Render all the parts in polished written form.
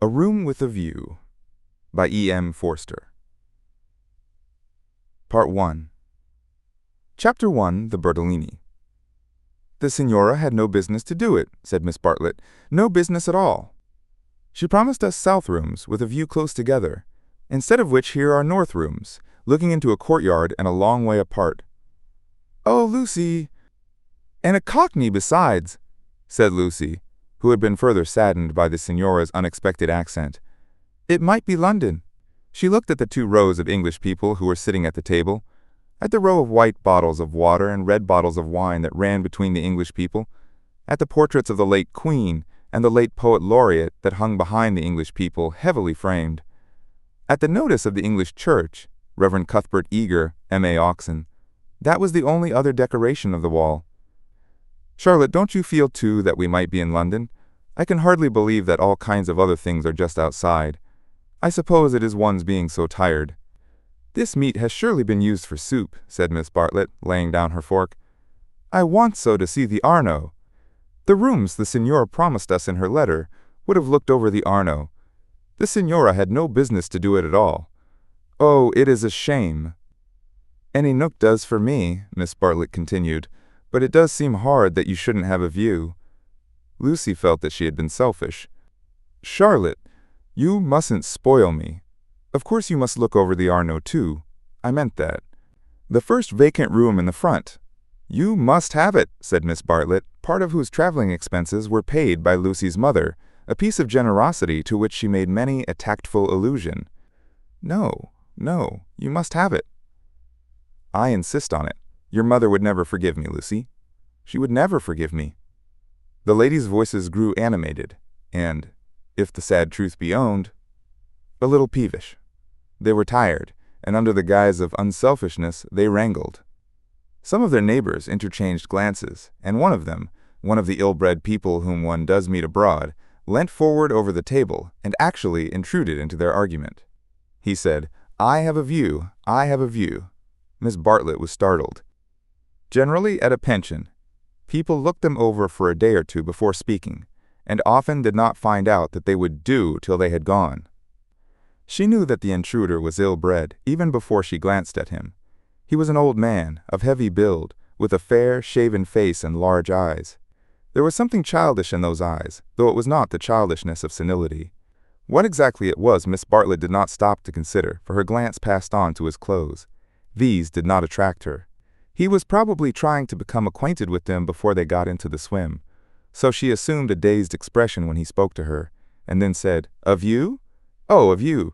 A Room with a View by E.M. Forster. Part 1. Chapter 1. The Bertolini. "The Signora had no business to do it," said Miss Bartlett. "No business at all. She promised us south rooms with a view close together, instead of which here are north rooms, looking into a courtyard and a long way apart." "Oh, Lucy!" "And a cockney besides," said Lucy, who had been further saddened by the Signora's unexpected accent. "It might be London." She looked at the 2 rows of English people who were sitting at the table, at the row of white bottles of water and red bottles of wine that ran between the English people, at the portraits of the late Queen and the late Poet Laureate that hung behind the English people, heavily framed, at the notice of the English Church, Reverend Cuthbert Eager, M.A. Oxon. That was the only other decoration of the wall. "Charlotte, don't you feel, too, that we might be in London? I can hardly believe that all kinds of other things are just outside. I suppose it is one's being so tired." "This meat has surely been used for soup," said Miss Bartlett, laying down her fork. "I want so to see the Arno. The rooms the Signora promised us in her letter would have looked over the Arno. The Signora had no business to do it at all. Oh, it is a shame." "Any nook does for me," Miss Bartlett continued, "but it does seem hard that you shouldn't have a view." Lucy felt that she had been selfish. "Charlotte, you mustn't spoil me. Of course you must look over the Arno too. I meant that. The first vacant room in the front." "You must have it," said Miss Bartlett, part of whose traveling expenses were paid by Lucy's mother, a piece of generosity to which she made many a tactful allusion. "No, no, you must have it." "I insist on it. Your mother would never forgive me, Lucy. She would never forgive me." The ladies' voices grew animated, and, if the sad truth be owned, a little peevish. They were tired, and under the guise of unselfishness they wrangled. Some of their neighbors interchanged glances, and one of them, one of the ill-bred people whom one does meet abroad, leant forward over the table and actually intruded into their argument. He said, "I have a view, I have a view." Miss Bartlett was startled. Generally, at a pension, people looked them over for a day or two before speaking, and often did not find out that they would do till they had gone. She knew that the intruder was ill-bred even before she glanced at him. He was an old man, of heavy build, with a fair, shaven face and large eyes. There was something childish in those eyes, though it was not the childishness of senility. What exactly it was Miss Bartlett did not stop to consider, for her glance passed on to his clothes. These did not attract her. He was probably trying to become acquainted with them before they got into the swim, so she assumed a dazed expression when he spoke to her, and then said, "A view? Oh, a view.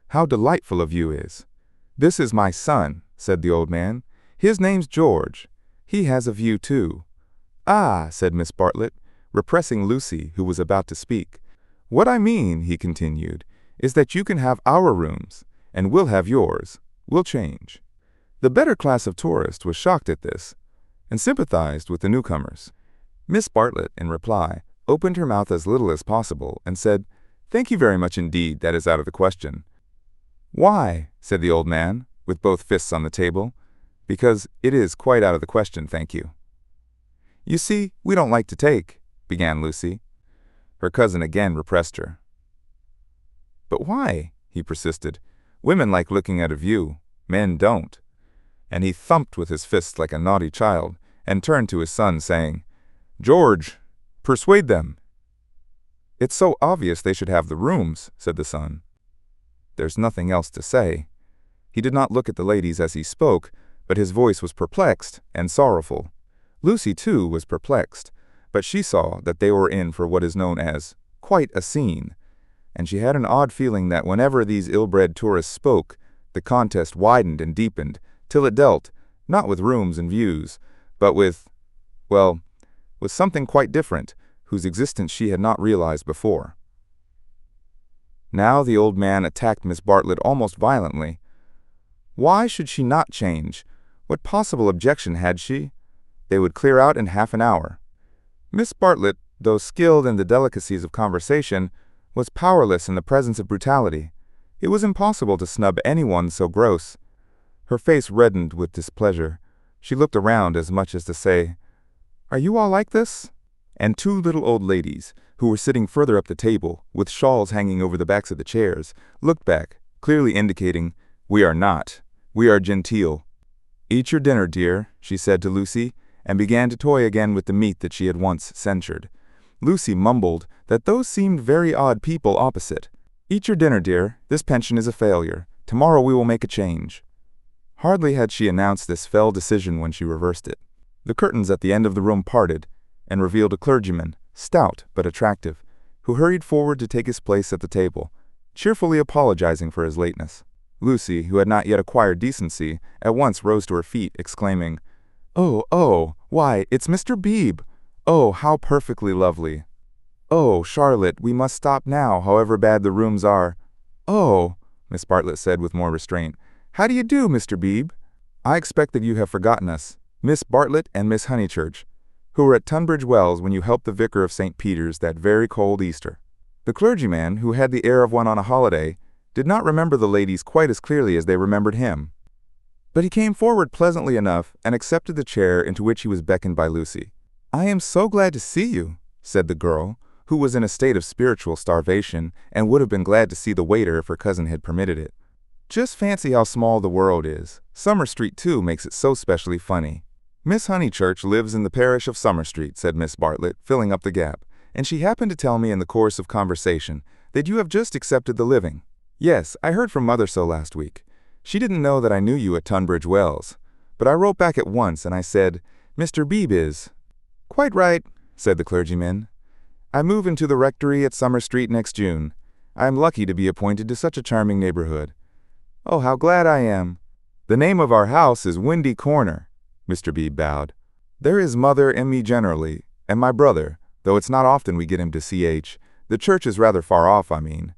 How delightful a view is." "This is my son," said the old man. "His name's George. He has a view too." "Ah," said Miss Bartlett, repressing Lucy, who was about to speak. "What I mean," he continued, "is that you can have our rooms, and we'll have yours. We'll change." The better class of tourist was shocked at this, and sympathized with the newcomers. Miss Bartlett, in reply, opened her mouth as little as possible, and said, "Thank you very much indeed, that is out of the question." "Why?" said the old man, with both fists on the table. "Because it is quite out of the question, thank you." "You see, we don't like to take," began Lucy. Her cousin again repressed her. "But why?" he persisted. "Women like looking at a view. Men don't." And he thumped with his fists like a naughty child, and turned to his son, saying, "George, persuade them." "It's so obvious they should have the rooms," said the son. There's nothing else to say. He did not look at the ladies as he spoke, but his voice was perplexed and sorrowful. Lucy, too, was perplexed, but she saw that they were in for what is known as quite a scene, and she had an odd feeling that whenever these ill-bred tourists spoke, the contest widened and deepened, till it dealt, not with rooms and views, but with something quite different, whose existence she had not realized before. Now the old man attacked Miss Bartlett almost violently. Why should she not change? What possible objection had she? They would clear out in half an hour. Miss Bartlett, though skilled in the delicacies of conversation, was powerless in the presence of brutality. It was impossible to snub anyone so gross. Her face reddened with displeasure. She looked around as much as to say, "Are you all like this?" And 2 little old ladies, who were sitting further up the table, with shawls hanging over the backs of the chairs, looked back, clearly indicating, "We are not. We are genteel." "Eat your dinner, dear," she said to Lucy, and began to toy again with the meat that she had once censured. Lucy mumbled that those seemed very odd people opposite. "Eat your dinner, dear. This pension is a failure. Tomorrow we will make a change." Hardly had she announced this fell decision when she reversed it. The curtains at the end of the room parted, and revealed a clergyman, stout but attractive, who hurried forward to take his place at the table, cheerfully apologizing for his lateness. Lucy, who had not yet acquired decency, at once rose to her feet, exclaiming, Oh, why, it's Mr. Beebe! Oh, how perfectly lovely! Oh, Charlotte, we must stop now, however bad the rooms are. Oh, Miss Bartlett said with more restraint. How do you do, Mr. Beebe? I expect that you have forgotten us, Miss Bartlett and Miss Honeychurch, who were at Tunbridge Wells when you helped the vicar of St. Peter's that very cold Easter. The clergyman, who had the air of one on a holiday, did not remember the ladies quite as clearly as they remembered him. But he came forward pleasantly enough and accepted the chair into which he was beckoned by Lucy. "I am so glad to see you," said the girl, who was in a state of spiritual starvation and would have been glad to see the waiter if her cousin had permitted it. "Just fancy how small the world is. Summer Street, too, makes it so specially funny." "Miss Honeychurch lives in the parish of Summer Street," said Miss Bartlett, filling up the gap, "and she happened to tell me in the course of conversation that you have just accepted the living. Yes, I heard from Mother so last week. She didn't know that I knew you at Tunbridge Wells, but I wrote back at once and I said, 'Mr. Beebe is—'" "Quite right," said the clergyman. "I move into the rectory at Summer Street next June. I am lucky to be appointed to such a charming neighborhood." "Oh, how glad I am." "The name of our house is Windy Corner." Mr. Beebe bowed. "There is Mother and me generally, and my brother, though it's not often we get him to CH. The church is rather far off, I mean.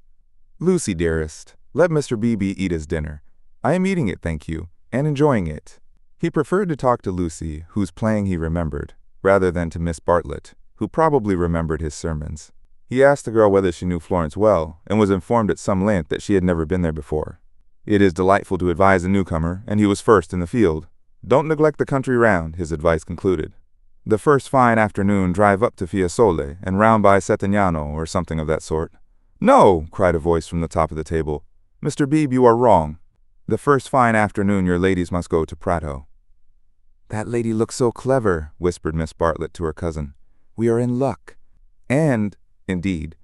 Lucy, dearest, let Mr. Beebe eat his dinner. I am eating it, thank you, and enjoying it." He preferred to talk to Lucy, whose playing he remembered, rather than to Miss Bartlett, who probably remembered his sermons. He asked the girl whether she knew Florence well, and was informed at some length that she had never been there before. It is delightful to advise a newcomer, and he was first in the field. Don't neglect the country round, his advice concluded. The first fine afternoon drive up to Fiesole, and round by Settignano, or something of that sort. "No!" cried a voice from the top of the table. "Mr. Beebe, you are wrong. The first fine afternoon your ladies must go to Prato." "That lady looks so clever," whispered Miss Bartlett to her cousin. "We are in luck." And, indeed,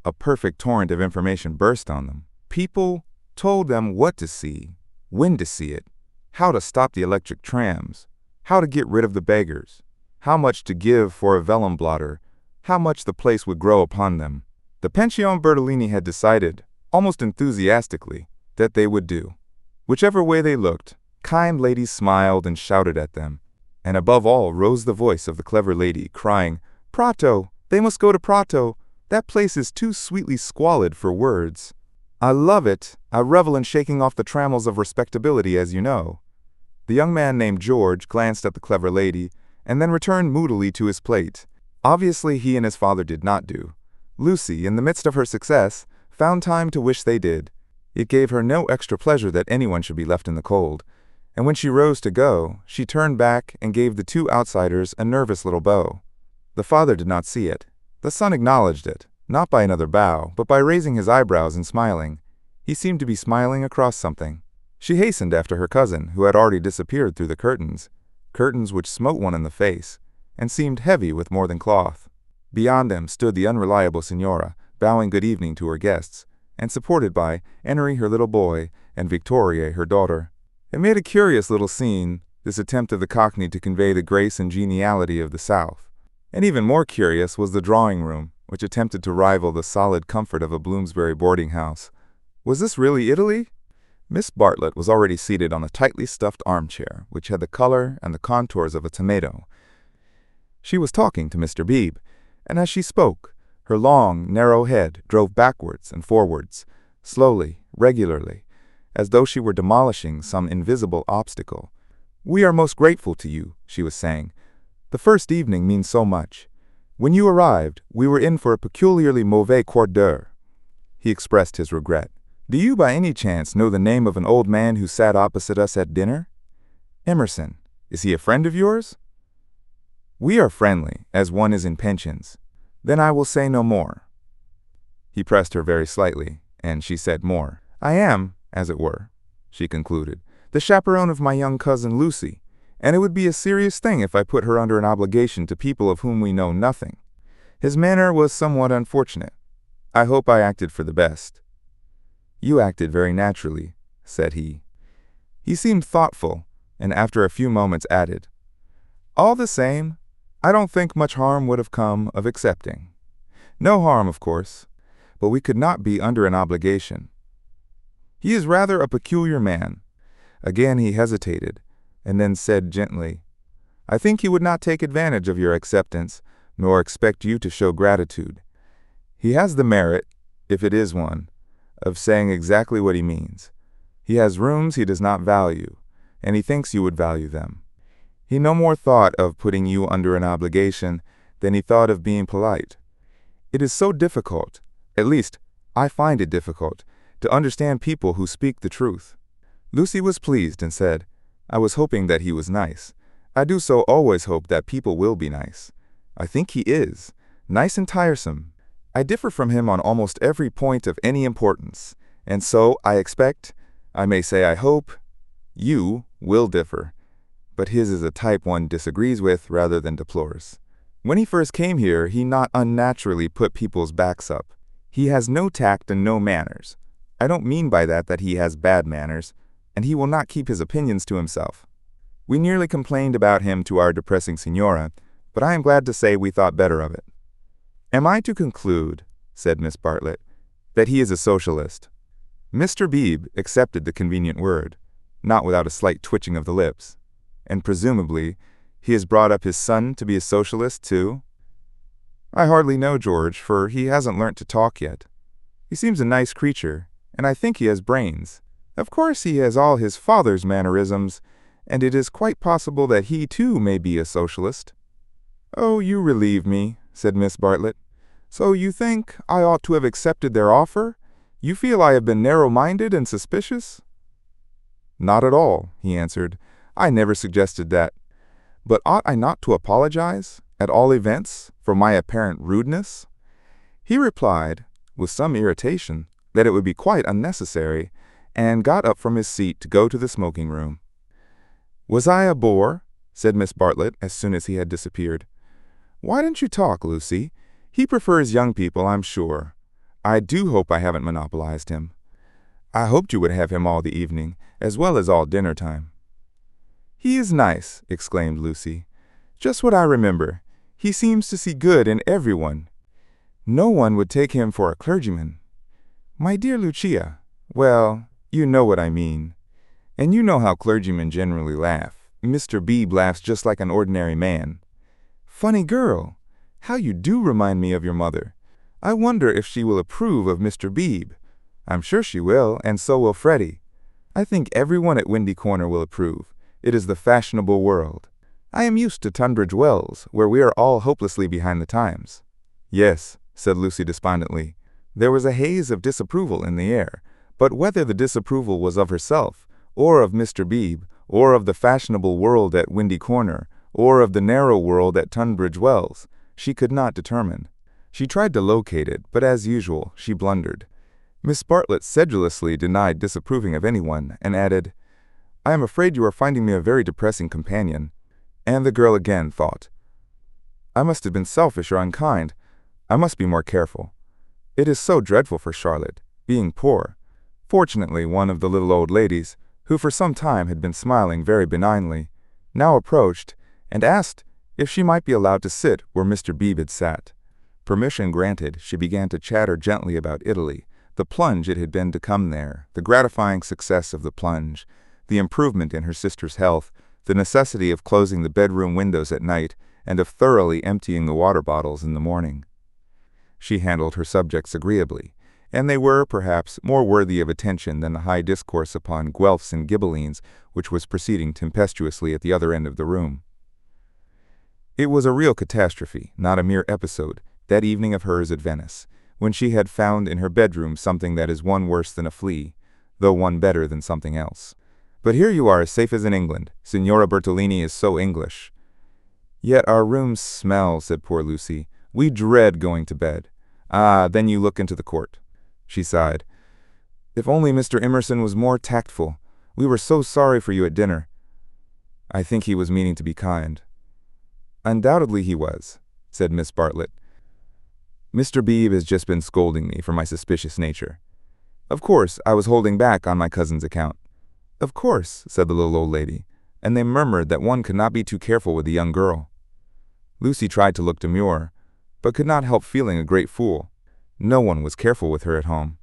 a perfect torrent of information burst on them. People told them what to see, when to see it, how to stop the electric trams, how to get rid of the beggars, how much to give for a vellum blotter, how much the place would grow upon them. The Pension Bertolini had decided, almost enthusiastically, that they would do. Whichever way they looked, kind ladies smiled and shouted at them, and above all rose the voice of the clever lady, crying, "Prato! They must go to Prato! That place is too sweetly squalid for words. I love it. I revel in shaking off the trammels of respectability, as you know." The young man named George glanced at the clever lady, and then returned moodily to his plate. Obviously he and his father did not do. Lucy, in the midst of her success, found time to wish they did. It gave her no extra pleasure that anyone should be left in the cold, and when she rose to go, she turned back and gave the two outsiders a nervous little bow. The father did not see it. The son acknowledged it, not by another bow, but by raising his eyebrows and smiling. He seemed to be smiling across something. She hastened after her cousin, who had already disappeared through the curtains which smote one in the face, and seemed heavy with more than cloth. Beyond them stood the unreliable Signora, bowing good evening to her guests, and supported by Henry, her little boy, and Victoria, her daughter. It made a curious little scene, this attempt of the Cockney to convey the grace and geniality of the South. And even more curious was the drawing-room, which attempted to rival the solid comfort of a Bloomsbury boarding-house. Was this really Italy? Miss Bartlett was already seated on a tightly stuffed armchair, which had the color and the contours of a tomato. She was talking to Mr. Beebe, and as she spoke, her long, narrow head drove backwards and forwards, slowly, regularly, as though she were demolishing some invisible obstacle. "We are most grateful to you," she was saying. "The first evening means so much. When you arrived, we were in for a peculiarly mauvais quart d'heure." He expressed his regret. "Do you by any chance know the name of an old man who sat opposite us at dinner?" "Emerson. Is he a friend of yours?" "We are friendly, as one is in pensions. Then I will say no more." He pressed her very slightly, and she said more. "I am, as it were," she concluded, "the chaperone of my young cousin Lucy, and it would be a serious thing if I put her under an obligation to people of whom we know nothing." His manner was somewhat unfortunate. "I hope I acted for the best." "You acted very naturally," said he. He seemed thoughtful, and after a few moments added, "All the same, I don't think much harm would have come of accepting. No harm, of course, but we could not be under an obligation. He is rather a peculiar man." Again he hesitated, and then said gently, "I think he would not take advantage of your acceptance, nor expect you to show gratitude. He has the merit, if it is one, of saying exactly what he means. He has rooms he does not value, and he thinks you would value them. He no more thought of putting you under an obligation than he thought of being polite. It is so difficult, at least I find it difficult, to understand people who speak the truth." Lucy was pleased and said, "I was hoping that he was nice. I do so always hope that people will be nice. I think he is, nice and tiresome. I differ from him on almost every point of any importance, and so I expect, I may say I hope, you will differ. But his is a type one disagrees with rather than deplores. When he first came here, he not unnaturally put people's backs up. He has no tact and no manners. I don't mean by that he has bad manners, and he will not keep his opinions to himself. We nearly complained about him to our depressing Signora, but I am glad to say we thought better of it." "Am I to conclude," said Miss Bartlett, "that he is a socialist?" Mr. Beebe accepted the convenient word, not without a slight twitching of the lips. "And presumably he has brought up his son to be a socialist, too?" "I hardly know George, for he hasn't learnt to talk yet. He seems a nice creature, and I think he has brains. Of course he has all his father's mannerisms, and it is quite possible that he, too, may be a socialist." "Oh, you relieve me," said Miss Bartlett. "So you think I ought to have accepted their offer? You feel I have been narrow-minded and suspicious?" "Not at all," he answered. "I never suggested that. But ought I not to apologize, at all events, for my apparent rudeness?" He replied, with some irritation, that it would be quite unnecessary, and got up from his seat to go to the smoking room. "Was I a bore?" said Miss Bartlett as soon as he had disappeared. "Why don't you talk, Lucy? He prefers young people, I'm sure. I do hope I haven't monopolized him. I hoped you would have him all the evening, as well as all dinner time." "He is nice," exclaimed Lucy. "Just what I remember. He seems to see good in everyone. No one would take him for a clergyman." "My dear Lucia, well, you know what I mean. And you know how clergymen generally laugh. Mr. Beebe laughs just like an ordinary man." "Funny girl. How you do remind me of your mother. I wonder if she will approve of Mr. Beebe. I'm sure she will, and so will Freddie. I think everyone at Windy Corner will approve. It is the fashionable world. I am used to Tunbridge Wells, where we are all hopelessly behind the times." "Yes," said Lucy despondently. There was a haze of disapproval in the air, but whether the disapproval was of herself, or of Mr. Beebe, or of the fashionable world at Windy Corner, or of the narrow world at Tunbridge Wells, she could not determine. She tried to locate it, but as usual, she blundered. Miss Bartlett sedulously denied disapproving of anyone, and added, "I am afraid you are finding me a very depressing companion." And the girl again thought, "I must have been selfish or unkind. I must be more careful. It is so dreadful for Charlotte, being poor." Fortunately, one of the little old ladies, who for some time had been smiling very benignly, now approached and asked if she might be allowed to sit where Mr. Beebe had sat. Permission granted, she began to chatter gently about Italy, the plunge it had been to come there, the gratifying success of the plunge, the improvement in her sister's health, the necessity of closing the bedroom windows at night, and of thoroughly emptying the water bottles in the morning. She handled her subjects agreeably, and they were, perhaps, more worthy of attention than the high discourse upon Guelphs and Ghibellines which was proceeding tempestuously at the other end of the room. It was a real catastrophe, not a mere episode, that evening of hers at Venice, when she had found in her bedroom something that is one worse than a flea, though one better than something else. But here you are as safe as in England. Signora Bertolini is so English. "Yet our rooms smell," said poor Lucy, We dread going to bed. Ah, then you look into the court." She sighed. "If only Mr. Emerson was more tactful. We were so sorry for you at dinner." "I think he was meaning to be kind." "Undoubtedly he was," said Miss Bartlett. "Mr. Beebe has just been scolding me for my suspicious nature. Of course, I was holding back on my cousin's account." "Of course," said the little old lady, and they murmured that one could not be too careful with the young girl. Lucy tried to look demure, but could not help feeling a great fool. No one was careful with her at home.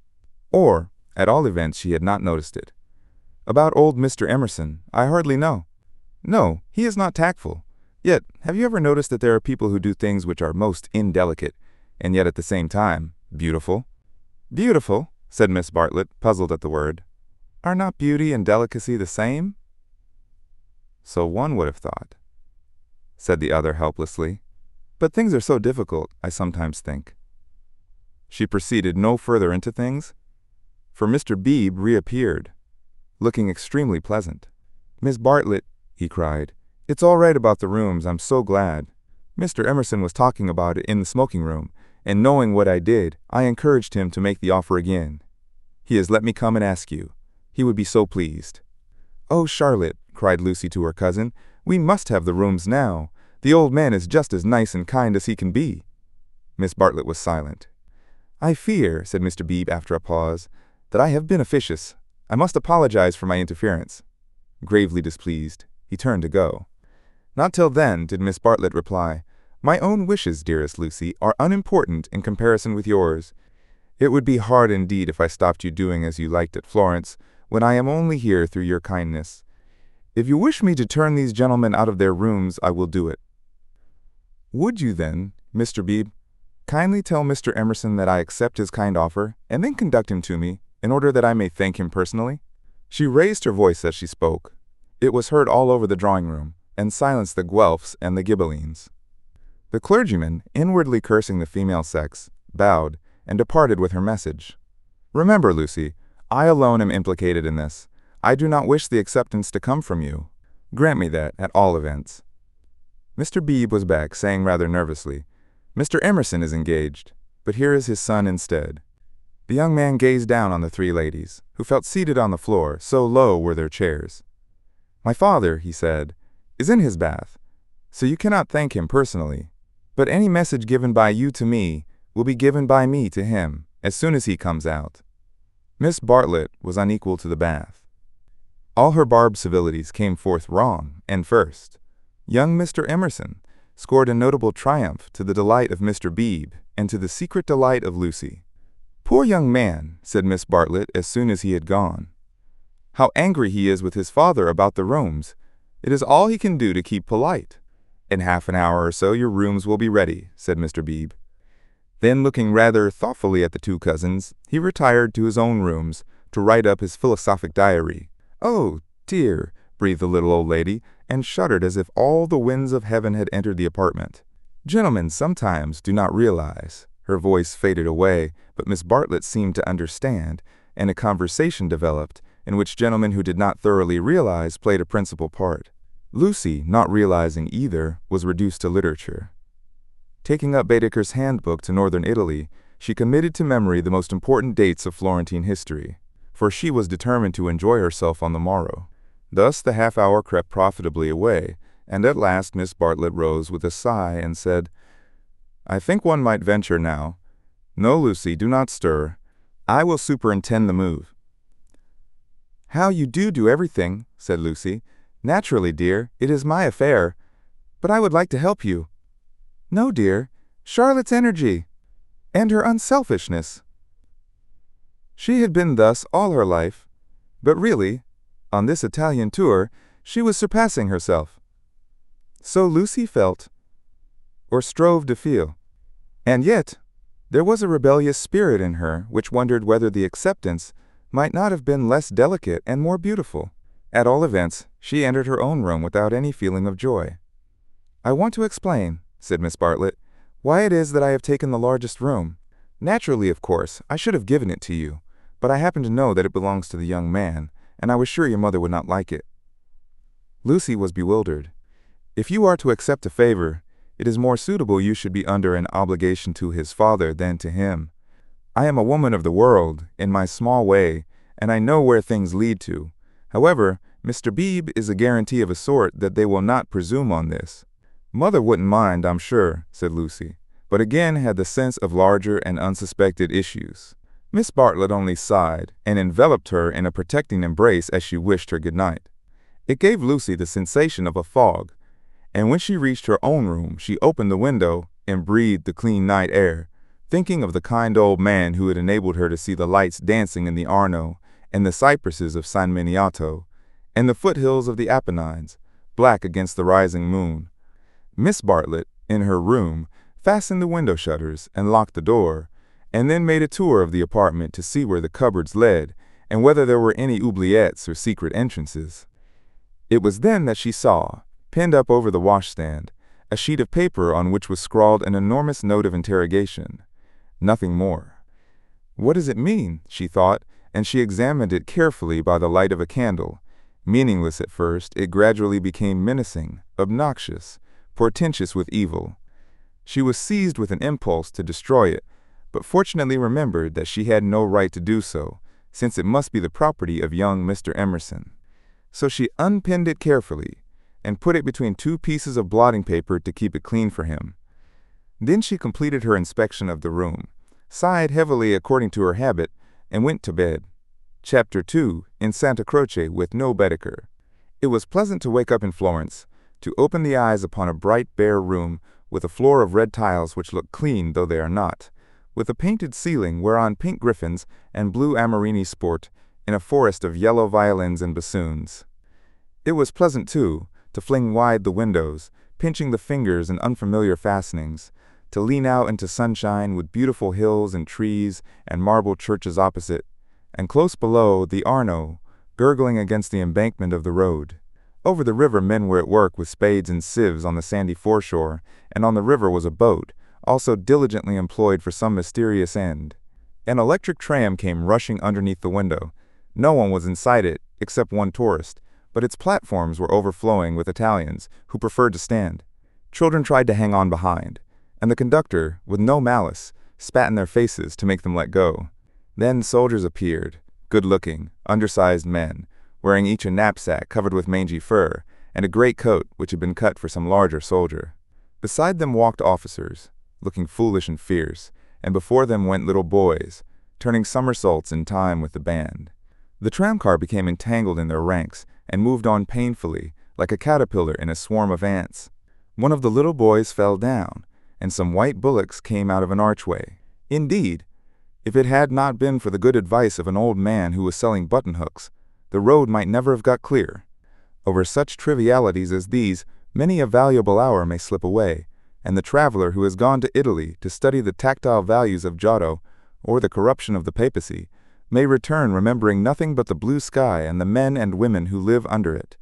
Or, at all events, she had not noticed it. "About old Mr. Emerson, I hardly know. No, he is not tactful. Yet, have you ever noticed that there are people who do things which are most indelicate, and yet at the same time, beautiful?" "Beautiful," said Miss Bartlett, puzzled at the word. "Are not beauty and delicacy the same?" "So one would have thought," said the other helplessly. "But things are so difficult, I sometimes think." She proceeded no further into things, for Mr. Beebe reappeared, looking extremely pleasant. "Miss Bartlett," he cried, "it's all right about the rooms, I'm so glad. Mr. Emerson was talking about it in the smoking room, and knowing what I did, I encouraged him to make the offer again. He has let me come and ask you. He would be so pleased." "Oh, Charlotte," cried Lucy to her cousin, "we must have the rooms now. The old man is just as nice and kind as he can be." Miss Bartlett was silent. "I fear," said Mr. Beebe after a pause, "that I have been officious. I must apologize for my interference." Gravely displeased, he turned to go. "Not till then," did Miss Bartlett reply. "My own wishes, dearest Lucy, are unimportant in comparison with yours. It would be hard indeed if I stopped you doing as you liked at Florence, when I am only here through your kindness. If you wish me to turn these gentlemen out of their rooms, I will do it." "Would you then, Mr. Beebe, kindly tell Mr. Emerson that I accept his kind offer, and then conduct him to me, in order that I may thank him personally?" She raised her voice as she spoke. It was heard all over the drawing-room, and silenced the Guelphs and the Ghibellines. The clergyman, inwardly cursing the female sex, bowed, and departed with her message. "Remember, Lucy, I alone am implicated in this. I do not wish the acceptance to come from you. Grant me that, at all events." Mr. Beebe was back, saying rather nervously, "Mr. Emerson is engaged, but here is his son instead." The young man gazed down on the three ladies, who felt seated on the floor, so low were their chairs. "My father," he said, "is in his bath, so you cannot thank him personally. But any message given by you to me will be given by me to him, as soon as he comes out." Miss Bartlett was unequal to the bath. All her barbed civilities came forth wrong, and first. Young Mr. Emerson scored a notable triumph to the delight of Mr. Beebe and to the secret delight of Lucy. "Poor young man," said Miss Bartlett as soon as he had gone. "How angry he is with his father about the rooms. It is all he can do to keep polite." "In half an hour or so your rooms will be ready," said Mr. Beebe. Then, looking rather thoughtfully at the two cousins, he retired to his own rooms to write up his philosophic diary. "Oh, dear," breathed the little old lady, and shuddered as if all the winds of heaven had entered the apartment. "Gentlemen sometimes do not realize." Her voice faded away, but Miss Bartlett seemed to understand, and a conversation developed, in which gentlemen who did not thoroughly realize played a principal part. Lucy, not realizing either, was reduced to literature. Taking up Baedeker's Handbook to Northern Italy, she committed to memory the most important dates of Florentine history, for she was determined to enjoy herself on the morrow. Thus the half-hour crept profitably away, and at last Miss Bartlett rose with a sigh and said, "I think one might venture now. No, Lucy, do not stir. I will superintend the move." "How you do everything," said Lucy. "Naturally, dear, it is my affair. But I would like to help you." "No, dear, Charlotte's energy, and her unselfishness." She had been thus all her life, but really, on this Italian tour, she was surpassing herself. So Lucy felt, or strove to feel. And yet, there was a rebellious spirit in her which wondered whether the acceptance might not have been less delicate and more beautiful. At all events, she entered her own room without any feeling of joy. "I want to explain," said Miss Bartlett, "why it is that I have taken the largest room. Naturally, of course, I should have given it to you, but I happen to know that it belongs to the young man, and I was sure your mother would not like it." Lucy was bewildered. "If you are to accept a favor, It is more suitable you should be under an obligation to his father than to him. I am a woman of the world, in my small way, and I know where things lead to. However, Mr. Beebe is a guarantee of a sort that they will not presume on this." "Mother wouldn't mind, I'm sure," said Lucy, but again had the sense of larger and unsuspected issues. Miss Bartlett only sighed, and enveloped her in a protecting embrace as she wished her good night. It gave Lucy the sensation of a fog, and when she reached her own room, she opened the window and breathed the clean night air, thinking of the kind old man who had enabled her to see the lights dancing in the Arno and the cypresses of San Miniato, and the foothills of the Apennines, black against the rising moon. Miss Bartlett, in her room, fastened the window shutters and locked the door, and then made a tour of the apartment to see where the cupboards led and whether there were any oubliettes or secret entrances. It was then that she saw, pinned up over the washstand, a sheet of paper on which was scrawled an enormous note of interrogation. Nothing more. "What does it mean?" she thought, and she examined it carefully by the light of a candle. Meaningless at first, it gradually became menacing, obnoxious, portentous with evil. She was seized with an impulse to destroy it, but fortunately remembered that she had no right to do so, since it must be the property of young Mr. Emerson. So she unpinned it carefully, and put it between two pieces of blotting paper to keep it clean for him. Then she completed her inspection of the room, sighed heavily according to her habit, and went to bed. Chapter 2. In Santa Croce with no Baedeker. It was pleasant to wake up in Florence, to open the eyes upon a bright bare room with a floor of red tiles which look clean though they are not, with a painted ceiling whereon pink griffins and blue amorini sport in a forest of yellow violins and bassoons. It was pleasant, too, to fling wide the windows, pinching the fingers in unfamiliar fastenings, to lean out into sunshine with beautiful hills and trees and marble churches opposite, and close below the Arno, gurgling against the embankment of the road. Over the river men were at work with spades and sieves on the sandy foreshore, and on the river was a boat, also diligently employed for some mysterious end. An electric tram came rushing underneath the window. No one was inside it, except one tourist, but its platforms were overflowing with Italians, who preferred to stand. Children tried to hang on behind, and the conductor, with no malice, spat in their faces to make them let go. Then soldiers appeared, good-looking, undersized men, wearing each a knapsack covered with mangy fur, and a great coat which had been cut for some larger soldier. Beside them walked officers, looking foolish and fierce, and before them went little boys, turning somersaults in time with the band. The tramcar became entangled in their ranks, and moved on painfully, like a caterpillar in a swarm of ants. One of the little boys fell down, and some white bullocks came out of an archway. Indeed, if it had not been for the good advice of an old man who was selling button-hooks, the road might never have got clear. Over such trivialities as these, many a valuable hour may slip away, and the traveler who has gone to Italy to study the tactile values of Giotto, or the corruption of the papacy, may return remembering nothing but the blue sky and the men and women who live under it.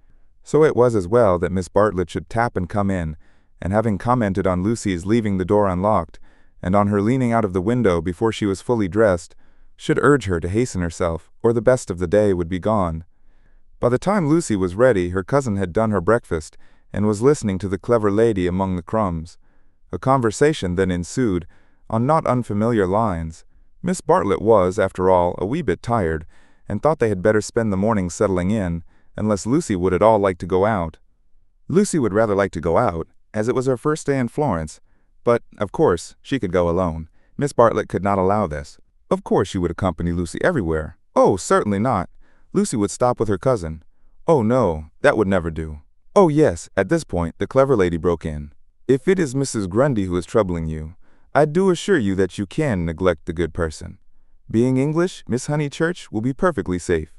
So it was as well that Miss Bartlett should tap and come in, and having commented on Lucy's leaving the door unlocked, and on her leaning out of the window before she was fully dressed, should urge her to hasten herself, or the best of the day would be gone. By the time Lucy was ready, her cousin had done her breakfast, and was listening to the clever lady among the crumbs. A conversation then ensued, on not unfamiliar lines. Miss Bartlett was, after all, a wee bit tired, and thought they had better spend the morning settling in, unless Lucy would at all like to go out. Lucy would rather like to go out, as it was her first day in Florence, but, of course, she could go alone. Miss Bartlett could not allow this. Of course she would accompany Lucy everywhere. Oh, certainly not. Lucy would stop with her cousin. Oh, no, that would never do. Oh, yes, at this point, the clever lady broke in. If it is Mrs. Grundy who is troubling you, I do assure you that you can neglect the good person. Being English, Miss Honeychurch will be perfectly safe.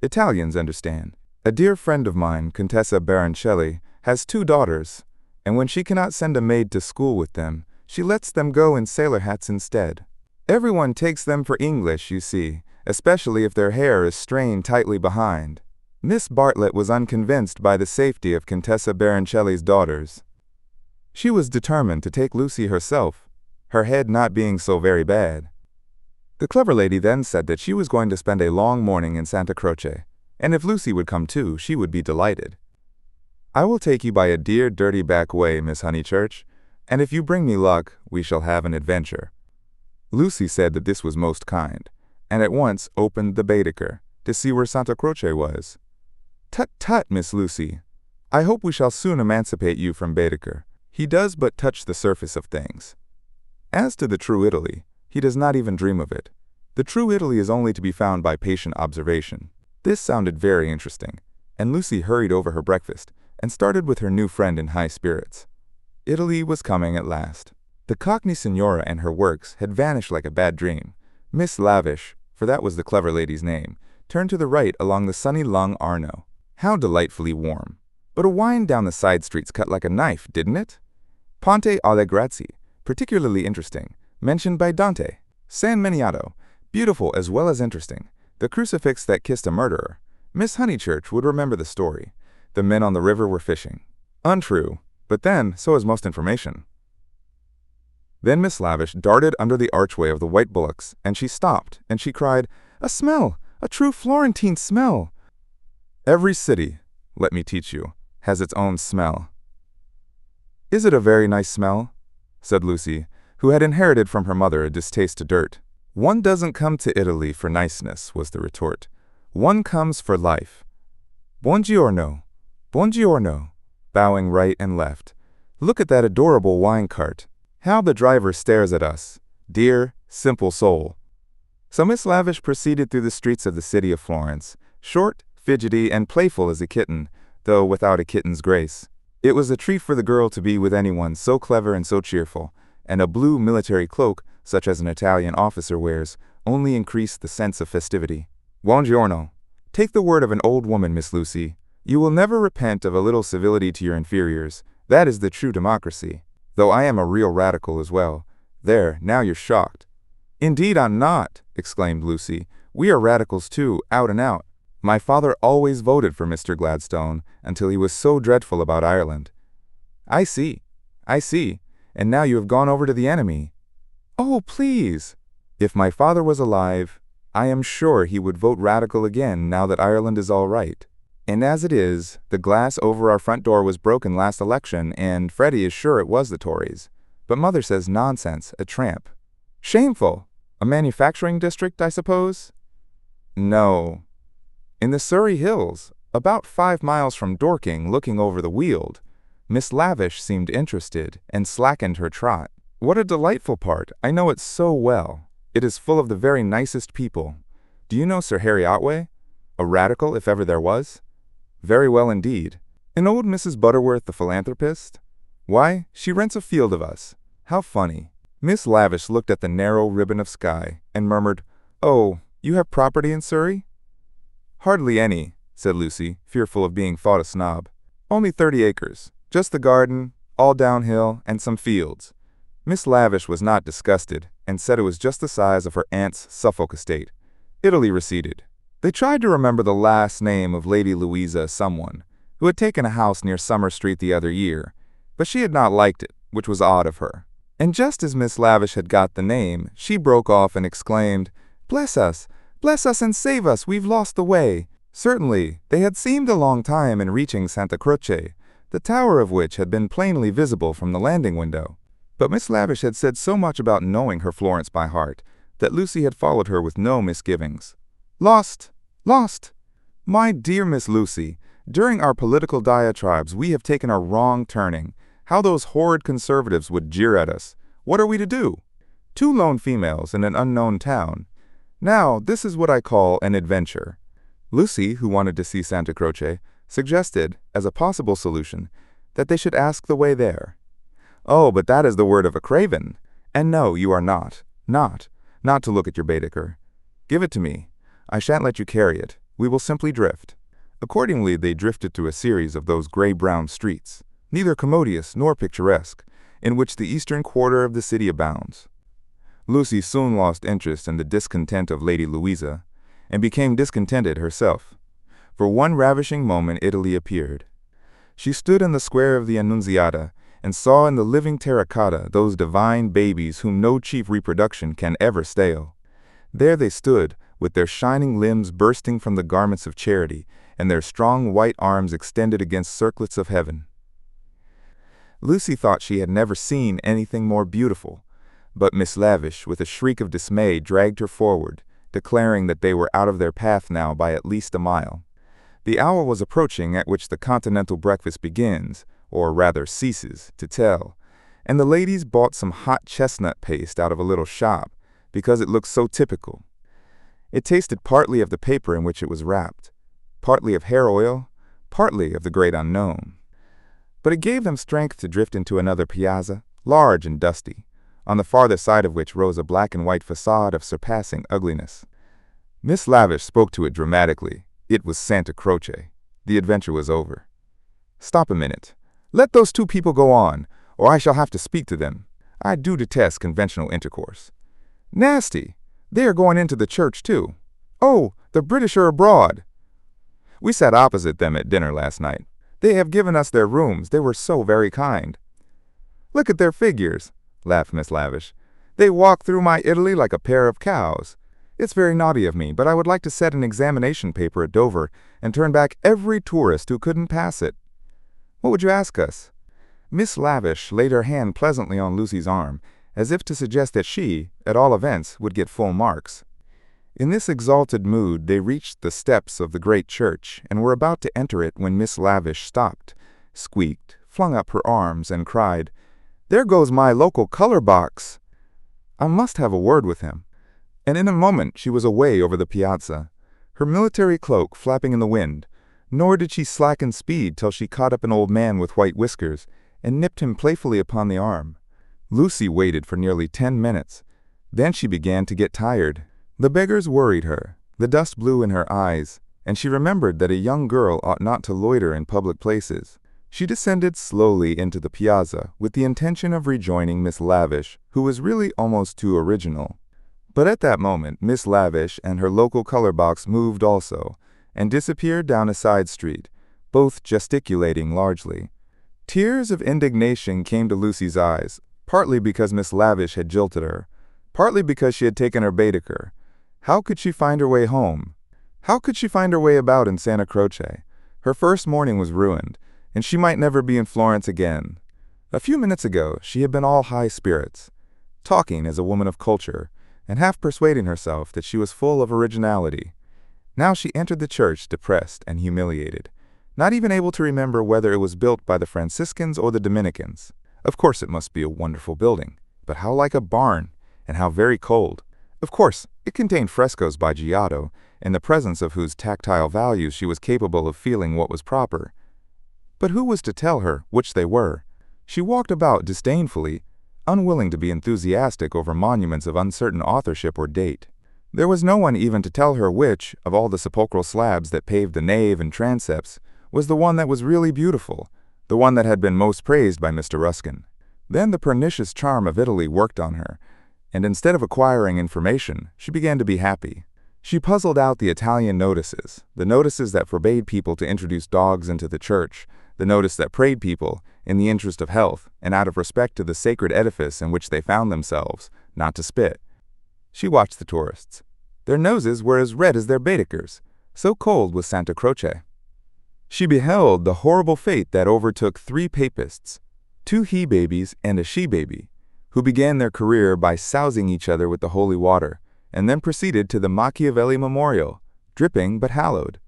Italians understand. A dear friend of mine, Contessa Baroncelli, has 2 daughters, and when she cannot send a maid to school with them, she lets them go in sailor hats instead. Everyone takes them for English, you see, especially if their hair is strained tightly behind. Miss Bartlett was unconvinced by the safety of Contessa Baroncelli's daughters. She was determined to take Lucy herself, her head not being so very bad. The clever lady then said that she was going to spend a long morning in Santa Croce, and if Lucy would come too, she would be delighted. I will take you by a dear dirty back way, Miss Honeychurch, and if you bring me luck, we shall have an adventure." Lucy said that this was most kind, and at once opened the Baedeker to see where Santa Croce was. "Tut, tut, Miss Lucy. I hope we shall soon emancipate you from Baedeker. He does but touch the surface of things. As to the true Italy, he does not even dream of it. The true Italy is only to be found by patient observation." This sounded very interesting, and Lucy hurried over her breakfast and started with her new friend in high spirits. Italy was coming at last. The Cockney Signora and her works had vanished like a bad dream. Miss Lavish, for that was the clever lady's name, turned to the right along the sunny Lung Arno. How delightfully warm! But a wind down the side streets cut like a knife, didn't it? Ponte alle Grazie, particularly interesting, mentioned by Dante. San Miniato, beautiful as well as interesting. The crucifix that kissed a murderer. Miss Honeychurch would remember the story. The men on the river were fishing. Untrue, but then so is most information. Then Miss Lavish darted under the archway of the White Bullocks, and she stopped, and she cried, "A smell! A true Florentine smell!" Every city, let me teach you, has its own smell. "Is it a very nice smell?" said Lucy, who had inherited from her mother a distaste to dirt. "One doesn't come to Italy for niceness," was the retort. "One comes for life. Buongiorno, buongiorno," bowing right and left. "Look at that adorable wine cart. How the driver stares at us. Dear, simple soul." So Miss Lavish proceeded through the streets of the city of Florence, short, fidgety, and playful as a kitten, though without a kitten's grace. It was a treat for the girl to be with anyone so clever and so cheerful, and a blue military cloak, such as an Italian officer wears, only increased the sense of festivity. "Buongiorno. Take the word of an old woman, Miss Lucy. You will never repent of a little civility to your inferiors. That is the true democracy. Though I am a real radical as well. There, now you're shocked." "Indeed I'm not," exclaimed Lucy. "We are radicals too, out and out. My father always voted for Mr. Gladstone until he was so dreadful about Ireland." I see. And now you have gone over to the enemy." "Oh, please." "If my father was alive, I am sure he would vote radical again now that Ireland is all right. And as it is, the glass over our front door was broken last election, and Freddie is sure it was the Tories. But Mother says nonsense, a tramp." "Shameful! A manufacturing district, I suppose?" "No. In the Surrey Hills, about 5 miles from Dorking, looking over the Weald." Miss Lavish seemed interested, and slackened her trot. "What a delightful part! I know it so well. It is full of the very nicest people. Do you know Sir Harry Otway? A radical, if ever there was?" "Very well indeed." "And old Mrs. Butterworth, the philanthropist?" "Why, she rents a field of us. How funny." Miss Lavish looked at the narrow ribbon of sky, and murmured, "Oh, you have property in Surrey?" "Hardly any," said Lucy, fearful of being thought a snob. "Only 30 acres. Just the garden, all downhill, and some fields." Miss Lavish was not disgusted, and said it was just the size of her aunt's Suffolk estate. Italy receded. They tried to remember the last name of Lady Louisa someone, who had taken a house near Summer Street the other year, but she had not liked it, which was odd of her. And just as Miss Lavish had got the name, she broke off and exclaimed, bless us and save us, we've lost the way." Certainly, they had seemed a long time in reaching Santa Croce, the tower of which had been plainly visible from the landing window. But Miss Lavish had said so much about knowing her Florence by heart, that Lucy had followed her with no misgivings. "Lost! Lost! My dear Miss Lucy, during our political diatribes we have taken a wrong turning. How those horrid conservatives would jeer at us. What are we to do? 2 lone females in an unknown town. Now, this is what I call an adventure." Lucy, who wanted to see Santa Croce, suggested, as a possible solution, that they should ask the way there. "Oh, but that is the word of a craven. And no, you are not to look at your Baedeker. Give it to me. I shan't let you carry it. We will simply drift." Accordingly, they drifted through a series of those gray-brown streets, neither commodious nor picturesque, in which the eastern quarter of the city abounds. Lucy soon lost interest in the discontent of Lady Louisa, and became discontented herself. For one ravishing moment Italy appeared. She stood in the square of the Annunziata, and saw in the living terracotta those divine babies whom no cheap reproduction can ever stale. There they stood, with their shining limbs bursting from the garments of charity, and their strong white arms extended against circlets of heaven. Lucy thought she had never seen anything more beautiful, but Miss Lavish, with a shriek of dismay, dragged her forward, declaring that they were out of their path now by at least a mile. The hour was approaching at which the continental breakfast begins, or rather ceases, to tell, and the ladies bought some hot chestnut paste out of a little shop, because it looked so typical. It tasted partly of the paper in which it was wrapped, partly of hair oil, partly of the great unknown. But it gave them strength to drift into another piazza, large and dusty, on the farther side of which rose a black and white facade of surpassing ugliness. Miss Lavish spoke to it dramatically. It was Santa Croce. The adventure was over. "Stop a minute. Let those two people go on, or I shall have to speak to them. I do detest conventional intercourse." "Nasty! They are going into the church, too. Oh, the British are abroad." "We sat opposite them at dinner last night. They have given us their rooms. They were so very kind." "Look at their figures," laughed Miss Lavish. "They walk through my Italy like a pair of cows. It's very naughty of me, but I would like to set an examination paper at Dover and turn back every tourist who couldn't pass it." "What would you ask us?" Miss Lavish laid her hand pleasantly on Lucy's arm, as if to suggest that she, at all events, would get full marks. In this exalted mood, they reached the steps of the great church and were about to enter it when Miss Lavish stopped, squeaked, flung up her arms, and cried, "There goes my local color box! I must have a word with him." And in a moment she was away over the piazza, her military cloak flapping in the wind, nor did she slacken speed till she caught up an old man with white whiskers and nipped him playfully upon the arm. Lucy waited for nearly 10 minutes. Then she began to get tired. The beggars worried her, the dust blew in her eyes, and she remembered that a young girl ought not to loiter in public places. She descended slowly into the piazza with the intention of rejoining Miss Lavish, who was really almost too original. But at that moment Miss Lavish and her local color box moved also, and disappeared down a side street, both gesticulating largely. Tears of indignation came to Lucy's eyes, partly because Miss Lavish had jilted her, partly because she had taken her Baedeker. How could she find her way home? How could she find her way about in Santa Croce? Her first morning was ruined, and she might never be in Florence again. A few minutes ago she had been all high spirits, talking as a woman of culture, and half persuading herself that she was full of originality. Now she entered the church depressed and humiliated, not even able to remember whether it was built by the Franciscans or the Dominicans. Of course it must be a wonderful building, but how like a barn, and how very cold. Of course, it contained frescoes by Giotto, in the presence of whose tactile values she was capable of feeling what was proper. But who was to tell her which they were? She walked about disdainfully, unwilling to be enthusiastic over monuments of uncertain authorship or date. There was no one even to tell her which, of all the sepulchral slabs that paved the nave and transepts, was the one that was really beautiful, the one that had been most praised by Mr. Ruskin. Then the pernicious charm of Italy worked on her, and instead of acquiring information, she began to be happy. She puzzled out the Italian notices, the notices that forbade people to introduce dogs into the church, the notice that prayed people, in the interest of health and out of respect to the sacred edifice in which they found themselves, not to spit. She watched the tourists. Their noses were as red as their Baedekers, so cold was Santa Croce. She beheld the horrible fate that overtook 3 papists, 2 he-babies and a she-baby, who began their career by sousing each other with the holy water, and then proceeded to the Machiavelli Memorial, dripping but hallowed.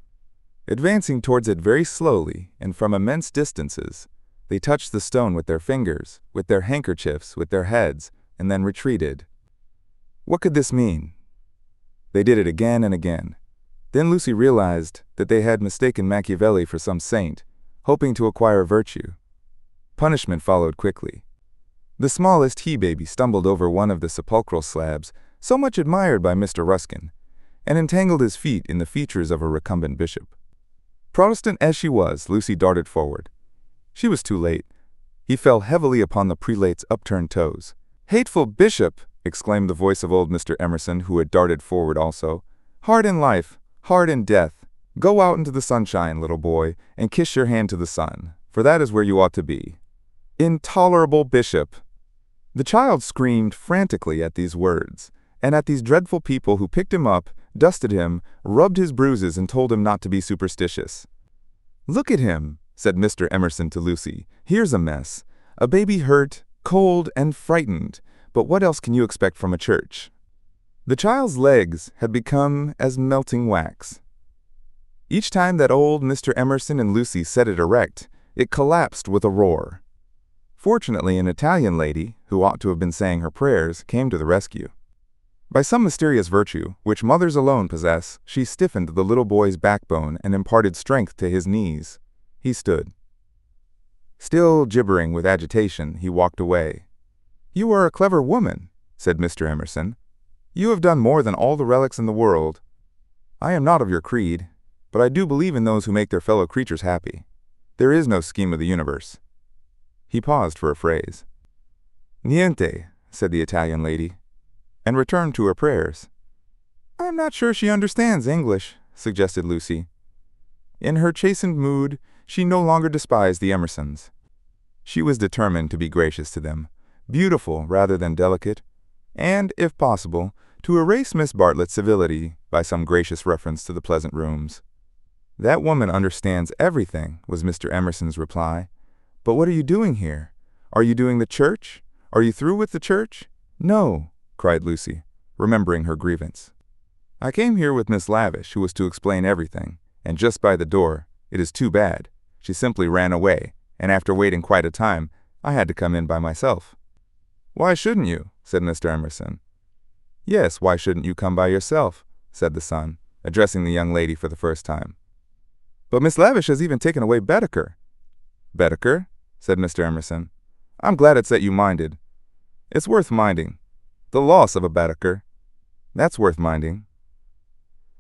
Advancing towards it very slowly and from immense distances, they touched the stone with their fingers, with their handkerchiefs, with their heads, and then retreated. What could this mean? They did it again and again. Then Lucy realized that they had mistaken Machiavelli for some saint, hoping to acquire virtue. Punishment followed quickly. The smallest he-baby stumbled over one of the sepulchral slabs, so much admired by Mr. Ruskin, and entangled his feet in the features of a recumbent bishop. Protestant as she was, Lucy darted forward. She was too late. He fell heavily upon the prelate's upturned toes. "Hateful bishop!" exclaimed the voice of old Mr. Emerson, who had darted forward also. "Hard in life, hard in death. Go out into the sunshine, little boy, and kiss your hand to the sun, for that is where you ought to be. Intolerable bishop!" The child screamed frantically at these words, and at these dreadful people who picked him up, dusted him, rubbed his bruises, and told him not to be superstitious. "Look at him," said Mr. Emerson to Lucy. "Here's a mess. A baby hurt, cold, and frightened, but what else can you expect from a church? The child's legs had become as melting wax. Each time that old Mr. Emerson and Lucy set it erect, it collapsed with a roar. Fortunately, an Italian lady, who ought to have been saying her prayers, came to the rescue. By some mysterious virtue, which mothers alone possess, she stiffened the little boy's backbone and imparted strength to his knees. He stood. Still gibbering with agitation, he walked away. "You are a clever woman," said Mr. Emerson. "You have done more than all the relics in the world. I am not of your creed, but I do believe in those who make their fellow creatures happy. There is no scheme of the universe." He paused for a phrase. "Niente," said the Italian lady, and returned to her prayers. "I'm not sure she understands English," suggested Lucy. In her chastened mood, she no longer despised the Emersons. She was determined to be gracious to them, beautiful rather than delicate, and, if possible, to erase Miss Bartlett's civility by some gracious reference to the pleasant rooms. "That woman understands everything," was Mr. Emerson's reply. "But what are you doing here? Are you doing the church? Are you through with the church?" "No," cried Lucy, remembering her grievance. "I came here with Miss Lavish, who was to explain everything, and just by the door, it is too bad, she simply ran away, and after waiting quite a time, I had to come in by myself." "Why shouldn't you?" said Mr. Emerson. "Yes, why shouldn't you come by yourself?" said the son, addressing the young lady for the first time. "But Miss Lavish has even taken away Baedeker." "Baedeker?" said Mr. Emerson. "I'm glad it's that you minded. It's worth minding. The loss of a Baedeker. That's worth minding."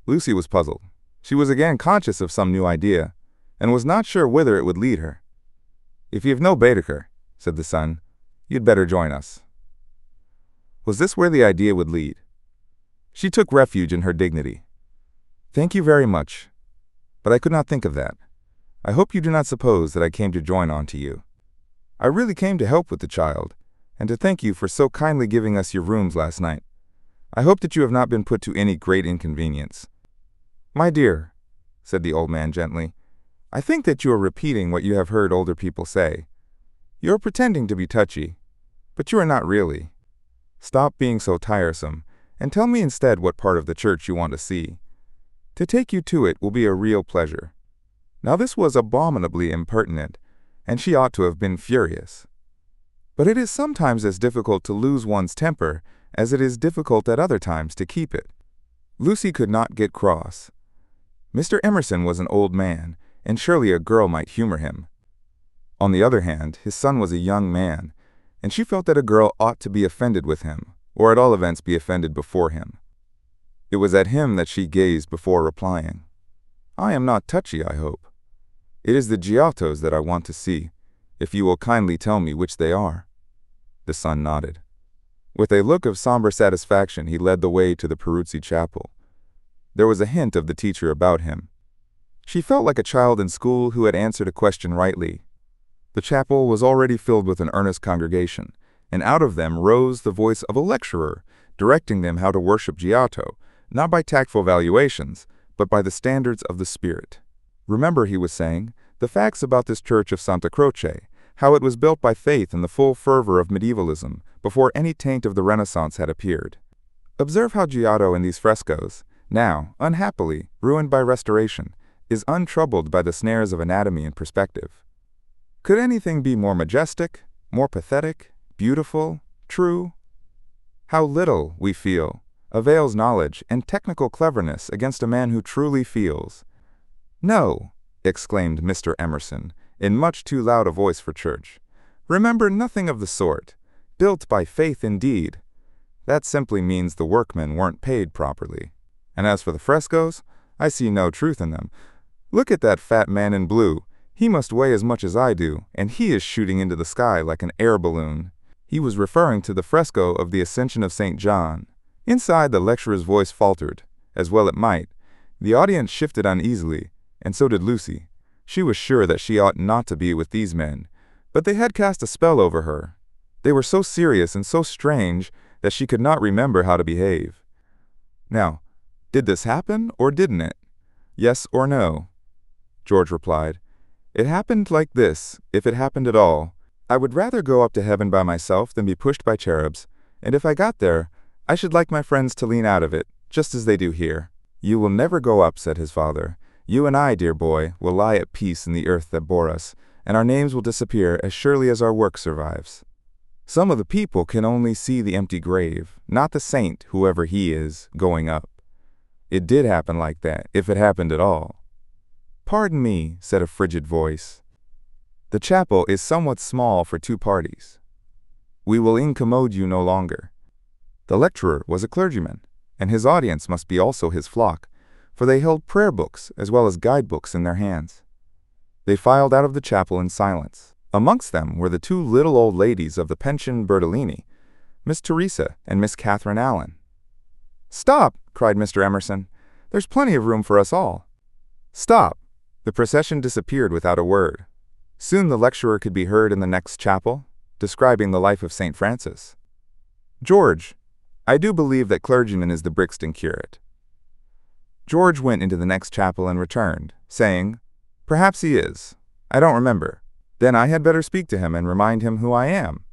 Lucy was puzzled. She was again conscious of some new idea, and was not sure whither it would lead her. "If you've no Baedeker," said the son, "you'd better join us." Was this where the idea would lead? She took refuge in her dignity. "Thank you very much, but I could not think of that. I hope you do not suppose that I came to join on to you. I really came to help with the child, and to thank you for so kindly giving us your rooms last night. I hope that you have not been put to any great inconvenience." "My dear," said the old man gently, "I think that you are repeating what you have heard older people say. You are pretending to be touchy, but you are not really. Stop being so tiresome, and tell me instead what part of the church you want to see. To take you to it will be a real pleasure." Now this was abominably impertinent, and she ought to have been furious. But it is sometimes as difficult to lose one's temper as it is difficult at other times to keep it. Lucy could not get cross. Mr. Emerson was an old man, and surely a girl might humor him. On the other hand, his son was a young man, and she felt that a girl ought to be offended with him, or at all events be offended before him. It was at him that she gazed before replying. "I am not touchy, I hope. It is the Giottos that I want to see, if you will kindly tell me which they are." The son nodded. With a look of somber satisfaction, he led the way to the Peruzzi chapel. There was a hint of the teacher about him. She felt like a child in school who had answered a question rightly. The chapel was already filled with an earnest congregation, and out of them rose the voice of a lecturer, directing them how to worship Giotto, not by tactful valuations, but by the standards of the Spirit. "Remember," he was saying, "the facts about this church of Santa Croce, how it was built by faith in the full fervor of medievalism, before any taint of the Renaissance had appeared. Observe how Giotto in these frescoes, now, unhappily, ruined by restoration, is untroubled by the snares of anatomy and perspective. Could anything be more majestic, more pathetic, beautiful, true? How little, we feel, avails knowledge and technical cleverness against a man who truly feels." "No," exclaimed Mr. Emerson, in much too loud a voice for church. "Remember nothing of the sort. Built by faith indeed. That simply means the workmen weren't paid properly. And as for the frescoes, I see no truth in them. Look at that fat man in blue. He must weigh as much as I do, and he is shooting into the sky like an air balloon." He was referring to the fresco of the Ascension of St. John. Inside, the lecturer's voice faltered, as well it might. The audience shifted uneasily, and so did Lucy. She was sure that she ought not to be with these men, but they had cast a spell over her. They were so serious and so strange that she could not remember how to behave. Now, did this happen, or didn't it? Yes or no? George replied, "It happened like this, if it happened at all. I would rather go up to heaven by myself than be pushed by cherubs, and if I got there, I should like my friends to lean out of it, just as they do here. You will never go up, said his father. You and I, dear boy, will lie at peace in the earth that bore us, and our names will disappear as surely as our work survives. Some of the people can only see the empty grave, not the saint, whoever he is, going up. It did happen like that, if it happened at all. Pardon me, said a frigid voice. The chapel is somewhat small for 2 parties. We will incommode you no longer. The lecturer was a clergyman, and his audience must be also his flock, for they held prayer books as well as guidebooks in their hands. They filed out of the chapel in silence. Amongst them were the 2 little old ladies of the pension Bertolini, Miss Teresa and Miss Catherine Allen. Stop, cried Mr. Emerson. There's plenty of room for us all. Stop. The procession disappeared without a word. Soon the lecturer could be heard in the next chapel, describing the life of St. Francis. George, I do believe that clergyman is the Brixton curate. George went into the next chapel and returned, saying, Perhaps he is. I don't remember. Then I had better speak to him and remind him who I am.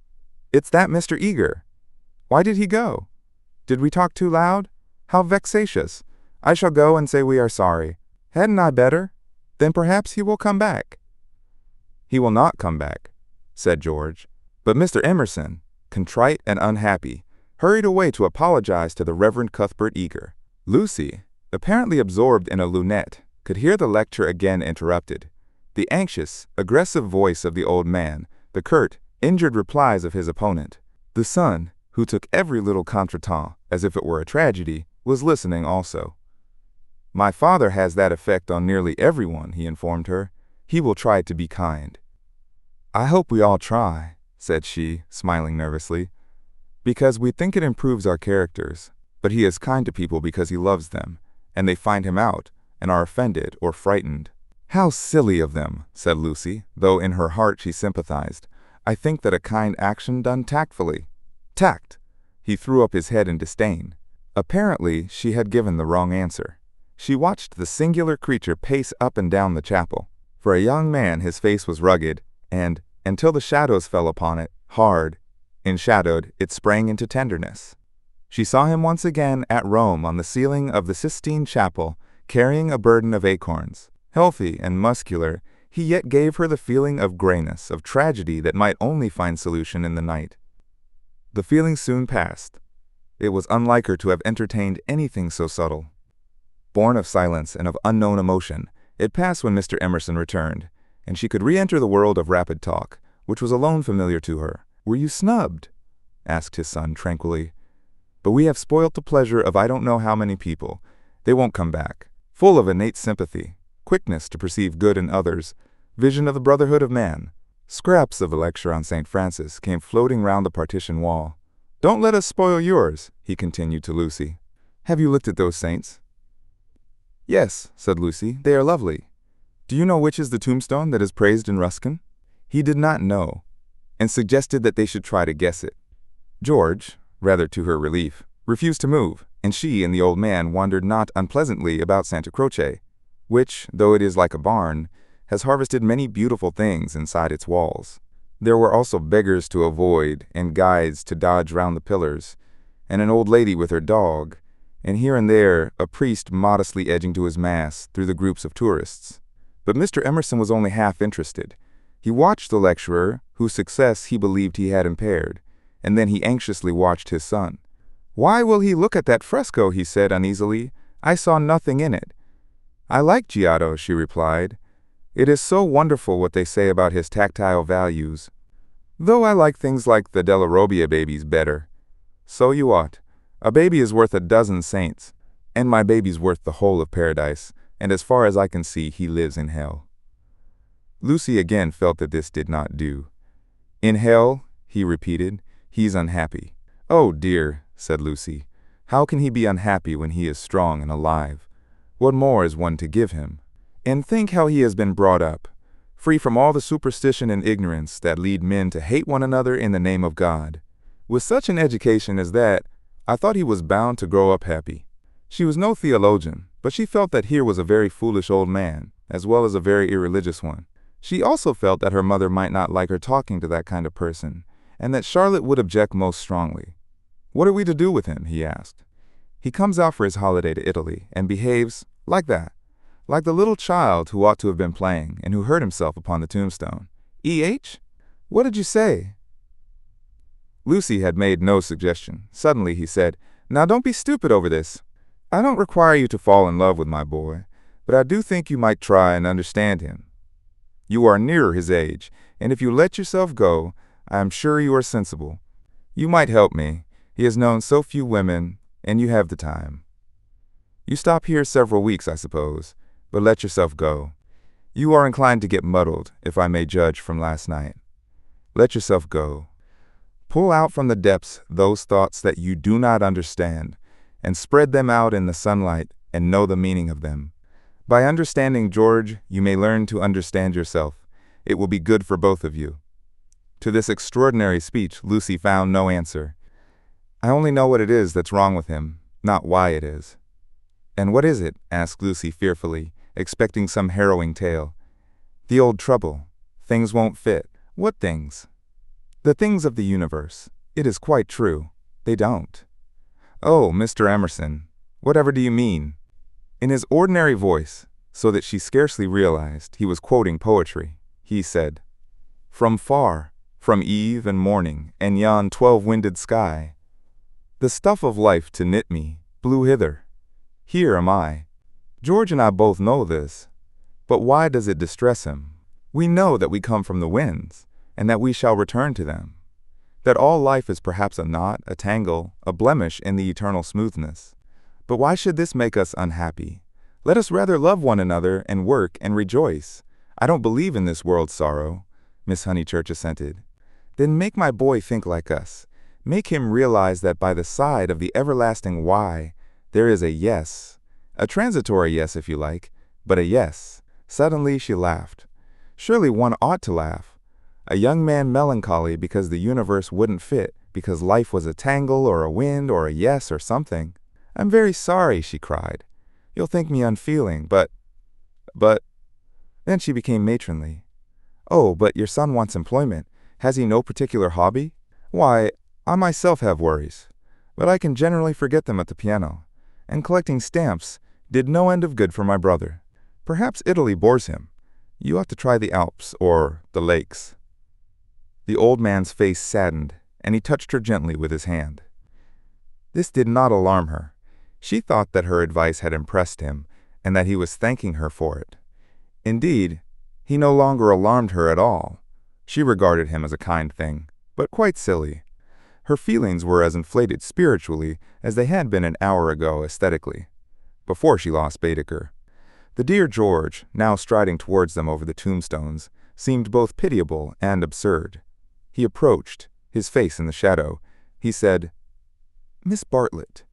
It's that Mr. Eager. Why did he go? Did we talk too loud? How vexatious. I shall go and say we are sorry. Hadn't I better? Then perhaps he will come back. He will not come back, said George. But Mr. Emerson, contrite and unhappy, hurried away to apologize to the Reverend Cuthbert Eager. Lucy, apparently absorbed in a lunette, could hear the lecture again interrupted. The anxious, aggressive voice of the old man, the curt, injured replies of his opponent. The son, who took every little contretemps as if it were a tragedy, was listening also. My father has that effect on nearly everyone, he informed her. He will try to be kind. I hope we all try, said she, smiling nervously, because we think it improves our characters. But he is kind to people because he loves them, and they find him out, and are offended or frightened. How silly of them, said Lucy, though in her heart she sympathized. I think that a kind action done tactfully. Tact! He threw up his head in disdain. Apparently, she had given the wrong answer. She watched the singular creature pace up and down the chapel. For a young man, his face was rugged, and, until the shadows fell upon it, hard. Enshadowed, it sprang into tenderness. She saw him once again at Rome on the ceiling of the Sistine Chapel, carrying a burden of acorns. Healthy and muscular, he yet gave her the feeling of grayness, of tragedy that might only find solution in the night. The feeling soon passed. It was unlike her to have entertained anything so subtle. Born of silence and of unknown emotion, it passed when Mr. Emerson returned, and she could re-enter the world of rapid talk, which was alone familiar to her. Were you snubbed? Asked his son tranquilly. But we have spoilt the pleasure of I don't know how many people. They won't come back. Full of innate sympathy, quickness to perceive good in others, vision of the brotherhood of man. Scraps of the lecture on St. Francis came floating round the partition wall. Don't let us spoil yours, he continued to Lucy. Have you looked at those saints? Yes, said Lucy, they are lovely. Do you know which is the tombstone that is praised in Ruskin? He did not know, and suggested that they should try to guess it. George, rather to her relief, refused to move, and she and the old man wandered not unpleasantly about Santa Croce, which, though it is like a barn, has harvested many beautiful things inside its walls. There were also beggars to avoid, and guides to dodge round the pillars, and an old lady with her dog, and here and there a priest modestly edging to his mass through the groups of tourists. But Mr. Emerson was only half interested. He watched the lecturer, whose success he believed he had impaired, and then he anxiously watched his son. Why will he look at that fresco, he said uneasily. I saw nothing in it. I like Giotto, she replied. It is so wonderful what they say about his tactile values. Though I like things like the Della Robbia babies better. So you ought. A baby is worth a dozen saints, and my baby's worth the whole of paradise, and as far as I can see, he lives in hell. Lucy again felt that this did not do. In hell, he repeated, he's unhappy. Oh dear, said Lucy, how can he be unhappy when he is strong and alive? What more is one to give him? And think how he has been brought up, free from all the superstition and ignorance that lead men to hate one another in the name of God. With such an education as that, I thought he was bound to grow up happy. She was no theologian, but she felt that here was a very foolish old man, as well as a very irreligious one. She also felt that her mother might not like her talking to that kind of person, and that Charlotte would object most strongly. "What are we to do with him?" he asked. "He comes out for his holiday to Italy and behaves like that, like the little child who ought to have been playing and who hurt himself upon the tombstone." "E.H.? What did you say?" Lucy had made no suggestion. Suddenly he said, "Now don't be stupid over this. I don't require you to fall in love with my boy, but I do think you might try and understand him. You are nearer his age, and if you let yourself go, I am sure you are sensible. You might help me. He has known so few women, and you have the time. You stop here several weeks, I suppose, but let yourself go. You are inclined to get muddled, if I may judge from last night. Let yourself go. Pull out from the depths those thoughts that you do not understand, and spread them out in the sunlight and know the meaning of them. By understanding George, you may learn to understand yourself. It will be good for both of you." To this extraordinary speech, Lucy found no answer. "I only know what it is that's wrong with him, not why it is." "And what is it?" asked Lucy fearfully, expecting some harrowing tale. "The old trouble. Things won't fit." "What things?" "The things of the universe. It is quite true. They don't." "Oh, Mr. Emerson, whatever do you mean?" In his ordinary voice, so that she scarcely realized he was quoting poetry, he said, "From far, from eve and morning and yon 12-winded sky, the stuff of life to knit me blew hither. Here am I. George and I both know this, but why does it distress him? We know that we come from the winds, and that we shall return to them, that all life is perhaps a knot, a tangle, a blemish in the eternal smoothness. But why should this make us unhappy? Let us rather love one another and work and rejoice. I don't believe in this world's sorrow," Miss Honeychurch assented. "Then make my boy think like us. Make him realize that by the side of the everlasting why, there is a yes, a transitory yes if you like, but a yes." Suddenly she laughed. Surely one ought to laugh. A young man melancholy because the universe wouldn't fit, because life was a tangle or a wind or a yes or something. "I'm very sorry," she cried. "You'll think me unfeeling, but—" Then she became matronly. "Oh, but your son wants employment. Has he no particular hobby?" "Why, I myself have worries, but I can generally forget them at the piano. And collecting stamps did no end of good for my brother. Perhaps Italy bores him. You ought to try the Alps or the lakes." The old man's face saddened, and he touched her gently with his hand. This did not alarm her. She thought that her advice had impressed him, and that he was thanking her for it. Indeed, he no longer alarmed her at all. She regarded him as a kind thing, but quite silly. Her feelings were as inflated spiritually as they had been an hour ago aesthetically, before she lost Baedeker. The dear George, now striding towards them over the tombstones, seemed both pitiable and absurd. He approached, his face in the shadow. He said, "Miss Bartlett."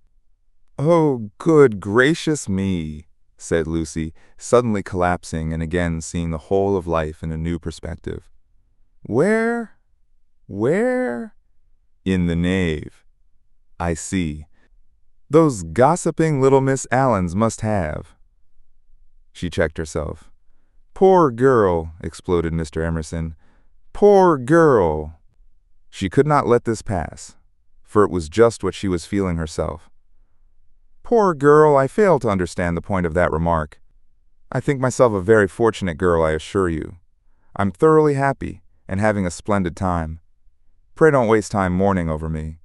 "Oh, good gracious me," said Lucy, suddenly collapsing and again seeing the whole of life in a new perspective. Where? "In the nave." "I see. Those gossiping little Miss Allens must have—" She checked herself. "Poor girl," exploded Mr. Emerson. "Poor girl." She could not let this pass, for it was just what she was feeling herself. "Poor girl, I fail to understand the point of that remark. I think myself a very fortunate girl, I assure you. I'm thoroughly happy and having a splendid time. Pray don't waste time mourning over me.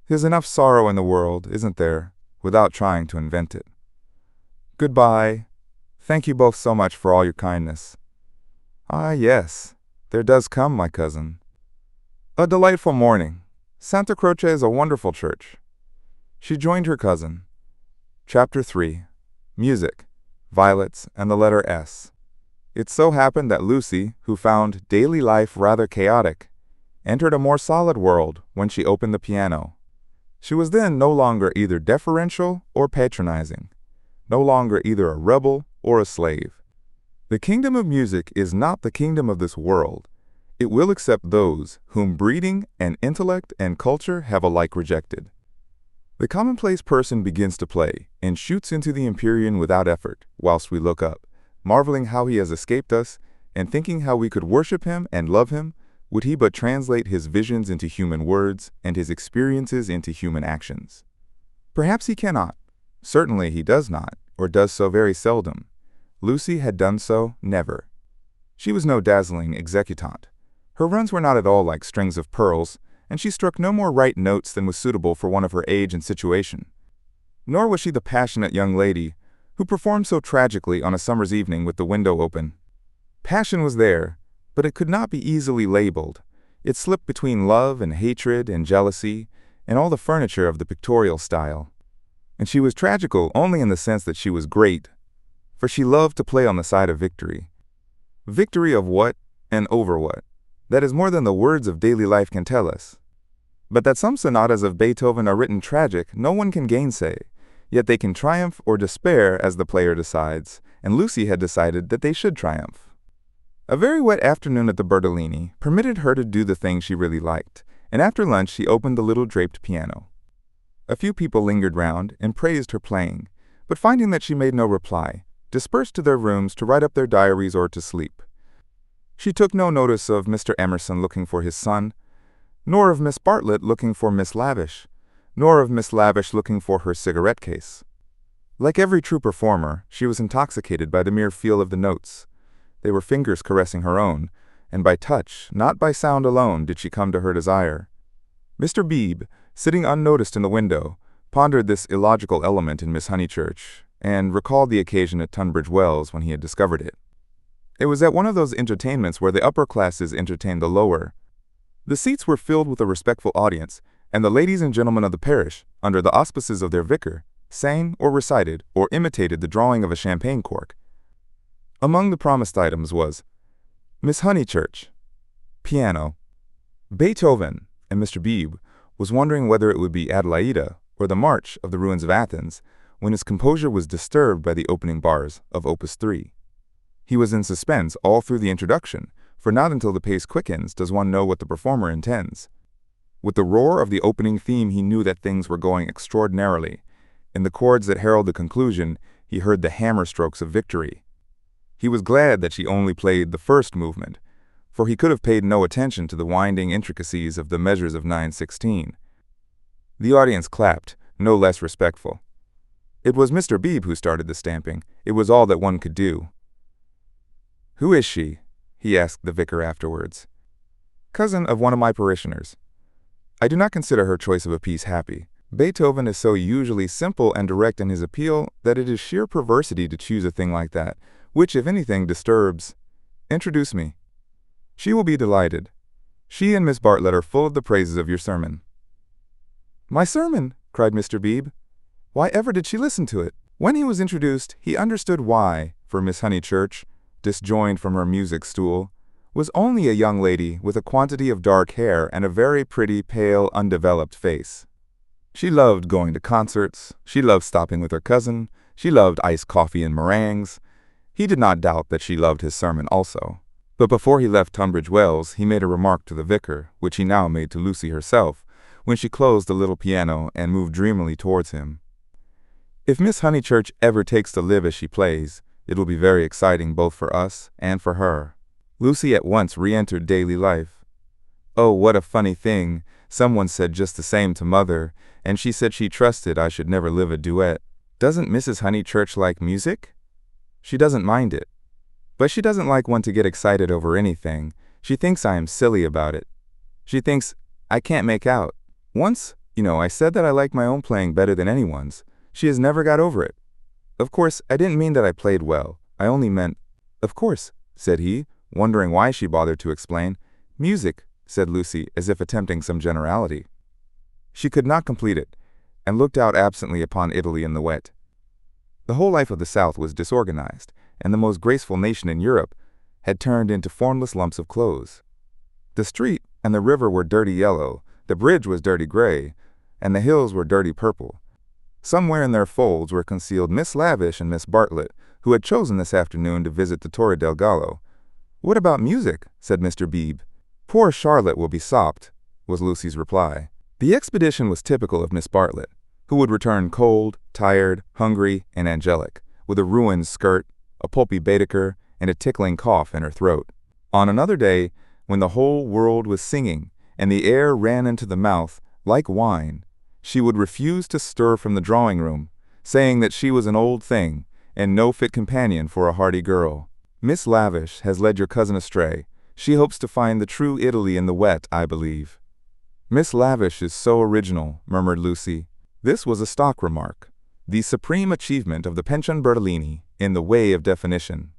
There's enough sorrow in the world, isn't there, without trying to invent it. Goodbye. Thank you both so much for all your kindness." "Ah, yes, there does come, my cousin." A delightful morning. Santa Croce is a wonderful church. She joined her cousin. Chapter 3. Music, Violets, and the letter S. It so happened that Lucy, who found daily life rather chaotic, entered a more solid world when she opened the piano. She was then no longer either deferential or patronizing, no longer either a rebel or a slave. The kingdom of music is not the kingdom of this world. It will accept those whom breeding and intellect and culture have alike rejected. The commonplace person begins to play and shoots into the Empyrean without effort, whilst we look up, marveling how he has escaped us and thinking how we could worship him and love him, would he but translate his visions into human words and his experiences into human actions. Perhaps he cannot. Certainly he does not, or does so very seldom. Lucy had done so never. She was no dazzling executante. Her runs were not at all like strings of pearls, and she struck no more right notes than was suitable for one of her age and situation. Nor was she the passionate young lady who performed so tragically on a summer's evening with the window open. Passion was there, but it could not be easily labeled. It slipped between love and hatred and jealousy and all the furniture of the pictorial style. And she was tragical only in the sense that she was great, for she loved to play on the side of victory. Victory of what and over what? That is more than the words of daily life can tell us. But that some sonatas of Beethoven are written tragic, no one can gainsay. Yet they can triumph or despair as the player decides, and Lucy had decided that they should triumph. A very wet afternoon at the Bertolini permitted her to do the thing she really liked, and after lunch she opened the little draped piano. A few people lingered round and praised her playing, but finding that she made no reply, dispersed to their rooms to write up their diaries or to sleep. She took no notice of Mr. Emerson looking for his son, nor of Miss Bartlett looking for Miss Lavish, nor of Miss Lavish looking for her cigarette case. Like every true performer, she was intoxicated by the mere feel of the notes. They were fingers caressing her own, and by touch, not by sound alone, did she come to her desire. Mr. Beebe, sitting unnoticed in the window, pondered this illogical element in Miss Honeychurch, and recalled the occasion at Tunbridge Wells when he had discovered it. It was at one of those entertainments where the upper classes entertained the lower. The seats were filled with a respectful audience, and the ladies and gentlemen of the parish, under the auspices of their vicar, sang or recited or imitated the drawing of a champagne cork. Among the promised items was Miss Honeychurch, piano, Beethoven, and Mr. Beebe was wondering whether it would be Adelaida or the March of the Ruins of Athens when his composure was disturbed by the opening bars of Opus 3. He was in suspense all through the introduction, for not until the pace quickens does one know what the performer intends. With the roar of the opening theme he knew that things were going extraordinarily. In the chords that herald the conclusion, he heard the hammer strokes of victory. He was glad that she only played the first movement, for he could have paid no attention to the winding intricacies of the measures of 9/16. The audience clapped, no less respectful. It was Mr. Beebe who started the stamping. It was all that one could do. "Who is she?" he asked the vicar afterwards. "Cousin of one of my parishioners. I do not consider her choice of a piece happy. Beethoven is so usually simple and direct in his appeal that it is sheer perversity to choose a thing like that, which, if anything, disturbs. Introduce me." "She will be delighted. She and Miss Bartlett are full of the praises of your sermon." "My sermon!" cried Mr. Beebe. "Why ever did she listen to it?" When he was introduced, he understood why, for Miss Honeychurch, disjoined from her music stool, was only a young lady with a quantity of dark hair and a very pretty, pale, undeveloped face. She loved going to concerts, she loved stopping with her cousin, she loved iced coffee and meringues. He did not doubt that she loved his sermon also. But before he left Tunbridge Wells, he made a remark to the vicar, which he now made to Lucy herself, when she closed the little piano and moved dreamily towards him. "If Miss Honeychurch ever takes to live as she plays, it will be very exciting both for us and for her." Lucy at once re-entered daily life. "Oh, what a funny thing. Someone said just the same to Mother, and she said she trusted I should never live a duet. Doesn't Mrs. Honeychurch like music? She doesn't mind it. But she doesn't like one to get excited over anything. She thinks I am silly about it. She thinks I can't make out. Once, I said that I like my own playing better than anyone's. She has never got over it. Of course, I didn't mean that I played well. I only meant—" "Of course," said he, wondering why she bothered to explain. "Music," said Lucy, as if attempting some generality. She could not complete it, and looked out absently upon Italy in the wet. The whole life of the South was disorganized, and the most graceful nation in Europe had turned into formless lumps of clothes. The street and the river were dirty yellow, the bridge was dirty gray, and the hills were dirty purple. Somewhere in their folds were concealed Miss Lavish and Miss Bartlett, who had chosen this afternoon to visit the Torre del Gallo. "What about music?" said Mr. Beebe. "Poor Charlotte will be sopped," was Lucy's reply. The expedition was typical of Miss Bartlett, who would return cold, tired, hungry, and angelic, with a ruined skirt, a pulpy Baedeker, and a tickling cough in her throat. On another day, when the whole world was singing, and the air ran into the mouth like wine, she would refuse to stir from the drawing-room, saying that she was an old thing, and no fit companion for a hardy girl. Miss Lavish has led your cousin astray. She hopes to find the true Italy in the wet, I believe. Miss Lavish is so original, murmured Lucy. This was a stock remark, the supreme achievement of the pension Bertolini in the way of definition.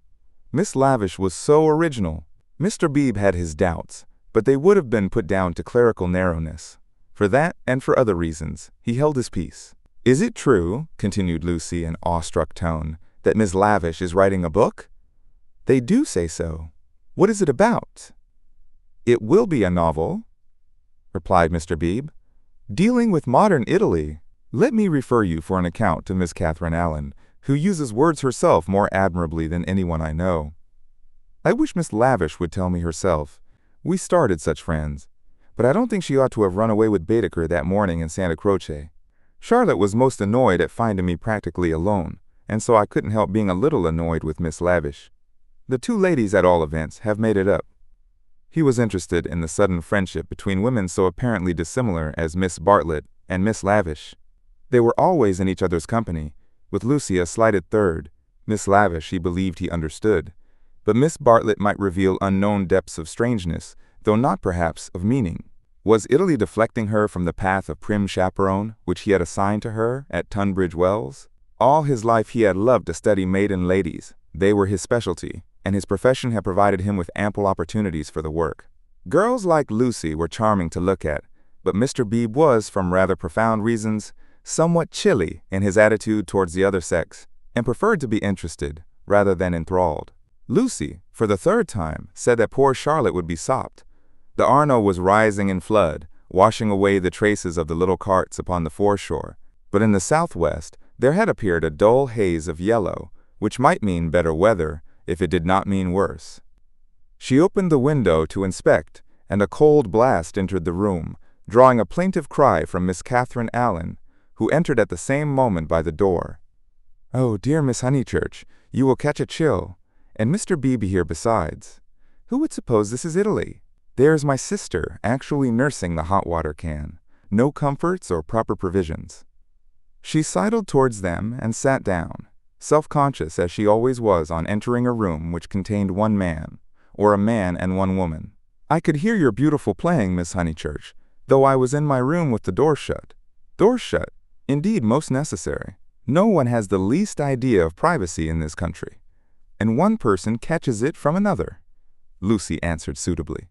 Miss Lavish was so original. Mr. Beebe had his doubts, but they would have been put down to clerical narrowness. For that, and for other reasons, he held his peace. Is it true, continued Lucy in awestruck tone, that Miss Lavish is writing a book? They do say so. What is it about? It will be a novel, replied Mr. Beebe, dealing with modern Italy. Let me refer you for an account to Miss Catherine Allen, who uses words herself more admirably than anyone I know. I wish Miss Lavish would tell me herself. We started such friends, but I don't think she ought to have run away with Baedeker that morning in Santa Croce. Charlotte was most annoyed at finding me practically alone, and so I couldn't help being a little annoyed with Miss Lavish. The two ladies, at all events, have made it up. He was interested in the sudden friendship between women so apparently dissimilar as Miss Bartlett and Miss Lavish. They were always in each other's company, with Lucy a slighted third. Miss Lavish he believed he understood, but Miss Bartlett might reveal unknown depths of strangeness, though not perhaps of meaning. Was Italy deflecting her from the path of prim chaperone which he had assigned to her at Tunbridge Wells? All his life he had loved to study maiden ladies. They were his specialty, and his profession had provided him with ample opportunities for the work. Girls like Lucy were charming to look at, but Mr. Beebe was, from rather profound reasons, somewhat chilly in his attitude towards the other sex, and preferred to be interested rather than enthralled. Lucy, for the third time, said that poor Charlotte would be sopped. The Arno was rising in flood, washing away the traces of the little carts upon the foreshore, but in the southwest there had appeared a dull haze of yellow, which might mean better weather if it did not mean worse. She opened the window to inspect, and a cold blast entered the room, drawing a plaintive cry from Miss Catherine Allen, who entered at the same moment by the door. "Oh, dear Miss Honeychurch, you will catch a chill, and Mr. Beebe here besides. Who would suppose this is Italy? There's my sister actually nursing the hot water can. No comforts or proper provisions." She sidled towards them and sat down, self-conscious as she always was on entering a room which contained one man, or a man and one woman. "I could hear your beautiful playing, Miss Honeychurch, though I was in my room with the door shut." "Door shut? Indeed, most necessary. No one has the least idea of privacy in this country, and one person catches it from another," Lucy answered suitably.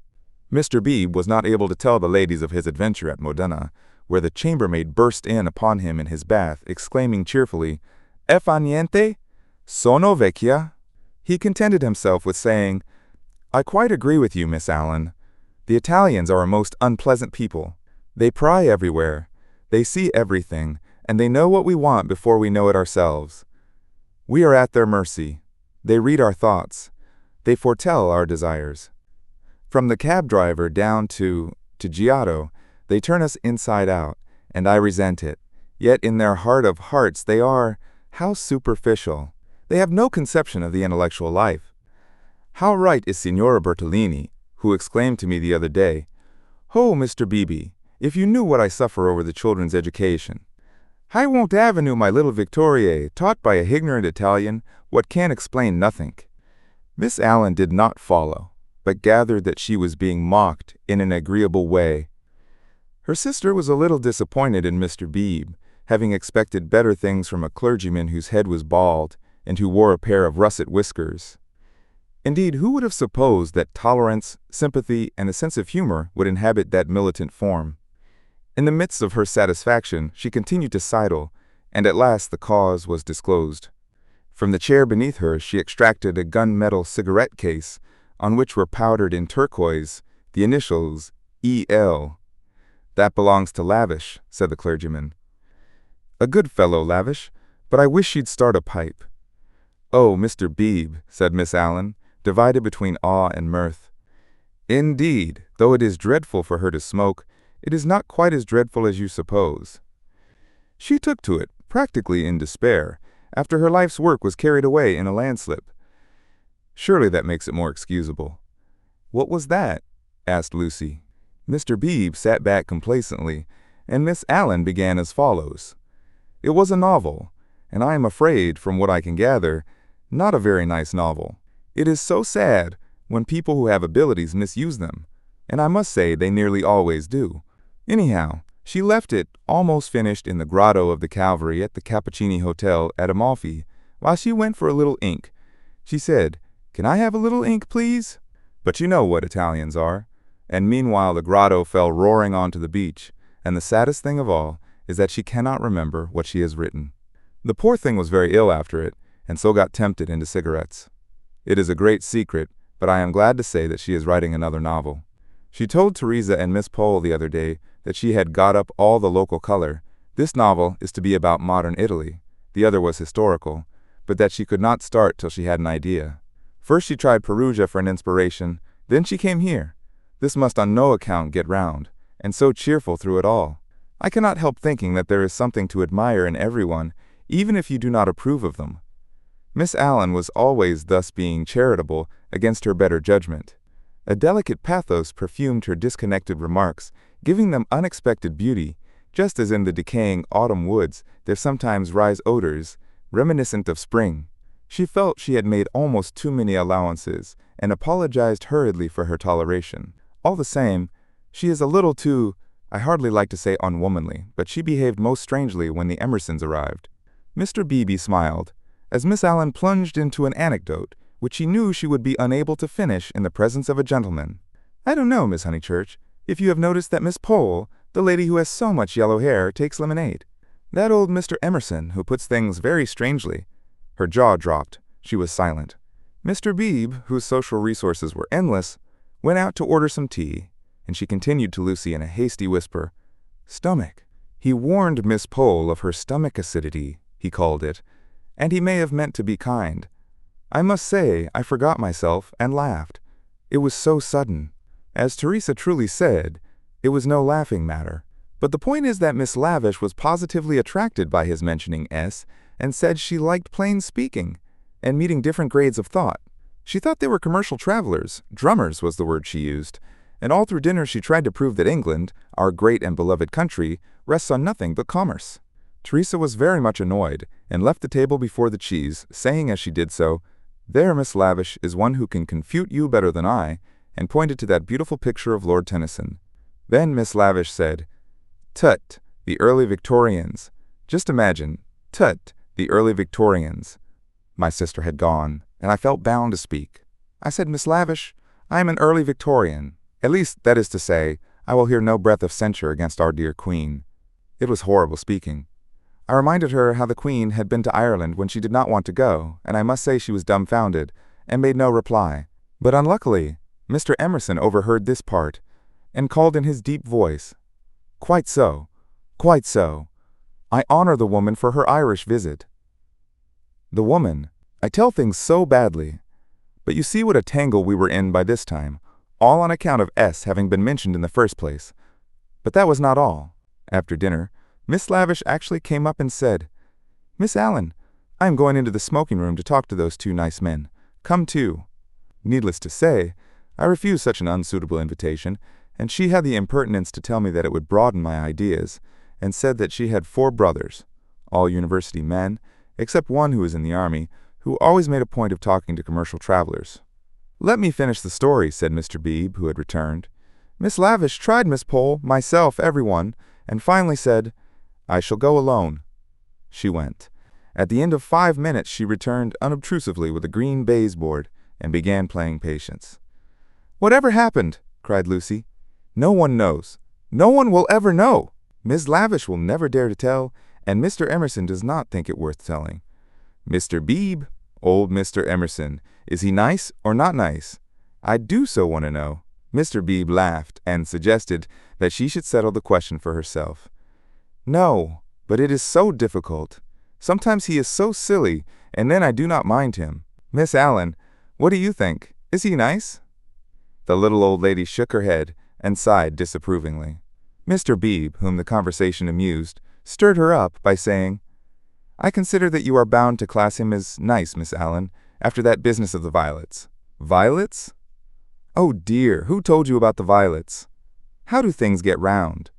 Mr. Beebe was not able to tell the ladies of his adventure at Modena, where the chambermaid burst in upon him in his bath, exclaiming cheerfully, "E fa niente? Sono vecchia." He contented himself with saying, "I quite agree with you, Miss Allen. The Italians are a most unpleasant people. They pry everywhere, they see everything, and they know what we want before we know it ourselves. We are at their mercy. They read our thoughts. They foretell our desires. From the cab driver down to Giotto, they turn us inside out, and I resent it. Yet in their heart of hearts they are, how superficial. They have no conception of the intellectual life. How right is Signora Bertolini, who exclaimed to me the other day, 'Oh, Mr. Beebe, if you knew what I suffer over the children's education. I won't avenue my little Victoriae, taught by a ignorant Italian, what can explain nothink.'" Miss Allen did not follow, but gathered that she was being mocked in an agreeable way. Her sister was a little disappointed in Mr. Beebe, having expected better things from a clergyman whose head was bald and who wore a pair of russet whiskers. Indeed, who would have supposed that tolerance, sympathy, and a sense of humor would inhabit that militant form? In the midst of her satisfaction, she continued to sidle, and at last the cause was disclosed. From the chair beneath her she extracted a gun-metal cigarette case, on which were powdered in turquoise the initials E.L. "That belongs to Lavish," said the clergyman. "A good fellow, Lavish, but I wish she'd start a pipe." "Oh, Mr. Beebe," said Miss Allen, divided between awe and mirth. "Indeed, though it is dreadful for her to smoke, it is not quite as dreadful as you suppose. She took to it, practically in despair, after her life's work was carried away in a landslip. Surely that makes it more excusable. "What was that?" asked Lucy. Mr. Beebe sat back complacently, and Miss Allen began as follows. "It was a novel, and I am afraid, from what I can gather, not a very nice novel. It is so sad when people who have abilities misuse them, and I must say they nearly always do. Anyhow, she left it almost finished in the grotto of the Calvary at the Cappuccini Hotel at Amalfi, while she went for a little ink. She said, 'Can I have a little ink, please?' But you know what Italians are. And meanwhile the grotto fell roaring onto the beach, and the saddest thing of all is that she cannot remember what she has written. The poor thing was very ill after it, and so got tempted into cigarettes. It is a great secret, but I am glad to say that she is writing another novel. She told Teresa and Miss Pole the other day that she had got up all the local color. This novel is to be about modern Italy, the other was historical, but that she could not start till she had an idea. First she tried Perugia for an inspiration, then she came here. This must on no account get round, and so cheerful through it all. I cannot help thinking that there is something to admire in everyone, even if you do not approve of them." Miss Allen was always thus being charitable against her better judgment. A delicate pathos perfumed her disconnected remarks, giving them unexpected beauty, just as in the decaying autumn woods there sometimes rise odors, reminiscent of spring. She felt she had made almost too many allowances, and apologized hurriedly for her toleration. All the same, she is a little too, I hardly like to say unwomanly, but she behaved most strangely when the Emersons arrived. Mr. Beebe smiled, as Miss Allen plunged into an anecdote, which she knew she would be unable to finish in the presence of a gentleman. "I don't know, Miss Honeychurch, if you have noticed that Miss Pole, the lady who has so much yellow hair, takes lemonade. That old Mr. Emerson, who puts things very strangely." Her jaw dropped. She was silent. Mr. Beebe, whose social resources were endless, went out to order some tea, and she continued to Lucy in a hasty whisper, "Stomach." He warned Miss Pole of her stomach acidity, he called it, and he may have meant to be kind. I must say I forgot myself and laughed. It was so sudden. As Teresa truly said, it was no laughing matter. But the point is that Miss Lavish was positively attracted by his mentioning S, and said she liked plain speaking, and meeting different grades of thought. She thought they were commercial travelers, drummers was the word she used, and all through dinner she tried to prove that England, our great and beloved country, rests on nothing but commerce. Teresa was very much annoyed, and left the table before the cheese, saying as she did so, "There, Miss Lavish, is one who can confute you better than I," and pointed to that beautiful picture of Lord Tennyson. Then Miss Lavish said, "Tut, the early Victorians. Just imagine, tut, the early Victorians." My sister had gone, and I felt bound to speak. I said, "Miss Lavish, I am an early Victorian. At least, that is to say, I will hear no breath of censure against our dear Queen." It was horrible speaking. I reminded her how the Queen had been to Ireland when she did not want to go, and I must say she was dumbfounded, and made no reply. But unluckily, Mr. Emerson overheard this part, and called in his deep voice, "Quite so, quite so. I honor the woman for her Irish visit." The woman. I tell things so badly. But you see what a tangle we were in by this time, all on account of S having been mentioned in the first place. But that was not all. After dinner, Miss Lavish actually came up and said, "Miss Allen, I am going into the smoking room to talk to those two nice men. Come too." Needless to say, I refused such an unsuitable invitation, and she had the impertinence to tell me that it would broaden my ideas, and said that she had 4 brothers, all university men, except one who was in the army, who always made a point of talking to commercial travelers. "Let me finish the story," said Mr. Beebe, who had returned. "Miss Lavish tried Miss Pole, myself, everyone, and finally said, 'I shall go alone.' She went. At the end of 5 minutes she returned unobtrusively with a green baize board, and began playing Patience. "Whatever happened?" cried Lucy. "No one knows. No one will ever know. Miss Lavish will never dare to tell, and Mr. Emerson does not think it worth telling." "Mr. Beebe, old Mr. Emerson, is he nice or not nice? I do so want to know." Mr. Beebe laughed and suggested that she should settle the question for herself. "No, but it is so difficult. Sometimes he is so silly, and then I do not mind him. Miss Allen, what do you think? Is he nice?" The little old lady shook her head and sighed disapprovingly. Mr. Beebe, whom the conversation amused, stirred her up by saying, "I consider that you are bound to class him as nice, Miss Allen, after that business of the violets. Violets? Oh dear, who told you about the violets? How do things get round?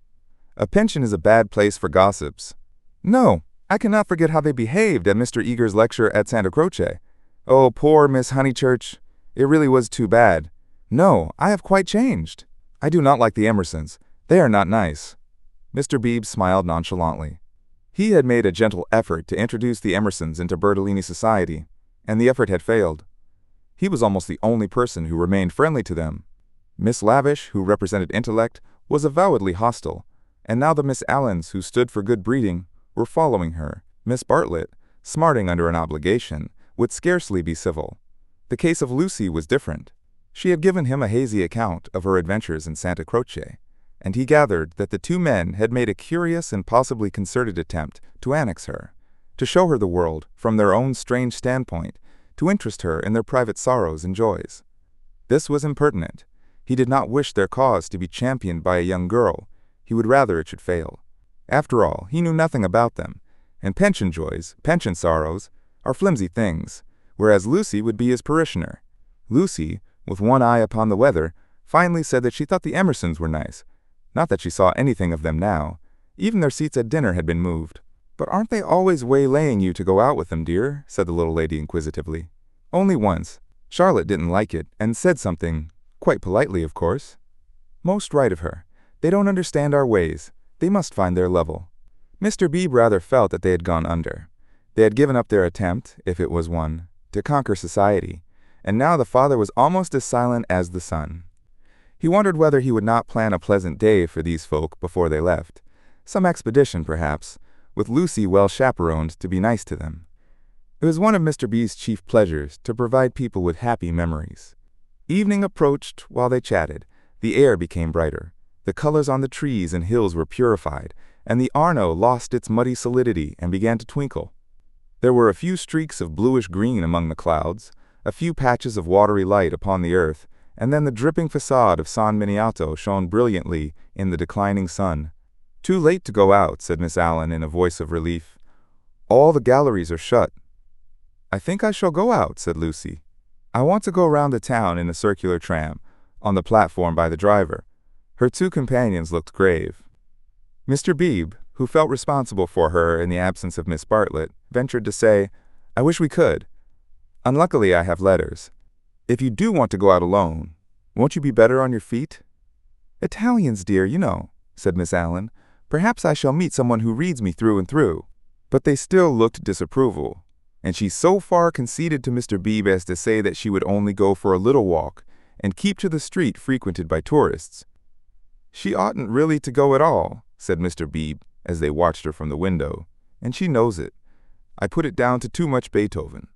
A pension is a bad place for gossips. No, I cannot forget how they behaved at Mr. Eager's lecture at Santa Croce. Oh, poor Miss Honeychurch. It really was too bad. No, I have quite changed. I do not like the Emersons. They are not nice. Mr. Beebe smiled nonchalantly. He had made a gentle effort to introduce the Emersons into Bertolini society, and the effort had failed. He was almost the only person who remained friendly to them. Miss Lavish, who represented intellect, was avowedly hostile, and now the Miss Allens, who stood for good breeding, were following her. Miss Bartlett, smarting under an obligation, would scarcely be civil. The case of Lucy was different. She had given him a hazy account of her adventures in Santa Croce, and he gathered that the two men had made a curious and possibly concerted attempt to annex her, to show her the world from their own strange standpoint, to interest her in their private sorrows and joys. This was impertinent. He did not wish their cause to be championed by a young girl. He would rather it should fail. After all, he knew nothing about them, and pension joys, pension sorrows, are flimsy things, whereas Lucy would be his parishioner. Lucy, with one eye upon the weather, finally said that she thought the Emersons were nice. Not that she saw anything of them now. Even their seats at dinner had been moved. "But aren't they always waylaying you to go out with them, dear?" said the little lady inquisitively. "Only once. Charlotte didn't like it, and said something, quite politely, of course." "Most right of her. They don't understand our ways. They must find their level." Mr. Beebe rather felt that they had gone under. They had given up their attempt, if it was one, to conquer society, and now the father was almost as silent as the son. He wondered whether he would not plan a pleasant day for these folk before they left. Some expedition, perhaps, with Lucy well chaperoned to be nice to them. It was one of Mr. Beebe's chief pleasures to provide people with happy memories. Evening approached while they chatted. The air became brighter. The colors on the trees and hills were purified, and the Arno lost its muddy solidity and began to twinkle. There were a few streaks of bluish-green among the clouds, a few patches of watery light upon the earth, and then the dripping facade of San Miniato shone brilliantly in the declining sun. "Too late to go out," said Miss Allen in a voice of relief. "All the galleries are shut." "I think I shall go out," said Lucy. "I want to go round the town in a circular tram, on the platform by the driver." Her two companions looked grave. Mr. Beebe, who felt responsible for her in the absence of Miss Bartlett, ventured to say, "I wish we could. Unluckily, I have letters. If you do want to go out alone, won't you be better on your feet?" "Italians, dear, you know," said Miss Allen. "Perhaps I shall meet someone who reads me through and through." But they still looked disapproval, and she so far conceded to Mr. Beebe as to say that she would only go for a little walk and keep to the street frequented by tourists. "She oughtn't really to go at all," said Mr. Beebe as they watched her from the window, "and she knows it. I put it down to too much Beethoven."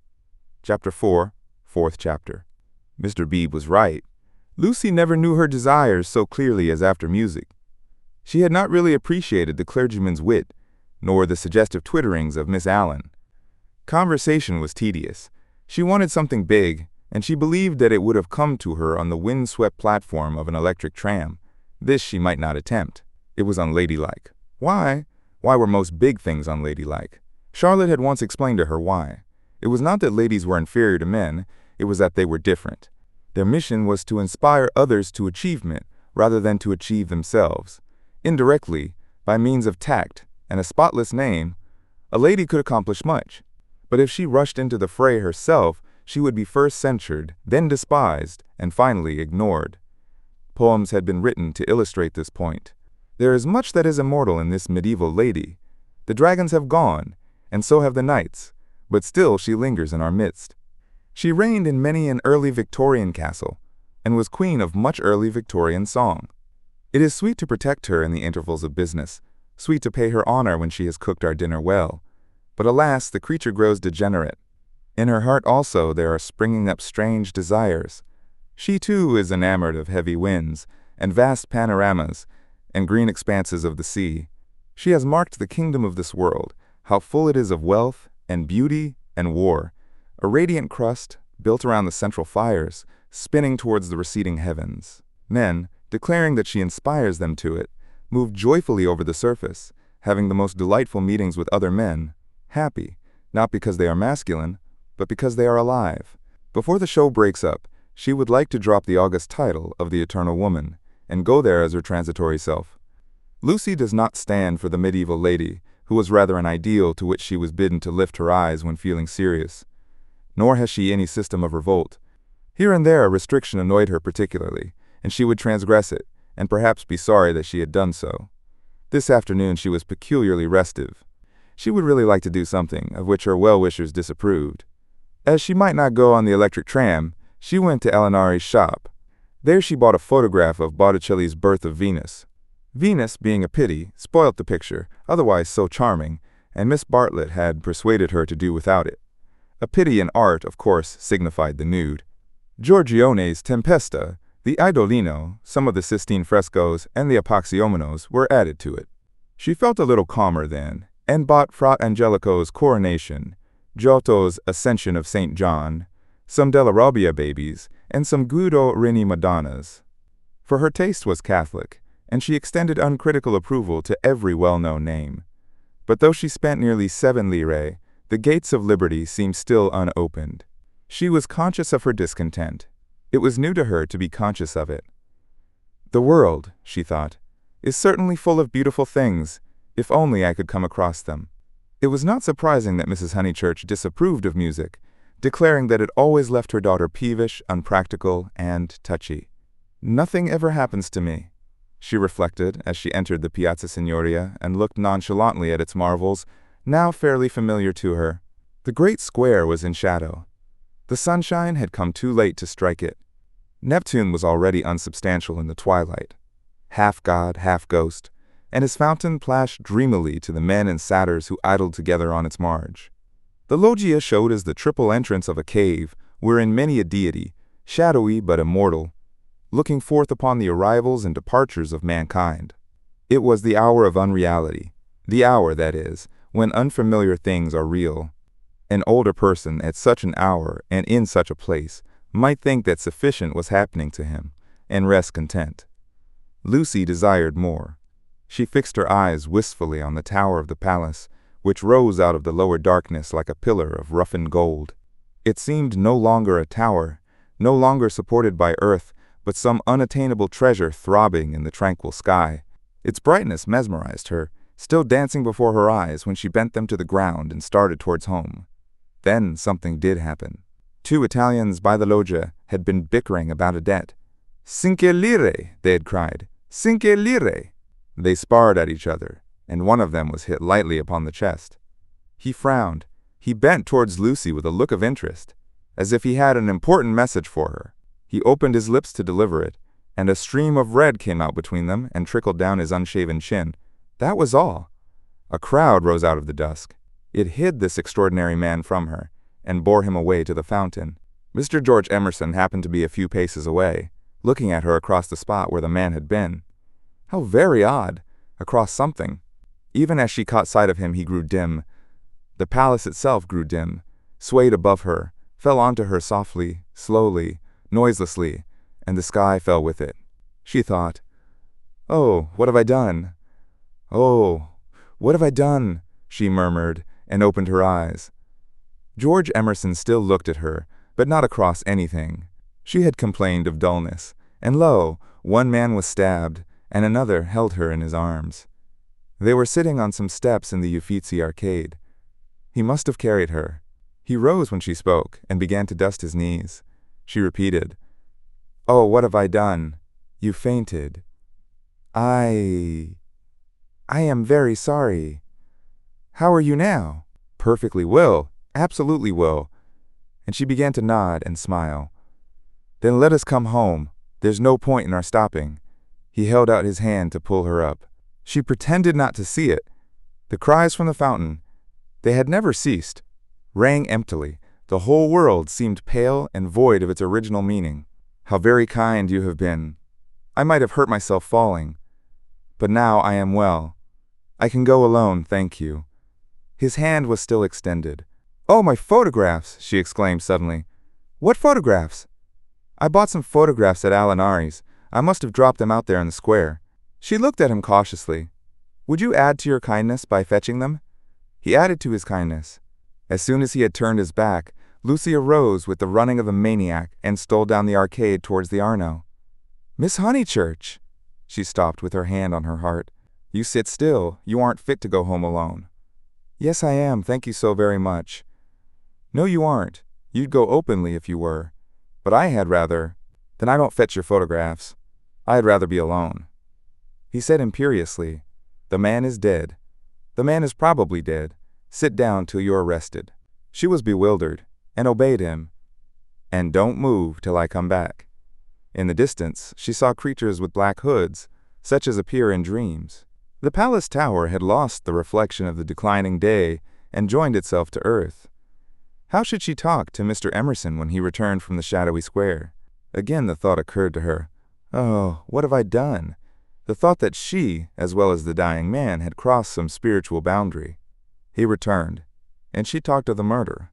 Chapter 4, 4th chapter. Mr. Beebe was right. Lucy never knew her desires so clearly as after music. She had not really appreciated the clergyman's wit, nor the suggestive twitterings of Miss Allen. Conversation was tedious. She wanted something big, and she believed that it would have come to her on the wind-swept platform of an electric tram. This she might not attempt. It was unladylike. Why? Why were most big things unladylike? Charlotte had once explained to her why. It was not that ladies were inferior to men, it was that they were different. Their mission was to inspire others to achievement rather than to achieve themselves. Indirectly, by means of tact and a spotless name, a lady could accomplish much. But if she rushed into the fray herself, she would be first censured, then despised, and finally ignored. Poems had been written to illustrate this point. There is much that is immortal in this medieval lady. The dragons have gone, and so have the knights, but still she lingers in our midst. She reigned in many an early Victorian castle, and was queen of much early Victorian song. It is sweet to protect her in the intervals of business, sweet to pay her honor when she has cooked our dinner well. But alas, the creature grows degenerate. In her heart also there are springing up strange desires. She too is enamored of heavy winds, and vast panoramas, and green expanses of the sea. She has marked the kingdom of this world, how full it is of wealth, and beauty, and war, a radiant crust, built around the central fires, spinning towards the receding heavens. Men, declaring that she inspires them to it, move joyfully over the surface, having the most delightful meetings with other men, happy, not because they are masculine, but because they are alive. Before the show breaks up, she would like to drop the august title of the Eternal Woman and go there as her transitory self. Lucy does not stand for the medieval lady, who was rather an ideal to which she was bidden to lift her eyes when feeling serious. Nor has she any system of revolt. Here and there a restriction annoyed her particularly, and she would transgress it, and perhaps be sorry that she had done so. This afternoon she was peculiarly restive. She would really like to do something of which her well-wishers disapproved. As she might not go on the electric tram, she went to Alinari's shop. There she bought a photograph of Botticelli's Birth of Venus. Venus, being a pity, spoilt the picture, otherwise so charming, and Miss Bartlett had persuaded her to do without it. A pity in art, of course, signified the nude. Giorgione's Tempesta, the Idolino, some of the Sistine frescoes, and the Apoxiomenos were added to it. She felt a little calmer then, and bought Fra Angelico's Coronation, Giotto's Ascension of St. John, some Della Robbia babies, and some Guido Reni Madonnas. For her taste was Catholic, and she extended uncritical approval to every well-known name. But though she spent nearly 7 lire, the gates of liberty seemed still unopened. She was conscious of her discontent. It was new to her to be conscious of it. The world, she thought, is certainly full of beautiful things, if only I could come across them. It was not surprising that Mrs. Honeychurch disapproved of music, declaring that it always left her daughter peevish, unpractical, and touchy. Nothing ever happens to me, she reflected as she entered the Piazza Signoria and looked nonchalantly at its marvels, now fairly familiar to her. The great square was in shadow. The sunshine had come too late to strike it. Neptune was already unsubstantial in the twilight, half god, half ghost, and his fountain plashed dreamily to the men and satyrs who idled together on its marge. The loggia showed as the triple entrance of a cave, wherein many a deity, shadowy but immortal, looking forth upon the arrivals and departures of mankind. It was the hour of unreality, the hour, that is, when unfamiliar things are real. An older person at such an hour and in such a place might think that sufficient was happening to him, and rest content. Lucy desired more. She fixed her eyes wistfully on the tower of the palace, which rose out of the lower darkness like a pillar of roughened gold. It seemed no longer a tower, no longer supported by earth, but some unattainable treasure throbbing in the tranquil sky. Its brightness mesmerized her, still dancing before her eyes when she bent them to the ground and started towards home. Then something did happen. 2 Italians by the loggia had been bickering about a debt. "Cinque lire," they had cried. "Cinque lire." They sparred at each other, and one of them was hit lightly upon the chest. He frowned. He bent towards Lucy with a look of interest, as if he had an important message for her. He opened his lips to deliver it, and a stream of red came out between them and trickled down his unshaven chin. That was all. A crowd rose out of the dusk. It hid this extraordinary man from her, and bore him away to the fountain. Mr. George Emerson happened to be a few paces away, looking at her across the spot where the man had been. How very odd! Across something. Even as she caught sight of him he grew dim. The palace itself grew dim, swayed above her, fell onto her softly, slowly, noiselessly, and the sky fell with it. She thought, "Oh, what have I done? Oh, what have I done?" she murmured, and opened her eyes. George Emerson still looked at her, but not across anything. She had complained of dullness, and lo, one man was stabbed, and another held her in his arms. They were sitting on some steps in the Uffizi arcade. He must have carried her. He rose when she spoke, and began to dust his knees. She repeated, "Oh, what have I done? You fainted. I am very sorry. How are you now?" "Perfectly well, absolutely well." And she began to nod and smile. "Then let us come home. There's no point in our stopping." He held out his hand to pull her up. She pretended not to see it. The cries from the fountain, they had never ceased, rang emptily. The whole world seemed pale and void of its original meaning. "How very kind you have been. I might have hurt myself falling. But now I am well. I can go alone, thank you." His hand was still extended. "Oh, my photographs!" she exclaimed suddenly. "What photographs?" "I bought some photographs at Alinari's. I must have dropped them out there in the square." She looked at him cautiously. "Would you add to your kindness by fetching them?" He added to his kindness. As soon as he had turned his back, Lucy arose with the running of a maniac and stole down the arcade towards the Arno. "Miss Honeychurch!" She stopped with her hand on her heart. "You sit still. You aren't fit to go home alone." "Yes, I am. Thank you so very much." "No, you aren't. You'd go openly if you were. But I had rather—" "Then I won't fetch your photographs. I'd rather be alone." He said imperiously, "The man is dead. The man is probably dead. Sit down till you're arrested." She was bewildered, and obeyed him. "And don't move till I come back." In the distance, she saw creatures with black hoods, such as appear in dreams. The palace tower had lost the reflection of the declining day and joined itself to earth. How should she talk to Mr. Emerson when he returned from the shadowy square? Again the thought occurred to her. Oh, what have I done? The thought that she, as well as the dying man, had crossed some spiritual boundary. He returned, and she talked of the murder.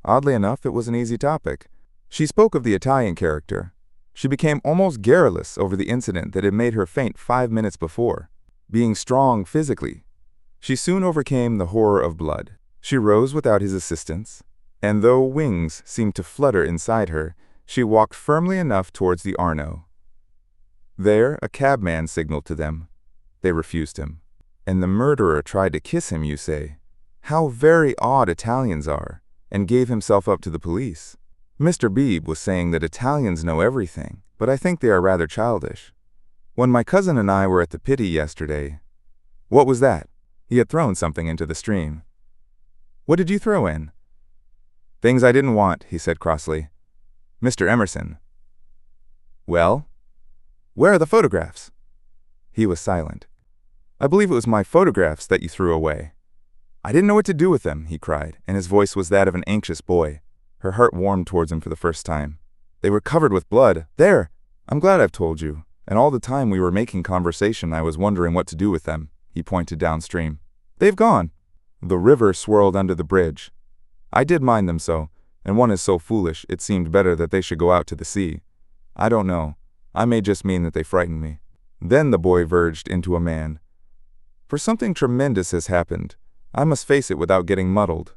Oddly enough, it was an easy topic. She spoke of the Italian character. She became almost garrulous over the incident that had made her faint 5 minutes before. Being strong physically, she soon overcame the horror of blood. She rose without his assistance, and though wings seemed to flutter inside her, she walked firmly enough towards the Arno. There, a cabman signaled to them. They refused him. And the murderer tried to kiss him, you say? How very odd Italians are, and gave himself up to the police. Mr. Beebe was saying that Italians know everything, but I think they are rather childish. When my cousin and I were at the Pitti yesterday— What was that? He had thrown something into the stream. What did you throw in? Things I didn't want, he said crossly. Mr. Emerson. Well? Where are the photographs? He was silent. I believe it was my photographs that you threw away. I didn't know what to do with them, he cried, and his voice was that of an anxious boy. Her heart warmed towards him for the first time. They were covered with blood. There! I'm glad I've told you. And all the time we were making conversation, I was wondering what to do with them. He pointed downstream. They've gone. The river swirled under the bridge. I did mind them so, and one is so foolish, it seemed better that they should go out to the sea. I don't know. I may just mean that they frightened me. Then the boy verged into a man. For something tremendous has happened. I must face it without getting muddled.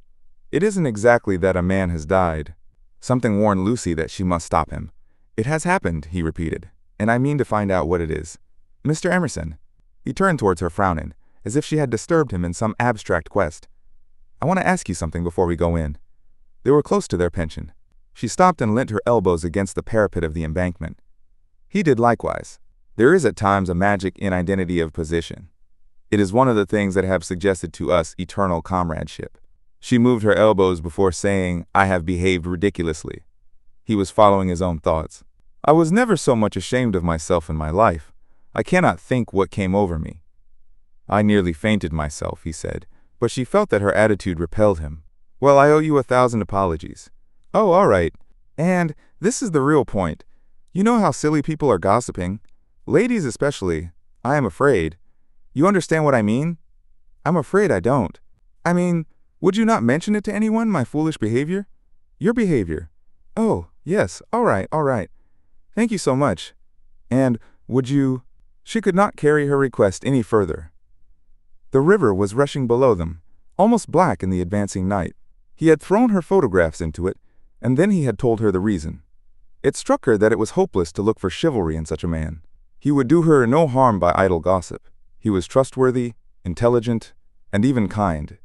It isn't exactly that a man has died. Something warned Lucy that she must stop him. It has happened, he repeated, and I mean to find out what it is. Mr. Emerson. He turned towards her frowning, as if she had disturbed him in some abstract quest. I want to ask you something before we go in. They were close to their pension. She stopped and leant her elbows against the parapet of the embankment. He did likewise. There is at times a magic in identity of position. It is one of the things that have suggested to us eternal comradeship. She moved her elbows before saying, I have behaved ridiculously. He was following his own thoughts. I was never so much ashamed of myself in my life. I cannot think what came over me. I nearly fainted myself, he said, but she felt that her attitude repelled him. Well, I owe you 1,000 apologies. Oh, all right. And this is the real point. You know how silly people are gossiping? Ladies especially. I am afraid. You understand what I mean? I'm afraid I don't. I mean, would you not mention it to anyone, my foolish behavior? Your behavior. Oh, yes, all right. Thank you so much. And would you— She could not carry her request any further. The river was rushing below them, almost black in the advancing night. He had thrown her photographs into it, and then he had told her the reason. It struck her that it was hopeless to look for chivalry in such a man. He would do her no harm by idle gossip. He was trustworthy, intelligent, and even kind.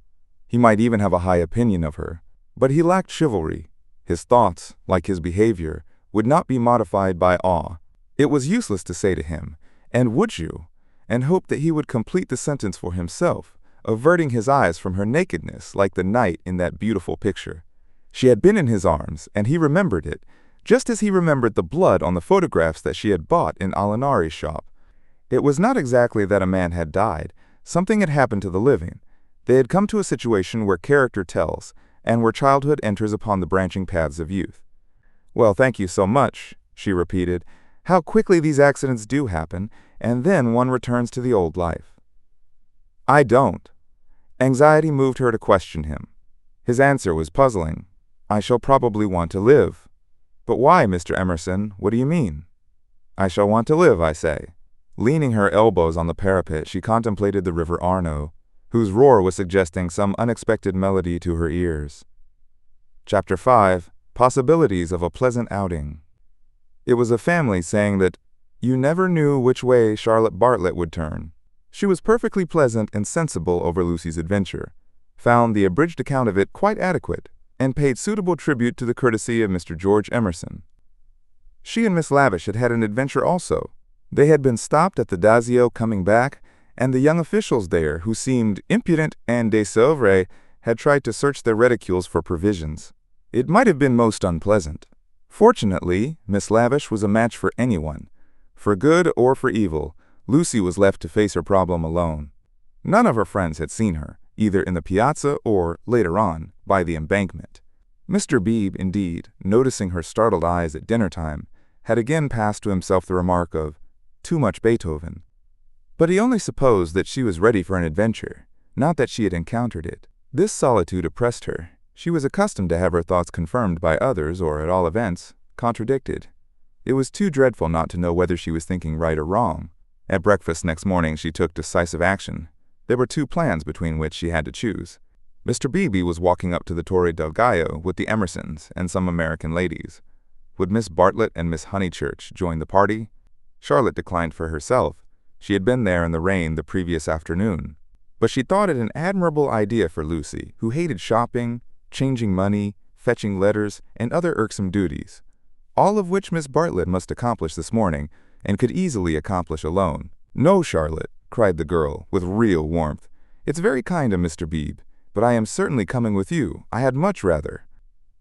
He might even have a high opinion of her, but he lacked chivalry. His thoughts, like his behavior, would not be modified by awe. It was useless to say to him, and would you, and hope that he would complete the sentence for himself, averting his eyes from her nakedness like the knight in that beautiful picture. She had been in his arms, and he remembered it, just as he remembered the blood on the photographs that she had bought in Alinari's shop. It was not exactly that a man had died. Something had happened to the living. They had come to a situation where character tells, and where childhood enters upon the branching paths of youth. Well, thank you so much, she repeated. How quickly these accidents do happen, and then one returns to the old life. I don't. Anxiety moved her to question him. His answer was puzzling. I shall probably want to live. But why, Mr. Emerson? What do you mean? I shall want to live, I say. Leaning her elbows on the parapet, she contemplated the river Arno, whose roar was suggesting some unexpected melody to her ears. Chapter 5. Possibilities of a Pleasant Outing. It was a family saying that you never knew which way Charlotte Bartlett would turn. She was perfectly pleasant and sensible over Lucy's adventure, found the abridged account of it quite adequate, and paid suitable tribute to the courtesy of Mr. George Emerson. She and Miss Lavish had had an adventure also. They had been stopped at the Dazio coming back, and the young officials there, who seemed impudent and désoevrés, had tried to search their reticules for provisions. It might have been most unpleasant. Fortunately, Miss Lavish was a match for anyone. For good or for evil, Lucy was left to face her problem alone. None of her friends had seen her, either in the piazza or, later on, by the embankment. Mr. Beebe, indeed, noticing her startled eyes at dinner-time, had again passed to himself the remark of, "Too much Beethoven." But he only supposed that she was ready for an adventure, not that she had encountered it. This solitude oppressed her. She was accustomed to have her thoughts confirmed by others, or, at all events, contradicted. It was too dreadful not to know whether she was thinking right or wrong. At breakfast next morning she took decisive action. There were two plans between which she had to choose. Mr. Beebe was walking up to the Torre del Gallo with the Emersons and some American ladies. Would Miss Bartlett and Miss Honeychurch join the party? Charlotte declined for herself. She had been there in the rain the previous afternoon. But she thought it an admirable idea for Lucy, who hated shopping, changing money, fetching letters, and other irksome duties, all of which Miss Bartlett must accomplish this morning, and could easily accomplish alone. "No, Charlotte," cried the girl, with real warmth. "It's very kind of Mr. Beebe, but I am certainly coming with you. I had much rather."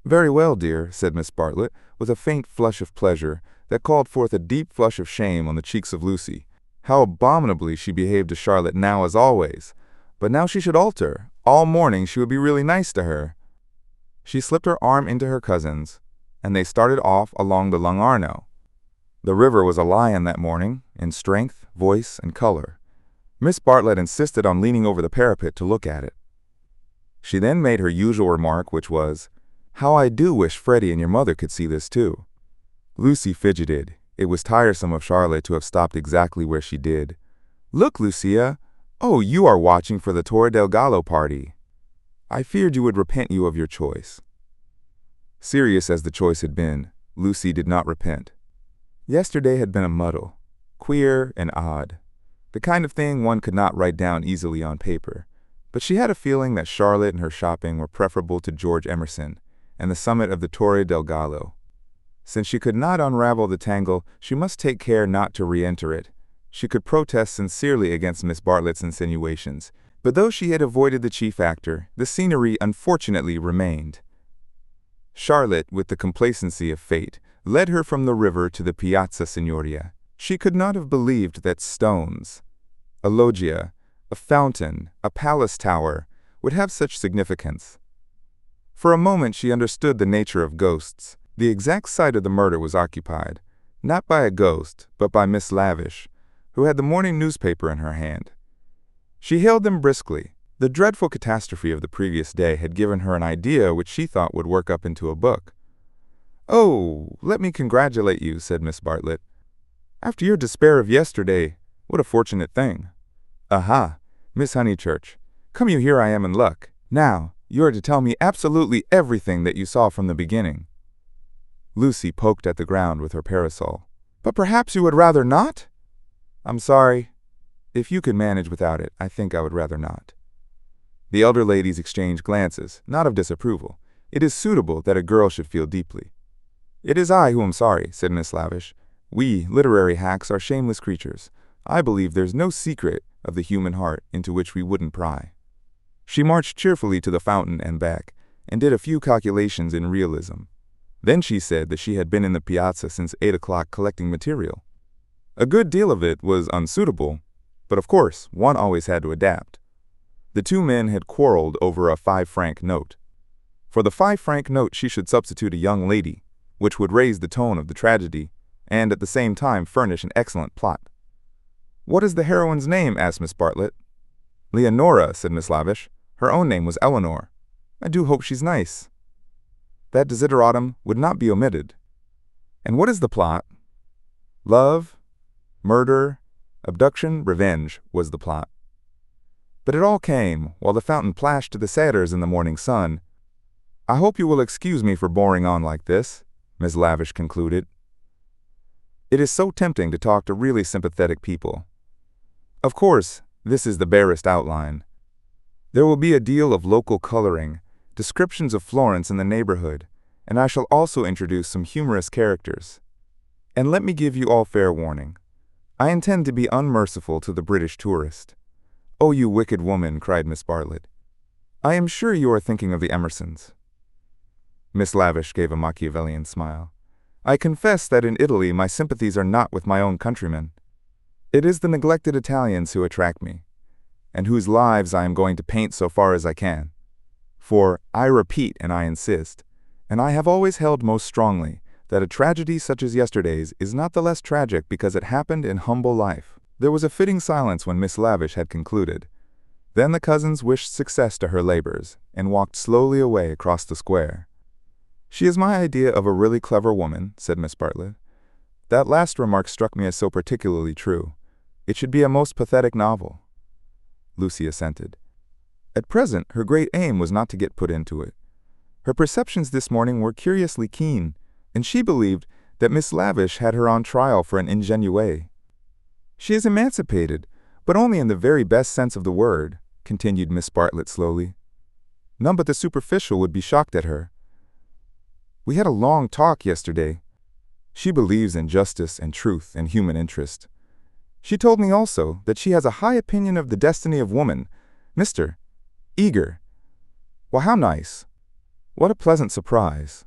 "Very well, dear," said Miss Bartlett, with a faint flush of pleasure that called forth a deep flush of shame on the cheeks of Lucy. How abominably she behaved to Charlotte now as always! But now she should alter. All morning she would be really nice to her. She slipped her arm into her cousin's, and they started off along the Lung Arno. The river was a lion that morning, in strength, voice, and color. Miss Bartlett insisted on leaning over the parapet to look at it. She then made her usual remark, which was, "How I do wish Freddie and your mother could see this too." Lucy fidgeted. It was tiresome of Charlotte to have stopped exactly where she did. "Look, Lucia! Oh, you are watching for the Torre del Gallo party. I feared you would repent you of your choice." Serious as the choice had been, Lucy did not repent. Yesterday had been a muddle, queer and odd, the kind of thing one could not write down easily on paper, but she had a feeling that Charlotte and her shopping were preferable to George Emerson and the summit of the Torre del Gallo. Since she could not unravel the tangle, she must take care not to re-enter it. She could protest sincerely against Miss Bartlett's insinuations, but though she had avoided the chief actor, the scenery unfortunately remained. Charlotte, with the complacency of fate, led her from the river to the Piazza Signoria. She could not have believed that stones, a loggia, a fountain, a palace tower, would have such significance. For a moment she understood the nature of ghosts. The exact site of the murder was occupied, not by a ghost, but by Miss Lavish, who had the morning newspaper in her hand. She hailed them briskly. The dreadful catastrophe of the previous day had given her an idea which she thought would work up into a book. "Oh, let me congratulate you," said Miss Bartlett. "After your despair of yesterday, what a fortunate thing." "Aha, Miss Honeychurch, come you here I am in luck. Now, you are to tell me absolutely everything that you saw from the beginning." Lucy poked at the ground with her parasol. "But perhaps you would rather not?" "I'm sorry. If you could manage without it, I think I would rather not." The elder ladies exchanged glances, not of disapproval. It is suitable that a girl should feel deeply. "It is I who am sorry," said Miss Lavish. "We, literary hacks, are shameless creatures. I believe there's no secret of the human heart into which we wouldn't pry." She marched cheerfully to the fountain and back, and did a few calculations in realism. Then she said that she had been in the piazza since 8 o'clock collecting material. A good deal of it was unsuitable, but of course one always had to adapt. The two men had quarreled over a 5-franc note. For the 5-franc note she should substitute a young lady, which would raise the tone of the tragedy, and at the same time furnish an excellent plot. "What is the heroine's name?" asked Miss Bartlett. "Leonora," said Miss Lavish. "Her own name was Eleanor. I do hope she's nice." That desideratum would not be omitted. "And what is the plot?" "Love, murder, abduction, revenge," was the plot. But it all came while the fountain plashed to the satyrs in the morning sun. I hope you will excuse me for boring on like this, Miss Lavish concluded. It is so tempting to talk to really sympathetic people. Of course, this is the barest outline. There will be a deal of local coloring, descriptions of Florence and the neighborhood, and I shall also introduce some humorous characters. And let me give you all fair warning. I intend to be unmerciful to the British tourist. "Oh, you wicked woman," cried Miss Bartlett. "I am sure you are thinking of the Emersons." Miss Lavish gave a Machiavellian smile. "I confess that in Italy my sympathies are not with my own countrymen. It is the neglected Italians who attract me, and whose lives I am going to paint so far as I can. For, I repeat and I insist, and I have always held most strongly, that a tragedy such as yesterday's is not the less tragic because it happened in humble life." There was a fitting silence when Miss Lavish had concluded. Then the cousins wished success to her labors, and walked slowly away across the square. "She is my idea of a really clever woman," said Miss Bartlett. "That last remark struck me as so particularly true. It should be a most pathetic novel." Lucy assented. At present, her great aim was not to get put into it. Her perceptions this morning were curiously keen, and she believed that Miss Lavish had her on trial for an ingenue. "She is emancipated, but only in the very best sense of the word," continued Miss Bartlett slowly. "None but the superficial would be shocked at her. We had a long talk yesterday. She believes in justice and truth and human interest. She told me also that she has a high opinion of the destiny of woman. Mr. Eager. Well, how nice. What a pleasant surprise."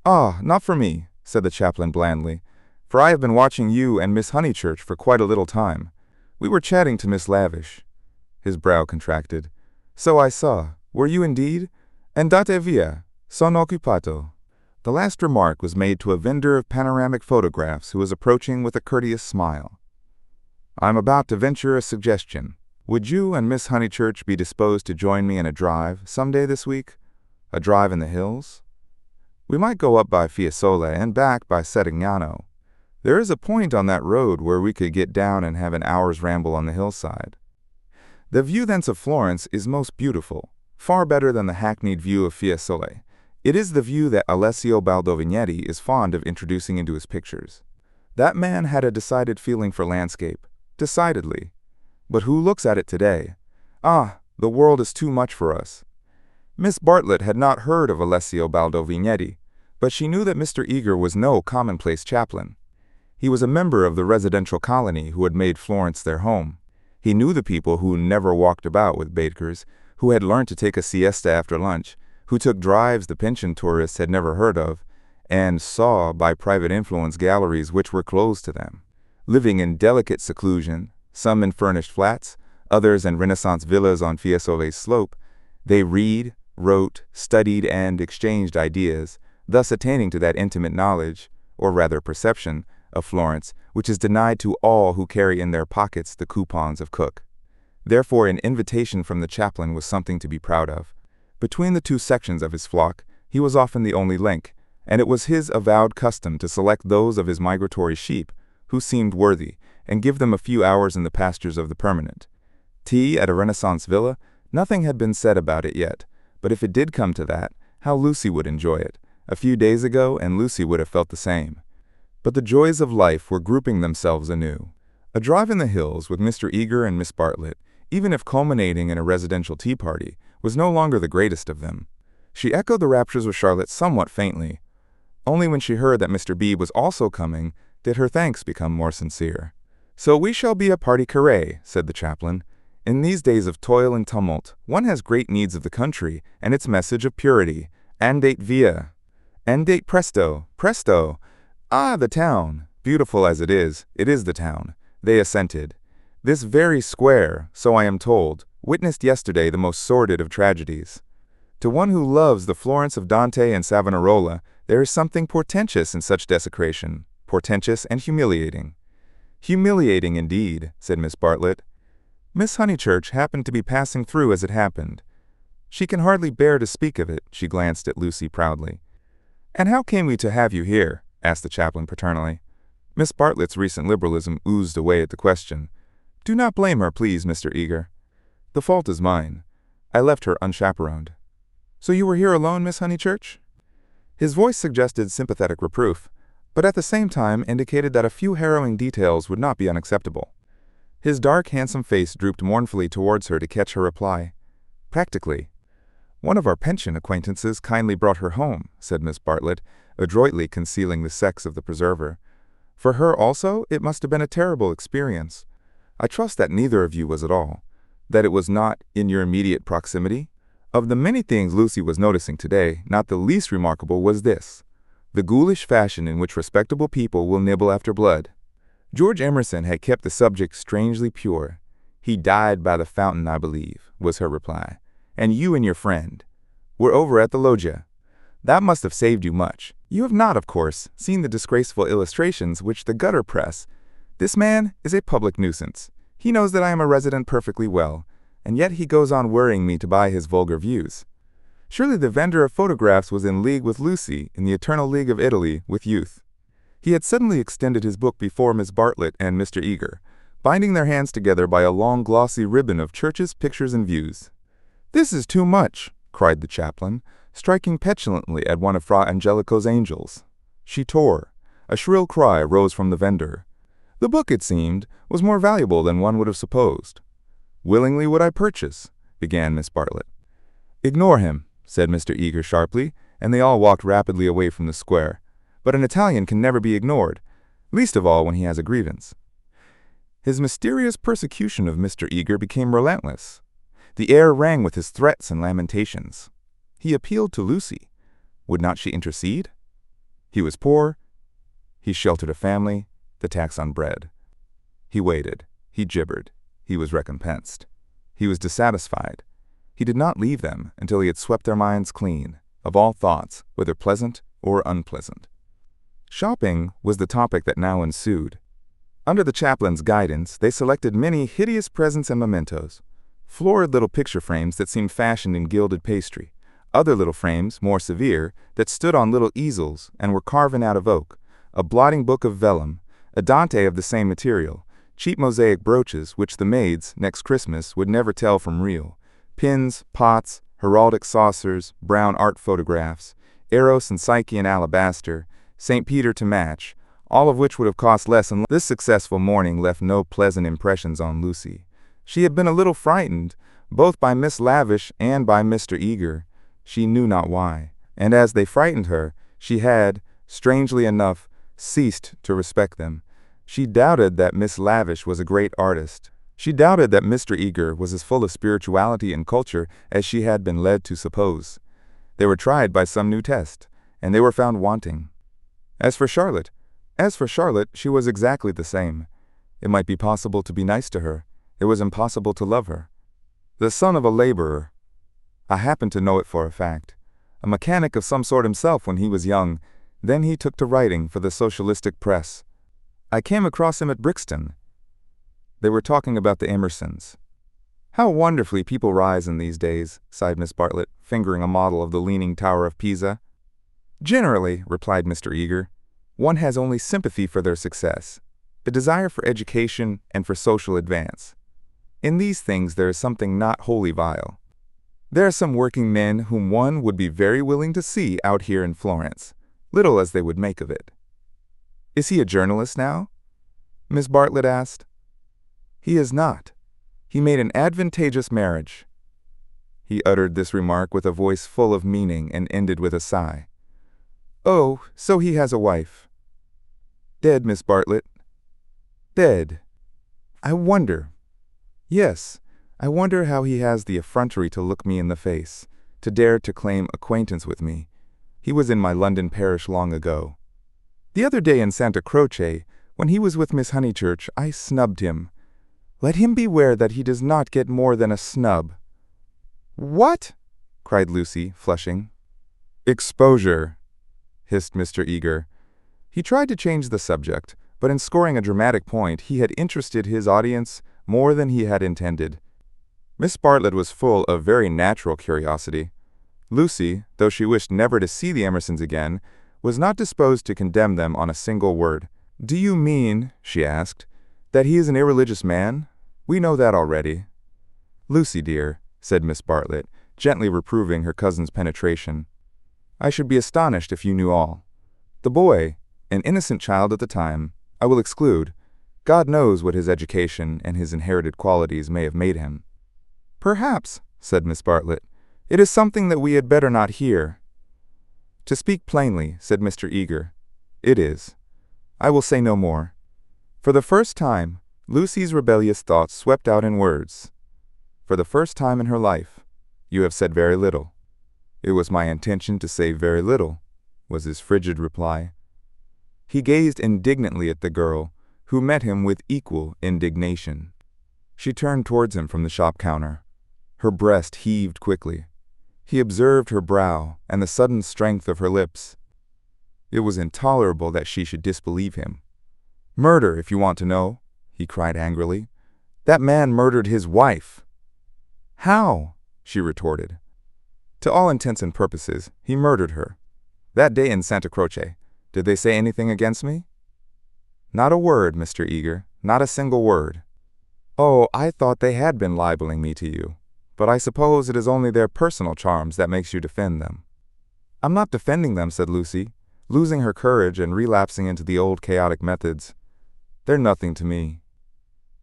"Ah, not for me," said the chaplain blandly, "for I have been watching you and Miss Honeychurch for quite a little time. We were chatting to Miss Lavish." His brow contracted. "So I saw. Were you indeed? Andate via. Sono occupato." The last remark was made to a vendor of panoramic photographs who was approaching with a courteous smile. "I'm about to venture a suggestion. Would you and Miss Honeychurch be disposed to join me in a drive some day this week? A drive in the hills? We might go up by Fiesole and back by Settignano. There is a point on that road where we could get down and have an hour's ramble on the hillside. The view thence of Florence is most beautiful, far better than the hackneyed view of Fiesole. It is the view that Alessio Baldovignetti is fond of introducing into his pictures. That man had a decided feeling for landscape, decidedly. But who looks at it today? Ah, the world is too much for us." Miss Bartlett had not heard of Alessio Baldovignetti, but she knew that Mr. Eager was no commonplace chaplain. He was a member of the residential colony who had made Florence their home. He knew the people who never walked about with bakers, who had learned to take a siesta after lunch, who took drives the pension tourists had never heard of, and saw by private influence galleries which were closed to them. Living in delicate seclusion, some in furnished flats, others in Renaissance villas on Fiesole's slope, they read, wrote, studied, and exchanged ideas, thus attaining to that intimate knowledge, or rather perception, of Florence, which is denied to all who carry in their pockets the coupons of Cook. Therefore, an invitation from the chaplain was something to be proud of. Between the two sections of his flock, he was often the only link, and it was his avowed custom to select those of his migratory sheep who seemed worthy, and give them a few hours in the pastures of the permanent. Tea at a Renaissance villa? Nothing had been said about it yet, but if it did come to that, how Lucy would enjoy it. A few days ago, and Lucy would have felt the same. But the joys of life were grouping themselves anew. A drive in the hills with Mr. Eager and Miss Bartlett, even if culminating in a residential tea party, was no longer the greatest of them. She echoed the raptures of Charlotte somewhat faintly. Only when she heard that Mr. B was also coming did her thanks become more sincere. "So we shall be a party carré," said the chaplain. "In these days of toil and tumult, one has great needs of the country and its message of purity. Andate via. Andate presto, presto. Ah, the town. Beautiful as it is the town." They assented. This very square, so I am told, witnessed yesterday the most sordid of tragedies. To one who loves the Florence of Dante and Savonarola, there is something portentous in such desecration, portentous and humiliating. "Humiliating indeed," said Miss Bartlett. Miss Honeychurch happened to be passing through as it happened. She can hardly bear to speak of it, she glanced at Lucy proudly. "And how came we to have you here?" asked the chaplain paternally. Miss Bartlett's recent liberalism oozed away at the question. "Do not blame her, please, Mr. Eager. The fault is mine. I left her unchaperoned." "So you were here alone, Miss Honeychurch?" His voice suggested sympathetic reproof, but at the same time indicated that a few harrowing details would not be unacceptable. His dark, handsome face drooped mournfully towards her to catch her reply. "Practically. One of our pension acquaintances kindly brought her home," said Miss Bartlett, adroitly concealing the sex of the preserver. "For her also, it must have been a terrible experience. I trust that neither of you was at all, that it was not in your immediate proximity." Of the many things Lucy was noticing today, not the least remarkable was this: the ghoulish fashion in which respectable people will nibble after blood. George Emerson had kept the subject strangely pure. "He died by the fountain, I believe," was her reply. "And you and your friend were over at the loggia. That must have saved you much. You have not, of course, seen the disgraceful illustrations which the gutter press. This man is a public nuisance. He knows that I am a resident perfectly well, and yet he goes on worrying me to buy his vulgar views." Surely the vendor of photographs was in league with Lucy in the eternal league of Italy with youth. He had suddenly extended his book before Miss Bartlett and Mr. Eager, binding their hands together by a long glossy ribbon of churches, pictures, and views. "This is too much," cried the chaplain, striking petulantly at one of Fra Angelico's angels. She tore. A shrill cry rose from the vendor. The book, it seemed, was more valuable than one would have supposed. "Willingly would I purchase," began Miss Bartlett. "Ignore him," said Mr. Eager sharply, and they all walked rapidly away from the square. But an Italian can never be ignored, least of all when he has a grievance. His mysterious persecution of Mr. Eager became relentless. The air rang with his threats and lamentations. He appealed to Lucy. Would not she intercede? He was poor. He sheltered a family, the tax on bread. He waited. He gibbered. He was recompensed. He was dissatisfied. He did not leave them until he had swept their minds clean of all thoughts, whether pleasant or unpleasant. Shopping was the topic that now ensued. Under the chaplain's guidance, they selected many hideous presents and mementos. Florid little picture frames that seemed fashioned in gilded pastry. Other little frames, more severe, that stood on little easels and were carven out of oak. A blotting book of vellum, a Dante of the same material, cheap mosaic brooches which the maids, next Christmas, would never tell from real, pins, pots, heraldic saucers, brown art photographs, Eros and Psyche in alabaster, St. Peter to match, all of which would have cost less, and this successful morning left no pleasant impressions on Lucy. She had been a little frightened, both by Miss Lavish and by Mr. Eager. She knew not why, and as they frightened her, she had, strangely enough, ceased to respect them. She doubted that Miss Lavish was a great artist. She doubted that Mr. Eager was as full of spirituality and culture as she had been led to suppose. They were tried by some new test, and they were found wanting. As for Charlotte, she was exactly the same. It might be possible to be nice to her. It was impossible to love her. The son of a laborer. I happen to know it for a fact. A mechanic of some sort himself when he was young. Then he took to writing for the socialistic press. I came across him at Brixton. They were talking about the Emersons. How wonderfully people rise in these days, sighed Miss Bartlett, fingering a model of the Leaning Tower of Pisa. Generally, replied Mr. Eager, one has only sympathy for their success, a desire for education and for social advance. In these things there is something not wholly vile. There are some working men whom one would be very willing to see out here in Florence, little as they would make of it. Is he a journalist now? Miss Bartlett asked. He is not. He made an advantageous marriage. He uttered this remark with a voice full of meaning and ended with a sigh. Oh, so he has a wife. Dead, Miss Bartlett. Dead. I wonder. Yes, I wonder how he has the effrontery to look me in the face, to dare to claim acquaintance with me. He was in my London parish long ago. The other day in Santa Croce, when he was with Miss Honeychurch, I snubbed him. Let him beware that he does not get more than a snub. What? Cried Lucy, flushing. Exposure, hissed Mr. Eager. He tried to change the subject, but in scoring a dramatic point, he had interested his audience more than he had intended. Miss Bartlett was full of very natural curiosity. Lucy, though she wished never to see the Emersons again, was not disposed to condemn them on a single word. Do you mean, she asked, that he is an irreligious man? We know that already. Lucy, dear, said Miss Bartlett, gently reproving her cousin's penetration. "I should be astonished if you knew all. The boy, an innocent child at the time, I will exclude. God knows what his education and his inherited qualities may have made him." "Perhaps," said Miss Bartlett, "it is something that we had better not hear." "To speak plainly," said Mr. Eager, "it is. I will say no more." For the first time, Lucy's rebellious thoughts swept out in words. "For the first time in her life, you have said very little." "It was my intention to say very little," was his frigid reply. He gazed indignantly at the girl, who met him with equal indignation. She turned towards him from the shop counter. Her breast heaved quickly. He observed her brow and the sudden strength of her lips. It was intolerable that she should disbelieve him. "Murder, if you want to know," he cried angrily. "That man murdered his wife." "How?" she retorted. "To all intents and purposes, he murdered her. That day in Santa Croce, did they say anything against me?" "Not a word, Mr. Eager, not a single word." "Oh, I thought they had been libeling me to you. But I suppose it is only their personal charms that makes you defend them." "I'm not defending them," said Lucy, losing her courage and relapsing into the old chaotic methods. "They're nothing to me."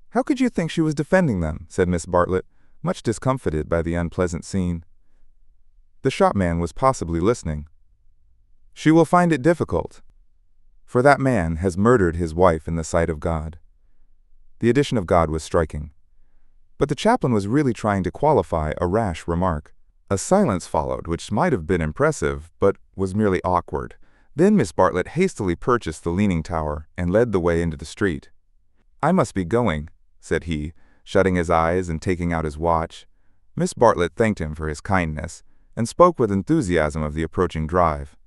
"How could you think she was defending them?" said Miss Bartlett, much discomfited by the unpleasant scene. The shopman was possibly listening. "She will find it difficult, for that man has murdered his wife in the sight of God." The addition of God was striking. But the chaplain was really trying to qualify a rash remark. A silence followed, which might have been impressive, but was merely awkward. Then Miss Bartlett hastily purchased the leaning tower and led the way into the street. "I must be going," said he, shutting his eyes and taking out his watch. Miss Bartlett thanked him for his kindness, and spoke with enthusiasm of the approaching drive.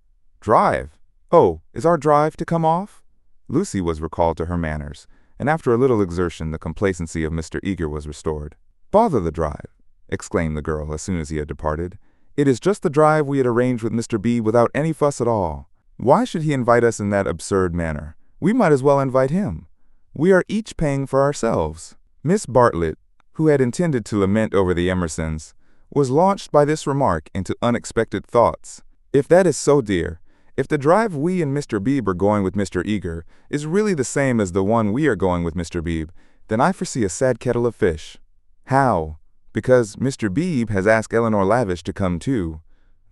"Drive? Oh, is our drive to come off?" Lucy was recalled to her manners, and after a little exertion the complacency of Mr. Eager was restored. "Bother the drive," exclaimed the girl as soon as he had departed. "It is just the drive we had arranged with Mr. B without any fuss at all. Why should he invite us in that absurd manner? We might as well invite him. We are each paying for ourselves." Miss Bartlett, who had intended to lament over the Emersons, was launched by this remark into unexpected thoughts. "If that is so, dear, if the drive we and Mr. Beebe are going with Mr. Eager is really the same as the one we are going with Mr. Beebe, then I foresee a sad kettle of fish." "How?" "Because Mr. Beebe has asked Eleanor Lavish to come too.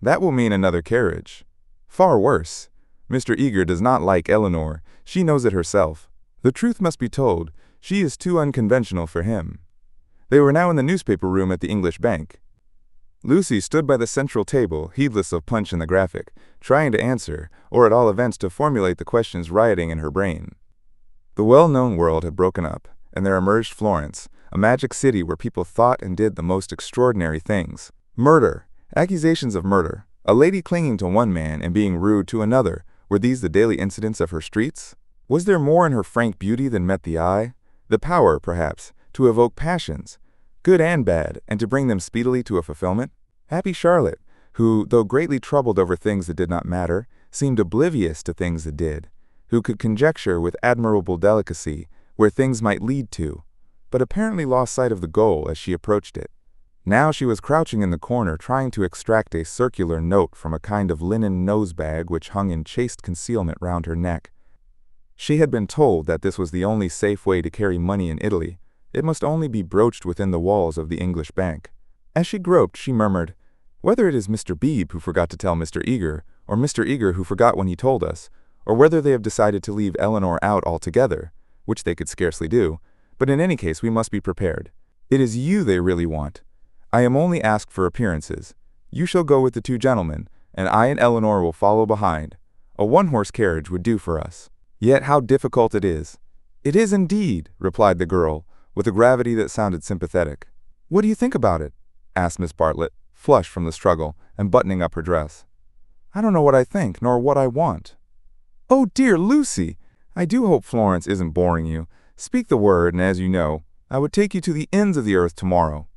That will mean another carriage. Far worse. Mr. Eager does not like Eleanor. She knows it herself. The truth must be told, she is too unconventional for him." They were now in the newspaper room at the English Bank. Lucy stood by the central table, heedless of Punch and the Graphic, trying to answer, or at all events to formulate the questions rioting in her brain. The well-known world had broken up, and there emerged Florence, a magic city where people thought and did the most extraordinary things. Murder, accusations of murder, a lady clinging to one man and being rude to another, were these the daily incidents of her streets? Was there more in her frank beauty than met the eye? The power, perhaps, to evoke passions, good and bad, and to bring them speedily to a fulfillment? Happy Charlotte, who, though greatly troubled over things that did not matter, seemed oblivious to things that did, who could conjecture with admirable delicacy where things might lead to, but apparently lost sight of the goal as she approached it. Now she was crouching in the corner trying to extract a circular note from a kind of linen nose-bag which hung in chaste concealment round her neck. She had been told that this was the only safe way to carry money in Italy. It must only be broached within the walls of the English Bank. As she groped, she murmured, "Whether it is Mr. Beebe who forgot to tell Mr. Eager, or Mr. Eager who forgot when he told us, or whether they have decided to leave Eleanor out altogether, which they could scarcely do, but in any case we must be prepared. It is you they really want. I am only asked for appearances. You shall go with the two gentlemen, and I and Eleanor will follow behind. A one-horse carriage would do for us. Yet how difficult it is." "It is indeed," replied the girl, with a gravity that sounded sympathetic. "What do you think about it?" asked Miss Bartlett, flushed from the struggle, and buttoning up her dress. "I don't know what I think, nor what I want." "Oh, dear Lucy! I do hope Florence isn't boring you. Speak the word, and as you know, I would take you to the ends of the earth tomorrow."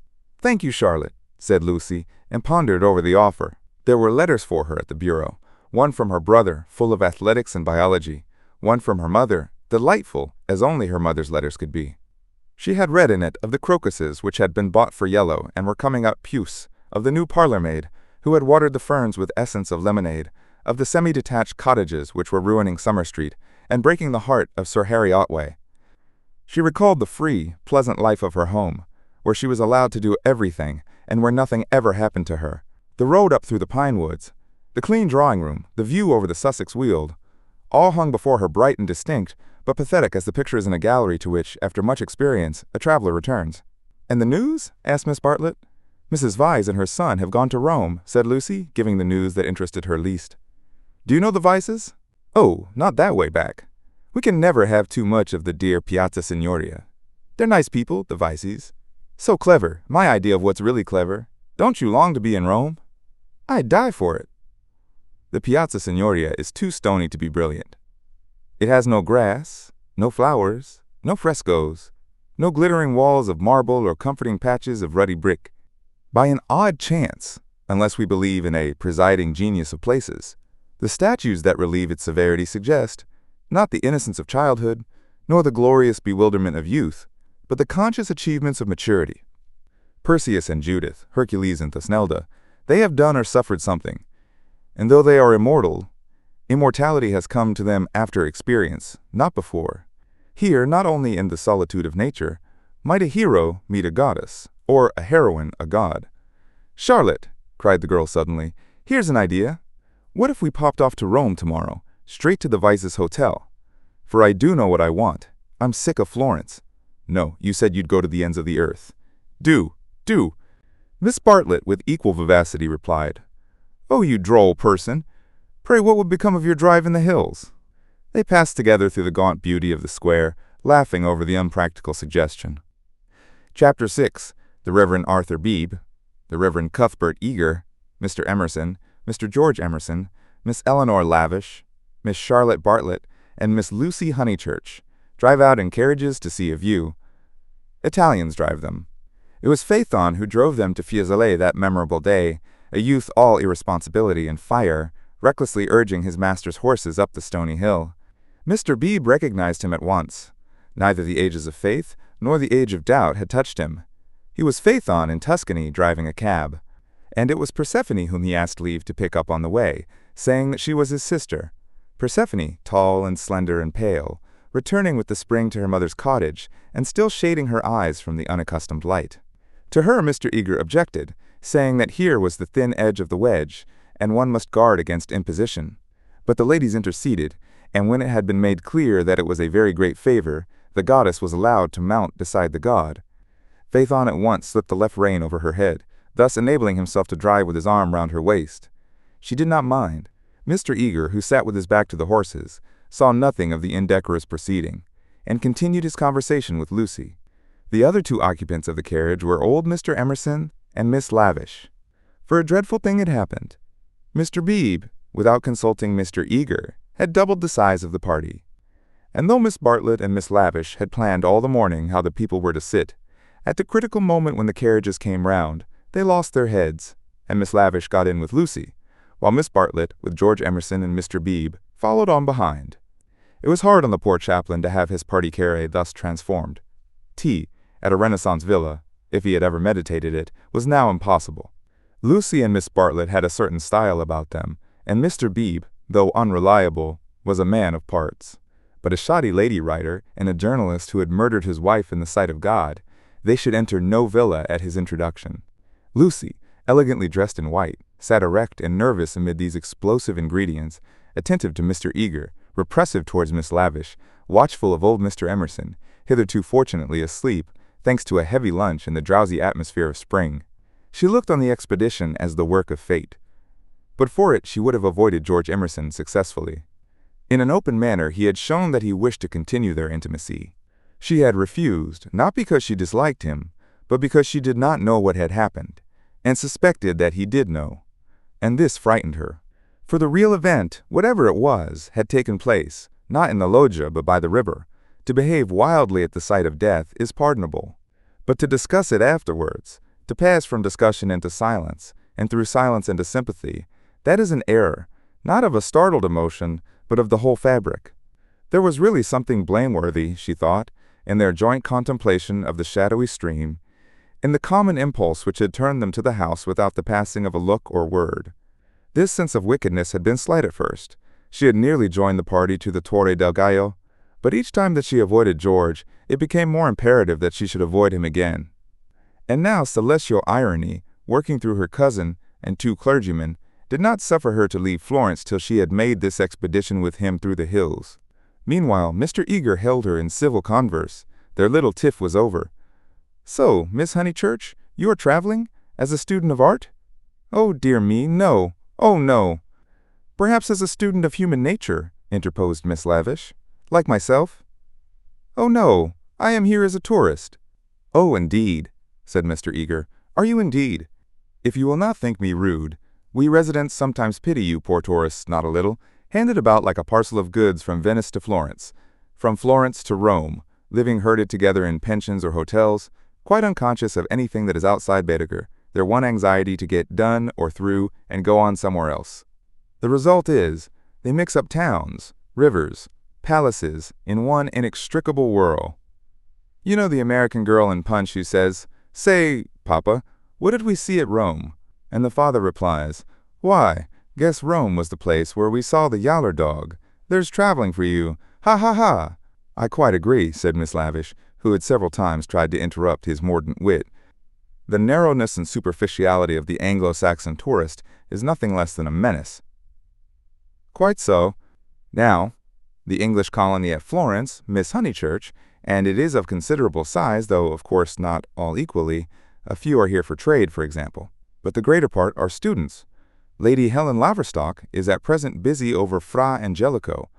"Thank you, Charlotte," said Lucy, and pondered over the offer. There were letters for her at the bureau, one from her brother, full of athletics and biology, one from her mother, delightful, as only her mother's letters could be. She had read in it of the crocuses which had been bought for yellow and were coming up puce, of the new parlour-maid, who had watered the ferns with essence of lemonade, of the semi-detached cottages which were ruining Summer Street, and breaking the heart of Sir Harry Otway. She recalled the free, pleasant life of her home, where she was allowed to do everything, and where nothing ever happened to her. The road up through the pine woods, the clean drawing-room, the view over the Sussex Weald, all hung before her bright and distinct, but pathetic as the pictures in a gallery to which, after much experience, a traveler returns. "And the news?" asked Miss Bartlett. "Mrs. Vyse and her son have gone to Rome," said Lucy, giving the news that interested her least. "Do you know the Vyses?" "Oh, not that way back. We can never have too much of the dear Piazza Signoria. They're nice people, the Vyses. So clever, my idea of what's really clever. Don't you long to be in Rome?" "I'd die for it." "The Piazza Signoria is too stony to be brilliant. It has no grass, no flowers, no frescoes, no glittering walls of marble or comforting patches of ruddy brick. By an odd chance, unless we believe in a presiding genius of places, the statues that relieve its severity suggest, not the innocence of childhood, nor the glorious bewilderment of youth, but the conscious achievements of maturity. Perseus and Judith, Hercules and Thusnelda, they have done or suffered something, and though they are immortal, immortality has come to them after experience, not before. Here, not only in the solitude of nature, might a hero meet a goddess, or a heroine a god. "Charlotte," cried the girl suddenly, "here's an idea. What if we popped off to Rome tomorrow, straight to the Vyses' hotel? For I do know what I want. I'm sick of Florence." "No, you said you'd go to the ends of the earth." Do. Miss Bartlett, with equal vivacity, replied, "Oh, you droll person! Pray, what would become of your drive in the hills?" They passed together through the gaunt beauty of the square, laughing over the unpractical suggestion. Chapter 6. The Reverend Arthur Beebe, the Reverend Cuthbert Eager, Mr. Emerson, Mr. George Emerson, Miss Eleanor Lavish, Miss Charlotte Bartlett, and Miss Lucy Honeychurch drive out in carriages to see a view. Italians drive them. It was Phaethon who drove them to Fiesole that memorable day, a youth all irresponsibility and fire, recklessly urging his master's horses up the stony hill. Mr. Beebe recognized him at once. Neither the ages of faith nor the age of doubt had touched him. He was Phaethon in Tuscany driving a cab, and it was Persephone whom he asked leave to pick up on the way, saying that she was his sister. Persephone, tall and slender and pale, returning with the spring to her mother's cottage, and still shading her eyes from the unaccustomed light. To her Mr. Eager objected, saying that here was the thin edge of the wedge, and one must guard against imposition. But the ladies interceded, and when it had been made clear that it was a very great favor, the goddess was allowed to mount beside the god. Phaethon at once slipped the left rein over her head, thus enabling himself to drive with his arm round her waist. She did not mind. Mr. Eager, who sat with his back to the horses, saw nothing of the indecorous proceeding, and continued his conversation with Lucy. The other two occupants of the carriage were old Mr. Emerson and Miss Lavish. For a dreadful thing had happened. Mr. Beebe, without consulting Mr. Eager, had doubled the size of the party. And though Miss Bartlett and Miss Lavish had planned all the morning how the people were to sit, at the critical moment when the carriages came round, they lost their heads, and Miss Lavish got in with Lucy, while Miss Bartlett, with George Emerson and Mr. Beebe, followed on behind. It was hard on the poor chaplain to have his party carré thus transformed. Tea, at a Renaissance villa, if he had ever meditated it, was now impossible. Lucy and Miss Bartlett had a certain style about them, and Mr. Beebe, though unreliable, was a man of parts. But a shoddy lady writer and a journalist who had murdered his wife in the sight of God, they should enter no villa at his introduction. Lucy, elegantly dressed in white, sat erect and nervous amid these explosive ingredients, attentive to Mr. Eager, repressive towards Miss Lavish, watchful of old Mr. Emerson, hitherto fortunately asleep, thanks to a heavy lunch in the drowsy atmosphere of spring. She looked on the expedition as the work of fate. But for it she would have avoided George Emerson successfully. In an open manner he had shown that he wished to continue their intimacy. She had refused, not because she disliked him, but because she did not know what had happened, and suspected that he did know. And this frightened her. For the real event, whatever it was, had taken place, not in the loggia but by the river. To behave wildly at the sight of death is pardonable. But to discuss it afterwards, to pass from discussion into silence, and through silence into sympathy, that is an error, not of a startled emotion, but of the whole fabric. There was really something blameworthy, she thought, in their joint contemplation of the shadowy stream, in the common impulse which had turned them to the house without the passing of a look or word. This sense of wickedness had been slight at first. She had nearly joined the party to the Torre del Gallo, but each time that she avoided George, it became more imperative that she should avoid him again. And now celestial irony, working through her cousin and 2 clergymen, did not suffer her to leave Florence till she had made this expedition with him through the hills. Meanwhile, Mr. Eager held her in civil converse. Their little tiff was over. "So, Miss Honeychurch, you are traveling? As a student of art?" "Oh, dear me, no. Oh, no." "Perhaps as a student of human nature," interposed Miss Lavish. "Like myself?" "Oh, no. I am here as a tourist." "Oh, indeed," said Mr. Eager. "Are you indeed? If you will not think me rude, we residents sometimes pity you poor tourists not a little, handed about like a parcel of goods from Venice to Florence, from Florence to Rome, living herded together in pensions or hotels, quite unconscious of anything that is outside Baedeker, their one anxiety to get done or through and go on somewhere else. The result is, they mix up towns, rivers, palaces in one inextricable whirl. You know the American girl in Punch who says, "Say, Papa, what did we see at Rome?" And the father replies, "Why, guess Rome was the place where we saw the yaller dog. There's traveling for you. Ha ha ha." "I quite agree," said Miss Lavish, who had several times tried to interrupt his mordant wit. The narrowness and superficiality of the Anglo-Saxon tourist is nothing less than a menace. "Quite so. Now, the English colony at Florence, Miss Honeychurch, and it is of considerable size, though of course not all equally. A few are here for trade, for example. But the greater part are students. Lady Helen Laverstock is at present busy over Fra Angelico.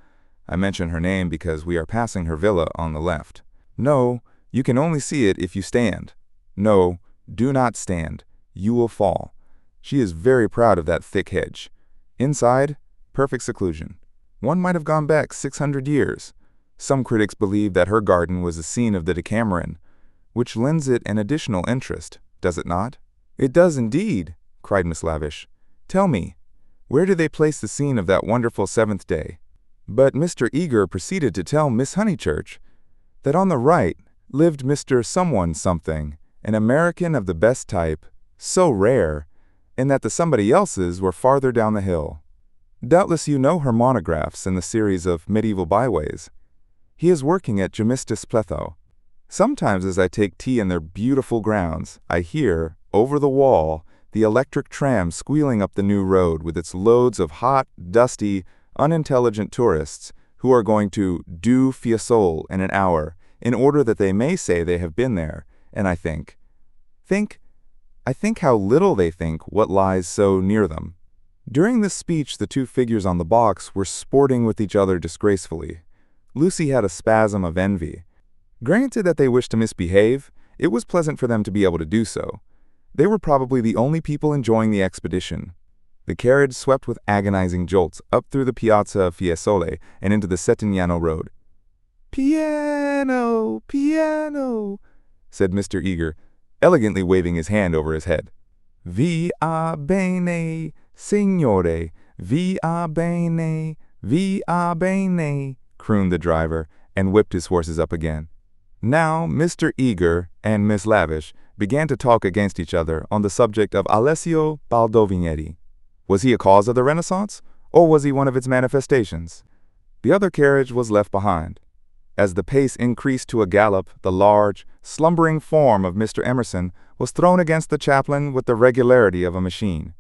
I mention her name because we are passing her villa on the left. No, you can only see it if you stand. No, do not stand. You will fall. She is very proud of that thick hedge. Inside, perfect seclusion. One might have gone back 600 years. Some critics believe that her garden was the scene of the Decameron, which lends it an additional interest, does it not?" "It does indeed," cried Miss Lavish. "Tell me, where do they place the scene of that wonderful 7th day?" But Mr. Eager proceeded to tell Miss Honeychurch that on the right lived Mr. Someone Something, an American of the best type, so rare, and that the somebody else's were farther down the hill. Doubtless you know her monographs in the series of medieval byways. He is working at Gemistus Pletho. Sometimes as I take tea in their beautiful grounds, I hear, over the wall, the electric tram squealing up the new road with its loads of hot, dusty, unintelligent tourists who are going to do Fiesole in an hour in order that they may say they have been there, and I think how little they think what lies so near them. During this speech the 2 figures on the box were sporting with each other disgracefully. Lucy had a spasm of envy. Granted that they wished to misbehave, it was pleasant for them to be able to do so. They were probably the only people enjoying the expedition. The carriage swept with agonizing jolts up through the Piazza of Fiesole and into the Settignano Road. "Piano, piano," said Mr. Eager, elegantly waving his hand over his head. "Via bene, signore, via bene, via bene," crooned the driver, and whipped his horses up again. Now Mr. Eager and Miss Lavish began to talk against each other on the subject of Alessio Baldovignetti. Was he a cause of the Renaissance, or was he one of its manifestations? The other carriage was left behind. As the pace increased to a gallop, the large, slumbering form of Mr. Emerson was thrown against the chaplain with the regularity of a machine.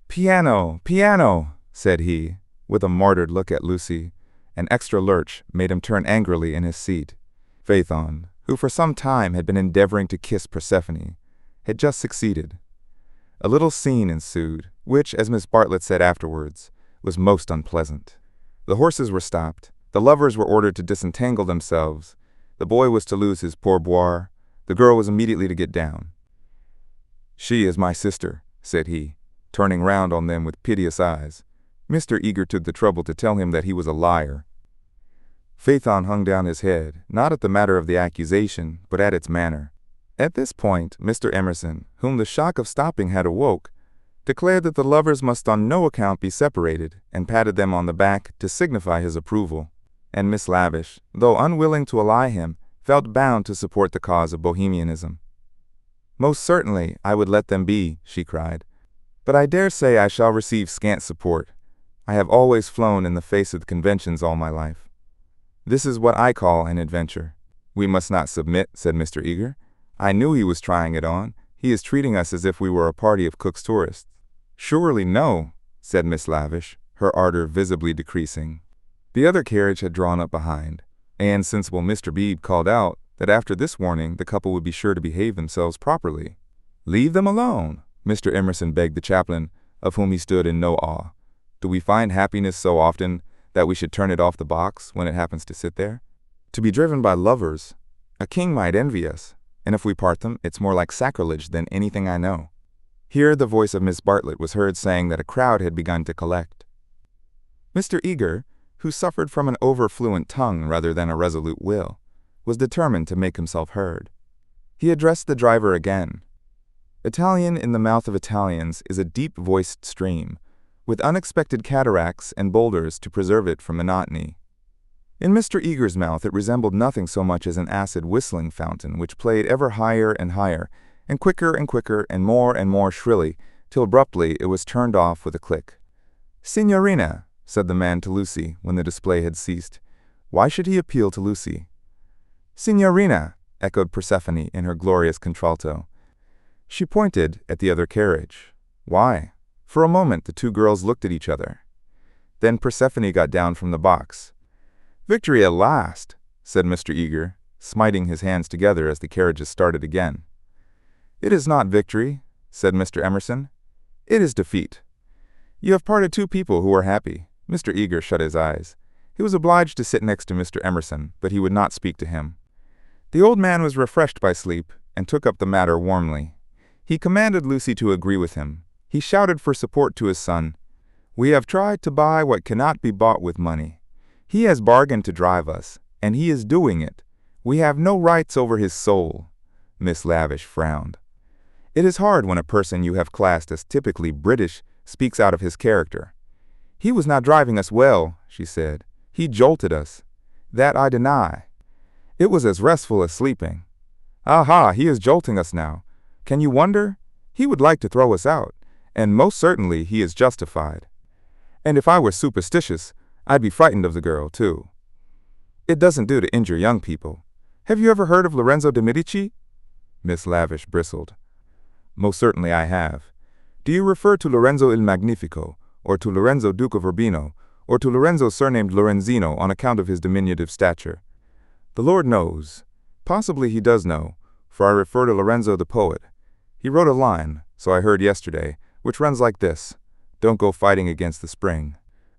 "Piano, piano," said he, with a martyred look at Lucy. An extra lurch made him turn angrily in his seat. Phaethon, who for some time had been endeavoring to kiss Persephone, had just succeeded. A little scene ensued, which, as Miss Bartlett said afterwards, was most unpleasant. The horses were stopped. The lovers were ordered to disentangle themselves. The boy was to lose his pourboire. The girl was immediately to get down. "She is my sister," said he, turning round on them with piteous eyes. Mr. Eager took the trouble to tell him that he was a liar. Phaethon hung down his head, not at the matter of the accusation, but at its manner. At this point, Mr. Emerson, whom the shock of stopping had awoke, declared that the lovers must on no account be separated, and patted them on the back to signify his approval. And Miss Lavish, though unwilling to ally him, felt bound to support the cause of Bohemianism. Most certainly I would let them be, she cried. But I dare say I shall receive scant support. I have always flown in the face of the conventions all my life. This is what I call an adventure. We must not submit, said Mr. Eager. I knew he was trying it on. He is treating us as if we were a party of Cook's tourists. Surely no, said Miss Lavish, her ardor visibly decreasing. The other carriage had drawn up behind, and sensible Mr. Beebe called out that after this warning the couple would be sure to behave themselves properly. Leave them alone, Mr. Emerson begged the chaplain, of whom he stood in no awe. Do we find happiness so often that we should turn it off the box when it happens to sit there? To be driven by lovers, a king might envy us, and if we part them, it's more like sacrilege than anything I know. Here the voice of Miss Bartlett was heard saying that a crowd had begun to collect. Mr. Eager, who suffered from an over-fluent tongue rather than a resolute will, was determined to make himself heard. He addressed the driver again. Italian in the mouth of Italians is a deep-voiced stream, with unexpected cataracts and boulders to preserve it from monotony. In Mr. Eager's mouth it resembled nothing so much as an acid whistling fountain which played ever higher and quicker and more shrilly, till abruptly it was turned off with a click. "Signorina," said the man to Lucy when the display had ceased. Why should he appeal to Lucy? "Signorina," echoed Persephone in her glorious contralto. She pointed at the other carriage. Why? For a moment the two girls looked at each other. Then Persephone got down from the box. "Victory at last," said Mr. Eager, smiting his hands together as the carriages started again. "It is not victory," said Mr. Emerson. "It is defeat. You have parted two people who are happy." Mr. Eager shut his eyes. He was obliged to sit next to Mr. Emerson, but he would not speak to him. The old man was refreshed by sleep and took up the matter warmly. He commanded Lucy to agree with him. He shouted for support to his son. "We have tried to buy what cannot be bought with money. He has bargained to drive us, and he is doing it. We have no rights over his soul." Miss Lavish frowned. It is hard when a person you have classed as typically British speaks out of his character. "He was not driving us well," she said. "He jolted us. That I deny. It was as restful as sleeping. Aha, he is jolting us now. Can you wonder? He would like to throw us out, and most certainly he is justified. And if I were superstitious, I'd be frightened of the girl, too. It doesn't do to injure young people. Have you ever heard of Lorenzo de Medici?" Miss Lavish bristled. "Most certainly I have. Do you refer to Lorenzo il Magnifico, or to Lorenzo Duke of Urbino, or to Lorenzo surnamed Lorenzino on account of his diminutive stature? The Lord knows. Possibly he does know, for I refer to Lorenzo the poet. He wrote a line, so I heard yesterday, which runs like this: 'Don't go fighting against the spring.'"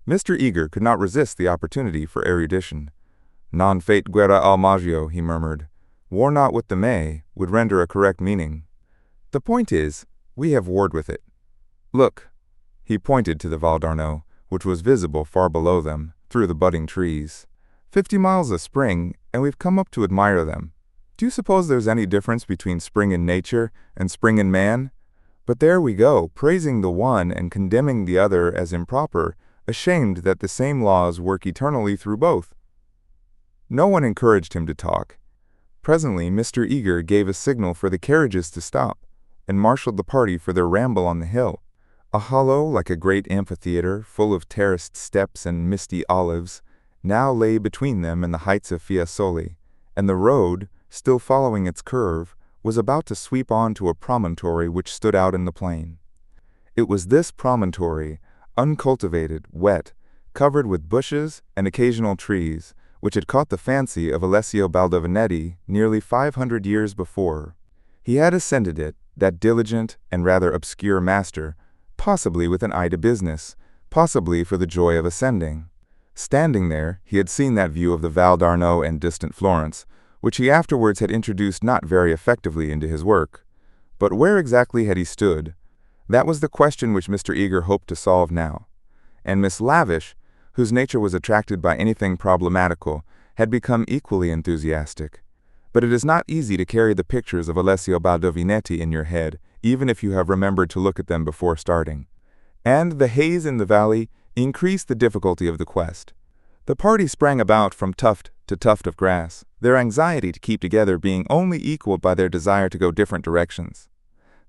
Mr. Eager could not resist the opportunity for erudition. "Non fate guerra al maggio," he murmured. "War not with the May" would render a correct meaning. "The point is, we have warred with it. Look." He pointed to the Val d'Arno, which was visible far below them, through the budding trees. 50 miles of spring, and we've come up to admire them. Do you suppose there's any difference between spring in nature and spring in man? But there we go, praising the one and condemning the other as improper, ashamed that the same laws work eternally through both." No one encouraged him to talk. Presently Mr. Eager gave a signal for the carriages to stop, and marshaled the party for their ramble on the hill. A hollow like a great amphitheater, full of terraced steps and misty olives, now lay between them and the heights of Fiesole, and the road, still following its curve, was about to sweep on to a promontory which stood out in the plain. It was this promontory, uncultivated, wet, covered with bushes and occasional trees, which had caught the fancy of Alessio Baldovinetti nearly 500 years before. He had ascended it, that diligent and rather obscure master, possibly with an eye to business, possibly for the joy of ascending. Standing there, he had seen that view of the Val d'Arno and distant Florence, which he afterwards had introduced not very effectively into his work. But where exactly had he stood? That was the question which Mr. Eager hoped to solve now. And Miss Lavish, whose nature was attracted by anything problematical, had become equally enthusiastic. But it is not easy to carry the pictures of Alessio Baldovinetti in your head, even if you have remembered to look at them before starting. And the haze in the valley increased the difficulty of the quest. The party sprang about from tuft to tuft of grass, their anxiety to keep together being only equaled by their desire to go different directions.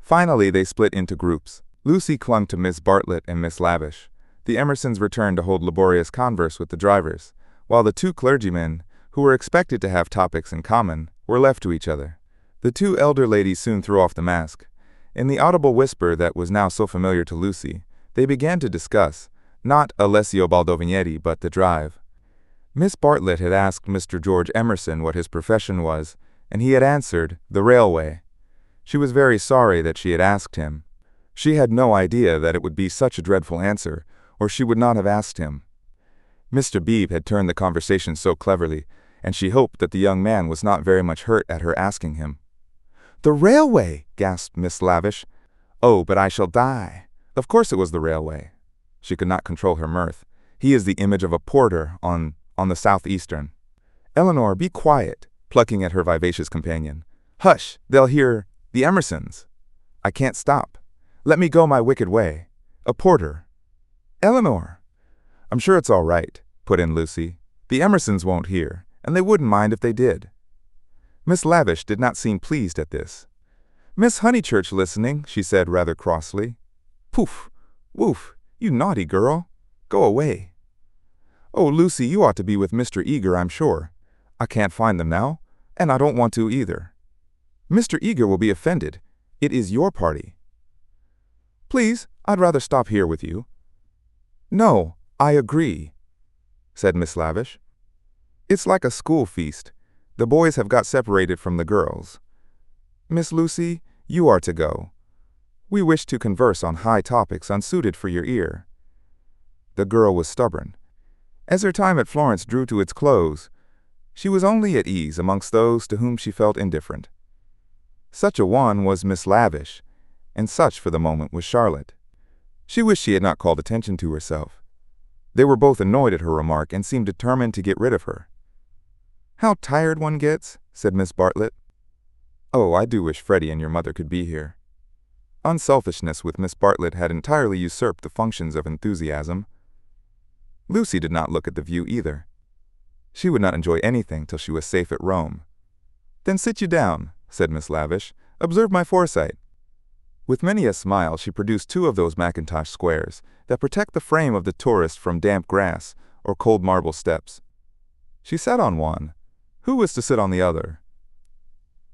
Finally, they split into groups. Lucy clung to Miss Bartlett and Miss Lavish. The Emersons returned to hold laborious converse with the drivers, while the two clergymen, who were expected to have topics in common, were left to each other. The two elder ladies soon threw off the mask. In the audible whisper that was now so familiar to Lucy, they began to discuss, not Alessio Baldovignetti, but the drive. Miss Bartlett had asked Mr. George Emerson what his profession was, and he had answered, the railway. She was very sorry that she had asked him. She had no idea that it would be such a dreadful answer, or she would not have asked him. Mr. Beebe had turned the conversation so cleverly, and she hoped that the young man was not very much hurt at her asking him. "The railway!" gasped Miss Lavish. "Oh, but I shall die." Of course it was the railway. She could not control her mirth. He is the image of a porter on the Southeastern. "Eleanor, be quiet," plucking at her vivacious companion. "Hush, they'll hear the Emersons." "I can't stop. Let me go my wicked way. A porter." "Eleanor." "I'm sure it's all right," put in Lucy. "The Emersons won't hear, and they wouldn't mind if they did." Miss Lavish did not seem pleased at this. "Miss Honeychurch listening," she said rather crossly. "Poof! Woof! You naughty girl! Go away." "Oh, Lucy, you ought to be with Mr. Eager, I'm sure." "I can't find them now, and I don't want to either." "Mr. Eager will be offended. It is your party." "Please, I'd rather stop here with you." "No, I agree," said Miss Lavish. "It's like a school feast. The boys have got separated from the girls. Miss Lucy, you are to go. We wish to converse on high topics unsuited for your ear." The girl was stubborn. As her time at Florence drew to its close, she was only at ease amongst those to whom she felt indifferent. Such a one was Miss Lavish, and such for the moment was Charlotte. She wished she had not called attention to herself. They were both annoyed at her remark and seemed determined to get rid of her. "How tired one gets," said Miss Bartlett. "Oh, I do wish Freddie and your mother could be here." Unselfishness with Miss Bartlett had entirely usurped the functions of enthusiasm. Lucy did not look at the view either. She would not enjoy anything till she was safe at Rome. "Then sit you down," said Miss Lavish. "Observe my foresight." With many a smile she produced two of those mackintosh squares that protect the frame of the tourist from damp grass or cold marble steps. She sat on one. Who was to sit on the other?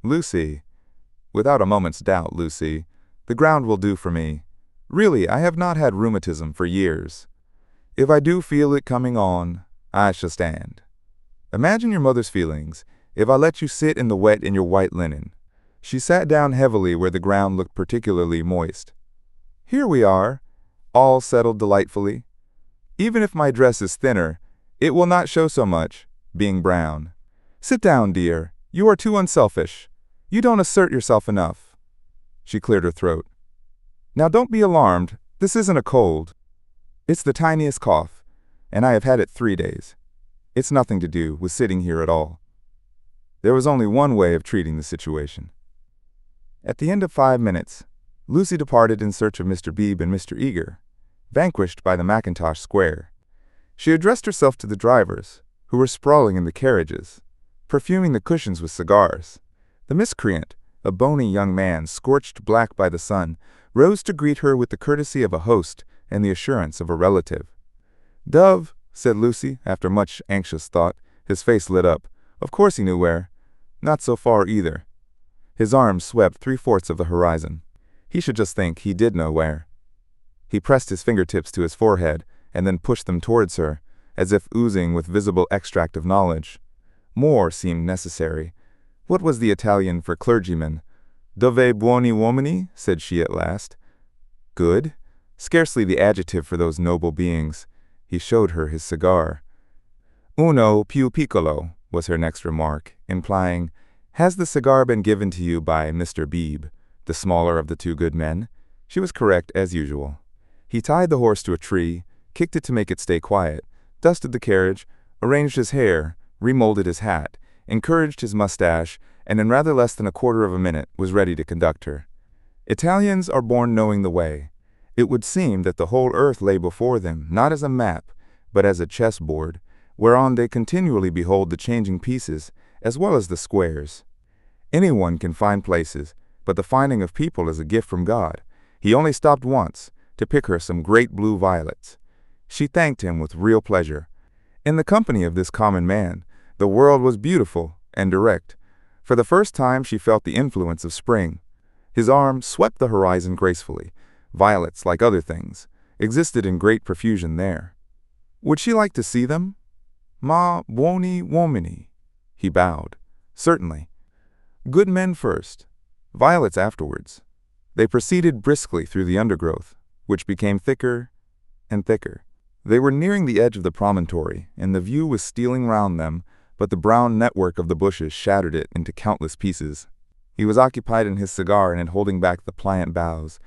"Lucy." "Without a moment's doubt, Lucy. The ground will do for me. Really, I have not had rheumatism for years. If I do feel it coming on, I shall stand. Imagine your mother's feelings if I let you sit in the wet in your white linen." She sat down heavily where the ground looked particularly moist. "Here we are, all settled delightfully. Even if my dress is thinner, it will not show so much, being brown. Sit down, dear. You are too unselfish. You don't assert yourself enough." She cleared her throat. "Now don't be alarmed. This isn't a cold. It's the tiniest cough, and I have had it 3 days. It's nothing to do with sitting here at all." There was only one way of treating the situation. At the end of 5 minutes, Lucy departed in search of Mr. Beebe and Mr. Eager, vanquished by the mackintosh square. She addressed herself to the drivers, who were sprawling in the carriages, perfuming the cushions with cigars. The miscreant, a bony young man scorched black by the sun, rose to greet her with the courtesy of a host and the assurance of a relative. "Dove," said Lucy, after much anxious thought. His face lit up. Of course he knew where. Not so far either. His arms swept 3/4 of the horizon. He should just think he did know where. He pressed his fingertips to his forehead and then pushed them towards her, as if oozing with visible extract of knowledge. More seemed necessary. What was the Italian for clergyman? "Dove buoni uomini?" said she at last. "Good." Scarcely the adjective for those noble beings. He showed her his cigar. "Uno più piccolo," was her next remark, implying, "Has the cigar been given to you by Mr. Beebe, the smaller of the two good men?" She was correct, as usual. He tied the horse to a tree, kicked it to make it stay quiet, dusted the carriage, arranged his hair, remolded his hat, encouraged his mustache, and in rather less than a quarter of a minute was ready to conduct her. Italians are born knowing the way. It would seem that the whole earth lay before them, not as a map, but as a chessboard, whereon they continually behold the changing pieces, as well as the squares. Anyone can find places, but the finding of people is a gift from God. He only stopped once, to pick her some great blue violets. She thanked him with real pleasure. In the company of this common man, the world was beautiful and direct. For the first time she felt the influence of spring. His arm swept the horizon gracefully. Violets, like other things, existed in great profusion there. Would she like to see them? Ma buoni uomini. He bowed. Certainly. Good men first, violets afterwards. They proceeded briskly through the undergrowth, which became thicker and thicker. They were nearing the edge of the promontory, and the view was stealing round them, but the brown network of the bushes shattered it into countless pieces. He was occupied in his cigar and in holding back the pliant boughs.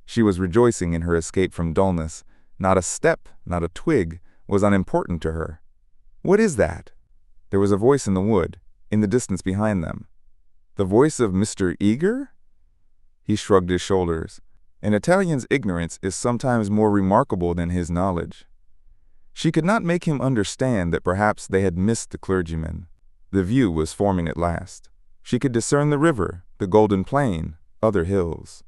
She was rejoicing in her escape from dullness. Not a step, not a twig, was unimportant to her. What is that? There was a voice in the wood, in the distance behind them. The voice of Mr. Eager? He shrugged his shoulders. An Italian's ignorance is sometimes more remarkable than his knowledge. She could not make him understand that perhaps they had missed the clergyman. The view was forming at last. She could discern the river, the golden plain, other hills.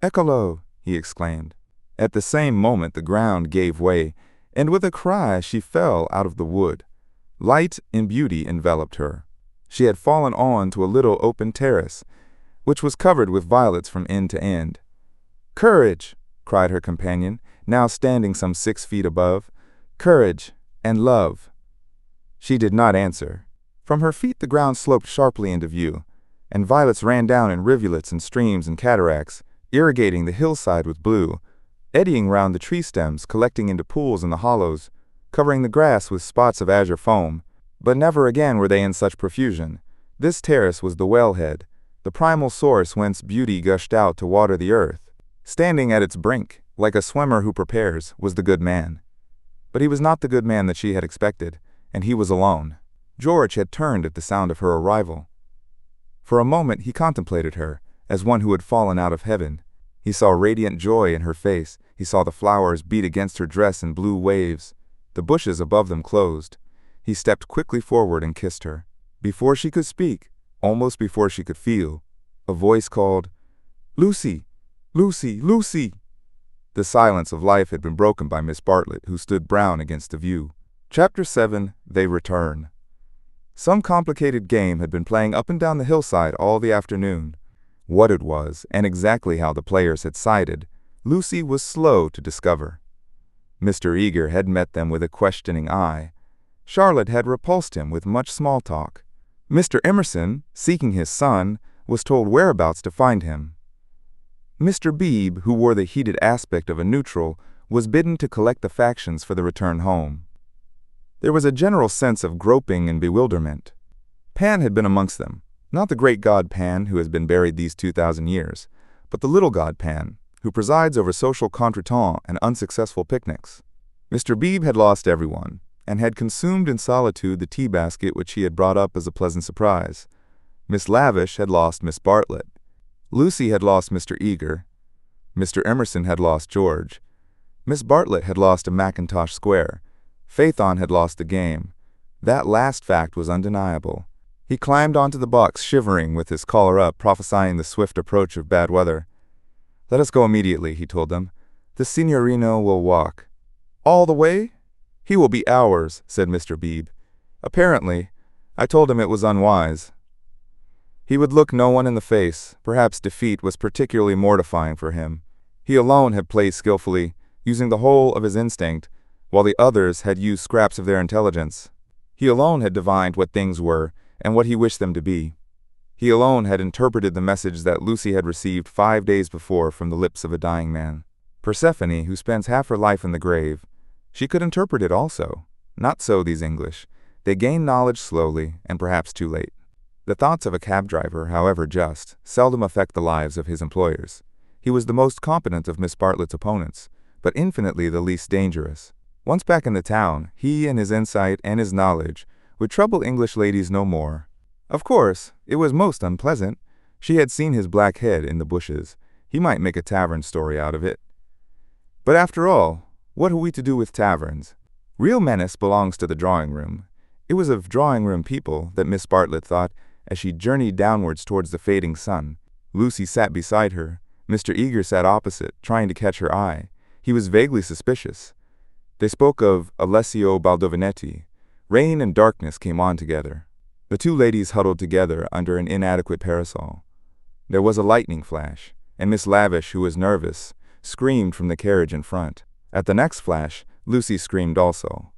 Eccolo! He exclaimed. At the same moment the ground gave way, and with a cry she fell out of the wood. Light and beauty enveloped her. She had fallen on to a little open terrace, which was covered with violets from end to end. "Courage!" cried her companion, now standing some 6 feet above. "Courage and love!" She did not answer. From her feet the ground sloped sharply into view, and violets ran down in rivulets and streams and cataracts, irrigating the hillside with blue, eddying round the tree stems, collecting into pools in the hollows, covering the grass with spots of azure foam. But never again were they in such profusion. This terrace was the wellhead, the primal source whence beauty gushed out to water the earth. Standing at its brink, like a swimmer who prepares, was the good man. But he was not the good man that she had expected, and he was alone. George had turned at the sound of her arrival. For a moment he contemplated her, as one who had fallen out of heaven. He saw radiant joy in her face. He saw the flowers beat against her dress in blue waves. The bushes above them closed. He stepped quickly forward and kissed her. Before she could speak, almost before she could feel, a voice called, "Lucy! Lucy! Lucy!" The silence of life had been broken by Miss Bartlett, who stood brown against the view. Chapter 7. They Return. Some complicated game had been playing up and down the hillside all the afternoon. What it was, and exactly how the players had sided, Lucy was slow to discover. Mr. Eager had met them with a questioning eye. Charlotte had repulsed him with much small talk. Mr. Emerson, seeking his son, was told whereabouts to find him. Mr. Beebe, who wore the heated aspect of a neutral, was bidden to collect the factions for the return home. There was a general sense of groping and bewilderment. Pan had been amongst them, not the great god Pan who has been buried these 2,000 years, but the little god Pan, who presides over social contretemps and unsuccessful picnics. Mr. Beebe had lost everyone, and had consumed in solitude the tea basket which he had brought up as a pleasant surprise. Miss Lavish had lost Miss Bartlett. Lucy had lost Mr. Eager. Mr. Emerson had lost George. Miss Bartlett had lost a Mackintosh square. Phaethon had lost the game. That last fact was undeniable. He climbed onto the box, shivering, with his collar up, prophesying the swift approach of bad weather. "Let us go immediately," he told them. "The signorino will walk." "All the way?" "He will be ours," said Mr. Beebe. "Apparently. I told him it was unwise." He would look no one in the face. Perhaps defeat was particularly mortifying for him. He alone had played skillfully, using the whole of his instinct, while the others had used scraps of their intelligence. He alone had divined what things were and what he wished them to be. He alone had interpreted the message that Lucy had received 5 days before from the lips of a dying man. Persephone, who spends half her life in the grave, she could interpret it also. Not so these English. They gain knowledge slowly, and perhaps too late. The thoughts of a cab driver, however just, seldom affect the lives of his employers. He was the most competent of Miss Bartlett's opponents, but infinitely the least dangerous. Once back in the town, he and his insight and his knowledge would trouble English ladies no more. Of course, it was most unpleasant. She had seen his black head in the bushes. He might make a tavern story out of it. But after all, what are we to do with taverns? Real menace belongs to the drawing-room. It was of drawing-room people that Miss Bartlett thought as she journeyed downwards towards the fading sun. Lucy sat beside her. Mr. Eager sat opposite, trying to catch her eye. He was vaguely suspicious. They spoke of Alessio Baldovinetti. Rain and darkness came on together. The two ladies huddled together under an inadequate parasol. There was a lightning flash, and Miss Lavish, who was nervous, screamed from the carriage in front. At the next flash, Lucy screamed also.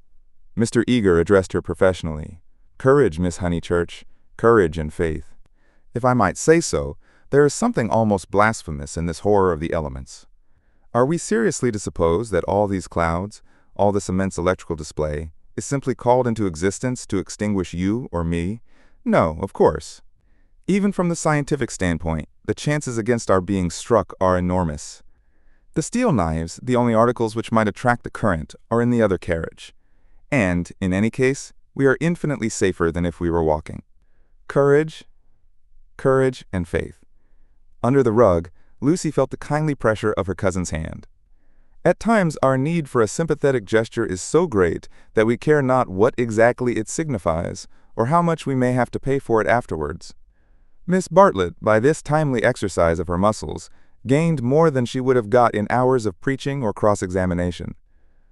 Mr. Eager addressed her professionally. "Courage, Miss Honeychurch, courage and faith. If I might say so, there is something almost blasphemous in this horror of the elements. Are we seriously to suppose that all these clouds, all this immense electrical display, is simply called into existence to extinguish you or me? No, of course. Even from the scientific standpoint, the chances against our being struck are enormous. The steel knives, the only articles which might attract the current, are in the other carriage. And, in any case, we are infinitely safer than if we were walking. Courage, courage, and faith." Under the rug, Lucy felt the kindly pressure of her cousin's hand. At times our need for a sympathetic gesture is so great that we care not what exactly it signifies, or how much we may have to pay for it afterwards. Miss Bartlett, by this timely exercise of her muscles, gained more than she would have got in hours of preaching or cross-examination.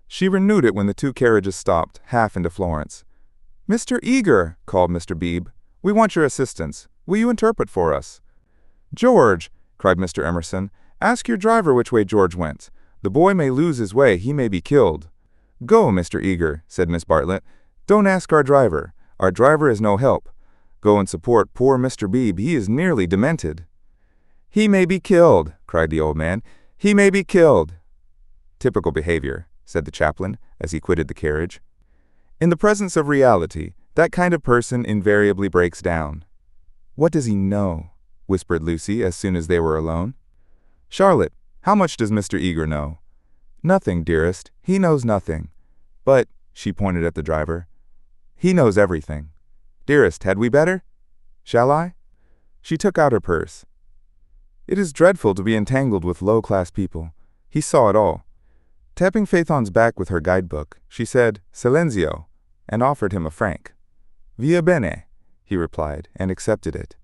She renewed it when the two carriages stopped, half into Florence. "Mr. Eager," called Mr. Beebe, "we want your assistance. Will you interpret for us?" "George," cried Mr. Emerson, "ask your driver which way George went. The boy may lose his way, he may be killed." "Go, Mr. Eager," said Miss Bartlett. "Don't ask our driver. Our driver is no help. Go and support poor Mr. Beebe, he is nearly demented." "He may be killed," cried the old man. "He may be killed." "Typical behavior," said the chaplain, as he quitted the carriage. In the presence of reality, that kind of person invariably breaks down. "What does he know?" whispered Lucy as soon as they were alone. "Charlotte, how much does Mr. Eager know?" "Nothing, dearest. He knows nothing. But," she pointed at the driver, "he knows everything. Dearest, had we better? Shall I?" She took out her purse. It is dreadful to be entangled with low-class people. He saw it all. Tapping Phaeton's back with her guidebook, she said, "Silenzio," and offered him a franc. "Via bene," he replied, and accepted it.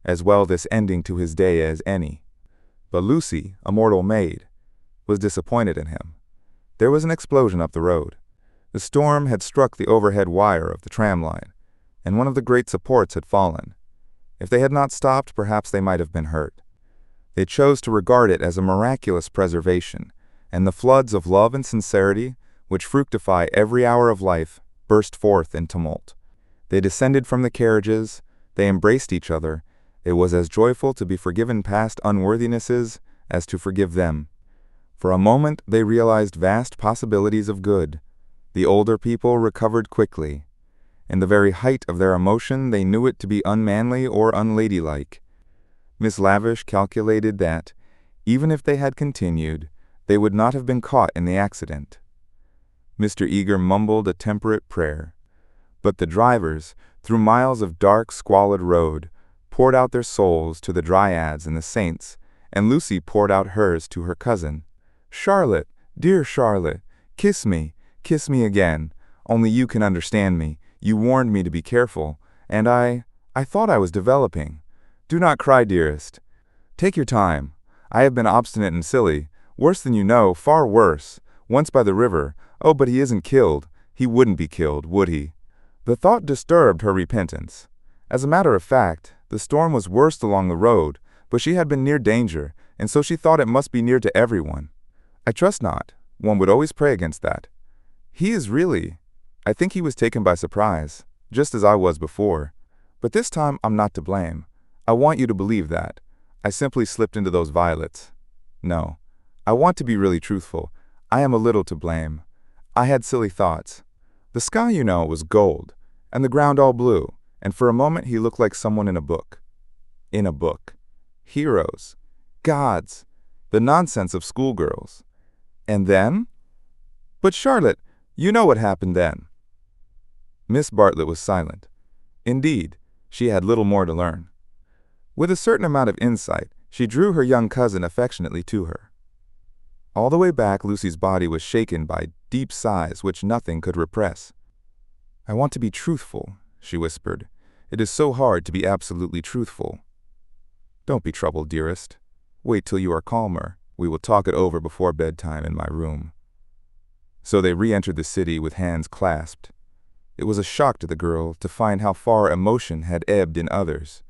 As well this ending to his day as any. But Lucy, a mortal maid, was disappointed in him. There was an explosion up the road. The storm had struck the overhead wire of the tram line, and one of the great supports had fallen. If they had not stopped, perhaps they might have been hurt. They chose to regard it as a miraculous preservation, and the floods of love and sincerity, which fructify every hour of life, burst forth in tumult. They descended from the carriages, they embraced each other. It was as joyful to be forgiven past unworthinesses as to forgive them. For a moment they realized vast possibilities of good. The older people recovered quickly. In the very height of their emotion they knew it to be unmanly or unladylike. Miss Lavish calculated that, even if they had continued, they would not have been caught in the accident. Mr. Eager mumbled a temperate prayer. But the drivers, through miles of dark, squalid road, poured out their souls to the dryads and the saints, and Lucy poured out hers to her cousin. "Charlotte, dear Charlotte, kiss me again. Only you can understand me. You warned me to be careful, and I thought I was developing. Do not cry, dearest. Take your time. I have been obstinate and silly, worse than you know, far worse. Once by the river. Oh, but he isn't killed. He wouldn't be killed, would he?" The thought disturbed her repentance. As a matter of fact, the storm was worst along the road, but she had been near danger, and so she thought it must be near to everyone. "I trust not. One would always pray against that. He is really. I think he was taken by surprise, just as I was before. But this time I'm not to blame. I want you to believe that. I simply slipped into those violets. No, I want to be really truthful. I am a little to blame. I had silly thoughts. The sky, you know, was gold, and the ground all blue, and for a moment he looked like someone in a book. In a book. Heroes. Gods. The nonsense of schoolgirls. And then? But Charlotte, you know what happened then." Miss Bartlett was silent. Indeed, she had little more to learn. With a certain amount of insight, she drew her young cousin affectionately to her. All the way back, Lucy's body was shaken by deep sighs which nothing could repress. "I want to be truthful," she whispered. "It is so hard to be absolutely truthful." "Don't be troubled, dearest. Wait till you are calmer. We will talk it over before bedtime in my room." So they re-entered the city with hands clasped. It was a shock to the girl to find how far emotion had ebbed in others.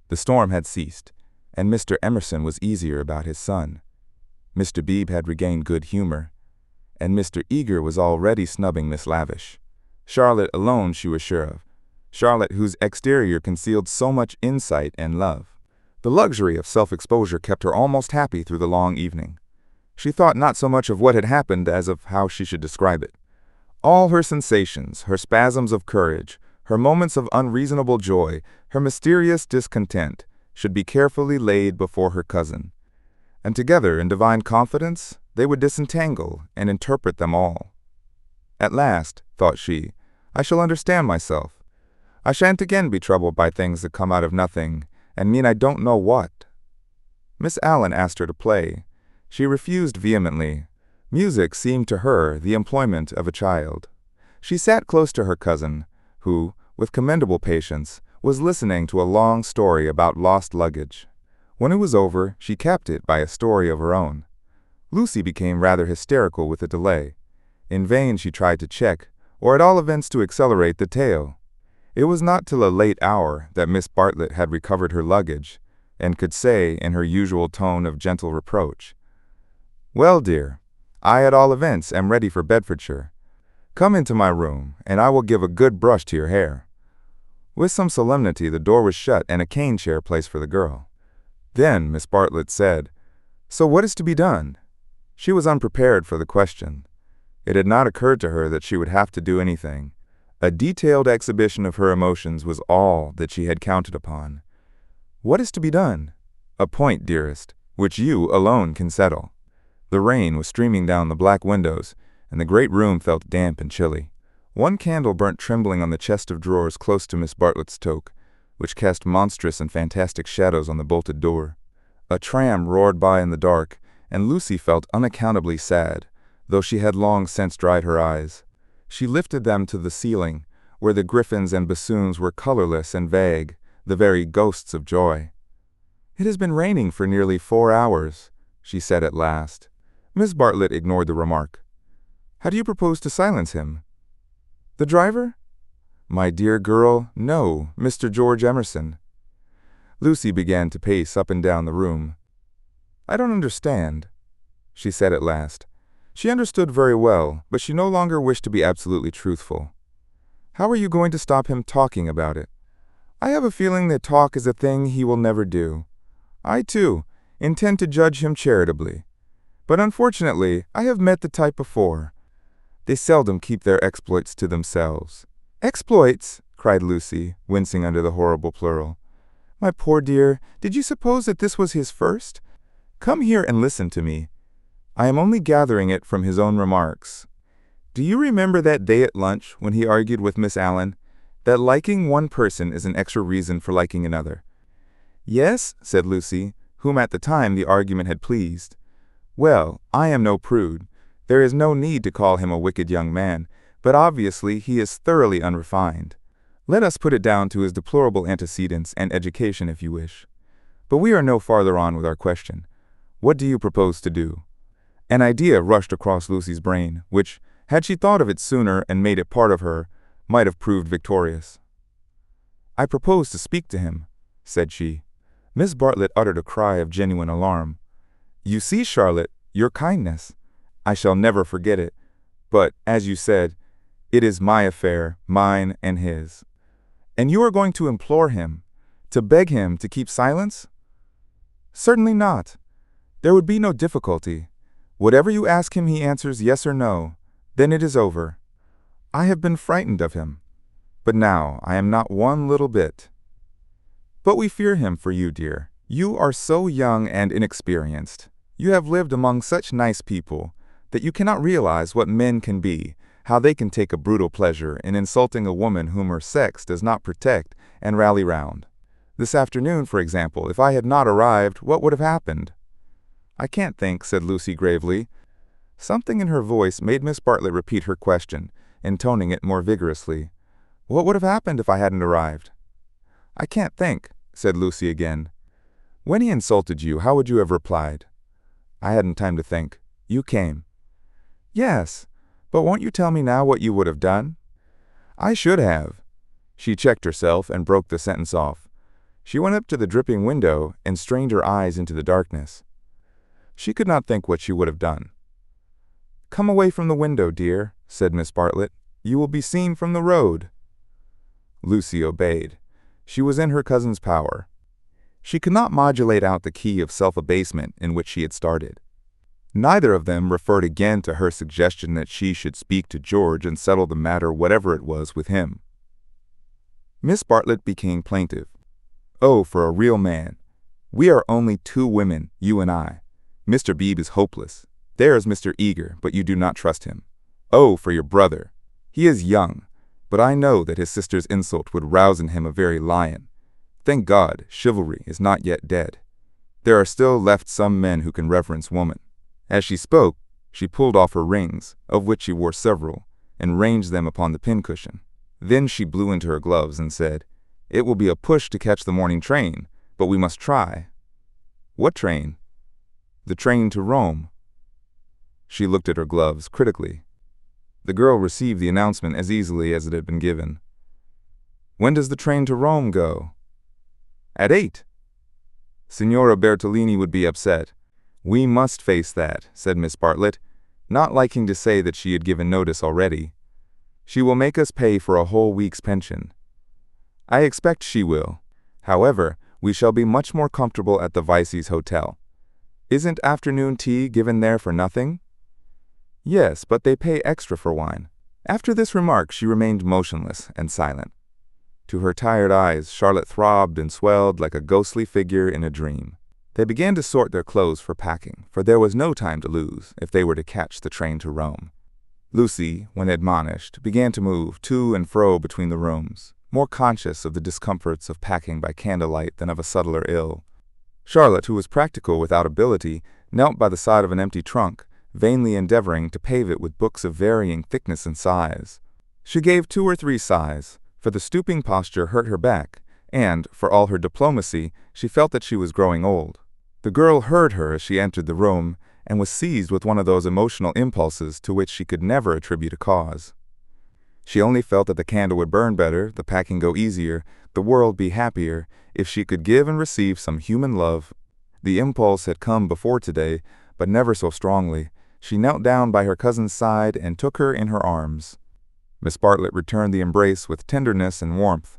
The storm had ceased, and Mr. Emerson was easier about his son. Mr. Beebe had regained good humor, and Mr. Eager was already snubbing Miss Lavish. Charlotte alone she was sure of, Charlotte whose exterior concealed so much insight and love. The luxury of self-exposure kept her almost happy through the long evening. She thought not so much of what had happened as of how she should describe it. All her sensations, her spasms of courage, her moments of unreasonable joy, her mysterious discontent, should be carefully laid before her cousin. And together, in divine confidence, they would disentangle and interpret them all. At last, thought she, I shall understand myself. I shan't again be troubled by things that come out of nothing and mean I don't know what. Miss Allen asked her to play. She refused vehemently. Music seemed to her the employment of a child. She sat close to her cousin, who, with commendable patience, was listening to a long story about lost luggage. When it was over, she capped it by a story of her own. Lucy became rather hysterical with the delay. In vain she tried to check, or at all events to accelerate the tale. It was not till a late hour that Miss Bartlett had recovered her luggage, and could say, in her usual tone of gentle reproach, "Well, dear, I at all events am ready for Bedfordshire. Come into my room, and I will give a good brush to your hair." With some solemnity the door was shut and a cane chair placed for the girl. Then Miss Bartlett said, "So what is to be done?" She was unprepared for the question. It had not occurred to her that she would have to do anything. A detailed exhibition of her emotions was all that she had counted upon. "What is to be done?" "A point, dearest, which you alone can settle." The rain was streaming down the black windows, and the great room felt damp and chilly. One candle burnt trembling on the chest of drawers close to Miss Bartlett's toque, which cast monstrous and fantastic shadows on the bolted door. A tram roared by in the dark, and Lucy felt unaccountably sad, though she had long since dried her eyes. She lifted them to the ceiling, where the griffins and bassoons were colorless and vague, the very ghosts of joy. "It has been raining for nearly 4 hours," she said at last. Miss Bartlett ignored the remark. "How do you propose to silence him?" "The driver?" "My dear girl, no, Mr. George Emerson." Lucy began to pace up and down the room. "I don't understand," she said at last. She understood very well, but she no longer wished to be absolutely truthful. "How are you going to stop him talking about it?" "I have a feeling that talk is a thing he will never do. I, too, intend to judge him charitably. But unfortunately, I have met the type before. They seldom keep their exploits to themselves." "Exploits?" cried Lucy, wincing under the horrible plural. "My poor dear, did you suppose that this was his first? Come here and listen to me. I am only gathering it from his own remarks. Do you remember that day at lunch when he argued with Miss Allen that liking one person is an extra reason for liking another?" "Yes," said Lucy, whom at the time the argument had pleased. "Well, I am no prude. There is no need to call him a wicked young man, but obviously he is thoroughly unrefined. Let us put it down to his deplorable antecedents and education if you wish. But we are no farther on with our question. What do you propose to do?" An idea rushed across Lucy's brain, which, had she thought of it sooner and made it part of her, might have proved victorious. "I propose to speak to him," said she. Miss Bartlett uttered a cry of genuine alarm. "You see, Charlotte, your kindness. I shall never forget it. But, as you said, it is my affair, mine and his." "And you are going to implore him, to beg him to keep silence?" "Certainly not. There would be no difficulty. Whatever you ask him he answers yes or no. Then it is over. I have been frightened of him, but now I am not one little bit. But we fear him for you, dear. You are so young and inexperienced. You have lived among such nice people that you cannot realize what men can be, how they can take a brutal pleasure in insulting a woman whom her sex does not protect and rally round. This afternoon, for example, if I had not arrived, what would have happened?" "I can't think," said Lucy gravely. Something in her voice made Miss Bartlett repeat her question, intoning it more vigorously. "What would have happened if I hadn't arrived?" "I can't think," said Lucy again. When he insulted you, how would you have replied? I hadn't time to think. You came. Yes, but won't you tell me now what you would have done? I should have. She checked herself and broke the sentence off. She went up to the dripping window and strained her eyes into the darkness. She could not think what she would have done. Come away from the window, dear, said Miss Bartlett. You will be seen from the road. Lucy obeyed. She was in her cousin's power. She could not modulate out the key of self-abasement in which she had started. Neither of them referred again to her suggestion that she should speak to George and settle the matter, whatever it was, with him. Miss Bartlett became plaintive. Oh, for a real man. We are only 2 women, you and I. Mr. Beebe is hopeless. There is Mr. Eager, but you do not trust him. Oh, for your brother. He is young, but I know that his sister's insult would rouse in him a very lion. Thank God, chivalry is not yet dead. There are still left some men who can reverence woman. As she spoke, she pulled off her rings, of which she wore several, and ranged them upon the pincushion. Then she blew into her gloves and said, It will be a push to catch the morning train, but we must try. What train? The train to Rome. She looked at her gloves critically. The girl received the announcement as easily as it had been given. When does the train to Rome go? At 8. Signora Bertolini would be upset. We must face that, said Miss Bartlett, not liking to say that she had given notice already. She will make us pay for a whole week's pension. I expect she will. However, we shall be much more comfortable at the Vices Hotel. Isn't afternoon tea given there for nothing? Yes, but they pay extra for wine. After this remark, she remained motionless and silent. To her tired eyes, Charlotte throbbed and swelled like a ghostly figure in a dream. They began to sort their clothes for packing, for there was no time to lose if they were to catch the train to Rome. Lucy, when admonished, began to move to and fro between the rooms, more conscious of the discomforts of packing by candlelight than of a subtler ill. Charlotte, who was practical without ability, knelt by the side of an empty trunk, vainly endeavoring to pave it with books of varying thickness and size. She gave 2 or 3 sighs, for the stooping posture hurt her back, and, for all her diplomacy, she felt that she was growing old. The girl heard her as she entered the room, and was seized with one of those emotional impulses to which she could never attribute a cause. She only felt that the candle would burn better, the packing go easier, the world be happier, if she could give and receive some human love. The impulse had come before today, but never so strongly. She knelt down by her cousin's side and took her in her arms. Miss Bartlett returned the embrace with tenderness and warmth.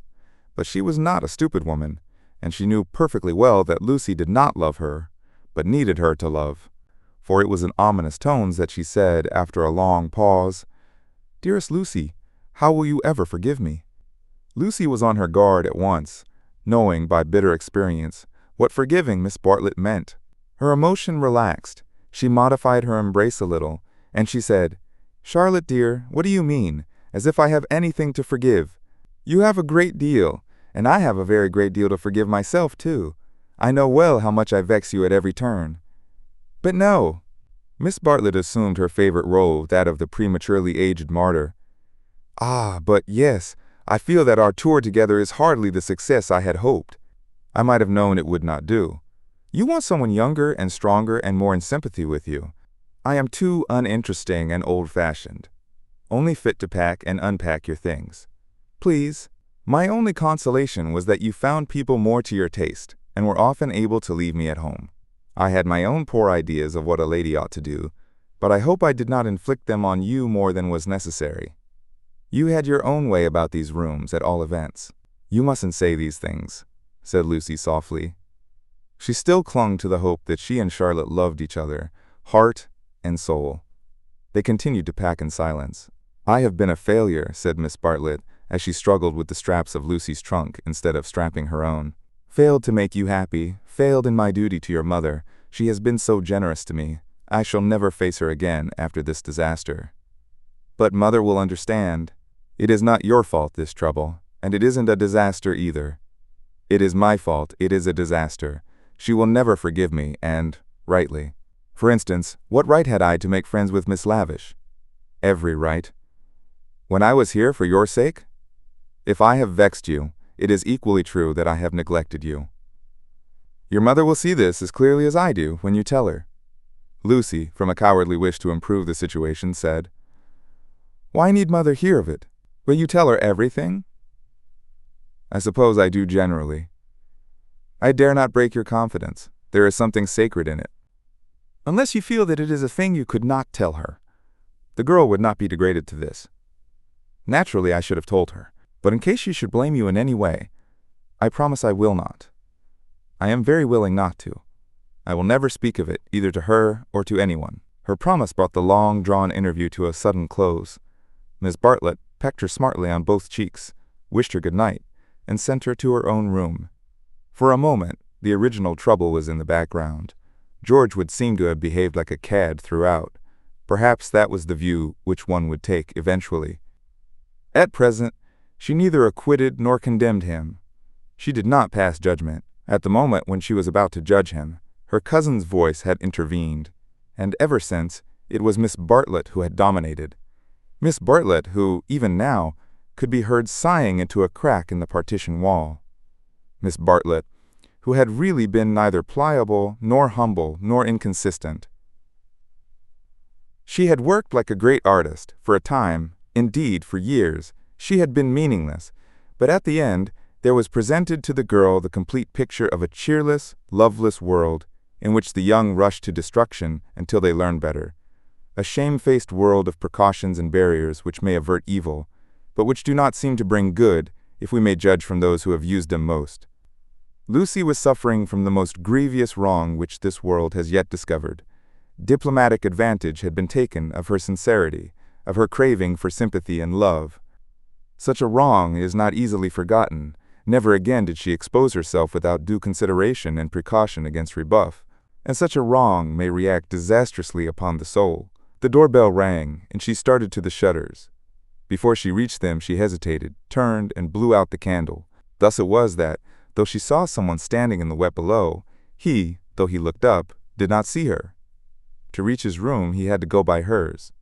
But she was not a stupid woman, and she knew perfectly well that Lucy did not love her, but needed her to love. For it was in ominous tones that she said, after a long pause, Dearest Lucy, how will you ever forgive me? Lucy was on her guard at once, knowing by bitter experience what forgiving Miss Bartlett meant. Her emotion relaxed. She modified her embrace a little, and she said, Charlotte, dear, what do you mean? As if I have anything to forgive. You have a great deal, and I have a very great deal to forgive myself, too. I know well how much I vex you at every turn. But no. Miss Bartlett assumed her favorite role, that of the prematurely aged martyr. Ah, but yes, I feel that our tour together is hardly the success I had hoped. I might have known it would not do. You want someone younger and stronger and more in sympathy with you. I am too uninteresting and old-fashioned, only fit to pack and unpack your things. Please, my only consolation was that you found people more to your taste and were often able to leave me at home. I had my own poor ideas of what a lady ought to do, but I hope I did not inflict them on you more than was necessary. You had your own way about these rooms, at all events. You mustn't say these things, said Lucy softly. She still clung to the hope that she and Charlotte loved each other, heart and soul. They continued to pack in silence. I have been a failure, said Miss Bartlett, as she struggled with the straps of Lucy's trunk instead of strapping her own. Failed to make you happy, failed in my duty to your mother. She has been so generous to me. I shall never face her again after this disaster. But Mother will understand. It is not your fault, this trouble, and it isn't a disaster either. It is my fault, it is a disaster. She will never forgive me, and rightly. For instance, what right had I to make friends with Miss Lavish? Every right. When I was here for your sake? If I have vexed you, it is equally true that I have neglected you. Your mother will see this as clearly as I do when you tell her." Lucy, from a cowardly wish to improve the situation, said, "Why need Mother hear of it? Will you tell her everything?" "I suppose I do generally. I dare not break your confidence. There is something sacred in it. Unless you feel that it is a thing you could not tell her. The girl would not be degraded to this. Naturally, I should have told her, but in case she should blame you in any way, I promise I will not. I am very willing not to. I will never speak of it either to her or to anyone." Her promise brought the long-drawn interview to a sudden close. Miss Bartlett pecked her smartly on both cheeks, wished her good night, and sent her to her own room. For a moment, the original trouble was in the background. George would seem to have behaved like a cad throughout. Perhaps that was the view which one would take eventually. At present, she neither acquitted nor condemned him. She did not pass judgment. At the moment when she was about to judge him, her cousin's voice had intervened, and ever since, it was Miss Bartlett who had dominated. Miss Bartlett who, even now, could be heard sighing into a crack in the partition wall. Miss Bartlett, who had really been neither pliable, nor humble, nor inconsistent. She had worked like a great artist. For a time, indeed for years, she had been meaningless, but at the end there was presented to the girl the complete picture of a cheerless, loveless world, in which the young rush to destruction until they learn better. A shame-faced world of precautions and barriers which may avert evil, but which do not seem to bring good, if we may judge from those who have used them most. Lucy was suffering from the most grievous wrong which this world has yet discovered. Diplomatic advantage had been taken of her sincerity, of her craving for sympathy and love. Such a wrong is not easily forgotten. Never again did she expose herself without due consideration and precaution against rebuff, and such a wrong may react disastrously upon the soul. The doorbell rang, and she started to the shutters. Before she reached them, she hesitated, turned, and blew out the candle. Thus it was that, though she saw someone standing in the wet below, he, though he looked up, did not see her. To reach his room, he had to go by hers.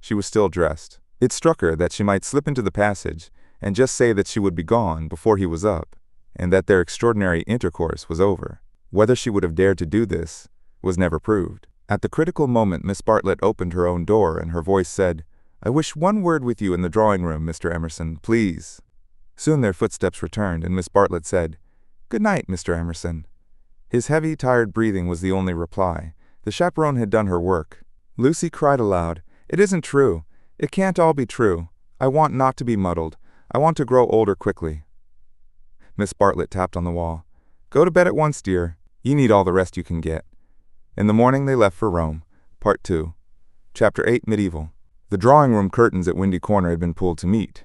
She was still dressed. It struck her that she might slip into the passage and just say that she would be gone before he was up, and that their extraordinary intercourse was over. Whether she would have dared to do this was never proved. At the critical moment, Miss Bartlett opened her own door, and her voice said, "I wish one word with you in the drawing-room, Mr. Emerson, please." Soon their footsteps returned, and Miss Bartlett said, "Good night, Mr. Emerson." His heavy, tired breathing was the only reply. The chaperone had done her work. Lucy cried aloud, "It isn't true. It can't all be true. I want not to be muddled. I want to grow older quickly." Miss Bartlett tapped on the wall. "Go to bed at once, dear. You need all the rest you can get." In the morning they left for Rome. Part 2. Chapter 8, Medieval. The drawing-room curtains at Windy Corner had been pulled to meet,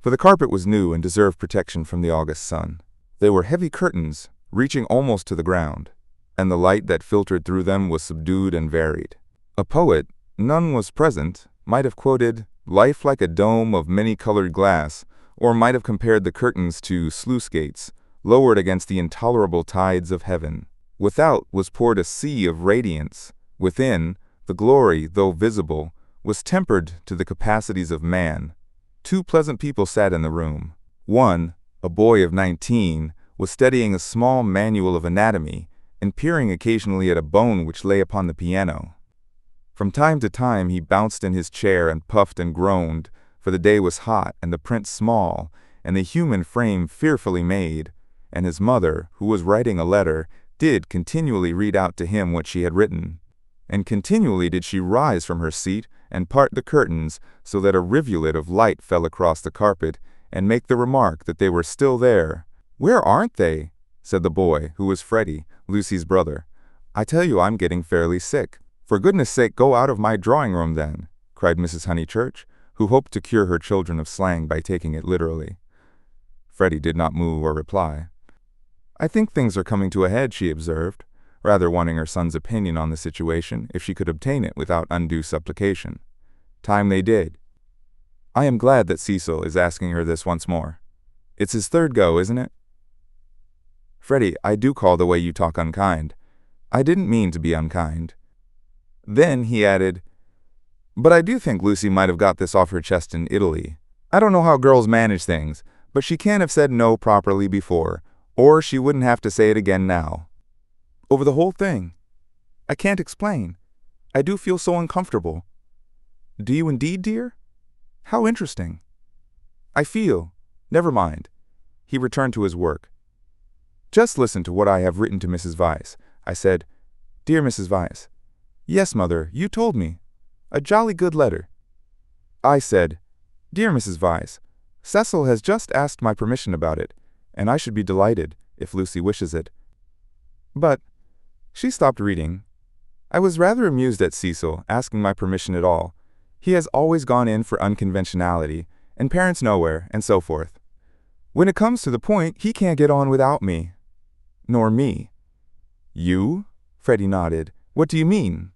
for the carpet was new and deserved protection from the August sun. They were heavy curtains, reaching almost to the ground, and the light that filtered through them was subdued and varied. A poet, none was present, might have quoted, "Life like a dome of many-colored glass," or might have compared the curtains to sluice gates, lowered against the intolerable tides of heaven. Without was poured a sea of radiance. Within, the glory, though visible, was tempered to the capacities of man. Two pleasant people sat in the room. One, a boy of 19, was studying a small manual of anatomy and peering occasionally at a bone which lay upon the piano. From time to time he bounced in his chair and puffed and groaned, for the day was hot and the print small, and the human frame fearfully made, and his mother, who was writing a letter, did continually read out to him what she had written. And continually did she rise from her seat and part the curtains so that a rivulet of light fell across the carpet, and make the remark that they were still there. "Where aren't they?" said the boy, who was Freddie, Lucy's brother. "I tell you I'm getting fairly sick." "For goodness sake, go out of my drawing-room then," cried Mrs. Honeychurch, who hoped to cure her children of slang by taking it literally. Freddie did not move or reply. "I think things are coming to a head," she observed, rather wanting her son's opinion on the situation if she could obtain it without undue supplication. Time they did. "I am glad that Cecil is asking her this once more. It's his third go, isn't it?" "Freddie, I do call the way you talk unkind. I didn't mean to be unkind." Then he added, "But I do think Lucy might have got this off her chest in Italy. I don't know how girls manage things, but she can't have said no properly before, or she wouldn't have to say it again now." over the whole thing. I can't explain. I do feel so uncomfortable. Do you indeed, dear? How interesting. I feel. Never mind. He returned to his work. Just listen to what I have written to Mrs. Vyse. I said, Dear Mrs. Vyse. Yes, Mother, you told me. A jolly good letter. I said, Dear Mrs. Vyse, Cecil has just asked my permission about it, and I should be delighted if Lucy wishes it. But she stopped reading. I was rather amused at Cecil asking my permission at all. He has always gone in for unconventionality, and parents nowhere, and so forth. When it comes to the point, he can't get on without me. Nor me. You? Freddie nodded. What do you mean?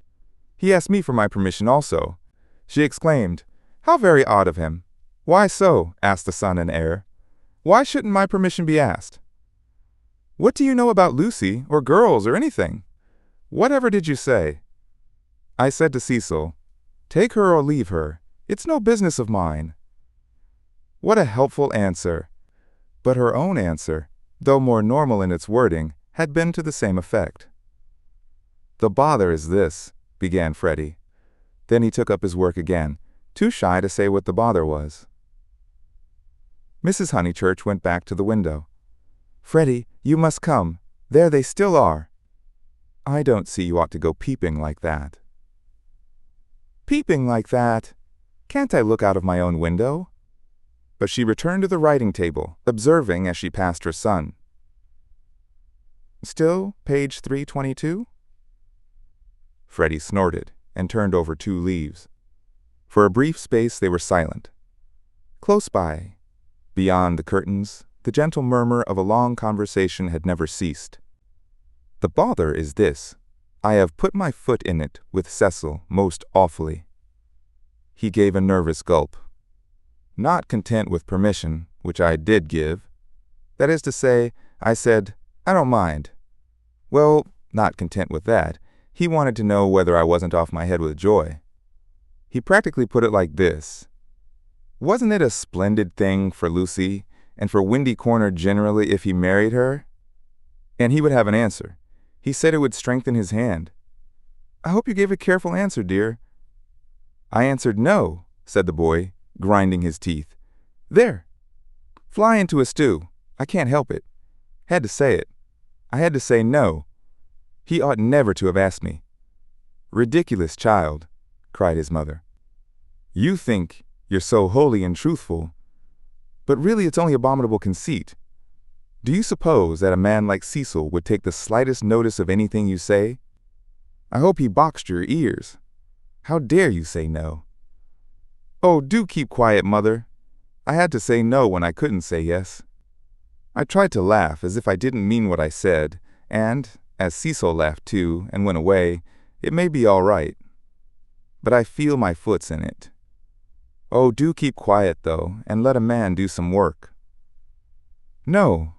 He asked me for my permission also. She exclaimed, How very odd of him. Why so? Asked the son and heir. Why shouldn't my permission be asked? What do you know about Lucy, or girls, or anything? Whatever did you say? I said to Cecil, Take her or leave her. It's no business of mine. What a helpful answer. But her own answer, though more normal in its wording, had been to the same effect. The bother is this, began Freddie. Then he took up his work again, too shy to say what the bother was. Mrs. Honeychurch went back to the window. Freddie, you must come. There they still are. I don't see you ought to go peeping like that. Peeping like that? Can't I look out of my own window? But she returned to the writing table, observing as she passed her son. Still page 322? Freddie snorted and turned over 2 leaves. For a brief space they were silent. Close by, beyond the curtains, the gentle murmur of a long conversation had never ceased. The bother is this. I have put my foot in it with Cecil most awfully. He gave a nervous gulp. Not content with permission, which I did give. That is to say, I said, I don't mind. Well, not content with that, he wanted to know whether I wasn't off my head with joy. He practically put it like this. Wasn't it a splendid thing for Lucy, and for Windy Corner generally if he married her? And he would have an answer. He said it would strengthen his hand. I hope you gave a careful answer, dear. I answered no, said the boy, grinding his teeth. There. Fly into a stew. I can't help it. Had to say it. I had to say no. He ought never to have asked me. Ridiculous child, cried his mother. You think you're so holy and truthful, but really it's only abominable conceit. Do you suppose that a man like Cecil would take the slightest notice of anything you say? I hope he boxed your ears. How dare you say no? Oh, do keep quiet, mother. I had to say no when I couldn't say yes. I tried to laugh as if I didn't mean what I said, and, as Cecil laughed too and went away, it may be all right. But I feel my foot's in it. Oh, do keep quiet, though, and let a man do some work. No,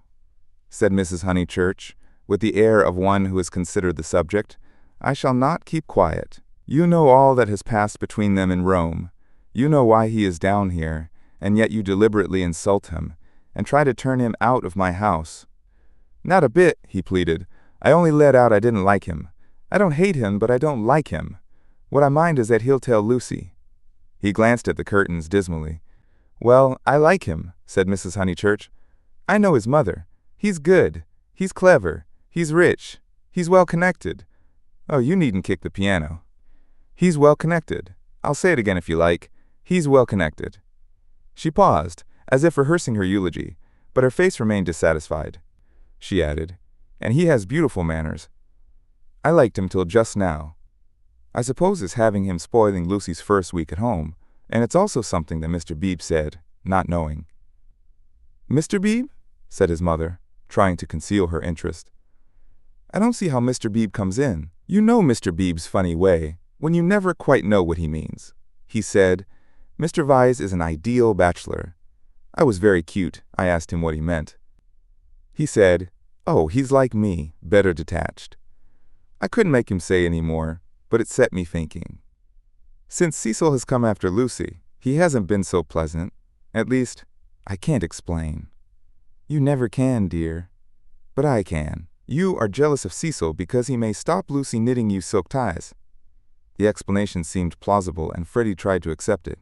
said Mrs. Honeychurch, with the air of one who has considered the subject, I shall not keep quiet. You know all that has passed between them in Rome. You know why he is down here, and yet you deliberately insult him, and try to turn him out of my house. Not a bit, he pleaded. I only let out I didn't like him. I don't hate him, but I don't like him. What I mind is that he'll tell Lucy. He glanced at the curtains dismally. Well, I like him, said Mrs. Honeychurch. I know his mother. He's good. He's clever. He's rich. He's well connected. Oh, you needn't kick the piano. He's well connected. I'll say it again if you like. He's well connected. She paused, as if rehearsing her eulogy, but her face remained dissatisfied. She added, and he has beautiful manners. I liked him till just now. I suppose it's having him spoiling Lucy's first week at home, and it's also something that Mr. Beebe said, not knowing. Mr. Beebe? Said his mother, trying to conceal her interest. I don't see how Mr. Beebe comes in. You know Mr. Beebe's funny way, when you never quite know what he means. He said, Mr. Vyse is an ideal bachelor. I was very cute. I asked him what he meant. He said, oh, he's like me, better detached. I couldn't make him say any more, but it set me thinking. Since Cecil has come after Lucy, he hasn't been so pleasant. At least, I can't explain. You never can, dear. But I can. You are jealous of Cecil because he may stop Lucy knitting you silk ties. The explanation seemed plausible, and Freddie tried to accept it.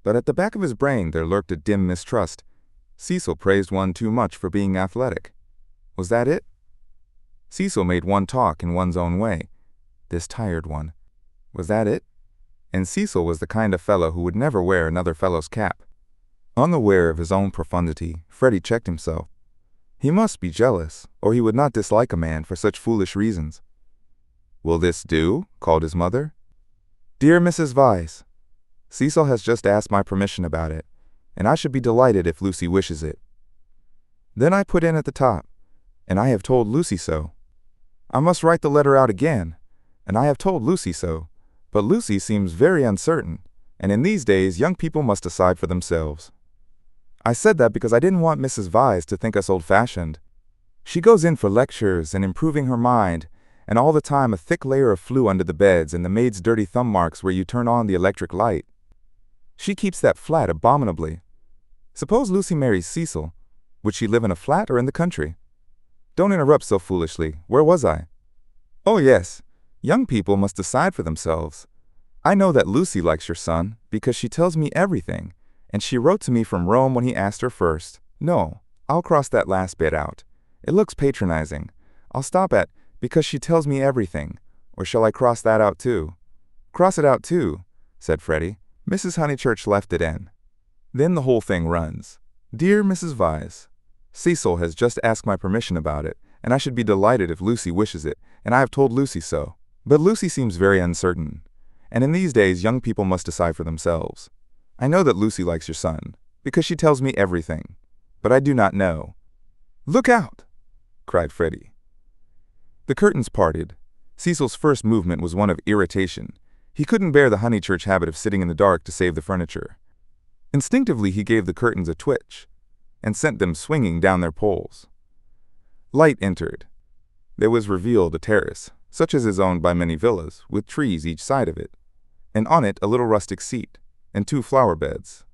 But at the back of his brain there lurked a dim mistrust. Cecil praised one too much for being athletic. Was that it? Cecil made one talk in one's own way. This tired one. Was that it? And Cecil was the kind of fellow who would never wear another fellow's cap. Unaware of his own profundity, Freddie checked himself. He must be jealous, or he would not dislike a man for such foolish reasons. "Will this do?" called his mother. "Dear Mrs. Vyse, Cecil has just asked my permission about it, and I should be delighted if Lucy wishes it." Then I put in at the top, "and I have told Lucy so." I must write the letter out again, "and I have told Lucy so, but Lucy seems very uncertain, and in these days young people must decide for themselves." I said that because I didn't want Mrs. Vyse to think us old-fashioned. She goes in for lectures and improving her mind, and all the time a thick layer of flue under the beds and the maid's dirty thumb marks where you turn on the electric light. She keeps that flat abominably. Suppose Lucy marries Cecil. Would she live in a flat or in the country? Don't interrupt so foolishly. Where was I? Oh yes, young people must decide for themselves. I know that Lucy likes your son because she tells me everything, and she wrote to me from Rome when he asked her first. No, I'll cross that last bit out. It looks patronizing. I'll stop at because she tells me everything, or shall I cross that out too? Cross it out too, said Freddie. Mrs. Honeychurch left it in. Then the whole thing runs. Dear Mrs. Vyse, Cecil has just asked my permission about it, and I should be delighted if Lucy wishes it, and I have told Lucy so. But Lucy seems very uncertain, and in these days young people must decide for themselves. I know that Lucy likes your son, because she tells me everything, but I do not know. Look out! Cried Freddie. The curtains parted. Cecil's first movement was one of irritation. He couldn't bear the Honeychurch habit of sitting in the dark to save the furniture. Instinctively he gave the curtains a twitch, and sent them swinging down their poles. Light entered. There was revealed a terrace, such as is owned by many villas, with trees each side of it, and on it a little rustic seat, and 2 flower beds.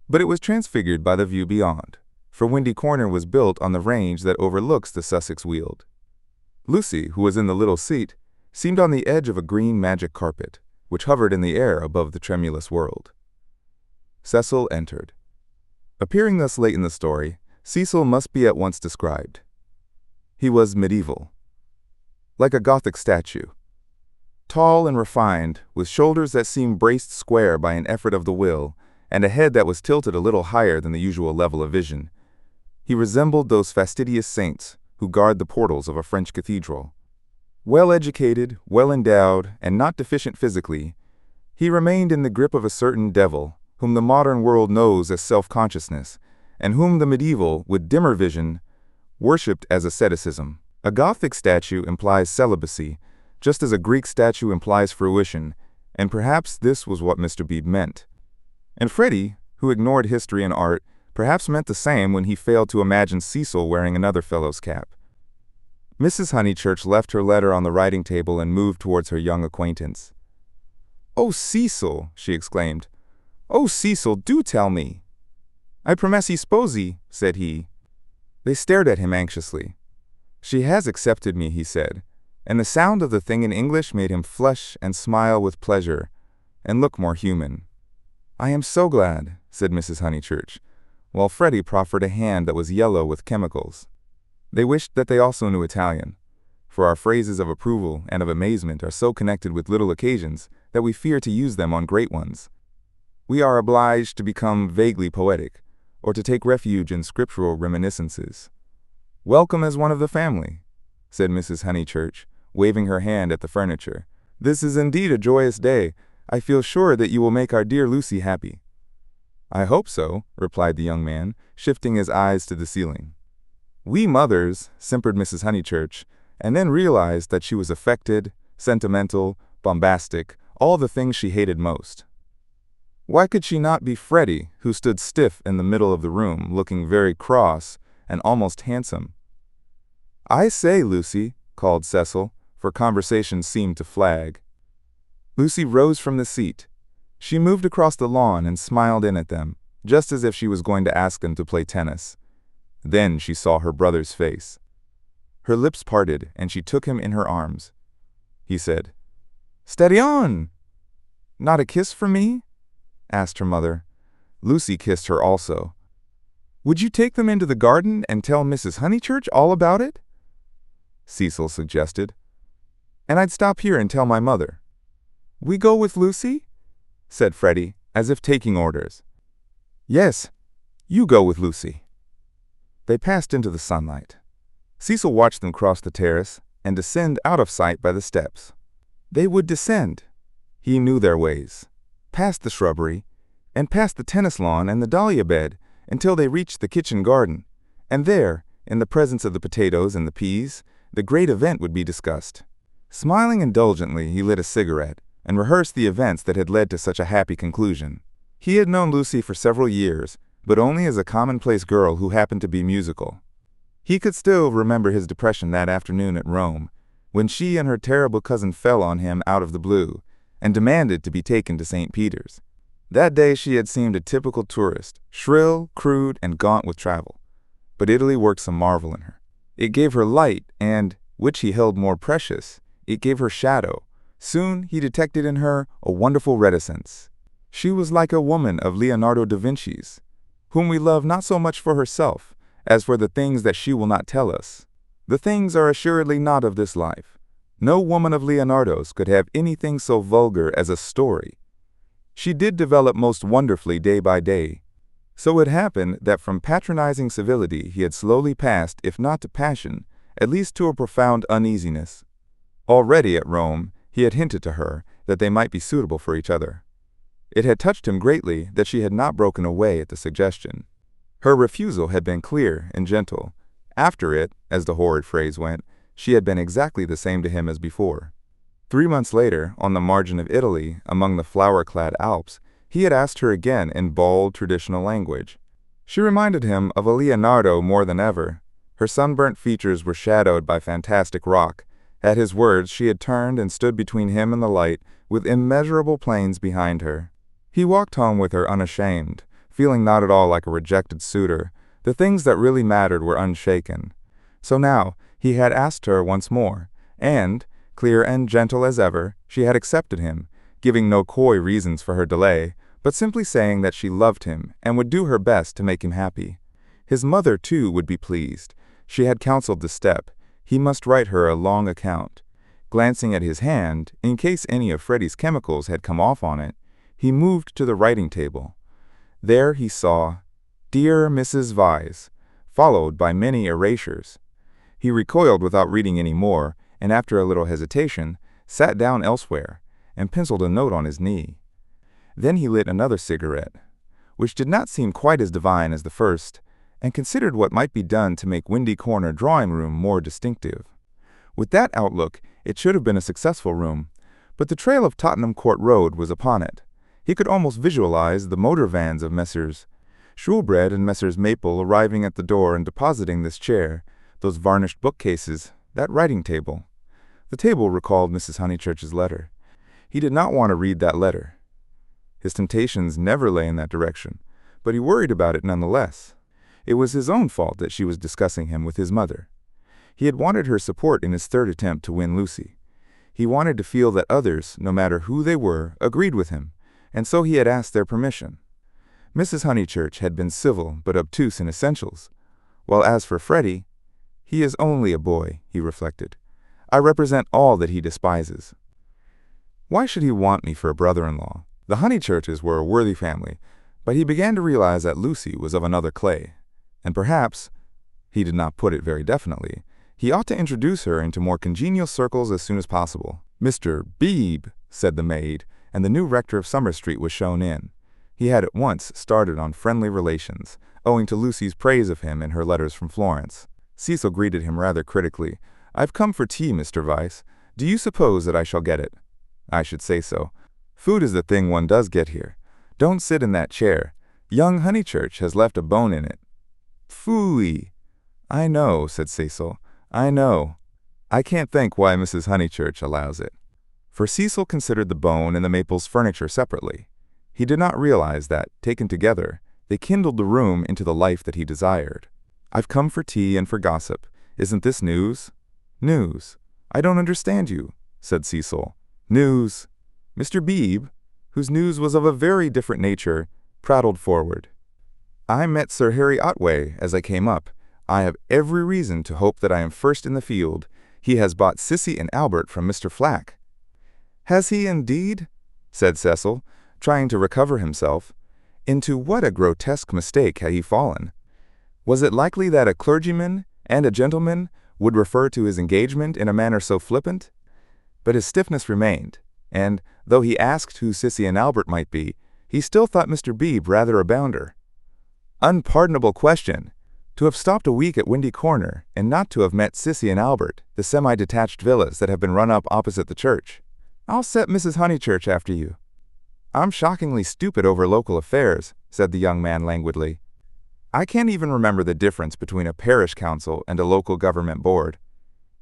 But it was transfigured by the view beyond, for Windy Corner was built on the range that overlooks the Sussex Weald. Lucy, who was in the little seat, seemed on the edge of a green magic carpet, which hovered in the air above the tremulous world. Cecil entered. Appearing thus late in the story, Cecil must be at once described. He was medieval, like a Gothic statue, tall and refined, with shoulders that seemed braced square by an effort of the will, and a head that was tilted a little higher than the usual level of vision. He resembled those fastidious saints who guard the portals of a French cathedral. Well-educated, well-endowed, and not deficient physically, he remained in the grip of a certain devil, whom the modern world knows as self-consciousness, and whom the medieval, with dimmer vision, worshipped as asceticism. A Gothic statue implies celibacy, just as a Greek statue implies fruition, and perhaps this was what Mr. Bede meant. And Freddie, who ignored history and art, perhaps meant the same when he failed to imagine Cecil wearing another fellow's cap. Mrs. Honeychurch left her letter on the writing table and moved towards her young acquaintance. "Oh, Cecil!" she exclaimed. "Oh, Cecil, do tell me!" "I promessi sposi," said he. They stared at him anxiously. "She has accepted me," he said, and the sound of the thing in English made him flush and smile with pleasure, and look more human. "I am so glad," said Mrs. Honeychurch, while Freddie proffered a hand that was yellow with chemicals. They wished that they also knew Italian, for our phrases of approval and of amazement are so connected with little occasions that we fear to use them on great ones. We are obliged to become vaguely poetic, or to take refuge in scriptural reminiscences. "Welcome as one of the family," said Mrs. Honeychurch, waving her hand at the furniture. "This is indeed a joyous day. I feel sure that you will make our dear Lucy happy." "I hope so," replied the young man, shifting his eyes to the ceiling. "We mothers," simpered Mrs. Honeychurch, and then realized that she was affected, sentimental, bombastic, all the things she hated most. Why could she not be Freddie, who stood stiff in the middle of the room, looking very cross and almost handsome? "I say, Lucy," called Cecil, for conversation seemed to flag. Lucy rose from the seat. She moved across the lawn and smiled in at them, just as if she was going to ask them to play tennis. Then she saw her brother's face. Her lips parted, and she took him in her arms. He said, "Steady on!" "Not a kiss for me?" asked her mother. Lucy kissed her also. "Would you take them into the garden and tell Mrs. Honeychurch all about it?" Cecil suggested. "And I'd stop here and tell my mother." "We go with Lucy?" said Freddie, as if taking orders. "Yes, you go with Lucy." They passed into the sunlight. Cecil watched them cross the terrace and descend out of sight by the steps. They would descend. He knew their ways. Past the shrubbery, and past the tennis lawn and the dahlia bed, until they reached the kitchen garden. And there, in the presence of the potatoes and the peas, the great event would be discussed. Smiling indulgently, he lit a cigarette and rehearsed the events that had led to such a happy conclusion. He had known Lucy for several years, but only as a commonplace girl who happened to be musical. He could still remember his depression that afternoon at Rome, when she and her terrible cousin fell on him out of the blue and demanded to be taken to St. Peter's. That day she had seemed a typical tourist, shrill, crude, and gaunt with travel. But Italy worked some marvel in her. It gave her light and, which he held more precious, it gave her shadow. Soon he detected in her a wonderful reticence. She was like a woman of Leonardo da Vinci's, whom we love not so much for herself, as for the things that she will not tell us. The things are assuredly not of this life. No woman of Leonardo's could have anything so vulgar as a story. She did develop most wonderfully day by day. So it happened that from patronizing civility he had slowly passed, if not to passion, at least to a profound uneasiness. Already at Rome he had hinted to her that they might be suitable for each other. It had touched him greatly that she had not broken away at the suggestion. Her refusal had been clear and gentle. After it, as the horrid phrase went, she had been exactly the same to him as before. 3 months later, on the margin of Italy, among the flower-clad Alps, he had asked her again in bald, traditional language. She reminded him of a Leonardo more than ever. Her sunburnt features were shadowed by fantastic rock. At his words, she had turned and stood between him and the light, with immeasurable plains behind her. He walked home with her unashamed, feeling not at all like a rejected suitor. The things that really mattered were unshaken. So now he had asked her once more, and, clear and gentle as ever, she had accepted him, giving no coy reasons for her delay, but simply saying that she loved him and would do her best to make him happy. His mother, too, would be pleased. She had counseled the step. He must write her a long account. Glancing at his hand, in case any of Freddie's chemicals had come off on it, he moved to the writing table. There he saw, "Dear Mrs. Vyse," followed by many erasures. He recoiled without reading any more, and after a little hesitation, sat down elsewhere, and penciled a note on his knee. Then he lit another cigarette, which did not seem quite as divine as the first, and considered what might be done to make Windy Corner drawing room more distinctive. With that outlook, it should have been a successful room, but the trail of Tottenham Court Road was upon it. He could almost visualize the motor vans of Messrs. Shoolbred and Messrs. Maple arriving at the door and depositing this chair, those varnished bookcases, that writing table. The table recalled Mrs. Honeychurch's letter. He did not want to read that letter. His temptations never lay in that direction, but he worried about it nonetheless. It was his own fault that she was discussing him with his mother. He had wanted her support in his third attempt to win Lucy. He wanted to feel that others, no matter who they were, agreed with him, and so he had asked their permission. Mrs. Honeychurch had been civil but obtuse in essentials, while as for Freddie, he is only a boy, he reflected. I represent all that he despises. Why should he want me for a brother-in-law? The Honeychurches were a worthy family, but he began to realize that Lucy was of another clay, and perhaps, he did not put it very definitely, he ought to introduce her into more congenial circles as soon as possible. "Mr. Beebe," said the maid, and the new rector of Summer Street was shown in. He had at once started on friendly relations, owing to Lucy's praise of him in her letters from Florence. Cecil greeted him rather critically. "I've come for tea, Mr. Vyse. Do you suppose that I shall get it?" "I should say so. Food is the thing one does get here. Don't sit in that chair. Young Honeychurch has left a bone in it." "Phooey." "I know," said Cecil. "I know. I can't think why Mrs. Honeychurch allows it." For Cecil considered the bone and the Maples' furniture separately. He did not realize that, taken together, they kindled the room into the life that he desired. "I've come for tea and for gossip. Isn't this news?" News. I don't understand you, said Cecil. News. Mr. Beebe, whose news was of a very different nature, prattled forward. I met Sir Harry Otway as I came up. I have every reason to hope that I am first in the field. He has bought Sissy and Albert from Mr. Flack. Has he indeed? Said Cecil, trying to recover himself. Into what a grotesque mistake had he fallen? Was it likely that a clergyman and a gentleman would refer to his engagement in a manner so flippant? But his stiffness remained, and, though he asked who Sissy and Albert might be, he still thought Mr. Beebe rather a bounder. Unpardonable question! To have stopped a week at Windy Corner and not to have met Sissy and Albert, the semi-detached villas that have been run up opposite the church. I'll set Mrs. Honeychurch after you. I'm shockingly stupid over local affairs, said the young man languidly. I can't even remember the difference between a parish council and a local government board.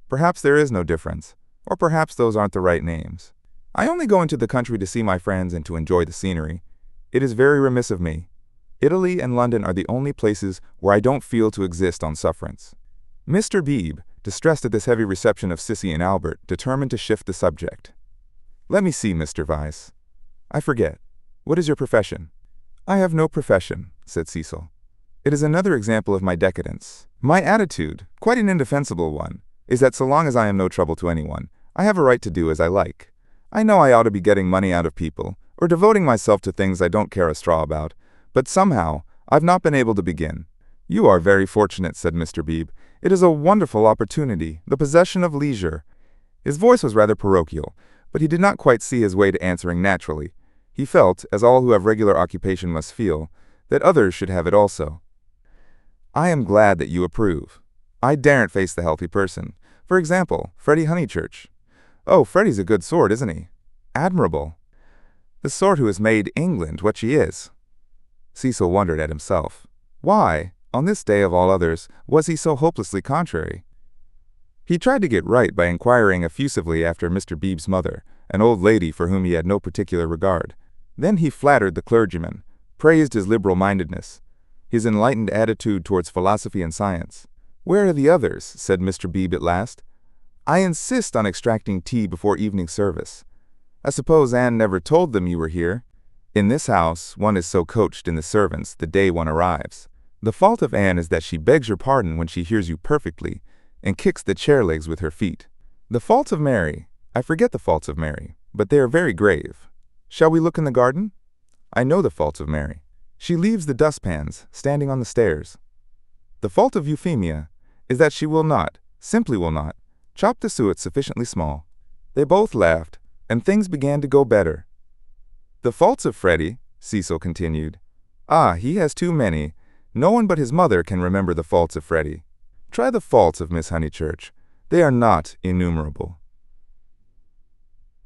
Perhaps there is no difference, or perhaps those aren't the right names. I only go into the country to see my friends and to enjoy the scenery. It is very remiss of me. Italy and London are the only places where I don't feel to exist on sufferance. Mr. Beebe, distressed at this heavy reception of Sissy and Albert, determined to shift the subject. Let me see, Mr. Vyse. I forget. What is your profession? I have no profession, said Cecil. It is another example of my decadence. My attitude, quite an indefensible one, is that so long as I am no trouble to anyone, I have a right to do as I like. I know I ought to be getting money out of people, or devoting myself to things I don't care a straw about, but somehow, I've not been able to begin. You are very fortunate, said Mr. Beebe. It is a wonderful opportunity, the possession of leisure. His voice was rather parochial, but he did not quite see his way to answering naturally. He felt, as all who have regular occupation must feel, that others should have it also. I am glad that you approve. I daren't face the healthy person. For example, Freddie Honeychurch. Oh, Freddie's a good sort, isn't he? Admirable. The sort who has made England what she is. Cecil wondered at himself. Why, on this day of all others, was he so hopelessly contrary? He tried to get right by inquiring effusively after Mr. Beebe's mother, an old lady for whom he had no particular regard. Then he flattered the clergyman, praised his liberal-mindedness, his enlightened attitude towards philosophy and science. Where are the others? Said Mr. Beebe at last. I insist on extracting tea before evening service. I suppose Anne never told them you were here. In this house, one is so coached in the servants the day one arrives. The fault of Anne is that she begs your pardon when she hears you perfectly, and kicks the chair legs with her feet. The faults of Mary, I forget the faults of Mary, but they are very grave. Shall we look in the garden? I know the faults of Mary. She leaves the dustpans standing on the stairs. The fault of Euphemia is that she will not, simply will not, chop the suet sufficiently small. They both laughed, and things began to go better. The faults of Freddie, Cecil continued. Ah, he has too many. No one but his mother can remember the faults of Freddie. Try the faults of Miss Honeychurch. They are not innumerable.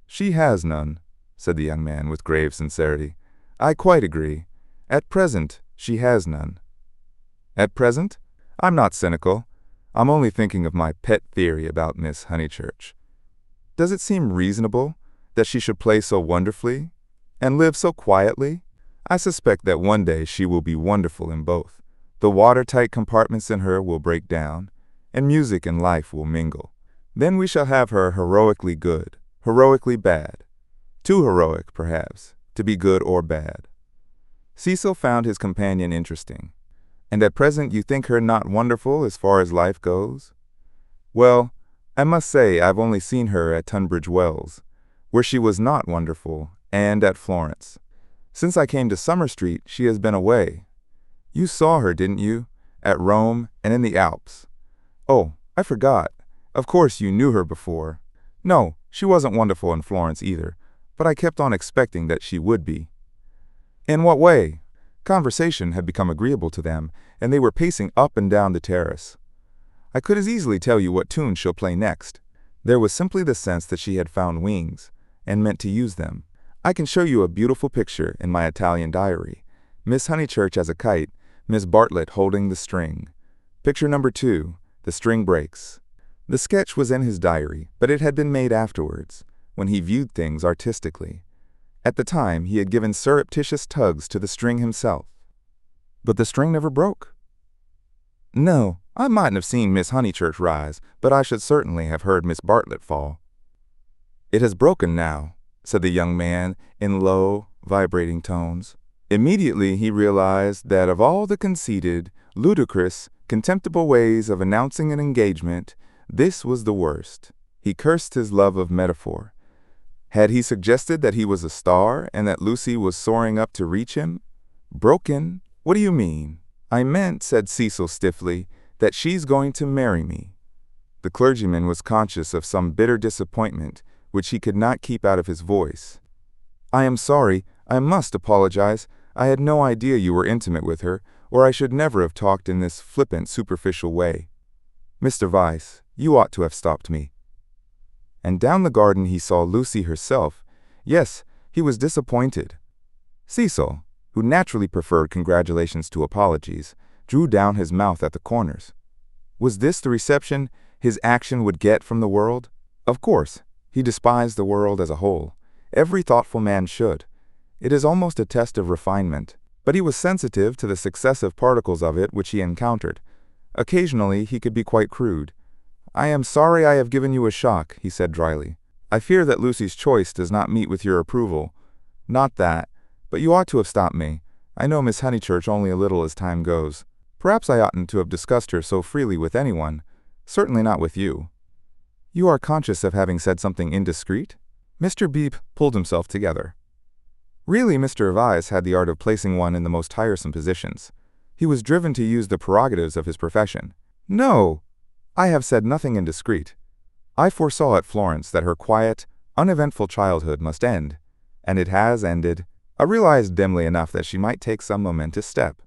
She has none, said the young man with grave sincerity. I quite agree. At present, she has none. At present? I'm not cynical. I'm only thinking of my pet theory about Miss Honeychurch. Does it seem reasonable that she should play so wonderfully and live so quietly? I suspect that one day she will be wonderful in both. The watertight compartments in her will break down, and music and life will mingle. Then we shall have her heroically good, heroically bad. Too heroic, perhaps, to be good or bad. Cecil found his companion interesting. And at present you think her not wonderful as far as life goes? Well, I must say I've only seen her at Tunbridge Wells, where she was not wonderful, and at Florence. Since I came to Summer Street, she has been away. You saw her, didn't you? At Rome and in the Alps. Oh, I forgot. Of course you knew her before. No, she wasn't wonderful in Florence either, but I kept on expecting that she would be. In what way? Conversation had become agreeable to them, and they were pacing up and down the terrace. I could as easily tell you what tune she'll play next. There was simply the sense that she had found wings, and meant to use them. I can show you a beautiful picture in my Italian diary. Miss Honeychurch as a kite, Miss Bartlett holding the string. Picture number 2, the string breaks. The sketch was in his diary, but it had been made afterwards, when he viewed things artistically. At the time, he had given surreptitious tugs to the string himself. But the string never broke. No, I mightn't have seen Miss Honeychurch rise, but I should certainly have heard Miss Bartlett fall. It has broken now, said the young man in low, vibrating tones. Immediately he realized that of all the conceited, ludicrous, contemptible ways of announcing an engagement, this was the worst. He cursed his love of metaphor. Had he suggested that he was a star and that Lucy was soaring up to reach him? Broken? What do you mean? I meant, said Cecil stiffly, that she's going to marry me. The clergyman was conscious of some bitter disappointment, which he could not keep out of his voice. I am sorry. I must apologize. I had no idea you were intimate with her, or I should never have talked in this flippant, superficial way. Mr. Vyse, you ought to have stopped me. And down the garden he saw Lucy herself. Yes, he was disappointed. Cecil, who naturally preferred congratulations to apologies, drew down his mouth at the corners. Was this the reception his action would get from the world? Of course, he despised the world as a whole. Every thoughtful man should. It is almost a test of refinement. But he was sensitive to the successive particles of it which he encountered. Occasionally he could be quite crude. I am sorry I have given you a shock, he said dryly. I fear that Lucy's choice does not meet with your approval. Not that, but you ought to have stopped me. I know Miss Honeychurch only a little as time goes. Perhaps I oughtn't to have discussed her so freely with anyone, certainly not with you. You are conscious of having said something indiscreet? Mr. Beebe pulled himself together. Really, Mr. Vyse had the art of placing one in the most tiresome positions. He was driven to use the prerogatives of his profession. No, I have said nothing indiscreet. I foresaw at Florence that her quiet, uneventful childhood must end, and it has ended. I realized dimly enough that she might take some momentous step.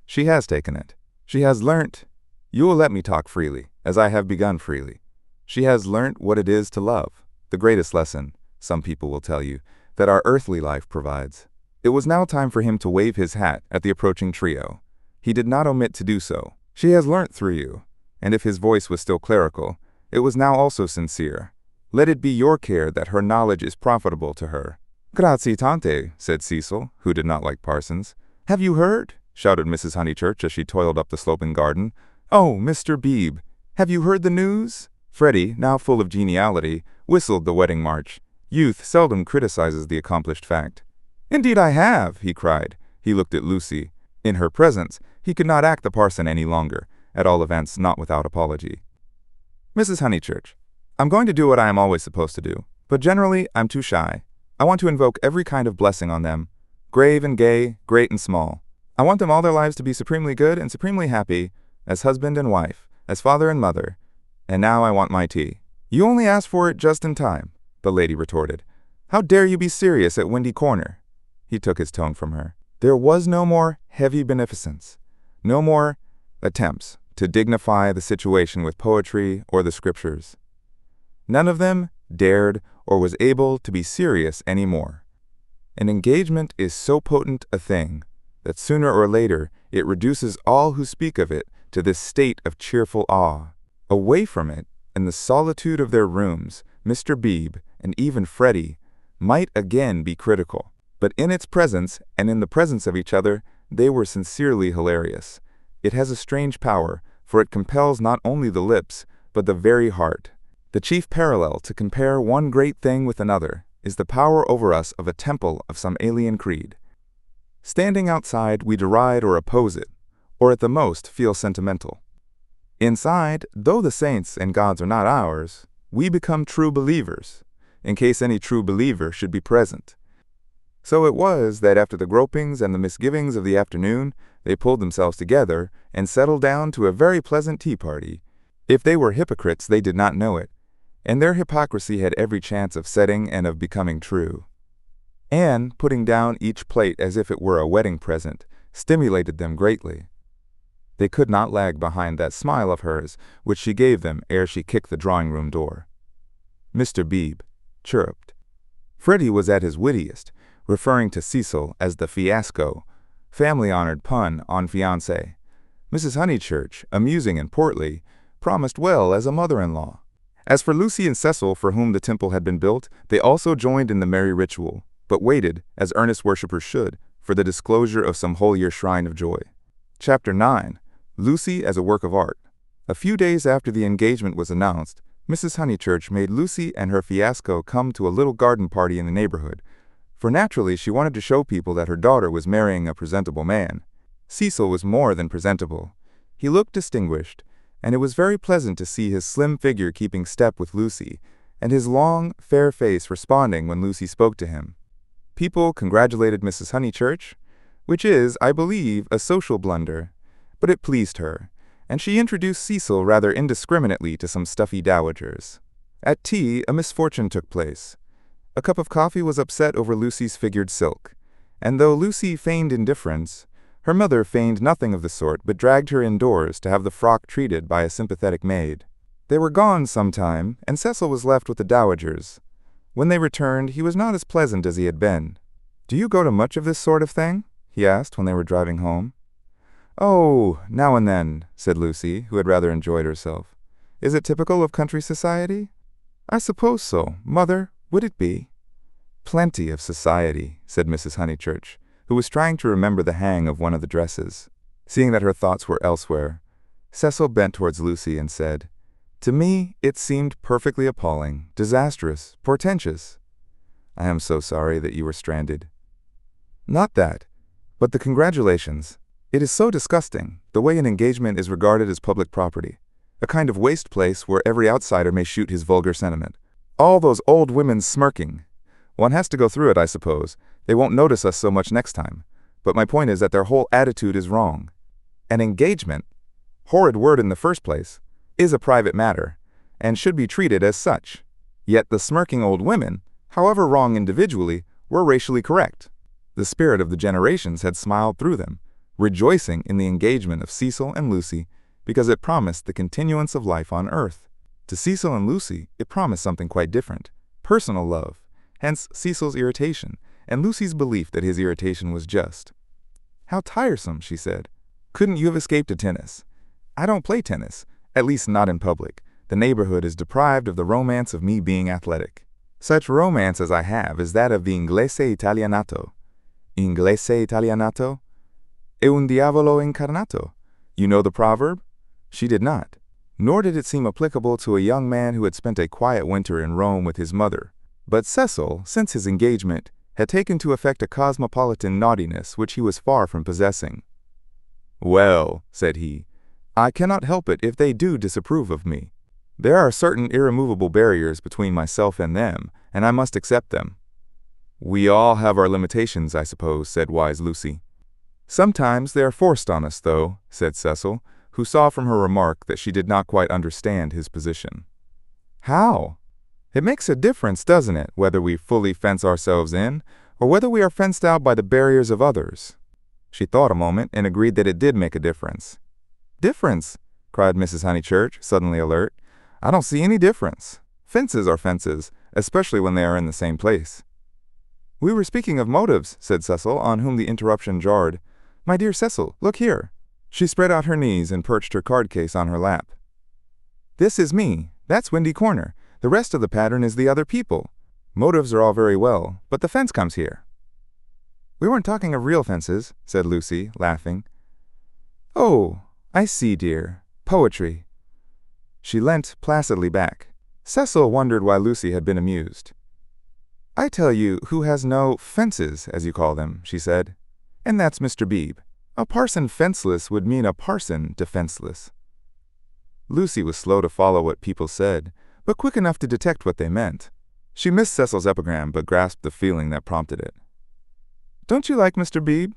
She has taken it. She has learnt. You will let me talk freely, as I have begun freely. She has learnt what it is to love, the greatest lesson, some people will tell you, that our earthly life provides. It was now time for him to wave his hat at the approaching trio. He did not omit to do so. She has learnt through you, and if his voice was still clerical, it was now also sincere. Let it be your care that her knowledge is profitable to her. Grazie tante, said Cecil, who did not like parsons. Have you heard? Shouted Mrs. Honeychurch as she toiled up the sloping garden. Oh, Mr. Beebe, have you heard the news? Freddie, now full of geniality, whistled the wedding march. Youth seldom criticizes the accomplished fact. Indeed I have, he cried. He looked at Lucy. In her presence, he could not act the parson any longer, at all events not without apology. Mrs. Honeychurch, I'm going to do what I am always supposed to do, but generally I'm too shy. I want to invoke every kind of blessing on them, grave and gay, great and small. I want them all their lives to be supremely good and supremely happy, as husband and wife, as father and mother. And now I want my tea. You only asked for it just in time, the lady retorted. How dare you be serious at Windy Corner? He took his tone from her. There was no more heavy beneficence, no more attempts to dignify the situation with poetry or the scriptures. None of them dared or was able to be serious any more. An engagement is so potent a thing that sooner or later it reduces all who speak of it to this state of cheerful awe. Away from it, in the solitude of their rooms, Mr. Beebe and even Freddie might again be critical, but in its presence and in the presence of each other, they were sincerely hilarious. It has a strange power, for it compels not only the lips, but the very heart. The chief parallel to compare one great thing with another is the power over us of a temple of some alien creed. Standing outside, we deride or oppose it, or at the most feel sentimental. Inside, though the saints and gods are not ours, we become true believers, in case any true believer should be present. So it was that after the gropings and the misgivings of the afternoon, they pulled themselves together and settled down to a very pleasant tea party. If they were hypocrites, they did not know it, and their hypocrisy had every chance of setting and of becoming true. Anne, putting down each plate as if it were a wedding present, stimulated them greatly. They could not lag behind that smile of hers which she gave them ere she kicked the drawing-room door. Mr. Beebe chirruped. Freddie was at his wittiest, referring to Cecil as the fiasco, family-honored pun on fiancé. Mrs. Honeychurch, amusing and portly, promised well as a mother-in-law. As for Lucy and Cecil, for whom the temple had been built, they also joined in the merry ritual, but waited, as earnest worshippers should, for the disclosure of some holier shrine of joy. Chapter 9. Lucy as a work of art. A few days after the engagement was announced, Mrs. Honeychurch made Lucy and her fiasco come to a little garden party in the neighborhood, for naturally she wanted to show people that her daughter was marrying a presentable man. Cecil was more than presentable. He looked distinguished, and it was very pleasant to see his slim figure keeping step with Lucy, and his long, fair face responding when Lucy spoke to him. People congratulated Mrs. Honeychurch, which is, I believe, a social blunder, but it pleased her, and she introduced Cecil rather indiscriminately to some stuffy dowagers. At tea, a misfortune took place. A cup of coffee was upset over Lucy's figured silk, and though Lucy feigned indifference, her mother feigned nothing of the sort but dragged her indoors to have the frock treated by a sympathetic maid. They were gone some time, and Cecil was left with the dowagers. When they returned, he was not as pleasant as he had been. "Do you go to much of this sort of thing?" he asked when they were driving home. "Oh, now and then," said Lucy, who had rather enjoyed herself. "Is it typical of country society?" "I suppose so. Mother, would it be?" "Plenty of society," said Mrs. Honeychurch, who was trying to remember the hang of one of the dresses. Seeing that her thoughts were elsewhere, Cecil bent towards Lucy and said, "To me, it seemed perfectly appalling, disastrous, portentous. I am so sorry that you were stranded." "Not that, but the congratulations. It is so disgusting, the way an engagement is regarded as public property, a kind of waste place where every outsider may shoot his vulgar sentiment. All those old women smirking. One has to go through it, I suppose. They won't notice us so much next time. But my point is that their whole attitude is wrong. An engagement, horrid word in the first place, is a private matter, and should be treated as such. Yet the smirking old women, however wrong individually, were racially correct. The spirit of the generations had smiled through them, rejoicing in the engagement of Cecil and Lucy because it promised the continuance of life on earth. To Cecil and Lucy, it promised something quite different, personal love, hence Cecil's irritation, and Lucy's belief that his irritation was just. "How tiresome," she said. "Couldn't you have escaped to tennis?" "I don't play tennis, at least not in public. The neighborhood is deprived of the romance of me being athletic. Such romance as I have is that of the inglese italianato." "Inglese italianato? È un diavolo incarnato." You know the proverb? She did not. Nor did it seem applicable to a young man who had spent a quiet winter in Rome with his mother. But Cecil, since his engagement, had taken to effect a cosmopolitan naughtiness which he was far from possessing. "Well," said he, "I cannot help it if they do disapprove of me. There are certain irremovable barriers between myself and them, and I must accept them." "We all have our limitations, I suppose," said wise Lucy. "Sometimes they are forced on us, though," said Cecil, who saw from her remark that she did not quite understand his position. "How? It makes a difference, doesn't it, whether we fully fence ourselves in, or whether we are fenced out by the barriers of others?" She thought a moment and agreed that it did make a difference. "Difference?" cried Mrs. Honeychurch, suddenly alert. "I don't see any difference. Fences are fences, especially when they are in the same place." "We were speaking of motives," said Cecil, on whom the interruption jarred. "My dear Cecil, look here." She spread out her knees and perched her card case on her lap. "This is me. That's Windy Corner. The rest of the pattern is the other people. Motives are all very well, but the fence comes here." "We weren't talking of real fences," said Lucy, laughing. "Oh, I see, dear. Poetry." She leant placidly back. Cecil wondered why Lucy had been amused. "I tell you who has no fences, as you call them," she said, "and that's Mr. Beebe. A parson fenceless would mean a parson defenseless." Lucy was slow to follow what people said, but quick enough to detect what they meant. She missed Cecil's epigram, but grasped the feeling that prompted it. "Don't you like Mr. Beebe?"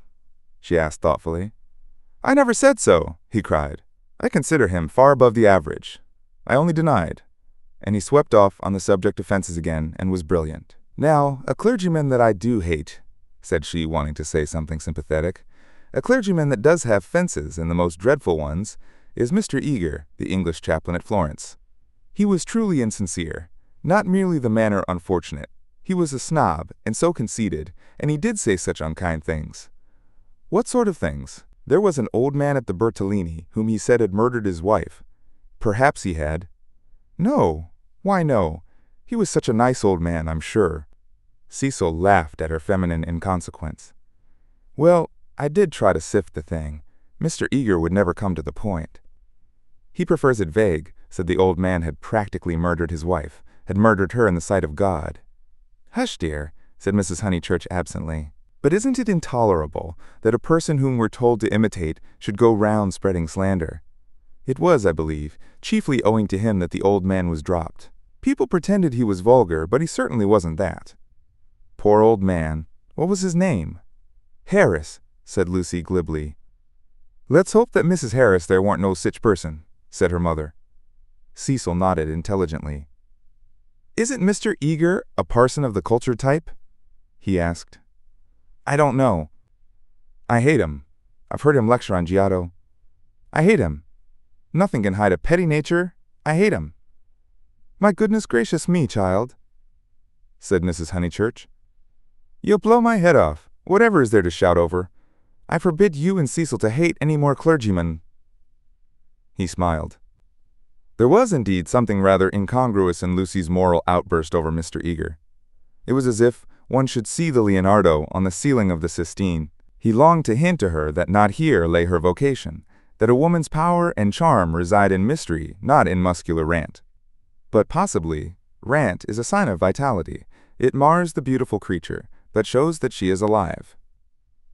she asked thoughtfully. "I never said so," he cried. "I consider him far above the average. I only denied." And he swept off on the subject of fences again, and was brilliant. "Now, a clergyman that I do hate," said she, wanting to say something sympathetic, "a clergyman that does have fences, and the most dreadful ones, is Mr. Eager, the English chaplain at Florence. He was truly insincere, not merely the manner unfortunate. He was a snob, and so conceited, and he did say such unkind things." "What sort of things?" "There was an old man at the Bertolini whom he said had murdered his wife." "Perhaps he had." "No. Why no. He was such a nice old man, I'm sure." Cecil laughed at her feminine inconsequence. "Well, I did try to sift the thing. Mr. Eager would never come to the point. He prefers it vague, said the old man had practically murdered his wife, had murdered her in the sight of God. Hush, dear, said Mrs. Honeychurch absently. But isn't it intolerable that a person whom we're told to imitate should go round spreading slander? It was, I believe, chiefly owing to him that the old man was dropped. People pretended he was vulgar, but he certainly wasn't that. Poor old man. What was his name? Harris, said Lucy glibly. Let's hope that Mrs. Harris there warn't no sich person, said her mother. Cecil nodded intelligently. Isn't Mr. Eager a parson of the cultured type? He asked. I don't know. I hate him. I've heard him lecture on Giotto. I hate him. Nothing can hide a petty nature. I hate him. My goodness gracious me, child, said Mrs. Honeychurch. You'll blow my head off. Whatever is there to shout over? I forbid you and Cecil to hate any more clergymen. He smiled. There was indeed something rather incongruous in Lucy's moral outburst over Mr. Eager. It was as if one should see the Leonardo on the ceiling of the Sistine. He longed to hint to her that not here lay her vocation, that a woman's power and charm reside in mystery, not in muscular rant. But possibly, rant is a sign of vitality. It mars the beautiful creature, but shows that she is alive.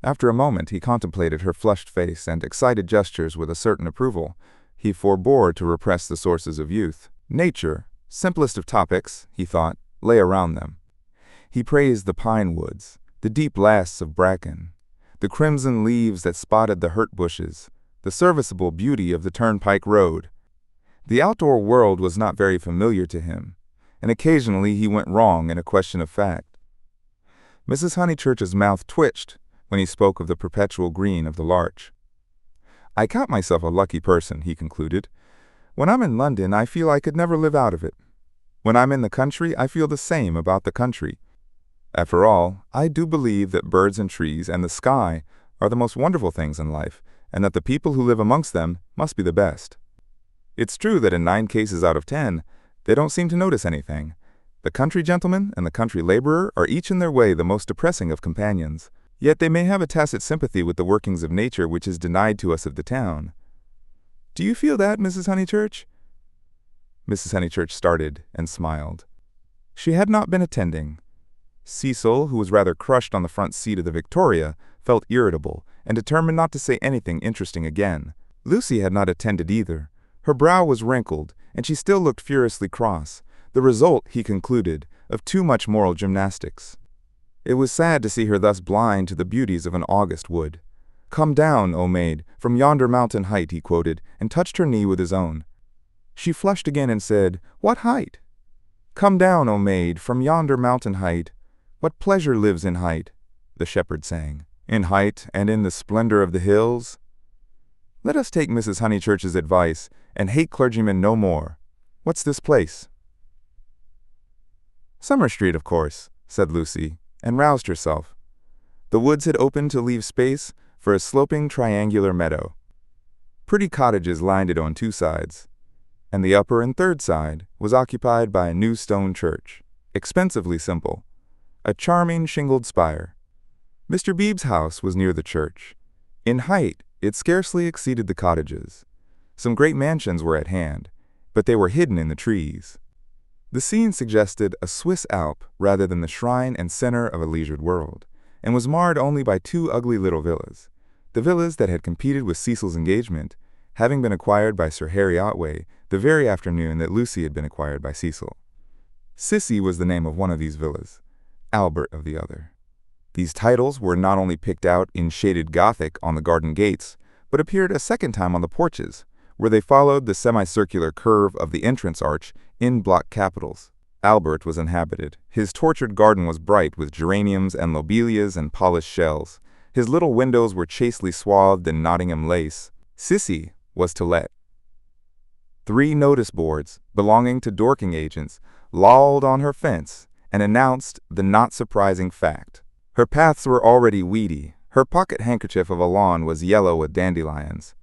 After a moment he contemplated her flushed face and excited gestures with a certain approval. He forbore to repress the sources of youth. Nature, simplest of topics, he thought, lay around them. He praised the pine woods, the deep lasts of bracken, the crimson leaves that spotted the hurt bushes, the serviceable beauty of the turnpike road. The outdoor world was not very familiar to him, and occasionally he went wrong in a question of fact. Mrs. Honeychurch's mouth twitched when he spoke of the perpetual green of the larch. I count myself a lucky person, he concluded. When I'm in London, I feel I could never live out of it. When I'm in the country, I feel the same about the country. After all, I do believe that birds and trees and the sky are the most wonderful things in life, and that the people who live amongst them must be the best. It's true that in 9 cases out of 10, they don't seem to notice anything. The country gentleman and the country laborer are each in their way the most depressing of companions. Yet they may have a tacit sympathy with the workings of nature which is denied to us of the town. Do you feel that, Mrs. Honeychurch? Mrs. Honeychurch started and smiled. She had not been attending. Cecil, who was rather crushed on the front seat of the Victoria, felt irritable and determined not to say anything interesting again. Lucy had not attended either. Her brow was wrinkled, and she still looked furiously cross, the result, he concluded, of too much moral gymnastics. It was sad to see her thus blind to the beauties of an August wood. Come down, O maid, from yonder mountain height, he quoted, and touched her knee with his own. She flushed again and said, What height? Come down, O maid, from yonder mountain height. What pleasure lives in height? The shepherd sang. In height and in the splendor of the hills. Let us take Mrs. Honeychurch's advice and hate clergymen no more. What's this place? Summer Street, of course, said Lucy, and roused herself. The woods had opened to leave space for a sloping triangular meadow. Pretty cottages lined it on 2 sides, and the upper and third side was occupied by a new stone church, expensively simple, a charming shingled spire. Mr. Beebe's house was near the church. In height, it scarcely exceeded the cottages. Some great mansions were at hand, but they were hidden in the trees. The scene suggested a Swiss Alp rather than the shrine and center of a leisured world, and was marred only by 2 ugly little villas, the villas that had competed with Cecil's engagement, having been acquired by Sir Harry Otway the very afternoon that Lucy had been acquired by Cecil. Sissy was the name of one of these villas, Albert of the other. These titles were not only picked out in shaded Gothic on the garden gates, but appeared a second time on the porches, where they followed the semicircular curve of the entrance arch in block capitals. Albert was inhabited. His tortured garden was bright with geraniums and lobelias and polished shells. His little windows were chastely swathed in Nottingham lace. Sissy was to let. 3 notice boards, belonging to Dorking agents, lolled on her fence and announced the not surprising fact. Her paths were already weedy. Her pocket handkerchief of a lawn was yellow with dandelions.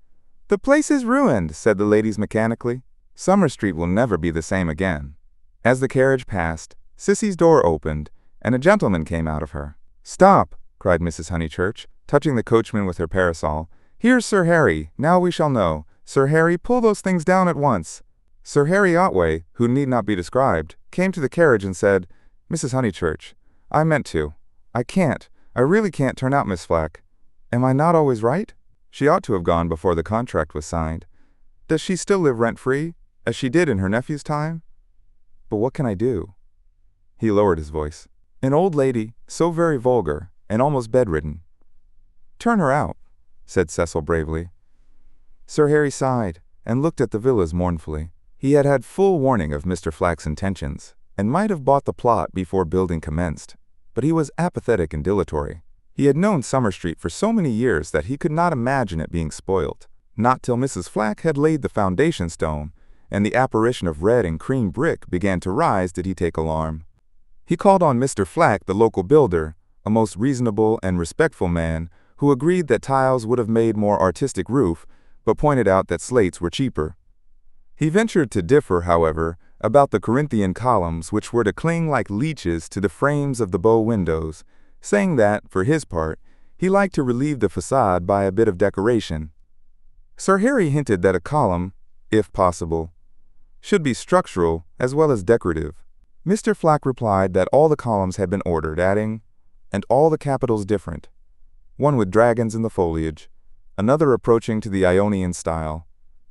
The place is ruined, said the ladies mechanically. Summer Street will never be the same again. As the carriage passed, Sissy's door opened, and a gentleman came out of her. Stop, cried Mrs. Honeychurch, touching the coachman with her parasol. "Here's Sir Harry, now we shall know. Sir Harry, pull those things down at once." Sir Harry Otway, who need not be described, came to the carriage and said, "Mrs. Honeychurch, I meant to. I can't. I really can't turn out Miss Flack. Am I not always right? She ought to have gone before the contract was signed. Does she still live rent-free, as she did in her nephew's time? But what can I do?" He lowered his voice. "An old lady, so very vulgar, and almost bedridden." "Turn her out," said Cecil bravely. Sir Harry sighed, and looked at the villas mournfully. He had had full warning of Mr. Flack's intentions, and might have bought the plot before building commenced, but he was apathetic and dilatory. He had known Summer Street for so many years that he could not imagine it being spoilt. Not till Mrs. Flack had laid the foundation stone, and the apparition of red and cream brick began to rise, did he take alarm. He called on Mr. Flack, the local builder, a most reasonable and respectful man, who agreed that tiles would have made more artistic roof, but pointed out that slates were cheaper. He ventured to differ, however, about the Corinthian columns which were to cling like leeches to the frames of the bow windows, saying that, for his part, he liked to relieve the facade by a bit of decoration. Sir Harry hinted that a column, if possible, should be structural as well as decorative. Mr. Flack replied that all the columns had been ordered, adding, "And all the capitals different. One with dragons in the foliage, another approaching to the Ionian style,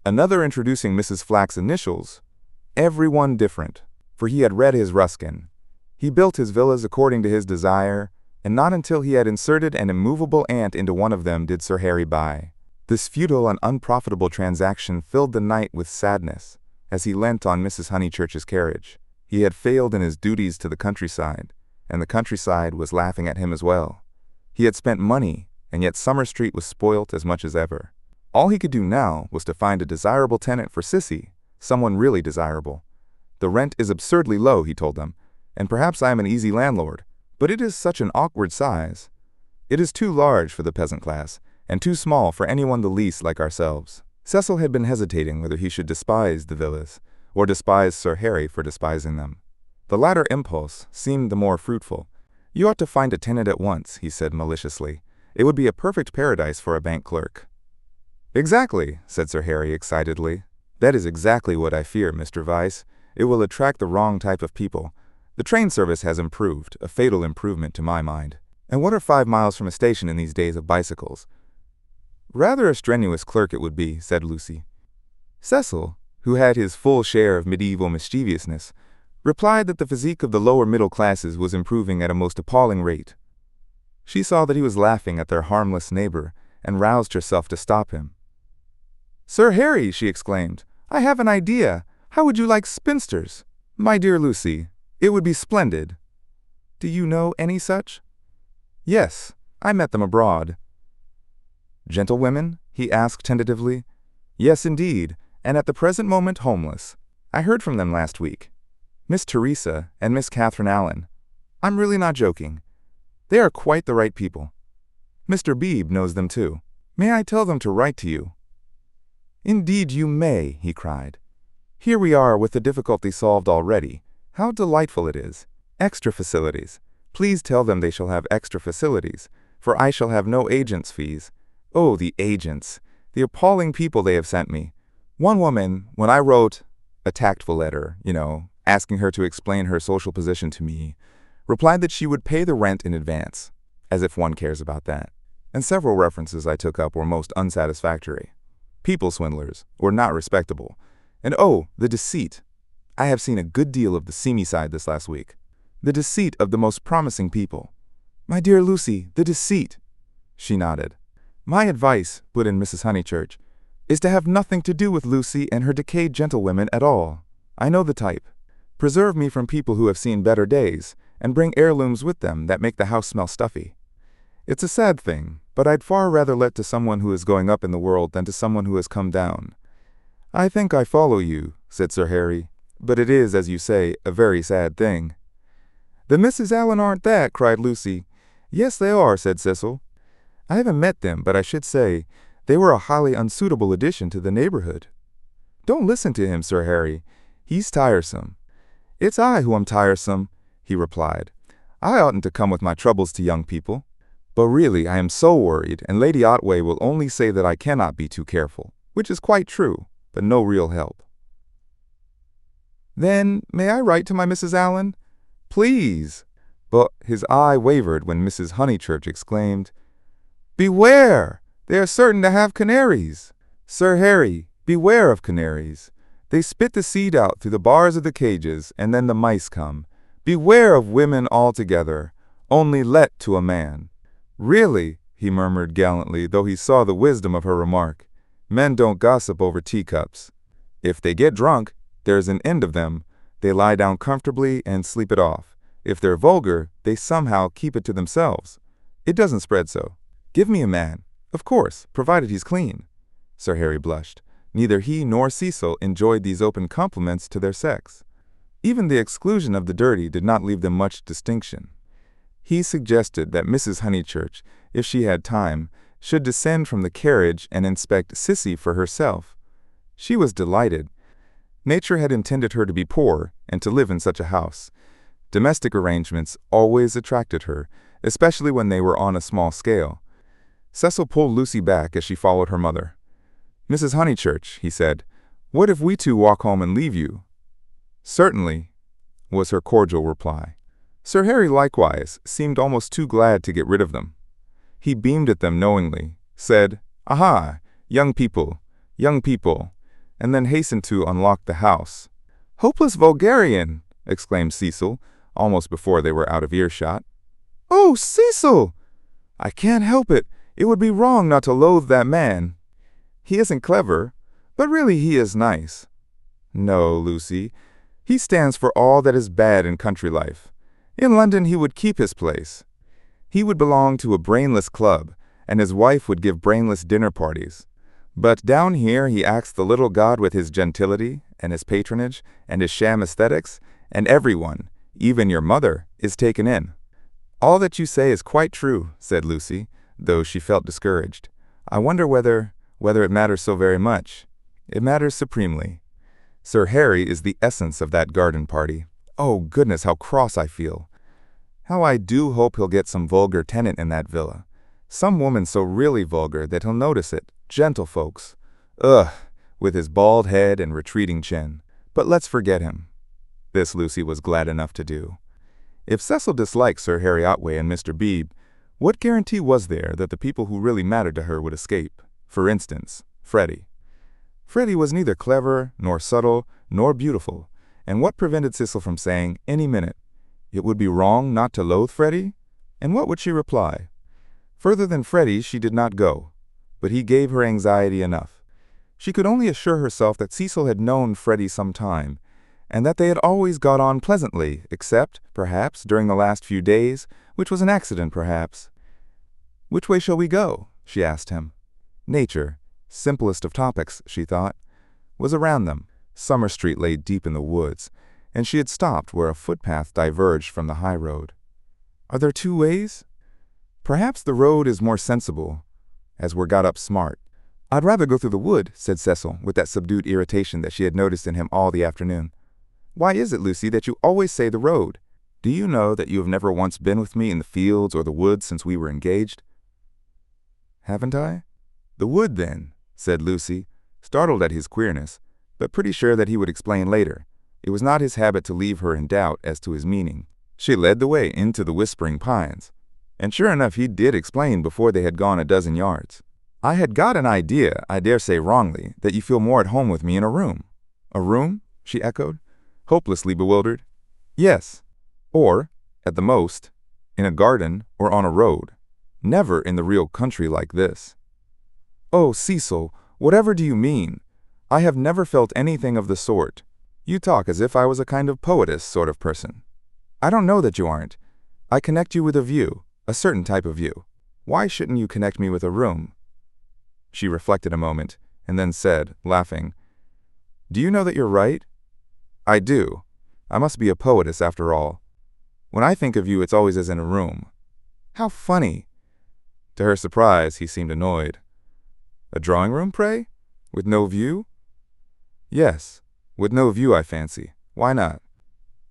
another introducing Mrs. Flack's initials, every one different, for he had read his Ruskin. He built his villas according to his desire, and not until he had inserted an immovable ant into one of them did Sir Harry buy. This futile and unprofitable transaction filled the knight with sadness, as he leant on Mrs. Honeychurch's carriage. He had failed in his duties to the countryside, and the countryside was laughing at him as well. He had spent money, and yet Summer Street was spoilt as much as ever. All he could do now was to find a desirable tenant for Sissy, someone really desirable. "The rent is absurdly low," he told them, "and perhaps I am an easy landlord, but it is such an awkward size. It is too large for the peasant class, and too small for anyone the least like ourselves." Cecil had been hesitating whether he should despise the villas, or despise Sir Harry for despising them. The latter impulse seemed the more fruitful. "You ought to find a tenant at once," he said maliciously. "It would be a perfect paradise for a bank clerk." "Exactly," said Sir Harry excitedly. "That is exactly what I fear, Mr. Vyse. It will attract the wrong type of people. The train service has improved, a fatal improvement to my mind. And what are 5 miles from a station in these days of bicycles?" "Rather a strenuous clerk it would be," said Lucy. Cecil, who had his full share of medieval mischievousness, replied that the physique of the lower middle classes was improving at a most appalling rate. She saw that he was laughing at their harmless neighbor, and roused herself to stop him. "Sir Harry," she exclaimed, "I have an idea. How would you like spinsters?" "My dear Lucy, it would be splendid." "Do you know any such?" "Yes, I met them abroad." "Gentlewomen?" he asked tentatively. "Yes, indeed, and at the present moment homeless. I heard from them last week. Miss Teresa and Miss Catherine Allen. I'm really not joking. They are quite the right people. Mr. Beebe knows them too. May I tell them to write to you?" "Indeed you may," he cried. "Here we are with the difficulty solved already. How delightful it is. Extra facilities. Please tell them they shall have extra facilities, for I shall have no agent's fees. Oh, the agents! The appalling people they have sent me. One woman, when I wrote a tactful letter, asking her to explain her social position to me, replied that she would pay the rent in advance, as if one cares about that. And several references I took up were most unsatisfactory. People swindlers, or not respectable. And oh, the deceit. I have seen a good deal of the seamy side this last week. The deceit of the most promising people. My dear Lucy, the deceit." She nodded. "My advice," put in Mrs. Honeychurch, "is to have nothing to do with Lucy and her decayed gentlewomen at all. I know the type. Preserve me from people who have seen better days, and bring heirlooms with them that make the house smell stuffy. It's a sad thing, but I'd far rather let to someone who is going up in the world than to someone who has come down." "I think I follow you," said Sir Harry, "but it is, as you say, a very sad thing." "The Misses Allen aren't that," cried Lucy. "Yes, they are," said Cecil. "I haven't met them, but I should say they were a highly unsuitable addition to the neighborhood." "Don't listen to him, Sir Harry. He's tiresome." "It's I who am tiresome," he replied. "I oughtn't to come with my troubles to young people." But really, I am so worried, and Lady Otway will only say that I cannot be too careful, which is quite true, but no real help. Then, may I write to my Mrs. Allen? Please. But his eye wavered when Mrs. Honeychurch exclaimed, Beware! They are certain to have canaries. Sir Harry, beware of canaries. They spit the seed out through the bars of the cages, and then the mice come. Beware of women altogether, only let to a man. Really, he murmured gallantly, though he saw the wisdom of her remark. Men don't gossip over teacups. If they get drunk, there's an end of them. They lie down comfortably and sleep it off. If they're vulgar, they somehow keep it to themselves. It doesn't spread so. Give me a man. Of course, provided he's clean. Sir Harry blushed. Neither he nor Cecil enjoyed these open compliments to their sex. Even the exclusion of the dirty did not leave them much distinction. He suggested that Mrs. Honeychurch, if she had time, should descend from the carriage and inspect Sissy for herself. She was delighted. Nature had intended her to be poor and to live in such a house. Domestic arrangements always attracted her, especially when they were on a small scale. Cecil pulled Lucy back as she followed her mother. Mrs. Honeychurch, he said, what if we two walk home and leave you? Certainly, was her cordial reply. Sir Harry likewise seemed almost too glad to get rid of them. He beamed at them knowingly, said, Aha, young people, and then hastened to unlock the house. Hopeless vulgarian, exclaimed Cecil, almost before they were out of earshot. Oh, Cecil! I can't help it. It would be wrong not to loathe that man. He isn't clever, but really he is nice. No, Lucy, he stands for all that is bad in country life. In London he would keep his place. He would belong to a brainless club, and his wife would give brainless dinner parties. But down here he acts the little god with his gentility, and his patronage, and his sham aesthetics, and everyone, even your mother, is taken in. All that you say is quite true, said Lucy, though she felt discouraged. I wonder whether it matters so very much. It matters supremely. Sir Harry is the essence of that garden party. Oh, goodness, how cross I feel. How I do hope he'll get some vulgar tenant in that villa. Some woman so really vulgar that he'll notice it. Gentle folks. Ugh, with his bald head and retreating chin. But let's forget him. This Lucy was glad enough to do. If Cecil disliked Sir Harry Otway and Mr. Beebe, what guarantee was there that the people who really mattered to her would escape? For instance, Freddie. Freddie was neither clever, nor subtle, nor beautiful, and what prevented Cecil from saying, any minute, it would be wrong not to loathe Freddie? And what would she reply? Further than Freddie she did not go, but he gave her anxiety enough. She could only assure herself that Cecil had known Freddie some time, and that they had always got on pleasantly, except, perhaps, during the last few days, which was an accident, perhaps. Which way shall we go? She asked him. Nature, simplest of topics, she thought, was around them. Summer Street lay deep in the woods, and she had stopped where a footpath diverged from the high road. Are there two ways? Perhaps the road is more sensible, as we're got up smart. I'd rather go through the wood, said Cecil, with that subdued irritation that she had noticed in him all the afternoon. Why is it, Lucy, that you always say the road? Do you know that you have never once been with me in the fields or the woods since we were engaged? Haven't I? The wood, then, said Lucy, startled at his queerness, but pretty sure that he would explain later. It was not his habit to leave her in doubt as to his meaning. She led the way into the whispering pines, and sure enough he did explain before they had gone a dozen yards. I had got an idea, I dare say wrongly, that you feel more at home with me in a room. A room? She echoed, hopelessly bewildered. Yes, or, at the most, in a garden or on a road. Never in the real country like this. Oh, Cecil, whatever do you mean? I have never felt anything of the sort. You talk as if I was a kind of poetess sort of person. I don't know that you aren't. I connect you with a view, a certain type of view. Why shouldn't you connect me with a room? She reflected a moment, and then said, laughing, Do you know that you're right? I do. I must be a poetess after all. When I think of you, it's always as in a room. How funny. To her surprise, he seemed annoyed. A drawing room, pray? With no view? Yes, with no view, I fancy. Why not?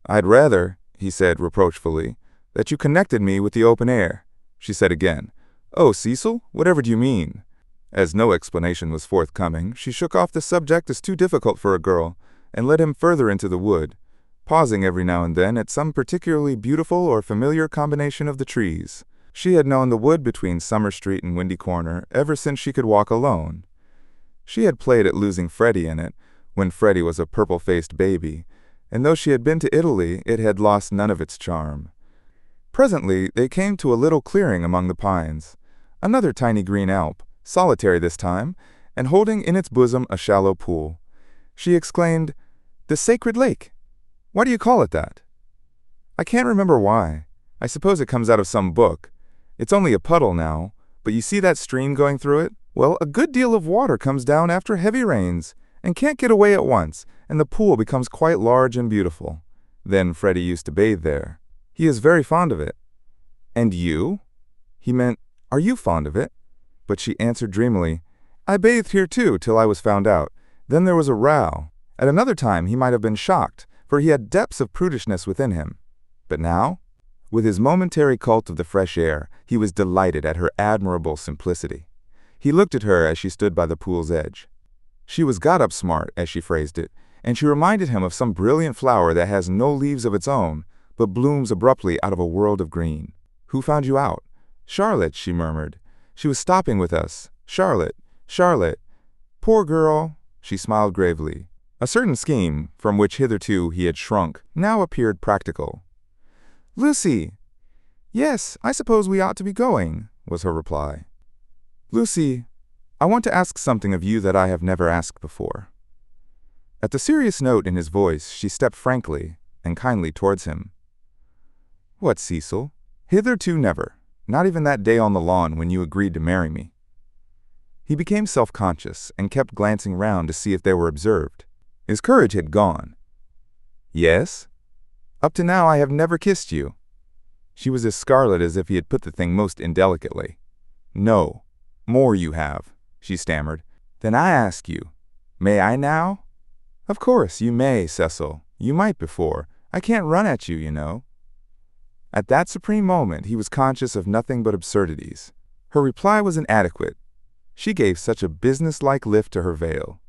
I'd rather, he said reproachfully, that you connected me with the open air. She said again, "Oh, Cecil, whatever do you mean?" As no explanation was forthcoming, she shook off the subject as too difficult for a girl, and led him further into the wood, pausing every now and then at some particularly beautiful or familiar combination of the trees. She had known the wood between Summer Street and Windy Corner ever since she could walk alone. She had played at losing Freddie in it, when Freddie was a purple-faced baby, and though she had been to Italy, it had lost none of its charm. Presently, they came to a little clearing among the pines, another tiny green alp, solitary this time, and holding in its bosom a shallow pool. She exclaimed, "The Sacred Lake! Why do you call it that?" "I can't remember why. I suppose it comes out of some book. It's only a puddle now, but you see that stream going through it? Well, a good deal of water comes down after heavy rains, and can't get away at once, and the pool becomes quite large and beautiful. Then Freddie used to bathe there. He is very fond of it." "And you?" He meant, "Are you fond of it?" But she answered dreamily, "I bathed here too till I was found out. Then there was a row. At another time he might have been shocked, for he had depths of prudishness within him. But now?" With his momentary cult of the fresh air, he was delighted at her admirable simplicity. He looked at her as she stood by the pool's edge. She was got up smart, as she phrased it, and she reminded him of some brilliant flower that has no leaves of its own, but blooms abruptly out of a world of green. "Who found you out?" "Charlotte," she murmured. "She was stopping with us. Charlotte, Charlotte. Poor girl." She smiled gravely. A certain scheme, from which hitherto he had shrunk, now appeared practical. "Lucy!" "Yes, I suppose we ought to be going," was her reply. "Lucy, I want to ask something of you that I have never asked before." At the serious note in his voice, she stepped frankly and kindly towards him. "What, Cecil?" "Hitherto never. Not even that day on the lawn when you agreed to marry me." He became self-conscious and kept glancing round to see if they were observed. His courage had gone. "Yes? Up to now I have never kissed you." She was as scarlet as if he had put the thing most indelicately. "No, more you have," she stammered. "Then I ask you, may I now?" "Of course, you may, Cecil. You might before. I can't run at you, you know." At that supreme moment he was conscious of nothing but absurdities. Her reply was inadequate. She gave such a business-like lift to her veil.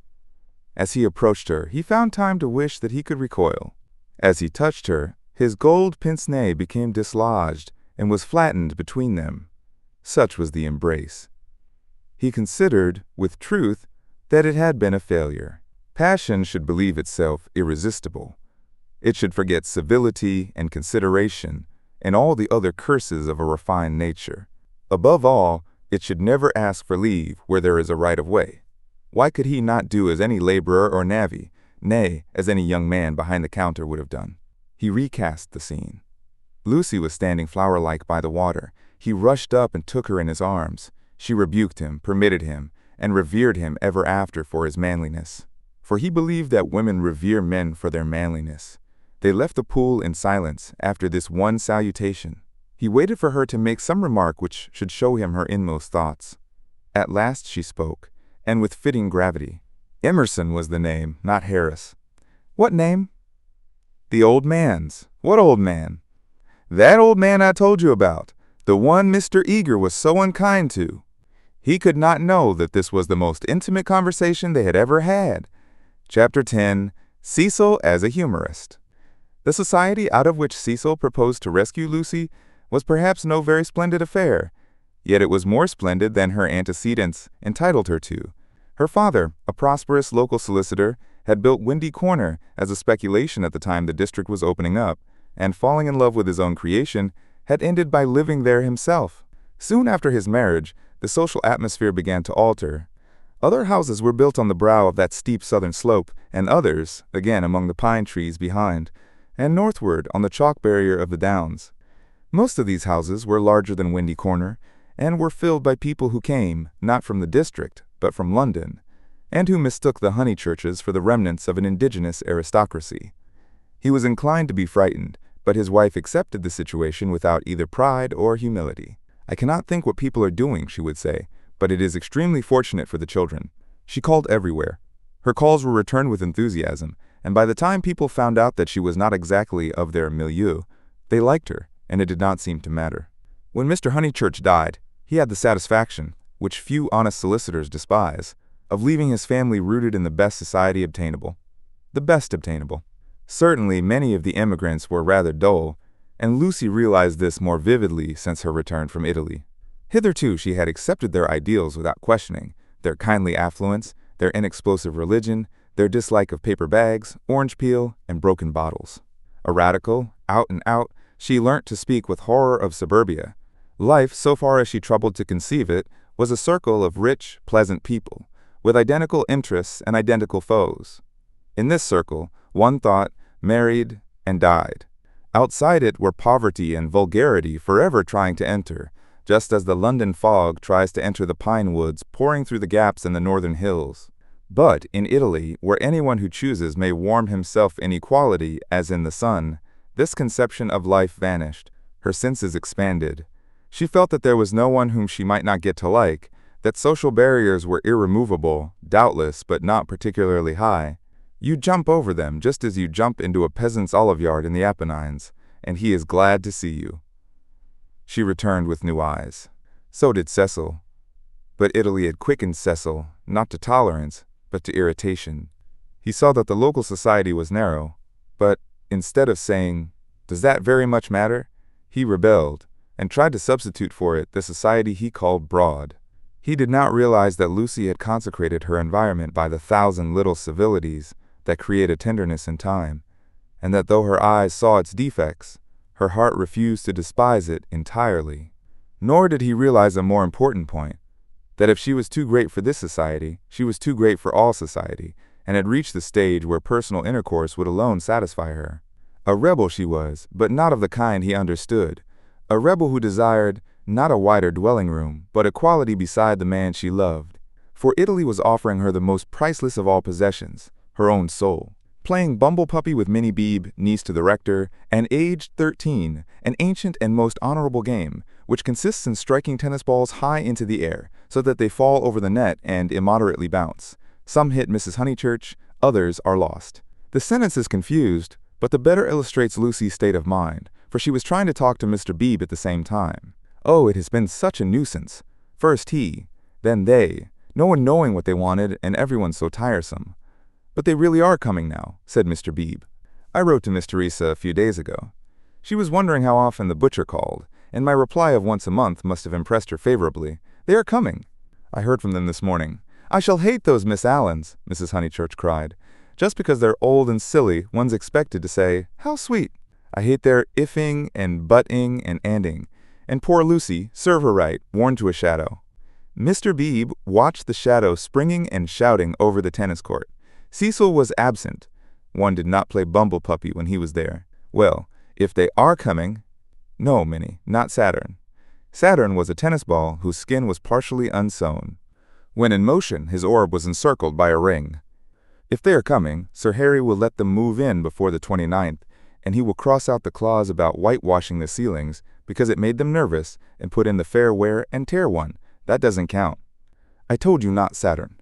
As he approached her, he found time to wish that he could recoil. As he touched her, his gold pince-nez became dislodged and was flattened between them. Such was the embrace. He considered, with truth, that it had been a failure. Passion should believe itself irresistible. It should forget civility and consideration and all the other curses of a refined nature. Above all, it should never ask for leave where there is a right of way. Why could he not do as any laborer or navvy, nay, as any young man behind the counter would have done? He recast the scene. Lucy was standing flower-like by the water. He rushed up and took her in his arms. She rebuked him, permitted him, and revered him ever after for his manliness. For he believed that women revere men for their manliness. They left the pool in silence after this one salutation. He waited for her to make some remark which should show him her inmost thoughts. At last she spoke, and with fitting gravity. Emerson was the name, not Harris. "What name?" "The old man's." "What old man?" "That old man I told you about, the one Mr. Eager was so unkind to." He could not know that this was the most intimate conversation they had ever had. Chapter 10. Cecil as a Humorist. The society out of which Cecil proposed to rescue Lucy was perhaps no very splendid affair, yet it was more splendid than her antecedents entitled her to. Her father, a prosperous local solicitor, had built Windy Corner as a speculation at the time the district was opening up, and falling in love with his own creation, had ended by living there himself. Soon after his marriage, the social atmosphere began to alter. Other houses were built on the brow of that steep southern slope, and others, again among the pine trees behind, and northward on the chalk barrier of the downs. Most of these houses were larger than Windy Corner, and were filled by people who came, not from the district, but from London, and who mistook the Honeychurches for the remnants of an indigenous aristocracy. He was inclined to be frightened, but his wife accepted the situation without either pride or humility. "I cannot think what people are doing," she would say, "but it is extremely fortunate for the children." She called everywhere. Her calls were returned with enthusiasm, and by the time people found out that she was not exactly of their milieu, they liked her, and it did not seem to matter. When Mr. Honeychurch died, He had the satisfaction, which few honest solicitors despise, of leaving his family rooted in the best society obtainable. The best obtainable. Certainly many of the immigrants were rather dull, and Lucy realized this more vividly since her return from Italy. Hitherto she had accepted their ideals without questioning, their kindly affluence, their inexplosive religion, their dislike of paper bags, orange peel, and broken bottles. A radical, out and out, she learnt to speak with horror of suburbia. Life, so far as she troubled to conceive it, was a circle of rich, pleasant people, with identical interests and identical foes. In this circle, one thought, married, and died. Outside it were poverty and vulgarity forever trying to enter, just as the London fog tries to enter the pine woods pouring through the gaps in the northern hills. But in Italy, where anyone who chooses may warm himself in equality as in the sun, this conception of life vanished. Her senses expanded. She felt that there was no one whom she might not get to like, that social barriers were irremovable, doubtless, but not particularly high. You jump over them just as you jump into a peasant's olive yard in the Apennines, and he is glad to see you. She returned with new eyes. So did Cecil. But Italy had quickened Cecil, not to tolerance, but to irritation. He saw that the local society was narrow, but instead of saying, "Does that very much matter?" he rebelled, and tried to substitute for it the society he called broad. He did not realize that Lucy had consecrated her environment by the thousand little civilities that create a tenderness in time, and that though her eyes saw its defects, her heart refused to despise it entirely. Nor did he realize a more important point, that if she was too great for this society, she was too great for all society, and had reached the stage where personal intercourse would alone satisfy her. A rebel she was, but not of the kind he understood. A rebel who desired not a wider dwelling room, but equality beside the man she loved. For Italy was offering her the most priceless of all possessions, her own soul. Playing bumble puppy with Minnie Beebe, niece to the rector, and aged 13, an ancient and most honorable game, which consists in striking tennis balls high into the air, so that they fall over the net and immoderately bounce. Some hit Mrs. Honeychurch, others are lost. The sentence is confused, but the better illustrates Lucy's state of mind, for she was trying to talk to Mr. Beebe at the same time. Oh, it has been such a nuisance. First he, then they, no one knowing what they wanted, and everyone so tiresome. But they really are coming now, said Mr. Beebe. I wrote to Miss Teresa a few days ago. She was wondering how often the butcher called, and my reply of once a month must have impressed her favorably. They are coming. I heard from them this morning. I shall hate those Miss Allens, Mrs. Honeychurch cried. Just because they're old and silly, one's expected to say, how sweet. I hate their ifing and butting and anding. And poor Lucy, serve her right, worn to a shadow. Mr. Beebe watched the shadow springing and shouting over the tennis court. Cecil was absent. One did not play bumble puppy when he was there. Well, if they are coming... No, Minnie, not Saturn. Saturn was a tennis ball whose skin was partially unsewn. When in motion, his orb was encircled by a ring. If they are coming, Sir Harry will let them move in before the 29th, and he will cross out the clause about whitewashing the ceilings because it made them nervous and put in the fair wear and tear one. That doesn't count. I told you not Saturn.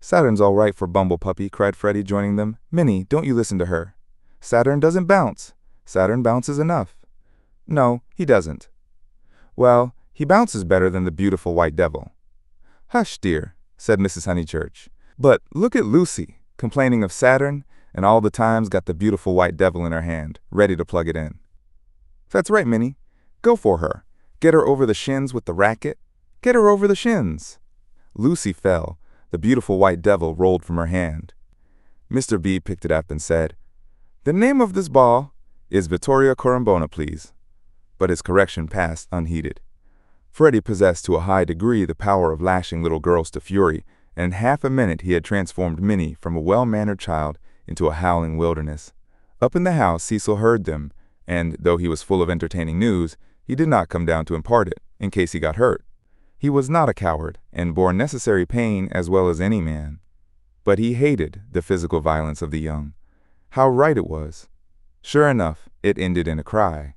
Saturn's all right for bumble puppy, cried Freddie, joining them. Minnie, don't you listen to her. Saturn doesn't bounce. Saturn bounces enough. No, he doesn't. Well, he bounces better than the beautiful white devil. Hush, dear, said Mrs. Honeychurch. But look at Lucy, complaining of Saturn, and all the time's got the beautiful white devil in her hand, ready to plug it in. That's right, Minnie. Go for her. Get her over the shins with the racket. Get her over the shins. Lucy fell. The beautiful white devil rolled from her hand. Mr. B picked it up and said, The name of this ball is Vittoria Corombona, please. But his correction passed unheeded. Freddie possessed to a high degree the power of lashing little girls to fury, and in half a minute he had transformed Minnie from a well-mannered child into a howling wilderness. Up in the house Cecil heard them, and, though he was full of entertaining news, he did not come down to impart it, in case he got hurt. He was not a coward, and bore necessary pain as well as any man. But he hated the physical violence of the young. How right it was. Sure enough, it ended in a cry.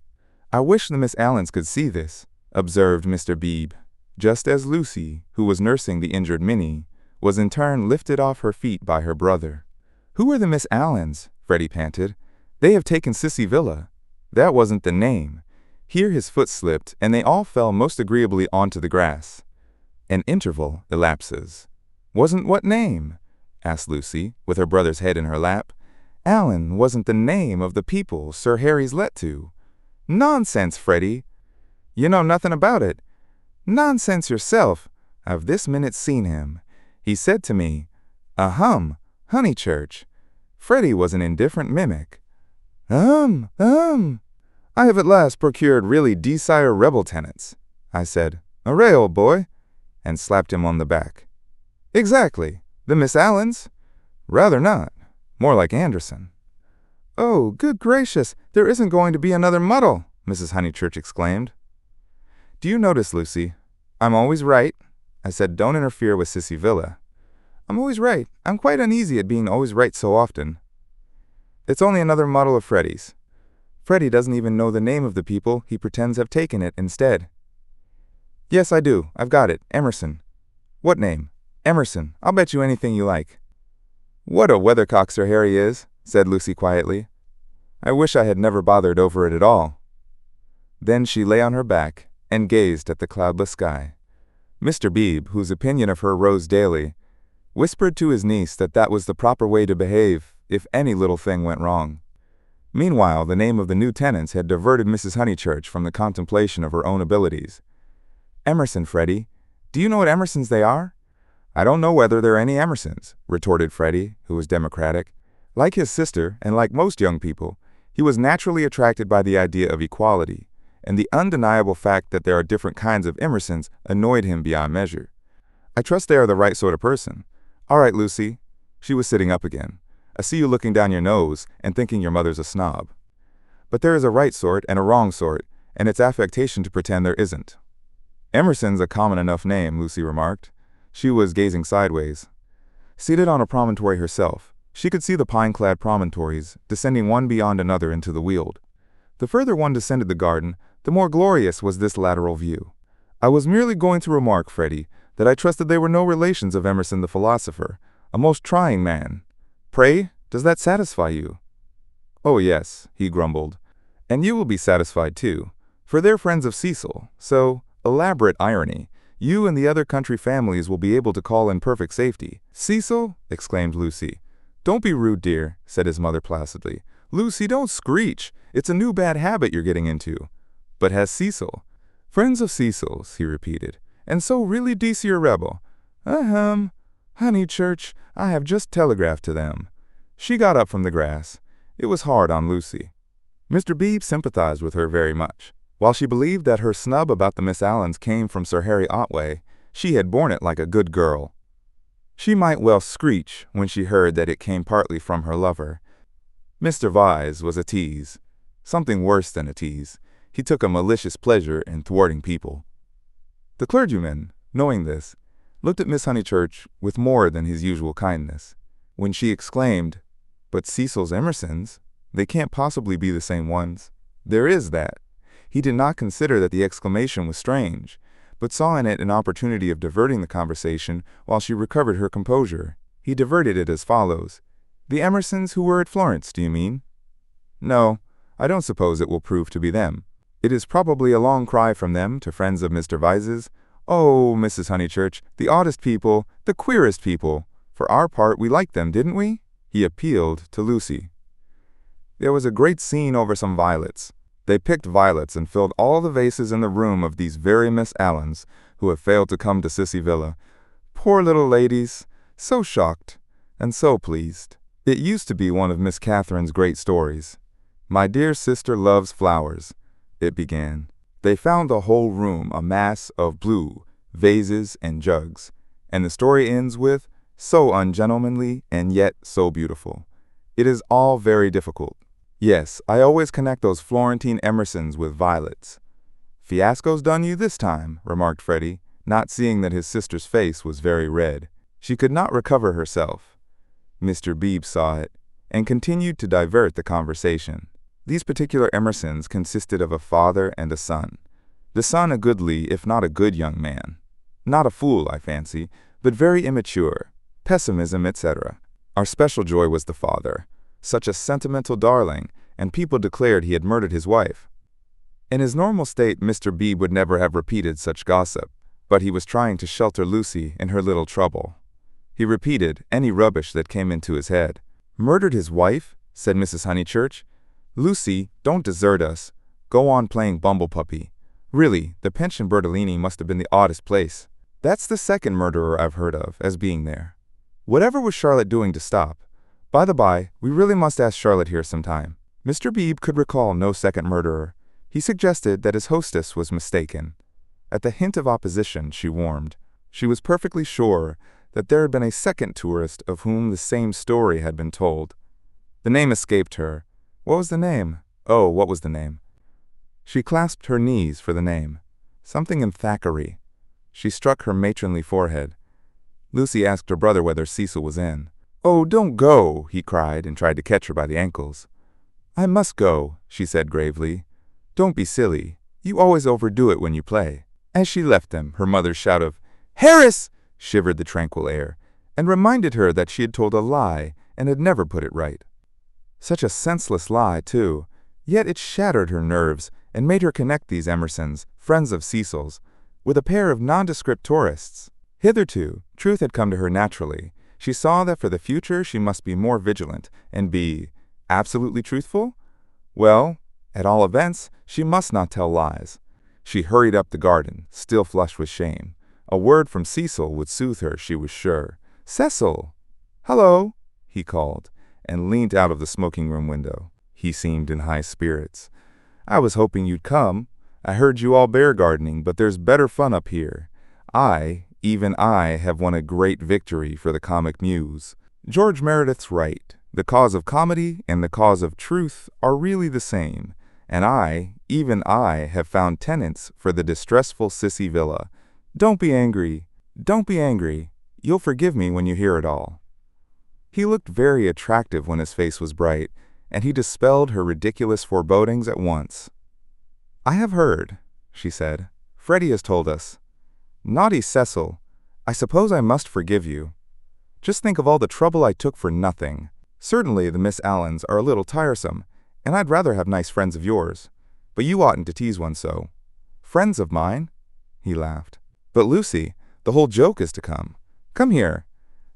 I wish the Miss Allens could see this, observed Mr. Beebe, just as Lucy, who was nursing the injured Minnie, was in turn lifted off her feet by her brother. Who are the Miss Allens? Freddie panted. They have taken Sissy Villa. That wasn't the name. Here his foot slipped, and they all fell most agreeably onto the grass. An interval elapses. "Wasn't what name?" asked Lucy, with her brother's head in her lap. "Alan wasn't the name of the people Sir Harry's let to." "Nonsense, Freddie. You know nothing about it." "Nonsense yourself. I've this minute seen him. He said to me, 'Honeychurch.'" Freddie was an indifferent mimic. "I have at last procured really desire rebel tenants," I said. "Array, old boy," and slapped him on the back. "Exactly. The Miss Allens?" "Rather not. More like Anderson." "Oh, good gracious, there isn't going to be another muddle," Mrs. Honeychurch exclaimed. "Do you notice, Lucy? I'm always right." I said, "Don't interfere with Sissy Villa." "I'm always right. I'm quite uneasy at being always right so often." "It's only another muddle of Freddie's. Freddie doesn't even know the name of the people he pretends have taken it instead." "Yes, I do. I've got it. Emerson." "What name?" "Emerson. I'll bet you anything you like." "What a weathercock Sir Harry is," said Lucy quietly. "I wish I had never bothered over it at all." Then she lay on her back and gazed at the cloudless sky. Mr. Beebe, whose opinion of her rose daily, whispered to his niece that that was the proper way to behave if any little thing went wrong. Meanwhile, the name of the new tenants had diverted Mrs. Honeychurch from the contemplation of her own abilities. "Emerson, Freddie. Do you know what Emersons they are?" "I don't know whether there are any Emersons," retorted Freddie, who was democratic. Like his sister, and like most young people, he was naturally attracted by the idea of equality, and the undeniable fact that there are different kinds of Emersons annoyed him beyond measure. "I trust they are the right sort of person." "All right, Lucy." She was sitting up again. "I see you looking down your nose and thinking your mother's a snob. But there is a right sort and a wrong sort, and it's affectation to pretend there isn't." "Emerson's a common enough name," Lucy remarked. She was gazing sideways. Seated on a promontory herself, she could see the pine-clad promontories descending one beyond another into the Weald. The further one descended the garden, the more glorious was this lateral view. "I was merely going to remark, Freddie, that I trusted they were no relations of Emerson the philosopher, a most trying man. Pray, does that satisfy you?" "Oh, yes," he grumbled. "And you will be satisfied, too, for they're friends of Cecil, so, elaborate irony, you and the other country families will be able to call in perfect safety." "Cecil?" exclaimed Lucy. "Don't be rude, dear," said his mother placidly. "Lucy, don't screech. It's a new bad habit you're getting into." "But has Cecil?" "Friends of Cecil's," he repeated, "and so really decent rebel." Honeychurch, I have just telegraphed to them." She got up from the grass. It was hard on Lucy. Mr. Beebe sympathized with her very much. While she believed that her snub about the Miss Allens came from Sir Harry Otway, she had borne it like a good girl. She might well screech when she heard that it came partly from her lover. Mr. Vyse was a tease. Something worse than a tease. He took a malicious pleasure in thwarting people. The clergyman, knowing this, looked at Miss Honeychurch with more than his usual kindness. When she exclaimed, "But Cecil's Emersons, they can't possibly be the same ones." "There is that." He did not consider that the exclamation was strange, but saw in it an opportunity of diverting the conversation while she recovered her composure. He diverted it as follows. "The Emersons who were at Florence, do you mean?" "No, I don't suppose it will prove to be them. It is probably a long cry from them to friends of Mr. Vyse's. Oh, Mrs. Honeychurch, the oddest people, the queerest people. For our part, we liked them, didn't we?" He appealed to Lucy. "There was a great scene over some violets. They picked violets and filled all the vases in the room of these very Miss Allens, who have failed to come to Sissy Villa. Poor little ladies, so shocked, and so pleased. It used to be one of Miss Catherine's great stories. 'My dear sister loves flowers,' it began. They found the whole room a mass of blue, vases and jugs, and the story ends with, 'So ungentlemanly and yet so beautiful.' It is all very difficult. Yes, I always connect those Florentine Emersons with violets." "Fiasco's done you this time," remarked Freddie, not seeing that his sister's face was very red. She could not recover herself. Mr. Beebe saw it, and continued to divert the conversation. These particular Emersons consisted of a father and a son. The son a goodly, if not a good young man. Not a fool, I fancy, but very immature, pessimism, etc. Our special joy was the father, such a sentimental darling, and people declared he had murdered his wife. In his normal state, Mr. Beebe would never have repeated such gossip, but he was trying to shelter Lucy in her little trouble. He repeated any rubbish that came into his head. "Murdered his wife?" said Mrs. Honeychurch. "Lucy, don't desert us. Go on playing bumble-puppy. Really, the pension Bertolini must have been the oddest place. That's the second murderer I've heard of as being there. Whatever was Charlotte doing to stop? By the by, we really must ask Charlotte here sometime." Mr. Beebe could recall no second murderer. He suggested that his hostess was mistaken. At the hint of opposition, she warmed. She was perfectly sure that there had been a second tourist of whom the same story had been told. The name escaped her. What was the name? Oh, what was the name? She clasped her knees for the name. Something in Thackeray. She struck her matronly forehead. Lucy asked her brother whether Cecil was in. "Oh, don't go," he cried and tried to catch her by the ankles. "I must go," she said gravely. "Don't be silly. You always overdo it when you play." As she left them, her mother's shout of "Harris!" shivered the tranquil air, and reminded her that she had told a lie and had never put it right. Such a senseless lie, too, yet it shattered her nerves and made her connect these Emersons, friends of Cecil's, with a pair of nondescript tourists. Hitherto, truth had come to her naturally. She saw that for the future she must be more vigilant and be absolutely truthful. Well, at all events, she must not tell lies. She hurried up the garden, still flushed with shame. A word from Cecil would soothe her, she was sure. "Cecil!" "Hello!" he called, and leaned out of the smoking-room window. He seemed in high spirits. "I was hoping you'd come. I heard you all bear gardening, but there's better fun up here. Even I, have won a great victory for the comic muse. George Meredith's right. The cause of comedy and the cause of truth are really the same, and even I, have found tenants for the distressful sissy villa. Don't be angry. Don't be angry. You'll forgive me when you hear it all." He looked very attractive when his face was bright, and he dispelled her ridiculous forebodings at once. "I have heard," she said. "Freddie has told us. Naughty Cecil, I suppose I must forgive you. Just think of all the trouble I took for nothing. Certainly the Miss Allens are a little tiresome, and I'd rather have nice friends of yours. But you oughtn't to tease one so. Friends of mine?" He laughed. "But Lucy, the whole joke is to come. Come here."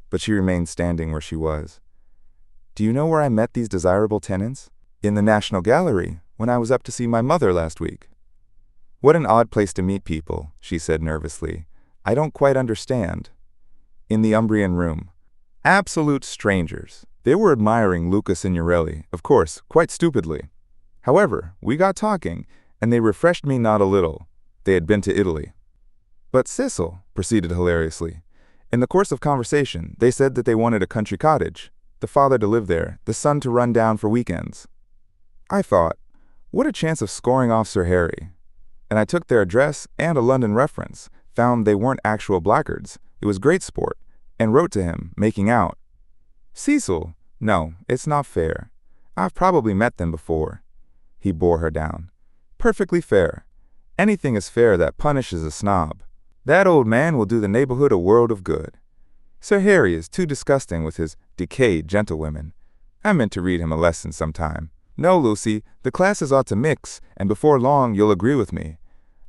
But she remained standing where she was. "Do you know where I met these desirable tenants? In the National Gallery, when I was up to see my mother last week." "What an odd place to meet people," she said nervously. "I don't quite understand." "In the Umbrian room. Absolute strangers. They were admiring Luca Signorelli, of course, quite stupidly. However, we got talking, and they refreshed me not a little. They had been to Italy." "But Cecil," proceeded hilariously, "in the course of conversation, they said that they wanted a country cottage, the father to live there, the son to run down for weekends. I thought, what a chance of scoring off Sir Harry. And I took their address and a London reference, found they weren't actual blackguards, it was great sport, and wrote to him, making out. Cecil, no, it's not fair. I've probably met them before." He bore her down. "Perfectly fair. Anything is fair that punishes a snob. That old man will do the neighborhood a world of good. Sir Harry is too disgusting with his decayed gentlewomen. I meant to read him a lesson sometime. No, Lucy, the classes ought to mix, and before long you'll agree with me.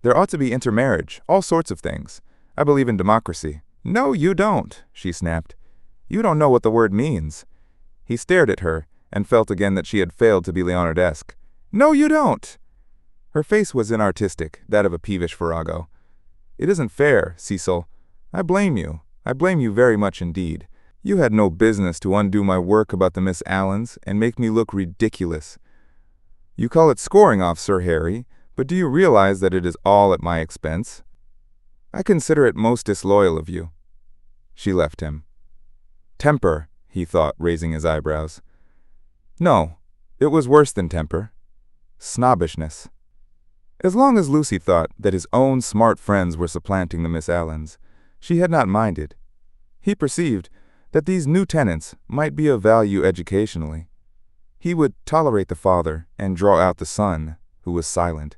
There ought to be intermarriage, all sorts of things. I believe in democracy." "No, you don't," she snapped. "You don't know what the word means." He stared at her, and felt again that she had failed to be Leonardesque. "No, you don't." Her face was inartistic, that of a peevish virago. "It isn't fair, Cecil. I blame you. I blame you very much indeed. You had no business to undo my work about the Miss Allens and make me look ridiculous. You call it scoring off Sir Harry, but do you realize that it is all at my expense? I consider it most disloyal of you." She left him. Temper, he thought, raising his eyebrows. No, it was worse than temper. Snobbishness. As long as Lucy thought that his own smart friends were supplanting the Miss Allens, she had not minded. He perceived that these new tenants might be of value educationally. He would tolerate the father and draw out the son, who was silent.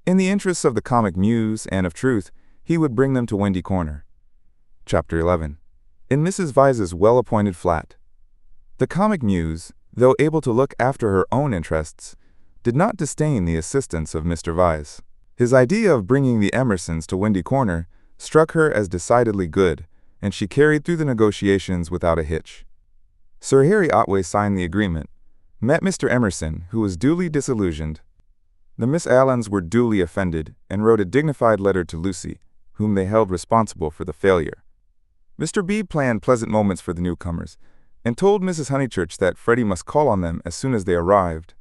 In the interests of the comic muse and of truth, he would bring them to Windy Corner. Chapter 11. In Mrs. Vyse's well-appointed flat. The comic muse, though able to look after her own interests, did not disdain the assistance of Mr. Vyse. His idea of bringing the Emersons to Windy Corner struck her as decidedly good, and she carried through the negotiations without a hitch. Sir Harry Otway signed the agreement, met Mr. Emerson, who was duly disillusioned. The Miss Allens were duly offended, and wrote a dignified letter to Lucy, whom they held responsible for the failure. Mr. B planned pleasant moments for the newcomers, and told Mrs. Honeychurch that Freddie must call on them as soon as they arrived.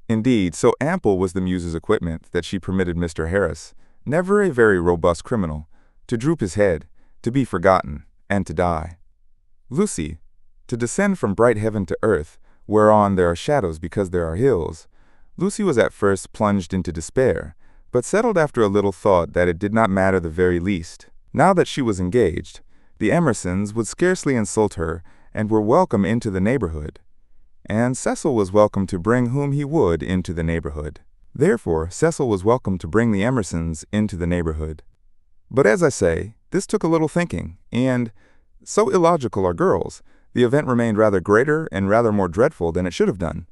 Indeed, so ample was the muse's equipment that she permitted Mr. Harris, never a very robust criminal, to droop his head, to be forgotten, and to die. Lucy, to descend from bright heaven to earth, whereon there are shadows because there are hills. Lucy was at first plunged into despair, but settled after a little thought that it did not matter the very least. Now that she was engaged, the Emersons would scarcely insult her and were welcome into the neighborhood. And Cecil was welcome to bring whom he would into the neighborhood. Therefore, Cecil was welcome to bring the Emersons into the neighborhood. But as I say, this took a little thinking, and, so illogical are girls, the event remained rather greater and rather more dreadful than it should have done.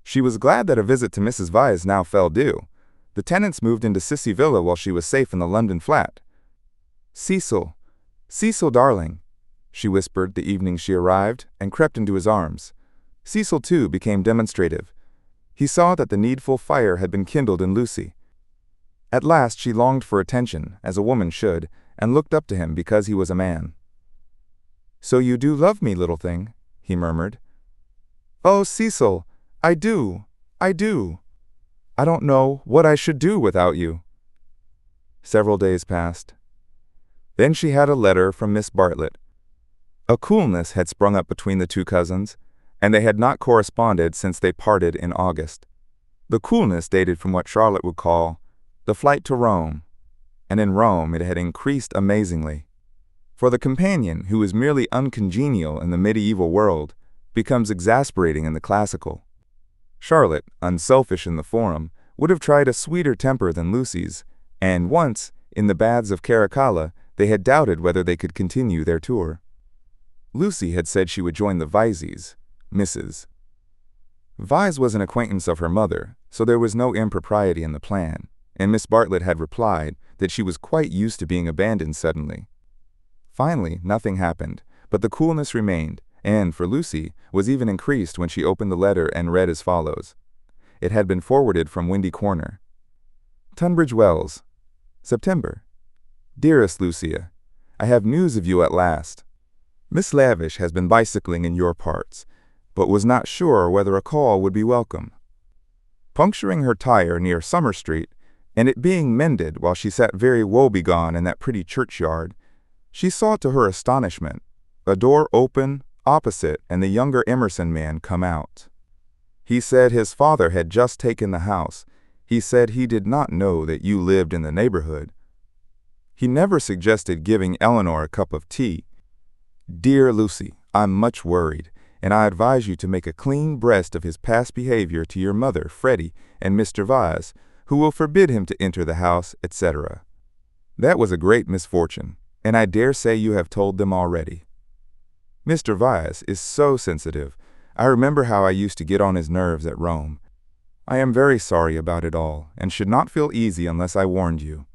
She was glad that a visit to Mrs. Vyse now fell due. The tenants moved into Sissy Villa while she was safe in the London flat. "Cecil, Cecil, darling," she whispered the evening she arrived, and crept into his arms. Cecil, too, became demonstrative. He saw that the needful fire had been kindled in Lucy. At last she longed for attention, as a woman should, and looked up to him because he was a man. "So you do love me, little thing," he murmured. "Oh, Cecil, I do, I do. I don't know what I should do without you." Several days passed. Then she had a letter from Miss Bartlett. A coolness had sprung up between the two cousins, and they had not corresponded since they parted in August. The coolness dated from what Charlotte would call the flight to Rome, and in Rome it had increased amazingly. For the companion who is merely uncongenial in the medieval world becomes exasperating in the classical. Charlotte, unselfish in the form, would have tried a sweeter temper than Lucy's, and once, in the baths of Caracalla, they had doubted whether they could continue their tour. Lucy had said she would join the Vyses, Mrs. Vyse was an acquaintance of her mother, so there was no impropriety in the plan, and Miss Bartlett had replied that she was quite used to being abandoned suddenly. Finally, nothing happened, but the coolness remained, and, for Lucy, was even increased when she opened the letter and read as follows. It had been forwarded from Windy Corner. Tunbridge Wells, September. Dearest Lucia, I have news of you at last. Miss Lavish has been bicycling in your parts, but was not sure whether a call would be welcome. Puncturing her tire near Summer Street, and it being mended while she sat very woebegone in that pretty churchyard, she saw to her astonishment a door open opposite and the younger Emerson man come out. He said his father had just taken the house. He said he did not know that you lived in the neighborhood. He never suggested giving Eleanor a cup of tea. Dear Lucy, I'm much worried, and I advise you to make a clean breast of his past behavior to your mother, Freddie, and Mr. Vyse, who will forbid him to enter the house, etc. That was a great misfortune, and I dare say you have told them already. Mr. Vyse is so sensitive. I remember how I used to get on his nerves at Rome. I am very sorry about it all, and should not feel easy unless I warned you.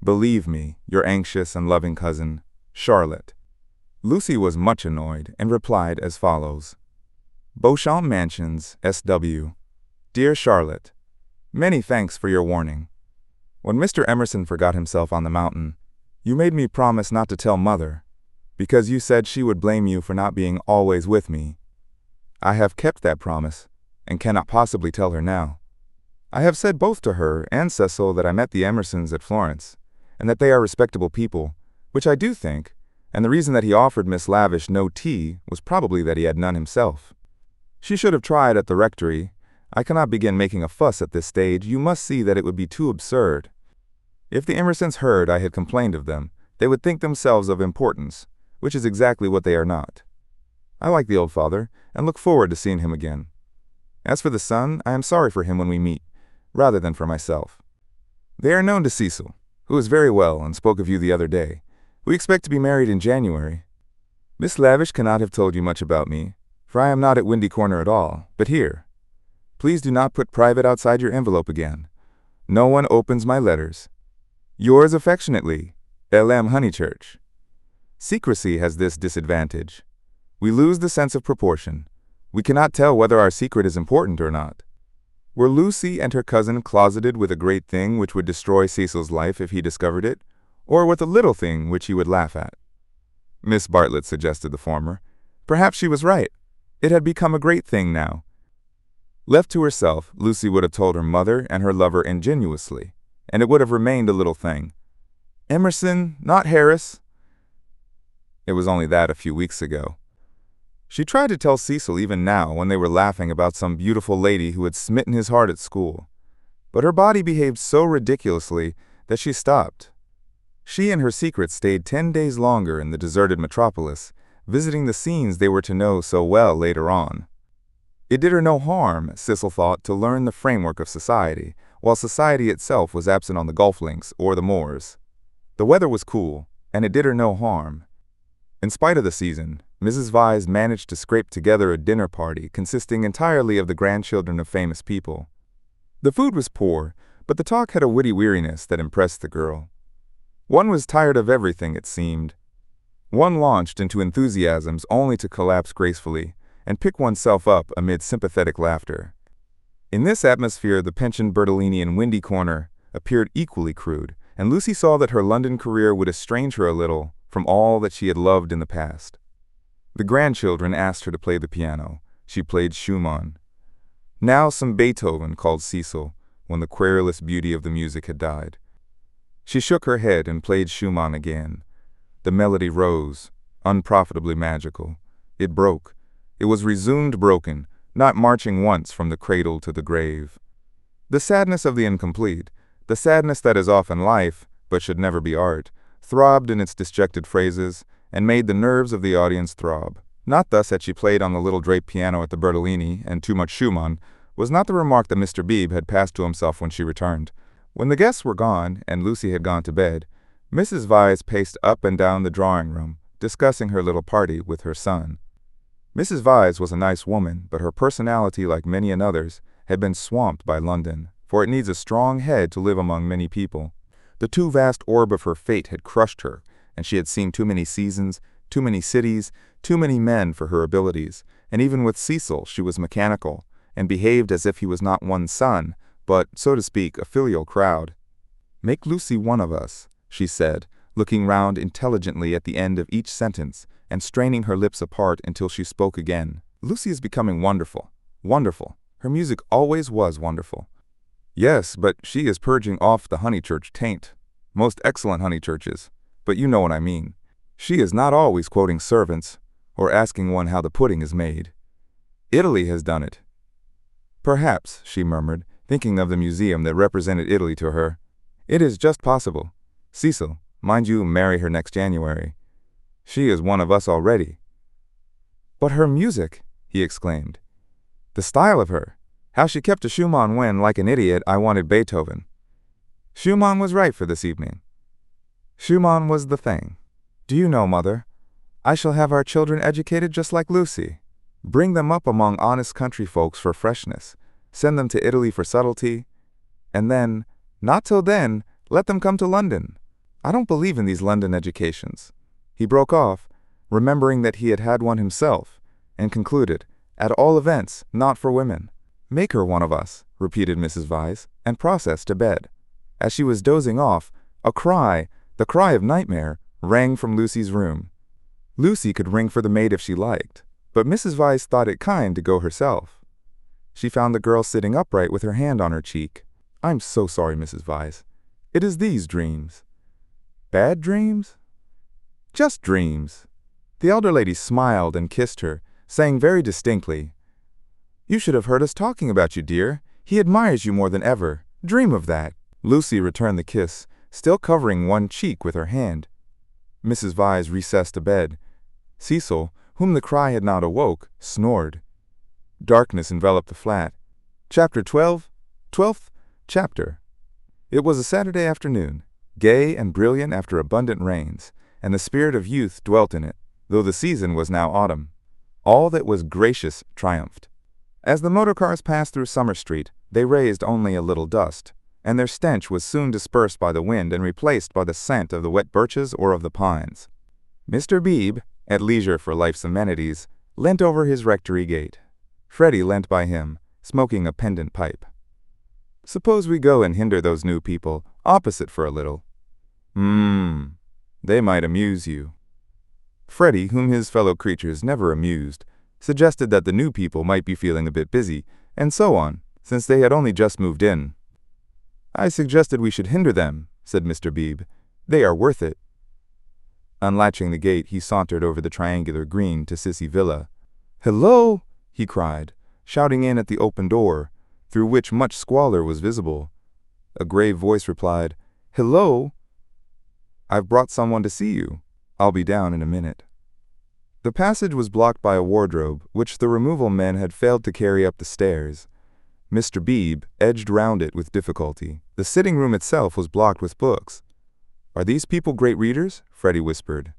Believe me, your anxious and loving cousin, Charlotte. Lucy was much annoyed, and replied as follows. Beauchamp Mansions, S.W. Dear Charlotte, many thanks for your warning. When Mr. Emerson forgot himself on the mountain, you made me promise not to tell Mother, because you said she would blame you for not being always with me. I have kept that promise, and cannot possibly tell her now. I have said both to her and Cecil that I met the Emersons at Florence, and that they are respectable people, which I do think, and the reason that he offered Miss Lavish no tea was probably that he had none himself. She should have tried at the rectory. I cannot begin making a fuss at this stage. You must see that it would be too absurd. If the Emersons heard I had complained of them, they would think themselves of importance, which is exactly what they are not. I like the old father, and look forward to seeing him again. As for the son, I am sorry for him when we meet, rather than for myself. They are known to Cecil, who is very well and spoke of you the other day. We expect to be married in January. Miss Lavish cannot have told you much about me, for I am not at Windy Corner at all, but here. Please do not put private outside your envelope again. No one opens my letters. Yours affectionately, L.M. Honeychurch. Secrecy has this disadvantage. We lose the sense of proportion. We cannot tell whether our secret is important or not. Were Lucy and her cousin closeted with a great thing which would destroy Cecil's life if he discovered it, or with a little thing which he would laugh at? Miss Bartlett suggested the former. Perhaps she was right. It had become a great thing now. Left to herself, Lucy would have told her mother and her lover ingenuously, and it would have remained a little thing. Emerson, not Harris. It was only that a few weeks ago. She tried to tell Cecil even now when they were laughing about some beautiful lady who had smitten his heart at school. But her body behaved so ridiculously that she stopped. She and her secret stayed 10 days longer in the deserted metropolis, visiting the scenes they were to know so well later on. It did her no harm, Cecil thought, to learn the framework of society, while society itself was absent on the golf links or the moors. The weather was cool, and it did her no harm. In spite of the season, Mrs. Vyse managed to scrape together a dinner party consisting entirely of the grandchildren of famous people. The food was poor, but the talk had a witty weariness that impressed the girl. One was tired of everything, it seemed. One launched into enthusiasms only to collapse gracefully and pick oneself up amid sympathetic laughter. In this atmosphere, the pensioned Bertolini in Windy Corner appeared equally crude, and Lucy saw that her London career would estrange her a little from all that she had loved in the past. The grandchildren asked her to play the piano. She played Schumann. Now some Beethoven, called Cecil, when the querulous beauty of the music had died. She shook her head and played Schumann again. The melody rose, unprofitably magical. It broke. It was resumed broken, not marching once from the cradle to the grave. The sadness of the incomplete, the sadness that is often life, but should never be art, throbbed in its disjected phrases, and made the nerves of the audience throb. Not thus had she played on the little draped piano at the Bertolini, and too much Schumann was not the remark that Mr. Beebe had passed to himself when she returned. When the guests were gone, and Lucy had gone to bed, Mrs. Vyse paced up and down the drawing-room, discussing her little party with her son. Mrs. Vyse was a nice woman, but her personality, like many another's, had been swamped by London, for it needs a strong head to live among many people. The too vast orb of her fate had crushed her, and she had seen too many seasons, too many cities, too many men for her abilities, and even with Cecil she was mechanical, and behaved as if he was not one's son, but, so to speak, a filial crowd. "Make Lucy one of us," she said, looking round intelligently at the end of each sentence, and straining her lips apart until she spoke again. "Lucy is becoming wonderful. Wonderful. Her music always was wonderful." "Yes, but she is purging off the Honeychurch taint. Most excellent Honeychurches. But you know what I mean. She is not always quoting servants, or asking one how the pudding is made. Italy has done it." "Perhaps," she murmured, thinking of the museum that represented Italy to her. "It is just possible. Cecil, mind you marry her next January. She is one of us already." "But her music," he exclaimed. "The style of her. How she kept to Schumann when, like an idiot, I wanted Beethoven. Schumann was right for this evening. Schumann was the thing. Do you know, Mother, I shall have our children educated just like Lucy. Bring them up among honest country folks for freshness, send them to Italy for subtlety, and then, not till then, let them come to London. I don't believe in these London educations." He broke off, remembering that he had had one himself, and concluded, "At all events, not for women." "Make her one of us," repeated Mrs. Vyse, and processed to bed. As she was dozing off, a cry, the cry of nightmare, rang from Lucy's room. Lucy could ring for the maid if she liked, but Mrs. Vyse thought it kind to go herself. She found the girl sitting upright with her hand on her cheek. "I'm so sorry, Mrs. Vyse. It is these dreams." "Bad dreams?" "Just dreams." The elder lady smiled and kissed her, saying very distinctly, "You should have heard us talking about you, dear. He admires you more than ever. Dream of that." Lucy returned the kiss, still covering one cheek with her hand. Mrs. Vyse recessed to bed. Cecil, whom the cry had not awoke, snored. Darkness enveloped the flat. Chapter 12. 12th chapter. It was a Saturday afternoon, gay and brilliant after abundant rains, and the spirit of youth dwelt in it, though the season was now autumn. All that was gracious triumphed. As the motorcars passed through Summer Street, they raised only a little dust, and their stench was soon dispersed by the wind and replaced by the scent of the wet birches or of the pines. Mr. Beebe, at leisure for life's amenities, leant over his rectory gate. Freddie leant by him, smoking a pendant pipe. "Suppose we go and hinder those new people opposite for a little." They might amuse you." Freddie, whom his fellow creatures never amused, suggested that the new people might be feeling a bit busy, and so on, since they had only just moved in. "I suggested we should hinder them," said Mr. Beebe. "They are worth it." Unlatching the gate, he sauntered over the triangular green to Sissy Villa. "Hello!" he cried, shouting in at the open door, through which much squalor was visible. A grave voice replied, "Hello! I've brought someone to see you. I'll be down in a minute." The passage was blocked by a wardrobe, which the removal men had failed to carry up the stairs. Mr. Beebe edged round it with difficulty. The sitting room itself was blocked with books. "Are these people great readers?" Freddie whispered.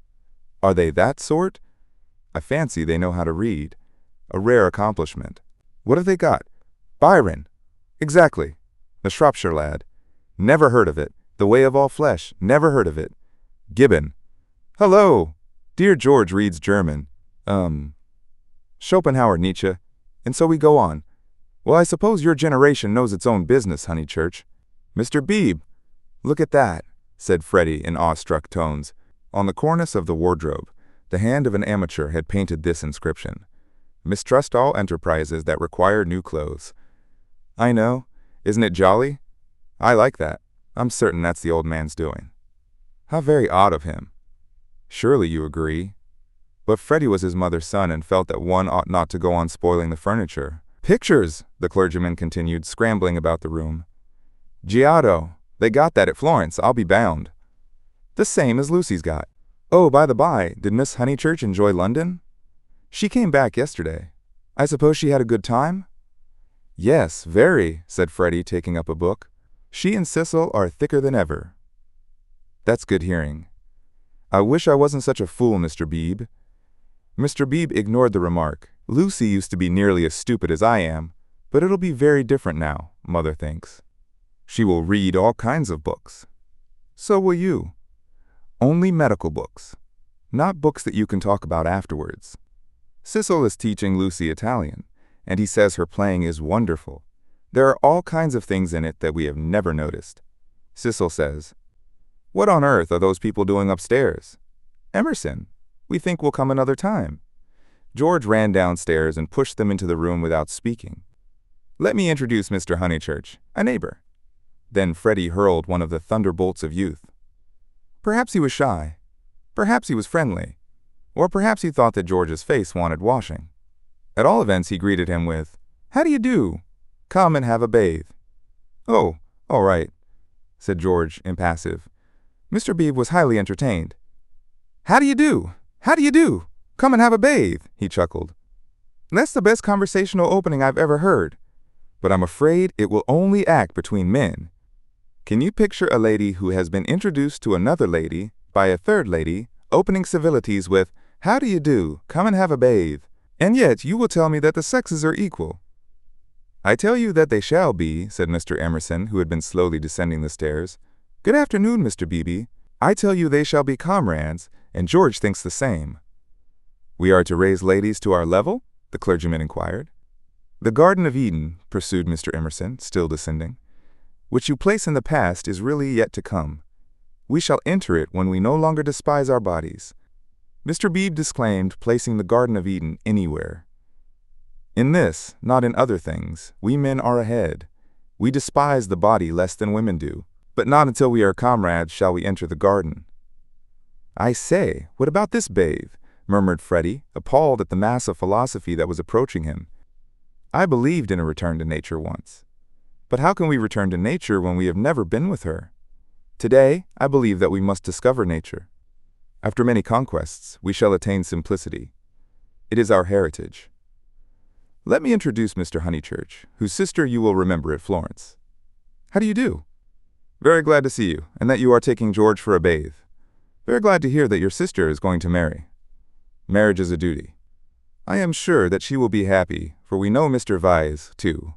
"Are they that sort? I fancy they know how to read. A rare accomplishment. What have they got? Byron. Exactly. The Shropshire lad. Never heard of it. The Way of All Flesh. Never heard of it. Gibbon. Hello. Dear George reads German. Schopenhauer, Nietzsche. And so we go on. Well, I suppose your generation knows its own business, Honeychurch." "Mr. Beebe, look at that," said Freddie in awestruck tones. On the cornice of the wardrobe, the hand of an amateur had painted this inscription: "Mistrust all enterprises that require new clothes." "I know. Isn't it jolly? I like that. I'm certain that's the old man's doing." "How very odd of him." "Surely you agree." But Freddie was his mother's son and felt that one ought not to go on spoiling the furniture. "Pictures," the clergyman continued, scrambling about the room. "Giotto. They got that at Florence, I'll be bound." "The same as Lucy's got. Oh, by the by, did Miss Honeychurch enjoy London?" "She came back yesterday. I suppose she had a good time?" "Yes, very," said Freddie, taking up a book. "She and Cecil are thicker than ever." "That's good hearing." "I wish I wasn't such a fool, Mr. Beebe." Mr. Beebe ignored the remark. "Lucy used to be nearly as stupid as I am, but it'll be very different now, Mother thinks. She will read all kinds of books. So will you. Only medical books, not books that you can talk about afterwards. Cecil is teaching Lucy Italian, and he says her playing is wonderful. There are all kinds of things in it that we have never noticed. Cecil says, 'What on earth are those people doing upstairs?' 'Emerson, we think will come another time.' George ran downstairs and pushed them into the room without speaking. 'Let me introduce Mr. Honeychurch, a neighbor.' Then Freddie hurled one of the thunderbolts of youth. Perhaps he was shy. Perhaps he was friendly. Or perhaps he thought that George's face wanted washing. At all events, he greeted him with, 'How do you do? Come and have a bathe.' 'Oh, all right,' said George, impassive. Mr. Beebe was highly entertained. 'How do you do? How do you do? Come and have a bathe,' he chuckled. 'That's the best conversational opening I've ever heard. But I'm afraid it will only act between men. Can you picture a lady who has been introduced to another lady by a third lady, opening civilities with, "How do you do? Come and have a bathe," and yet you will tell me that the sexes are equal?' 'I tell you that they shall be,' said Mr. Emerson, who had been slowly descending the stairs. 'Good afternoon, Mr. Beebe. I tell you they shall be comrades, and George thinks the same.' 'We are to raise ladies to our level?' the clergyman inquired. 'The Garden of Eden,' pursued Mr. Emerson, still descending, 'which you place in the past is really yet to come. We shall enter it when we no longer despise our bodies.' Mr. Beebe disclaimed placing the Garden of Eden anywhere. 'In this, not in other things, we men are ahead. We despise the body less than women do, but not until we are comrades shall we enter the garden.' 'I say, what about this bathe?' murmured Freddie, appalled at the mass of philosophy that was approaching him. 'I believed in a return to nature once. But how can we return to nature when we have never been with her? Today, I believe that we must discover nature. After many conquests, we shall attain simplicity. It is our heritage. Let me introduce Mr. Honeychurch, whose sister you will remember at Florence. How do you do? Very glad to see you, and that you are taking George for a bathe. Very glad to hear that your sister is going to marry. Marriage is a duty. I am sure that she will be happy, for we know Mr. Vyse, too.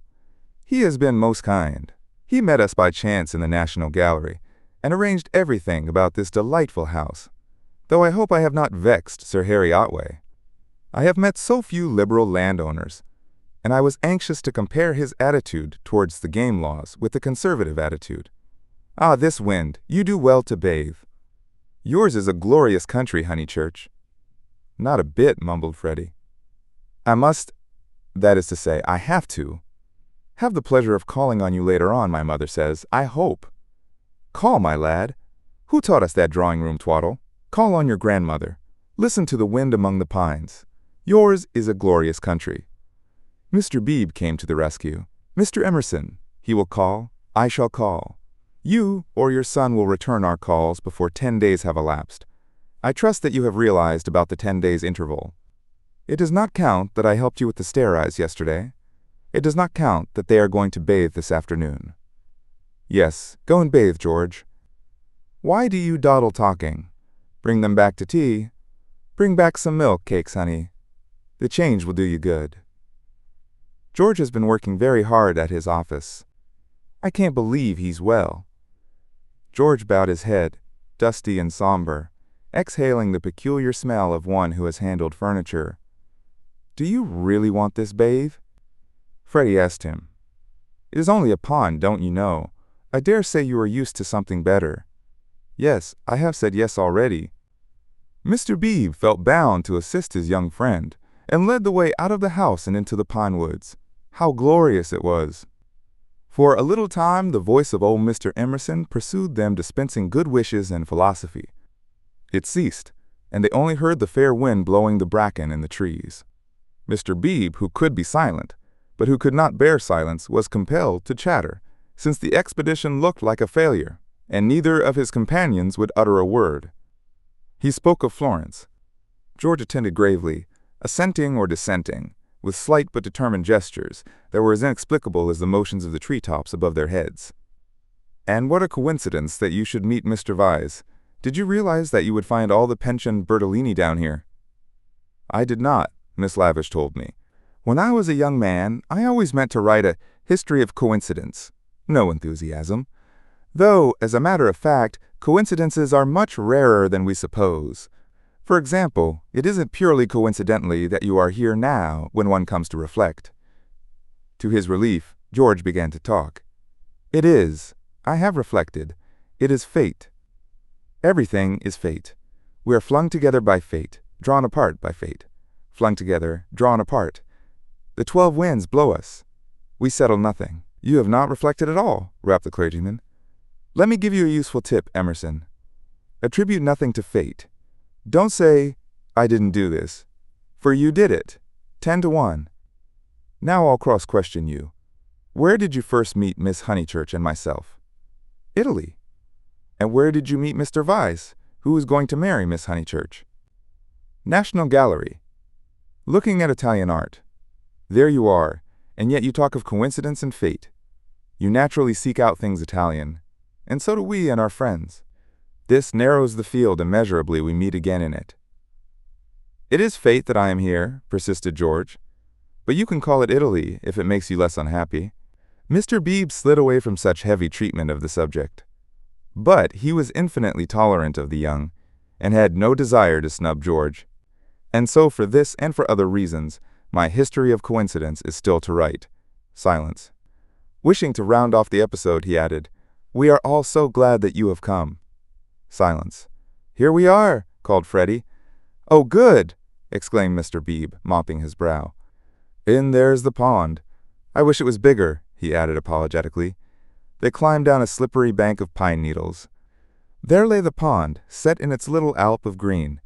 He has been most kind. He met us by chance in the National Gallery, and arranged everything about this delightful house, though I hope I have not vexed Sir Harry Otway. I have met so few liberal landowners, and I was anxious to compare his attitude towards the game laws with the conservative attitude. Ah, this wind, you do well to bathe. Yours is a glorious country, Honeychurch. Not a bit, mumbled Freddie. I must, that is to say, I have to, have the pleasure of calling on you later on, my mother says, I hope. Call, my lad. Who taught us that drawing-room twaddle? Call on your grandmother. Listen to the wind among the pines. Yours is a glorious country. Mr. Beebe came to the rescue. Mr. Emerson, he will call, I shall call. You or your son will return our calls before 10 days have elapsed. I trust that you have realized about the 10 days interval. It does not count that I helped you with the stair-eyes yesterday. It does not count that they are going to bathe this afternoon. Yes, go and bathe, George. Why do you dawdle talking? Bring them back to tea. Bring back some milk cakes, honey. The change will do you good. George has been working very hard at his office. I can't believe he's well. George bowed his head, dusty and somber, exhaling the peculiar smell of one who has handled furniture. Do you really want this bathe? Freddie asked him. It is only a pond, don't you know? I dare say you are used to something better. Yes, I have said yes already. Mr. Beebe felt bound to assist his young friend, and led the way out of the house and into the pine woods. How glorious it was! For a little time the voice of old Mr. Emerson pursued them, dispensing good wishes and philosophy. It ceased, and they only heard the fair wind blowing the bracken in the trees. Mr. Beebe, who could be silent, but who could not bear silence, was compelled to chatter, since the expedition looked like a failure, and neither of his companions would utter a word. He spoke of Florence. George attended gravely, assenting or dissenting, with slight but determined gestures that were as inexplicable as the motions of the treetops above their heads. And what a coincidence that you should meet Mr. Vyse. Did you realize that you would find all the pension Bertolini down here? I did not, Miss Lavish told me. When I was a young man, I always meant to write a history of coincidence. No enthusiasm. Though, as a matter of fact, coincidences are much rarer than we suppose. For example, it isn't purely coincidentally that you are here now when one comes to reflect. To his relief, George began to talk. It is. I have reflected. It is fate. Everything is fate. We are flung together by fate, drawn apart by fate. Flung together, drawn apart. The 12 winds blow us. We settle nothing. You have not reflected at all, rapped the clergyman. Let me give you a useful tip, Emerson. Attribute nothing to fate. Don't say, I didn't do this, for you did it, 10 to 1. Now I'll cross-question you. Where did you first meet Miss Honeychurch and myself? Italy. And where did you meet Mr. Vyse, who is going to marry Miss Honeychurch? National Gallery. Looking at Italian art. There you are, and yet you talk of coincidence and fate. You naturally seek out things Italian, and so do we and our friends. This narrows the field immeasurably we meet again in it. It is fate that I am here, persisted George, but you can call it Italy if it makes you less unhappy. Mr. Beebe slid away from such heavy treatment of the subject. But he was infinitely tolerant of the young, and had no desire to snub George. And so for this and for other reasons, my history of coincidence is still to write. Silence. Wishing to round off the episode, he added, We are all so glad that you have come. Silence. Here we are, called Freddie. Oh, good, exclaimed Mr. Beebe, mopping his brow. In there's the pond. I wish it was bigger, he added apologetically. They climbed down a slippery bank of pine needles. There lay the pond, set in its little alp of green.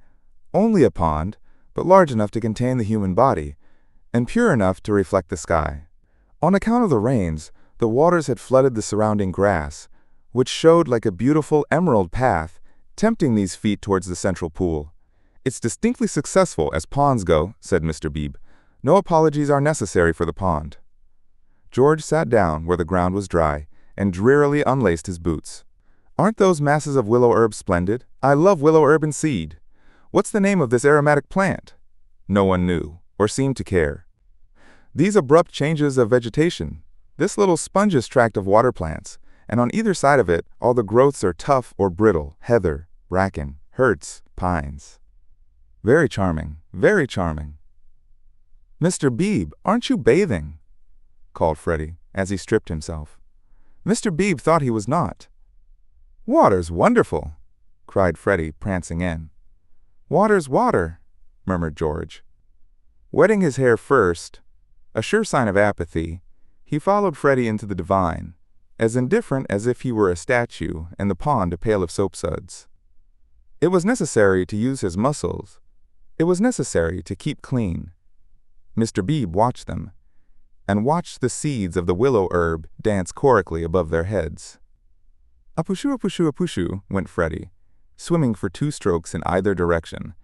Only a pond, but large enough to contain the human body, and pure enough to reflect the sky. On account of the rains, the waters had flooded the surrounding grass, which showed like a beautiful emerald path, tempting these feet towards the central pool. It's distinctly successful as ponds go, said Mr. Beebe. No apologies are necessary for the pond. George sat down where the ground was dry, and drearily unlaced his boots. Aren't those masses of willow herb splendid? I love willow herb and seed. What's the name of this aromatic plant? No one knew. or seem to care. These abrupt changes of vegetation, this little spongish tract of water plants, and on either side of it, all the growths are tough or brittle, heather, bracken, hurts, pines. Very charming, very charming. "Mr. Beebe, aren't you bathing?" called Freddie, as he stripped himself. Mr. Beebe thought he was not. "Water's wonderful," cried Freddie, prancing in. "Water's water," murmured George. Wetting his hair first, a sure sign of apathy, he followed Freddie into the divine, as indifferent as if he were a statue and the pond a pail of soapsuds. It was necessary to use his muscles. It was necessary to keep clean. Mr. Beebe watched them, and watched the seeds of the willow herb dance chorically above their heads. "Apushu, apushu, apushu," went Freddie, swimming for 2 strokes in either direction,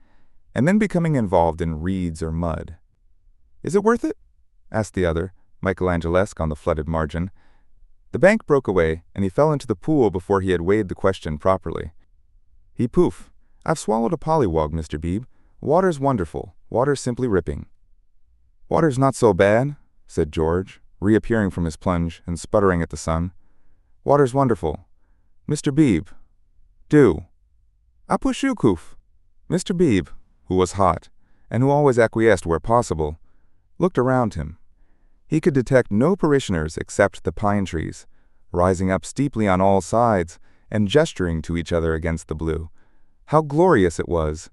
and then becoming involved in reeds or mud. "Is it worth it?" asked the other, Michelangelesque on the flooded margin. The bank broke away, and he fell into the pool before he had weighed the question properly. He poof. "I've swallowed a pollywog, Mr. Beebe. Water's wonderful. Water's simply ripping." "Water's not so bad," said George, reappearing from his plunge and sputtering at the sun. "Water's wonderful. Mr. Beebe, do. Apushukuf." Mr. Beebe, who was hot, and who always acquiesced where possible, looked around him. He could detect no parishioners except the pine trees, rising up steeply on all sides and gesturing to each other against the blue. How glorious it was!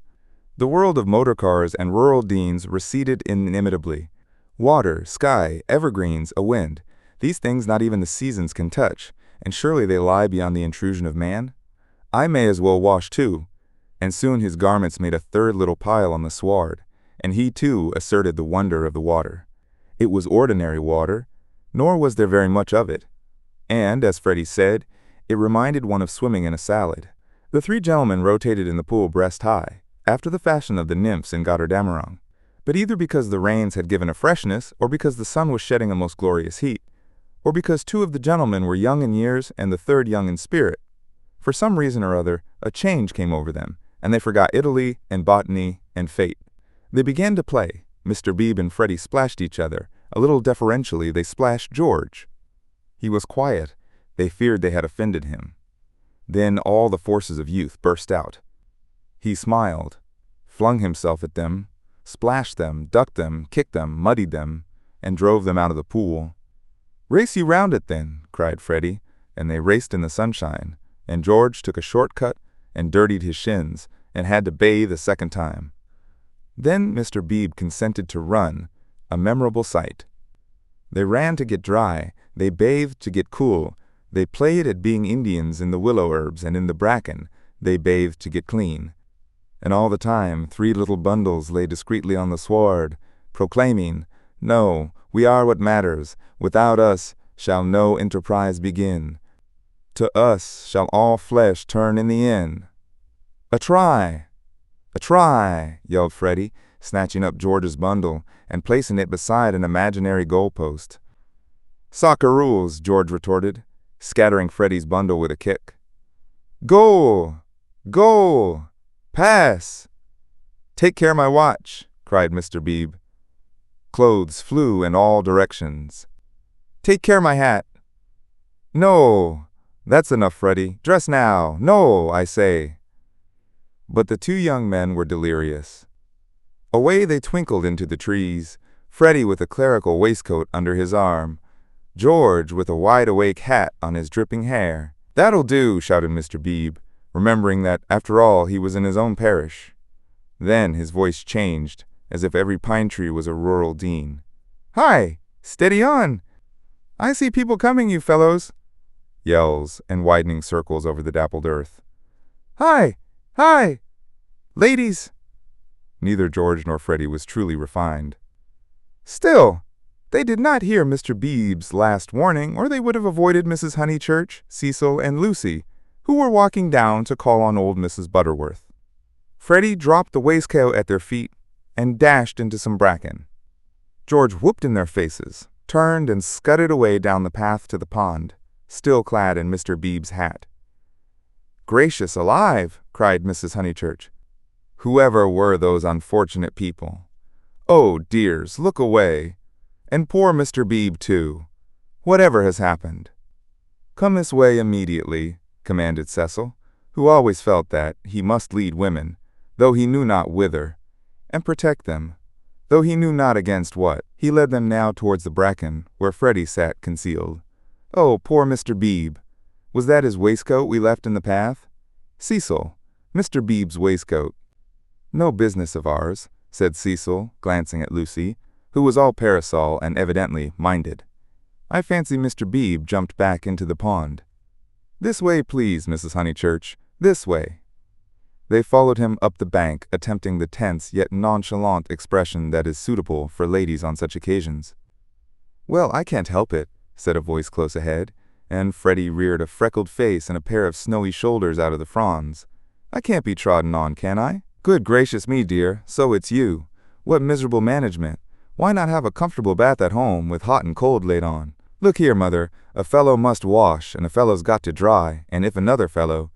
The world of motor cars and rural deans receded inimitably. Water, sky, evergreens, a wind, these things not even the seasons can touch, and surely they lie beyond the intrusion of man? I may as well wash too. And soon his garments made a third little pile on the sward, and he too asserted the wonder of the water. It was ordinary water, nor was there very much of it. And, as Freddie said, it reminded one of swimming in a salad. The 3 gentlemen rotated in the pool breast high, after the fashion of the nymphs in Götterdammerung. But either because the rains had given a freshness, or because the sun was shedding a most glorious heat, or because 2 of the gentlemen were young in years and the 3rd young in spirit, for some reason or other, a change came over them, and they forgot Italy and botany and fate. They began to play. Mr. Beebe and Freddie splashed each other. A little deferentially they splashed George. He was quiet. They feared they had offended him. Then all the forces of youth burst out. He smiled, flung himself at them, splashed them, ducked them, kicked them, muddied them, and drove them out of the pool. "Race you round it, then," cried Freddie, and they raced in the sunshine, and George took a short cut and dirtied his shins, and had to bathe a second time. Then Mr. Beebe consented to run, a memorable sight. They ran to get dry, they bathed to get cool, they played at being Indians in the willow herbs and in the bracken, they bathed to get clean. And all the time 3 little bundles lay discreetly on the sward, proclaiming, "No, we are what matters. Without us shall no enterprise begin. To us shall all flesh turn in the end." "A try! A try!" yelled Freddie, snatching up George's bundle and placing it beside an imaginary goalpost. "Soccer rules," George retorted, scattering Freddie's bundle with a kick. "Goal! Goal! Pass! Take care my watch," cried Mr. Beebe. Clothes flew in all directions. "Take care my hat." "No! That's enough, Freddie. Dress now. No, I say." But the 2 young men were delirious. Away they twinkled into the trees, Freddie with a clerical waistcoat under his arm, George with a wide-awake hat on his dripping hair. "That'll do," shouted Mr. Beebe, remembering that, after all, he was in his own parish. Then his voice changed, as if every pine tree was a rural dean. "Hi! Steady on! I see people coming, you fellows!" Yells and widening circles over the dappled earth. "Hi! Hi! Ladies!" Neither George nor Freddie was truly refined. Still, they did not hear Mr. Beebe's last warning, or they would have avoided Mrs. Honeychurch, Cecil, and Lucy, who were walking down to call on old Mrs. Butterworth. Freddie dropped the waistcoat at their feet and dashed into some bracken. George whooped in their faces, turned and scudded away down the path to the pond, still clad in Mr. Beebe's hat. "Gracious alive!" cried Mrs. Honeychurch. "Whoever were those unfortunate people? Oh, dears, look away. And poor Mr. Beebe, too. Whatever has happened?" "Come this way immediately," commanded Cecil, who always felt that he must lead women, though he knew not whither, and protect them, though he knew not against what. He led them now towards the bracken, where Freddie sat concealed. "Oh, poor Mr. Beebe! Was that his waistcoat we left in the path? Cecil, Mr. Beebe's waistcoat." "No business of ours," said Cecil, glancing at Lucy, who was all parasol and evidently minded. "I fancy Mr. Beebe jumped back into the pond." "This way, please, Mrs. Honeychurch, this way." They followed him up the bank, attempting the tense yet nonchalant expression that is suitable for ladies on such occasions. "Well, I can't help it," said a voice close ahead, and Freddie reared a freckled face and a pair of snowy shoulders out of the fronds. "I can't be trodden on, can I? Good gracious me, dear, so it's you. What miserable management. Why not have a comfortable bath at home, with hot and cold laid on? Look here, mother, a fellow must wash, and a fellow's got to dry, and if another fellow—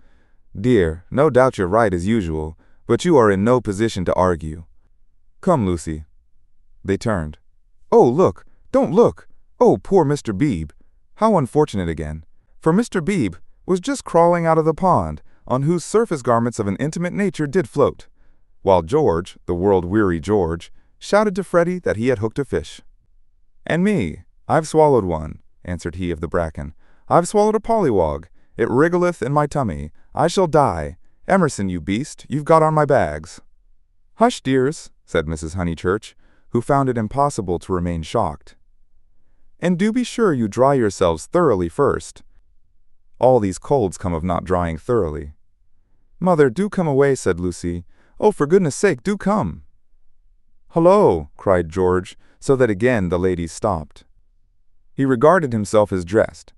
Dear, no doubt you're right as usual, but you are in no position to argue. Come, Lucy." They turned. "Oh, look! Don't look! Oh, poor Mr. Beebe! How unfortunate again! For Mr. Beebe was just crawling out of the pond, on whose surface garments of an intimate nature did float, while George, the world-weary George, shouted to Freddie that he had hooked a fish." "And me, I've swallowed one," answered he of the bracken. "I've swallowed a pollywog. It wriggleth in my tummy. I shall die. Emerson, you beast, you've got on my bags." "Hush, dears," said Mrs. Honeychurch, who found it impossible to remain shocked. "And do be sure you dry yourselves thoroughly first. All these colds come of not drying thoroughly." "Mother, do come away," said Lucy. "Oh, for goodness sake, do come." "Hullo!" cried George, so that again the ladies stopped. He regarded himself as dressed,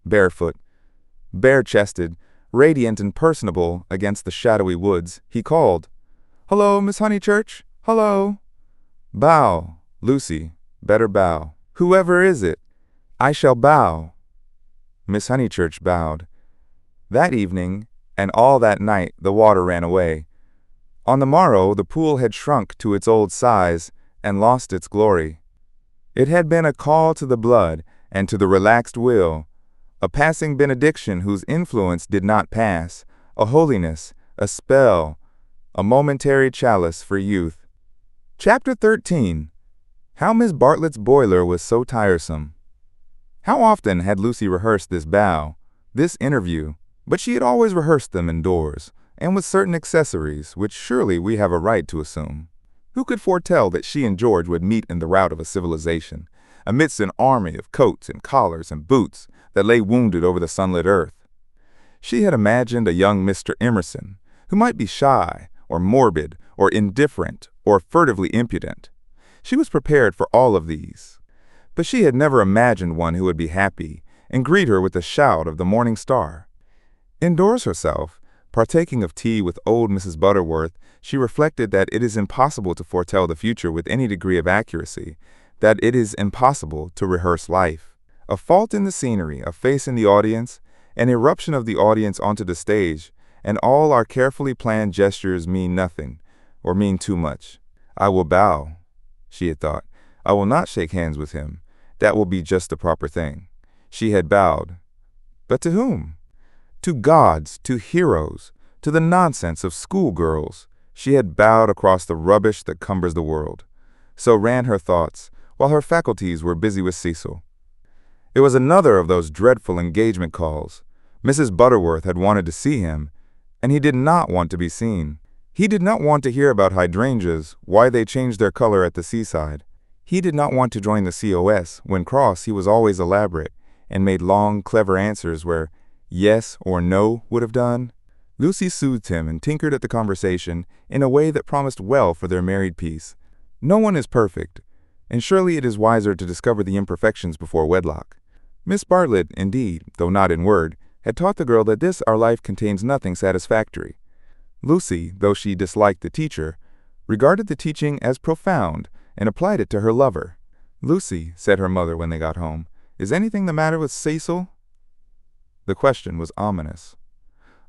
barefoot, bare-chested, radiant and personable against the shadowy woods. He called, "Hullo, Miss Honeychurch! Hullo!" "Bow, Lucy, better bow." "Whoever is it?" "I shall bow." Miss Honeychurch bowed. That evening, and all that night, the water ran away. On the morrow the pool had shrunk to its old size and lost its glory. It had been a call to the blood and to the relaxed will, a passing benediction whose influence did not pass, a holiness, a spell, a momentary chalice for youth. Chapter 13. How Miss Bartlett's boiler was so tiresome. How often had Lucy rehearsed this bow, this interview, but she had always rehearsed them indoors, and with certain accessories, which surely we have a right to assume. Who could foretell that she and George would meet in the rout of a civilization, amidst an army of coats and collars and boots that lay wounded over the sunlit earth? She had imagined a young Mr. Emerson, who might be shy, or morbid, or indifferent, or furtively impudent. She was prepared for all of these. But she had never imagined one who would be happy and greet her with the shout of the morning star. Indoors herself, partaking of tea with old Mrs. Butterworth, she reflected that it is impossible to foretell the future with any degree of accuracy, that it is impossible to rehearse life. A fault in the scenery, a face in the audience, an eruption of the audience onto the stage, and all our carefully planned gestures mean nothing, or mean too much. "I will bow," she had thought. "I will not shake hands with him. That will be just the proper thing." She had bowed. But to whom? To gods, to heroes, to the nonsense of schoolgirls. She had bowed across the rubbish that cumbers the world. So ran her thoughts, while her faculties were busy with Cecil. It was another of those dreadful engagement calls. Mrs. Butterworth had wanted to see him, and he did not want to be seen. He did not want to hear about hydrangeas, why they changed their color at the seaside. He did not want to join the COS. When cross, he was always elaborate, and made long, clever answers where yes or no would have done. Lucy soothed him and tinkered at the conversation in a way that promised well for their married peace. No one is perfect, and surely it is wiser to discover the imperfections before wedlock. Miss Bartlett, indeed, though not in word, had taught the girl that this our life contains nothing satisfactory. Lucy, though she disliked the teacher, regarded the teaching as profound and applied it to her lover. "Lucy," said her mother when they got home, "is anything the matter with Cecil?" The question was ominous.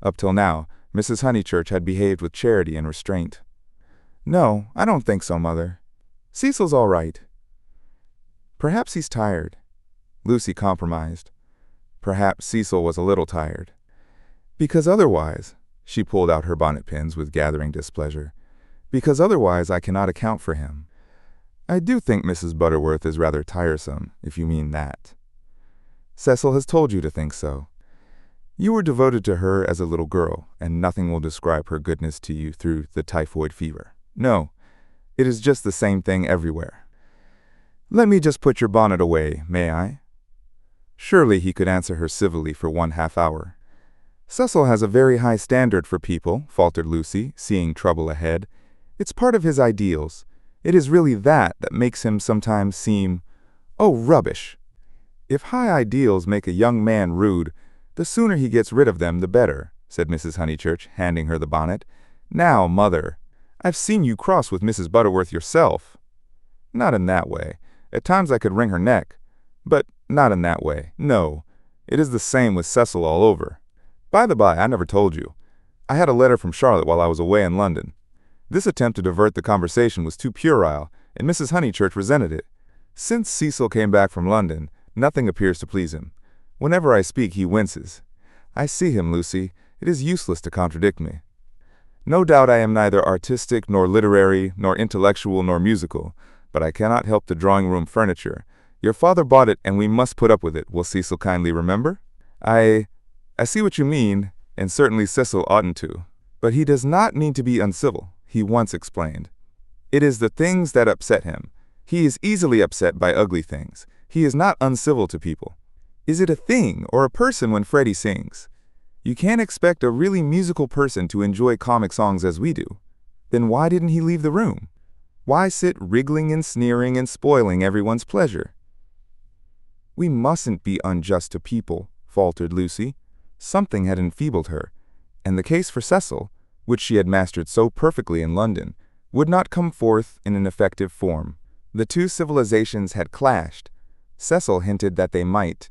Up till now, Mrs. Honeychurch had behaved with charity and restraint. "No, I don't think so, Mother." Cecil's all right. Perhaps he's tired. Lucy compromised. Perhaps Cecil was a little tired. Because otherwise, she pulled out her bonnet pins with gathering displeasure, because otherwise I cannot account for him. I do think Mrs. Butterworth is rather tiresome, if you mean that. Cecil has told you to think so. You were devoted to her as a little girl, and nothing will describe her goodness to you through the typhoid fever. No, it is just the same thing everywhere. Let me just put your bonnet away, may I? Surely he could answer her civilly for 1/2 hour. Cecil has a very high standard for people, faltered Lucy, seeing trouble ahead. It's part of his ideals. It is really that makes him sometimes seem, oh, rubbish. If high ideals make a young man rude, the sooner he gets rid of them, the better, said Mrs. Honeychurch, handing her the bonnet. Now, Mother, I've seen you cross with Mrs. Butterworth yourself. Not in that way. At times I could wring her neck. But not in that way. No, it is the same with Cecil all over. By the by, I never told you. I had a letter from Charlotte while I was away in London. This attempt to divert the conversation was too puerile, and Mrs. Honeychurch resented it. Since Cecil came back from London, nothing appears to please him. Whenever I speak, he winces. I see him, Lucy. It is useless to contradict me. No doubt I am neither artistic, nor literary, nor intellectual, nor musical, but I cannot help the drawing-room furniture. Your father bought it, and we must put up with it, will Cecil kindly remember? I see what you mean, and certainly Cecil oughtn't to. But he does not mean to be uncivil, he once explained. It is the things that upset him. He is easily upset by ugly things. He is not uncivil to people. Is it a thing or a person when Freddie sings? You can't expect a really musical person to enjoy comic songs as we do. Then why didn't he leave the room? Why sit wriggling and sneering and spoiling everyone's pleasure? We mustn't be unjust to people, faltered Lucy. Something had enfeebled her, and the case for Cecil, which she had mastered so perfectly in London, would not come forth in an effective form. The two civilizations had clashed. Cecil hinted that they might,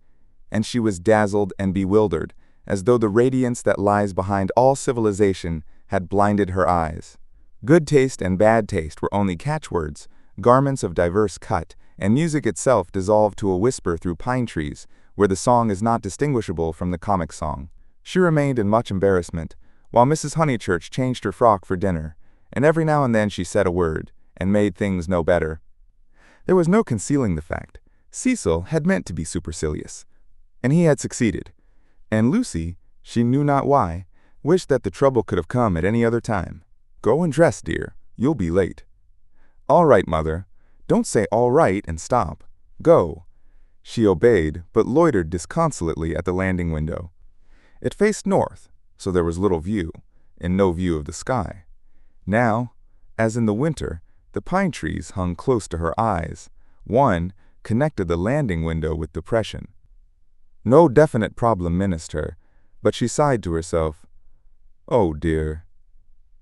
and she was dazzled and bewildered, as though the radiance that lies behind all civilization had blinded her eyes. Good taste and bad taste were only catchwords, garments of diverse cut, and music itself dissolved to a whisper through pine trees, where the song is not distinguishable from the comic song. She remained in much embarrassment, while Mrs. Honeychurch changed her frock for dinner, and every now and then she said a word, and made things no better. There was no concealing the fact. Cecil had meant to be supercilious, and he had succeeded. And Lucy, she knew not why, wished that the trouble could have come at any other time. Go and dress, dear. You'll be late. All right, Mother. Don't say all right and stop. Go. She obeyed, but loitered disconsolately at the landing window. It faced north, so there was little view, and no view of the sky. Now, as in the winter, the pine trees hung close to her eyes. One connected the landing window with depression. No definite problem menaced her, but she sighed to herself, "Oh, dear.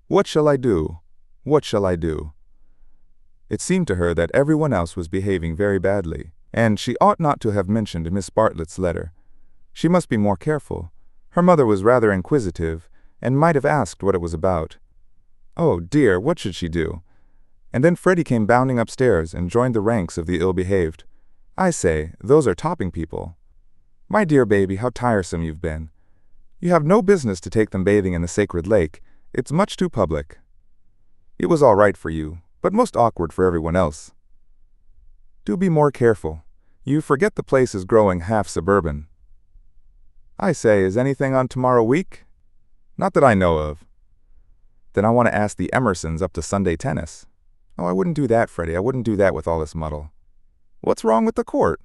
What shall I do? What shall I do?" It seemed to her that everyone else was behaving very badly, and she ought not to have mentioned Miss Bartlett's letter. She must be more careful. Her mother was rather inquisitive, and might have asked what it was about. Oh, dear, what should she do? And then Freddie came bounding upstairs and joined the ranks of the ill-behaved. I say, those are topping people. My dear baby, how tiresome you've been. You have no business to take them bathing in the sacred lake. It's much too public. It was all right for you, but most awkward for everyone else. Do be more careful. You forget the place is growing half suburban. I say, is anything on tomorrow week? Not that I know of. Then I want to ask the Emersons up to Sunday tennis. Oh, I wouldn't do that, Freddie. I wouldn't do that with all this muddle. What's wrong with the court?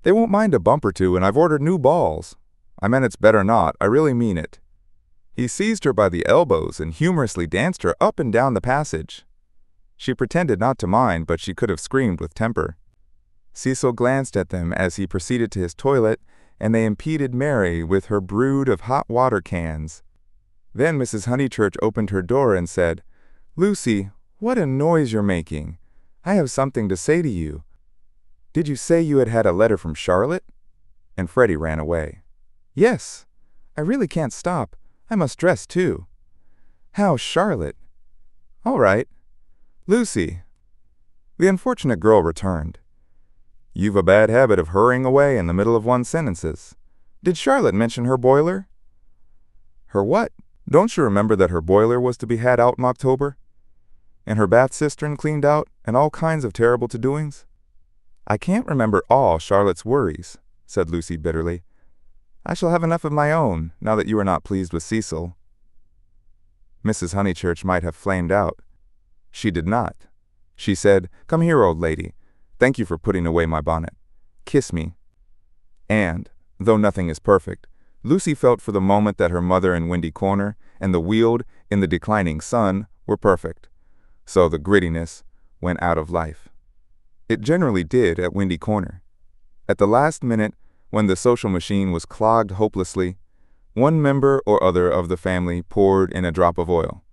They won't mind a bump or two, and I've ordered new balls. I meant it's better not. I really mean it. He seized her by the elbows and humorously danced her up and down the passage. She pretended not to mind, but she could have screamed with temper. Cecil glanced at them as he proceeded to his toilet, and they impeded Mary with her brood of hot water cans. Then Mrs. Honeychurch opened her door and said, "Lucy, what a noise you're making. I have something to say to you. Did you say you had had a letter from Charlotte?" And Freddie ran away. "Yes. I really can't stop. I must dress, too." "How, Charlotte?" "All right. Lucy." The unfortunate girl returned. "You've a bad habit of hurrying away in the middle of one's sentences. Did Charlotte mention her boiler?" "Her what? Don't you remember that her boiler was to be had out in October? And her bath cistern cleaned out, and all kinds of terrible to-doings?" "I can't remember all Charlotte's worries," said Lucy bitterly. "I shall have enough of my own, now that you are not pleased with Cecil." Mrs. Honeychurch might have flamed out. She did not. She said, "Come here, old lady. Thank you for putting away my bonnet. Kiss me." And, though nothing is perfect, Lucy felt for the moment that her mother in Windy Corner and the Weald in the declining sun were perfect. So the grittiness went out of life. It generally did at Windy Corner. At the last minute, when the social machine was clogged hopelessly, one member or other of the family poured in a drop of oil.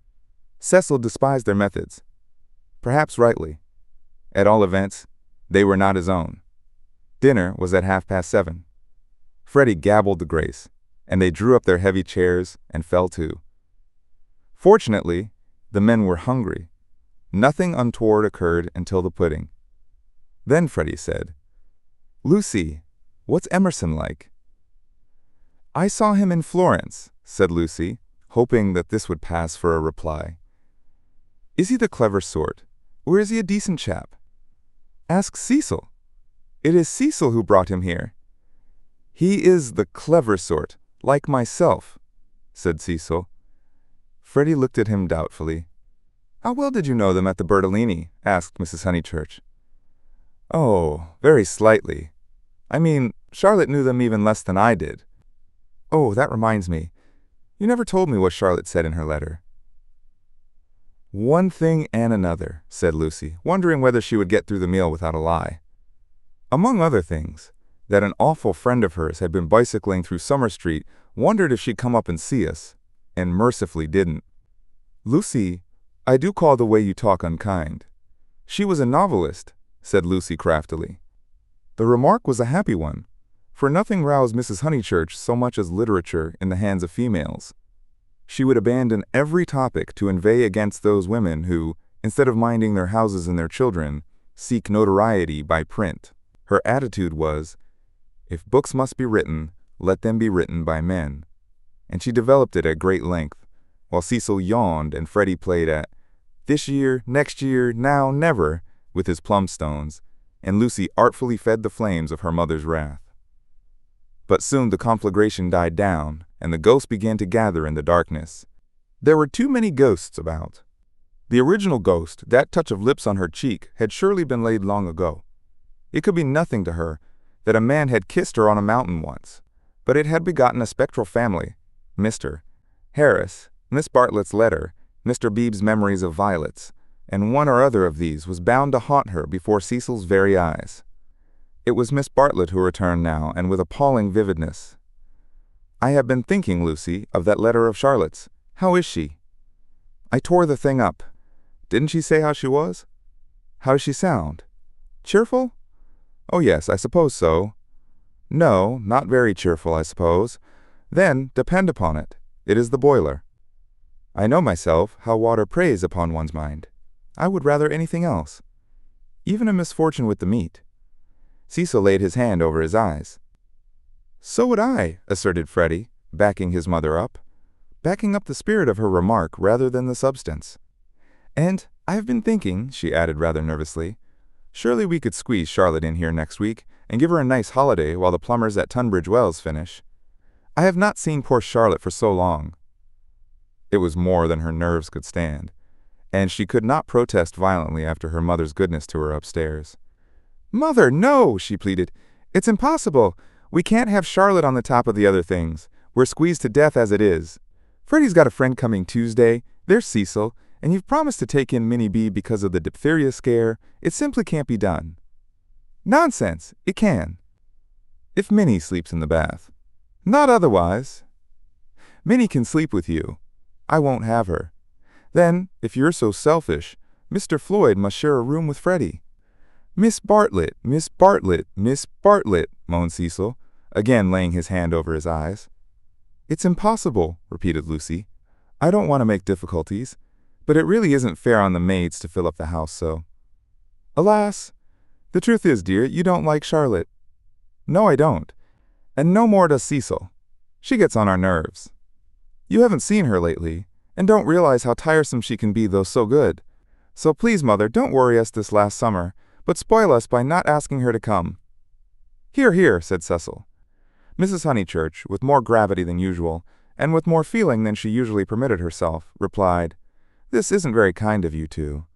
Cecil despised their methods. Perhaps rightly. At all events, they were not his own. Dinner was at 7:30. Freddie gabbled the grace, and they drew up their heavy chairs and fell to. Fortunately, the men were hungry. Nothing untoward occurred until the pudding. Then Freddie said, "Lucy, what's Emerson like?" "I saw him in Florence," said Lucy, hoping that this would pass for a reply. "Is he the clever sort, or is he a decent chap? Ask Cecil. It is Cecil who brought him here." "He is the clever sort, like myself," said Cecil. Freddie looked at him doubtfully. "How well did you know them at the Bertolini?" asked Mrs. Honeychurch. "Oh, very slightly. I mean, Charlotte knew them even less than I did." "Oh, that reminds me. You never told me what Charlotte said in her letter." "One thing and another," said Lucy, wondering whether she would get through the meal without a lie. "Among other things, that an awful friend of hers had been bicycling through Summer Street, wondered if she'd come up and see us, and mercifully didn't. Lucy, I do call the way you talk unkind. She was a novelist," said Lucy craftily. The remark was a happy one, for nothing roused Mrs. Honeychurch so much as literature in the hands of females. She would abandon every topic to inveigh against those women who, instead of minding their houses and their children, seek notoriety by print. Her attitude was, if books must be written, let them be written by men. And she developed it at great length, while Cecil yawned and Freddie played at this year, next year, now, never, with his plumstones, and Lucy artfully fed the flames of her mother's wrath. But soon the conflagration died down, and the ghosts began to gather in the darkness. There were too many ghosts about. The original ghost, that touch of lips on her cheek, had surely been laid long ago. It could be nothing to her that a man had kissed her on a mountain once, but it had begotten a spectral family. Mr. Harris, Miss Bartlett's letter, Mr. Beebe's memories of violets, and one or other of these was bound to haunt her before Cecil's very eyes. It was Miss Bartlett who returned now, and with appalling vividness. "I have been thinking, Lucy, of that letter of Charlotte's. How is she?" "I tore the thing up. Didn't she say how she was?" "How does she sound? Cheerful?" "Oh yes, I suppose so." "No, not very cheerful, I suppose. Then, depend upon it, it is the boiler. I know myself how water preys upon one's mind. I would rather anything else. Even a misfortune with the meat." Cecil laid his hand over his eyes. "So would I," asserted Freddie, backing his mother up. Backing up the spirit of her remark rather than the substance. "And I have been thinking," she added rather nervously, "surely we could squeeze Charlotte in here next week and give her a nice holiday while the plumbers at Tunbridge Wells finish. I have not seen poor Charlotte for so long." It was more than her nerves could stand, and she could not protest violently after her mother's goodness to her upstairs. "Mother, no," she pleaded. "It's impossible. We can't have Charlotte on the top of the other things. We're squeezed to death as it is. Freddie's got a friend coming Tuesday. There's Cecil. And you've promised to take in Minnie B because of the diphtheria scare. It simply can't be done." "Nonsense. It can. If Minnie sleeps in the bath. Not otherwise. Minnie can sleep with you. I won't have her. Then, if you're so selfish, Mr. Floyd must share a room with Freddie." "Miss Bartlett, Miss Bartlett, Miss Bartlett," moaned Cecil, again laying his hand over his eyes. "It's impossible," repeated Lucy. "I don't want to make difficulties, but it really isn't fair on the maids to fill up the house so." Alas, the truth is, dear, you don't like Charlotte. No, I don't. And no more does Cecil. She gets on our nerves. You haven't seen her lately, and don't realize how tiresome she can be, though so good. So please, Mother, don't worry us this last summer, but spoil us by not asking her to come. Hear, hear, said Cecil. Mrs. Honeychurch, with more gravity than usual, and with more feeling than she usually permitted herself, replied, This isn't very kind of you two.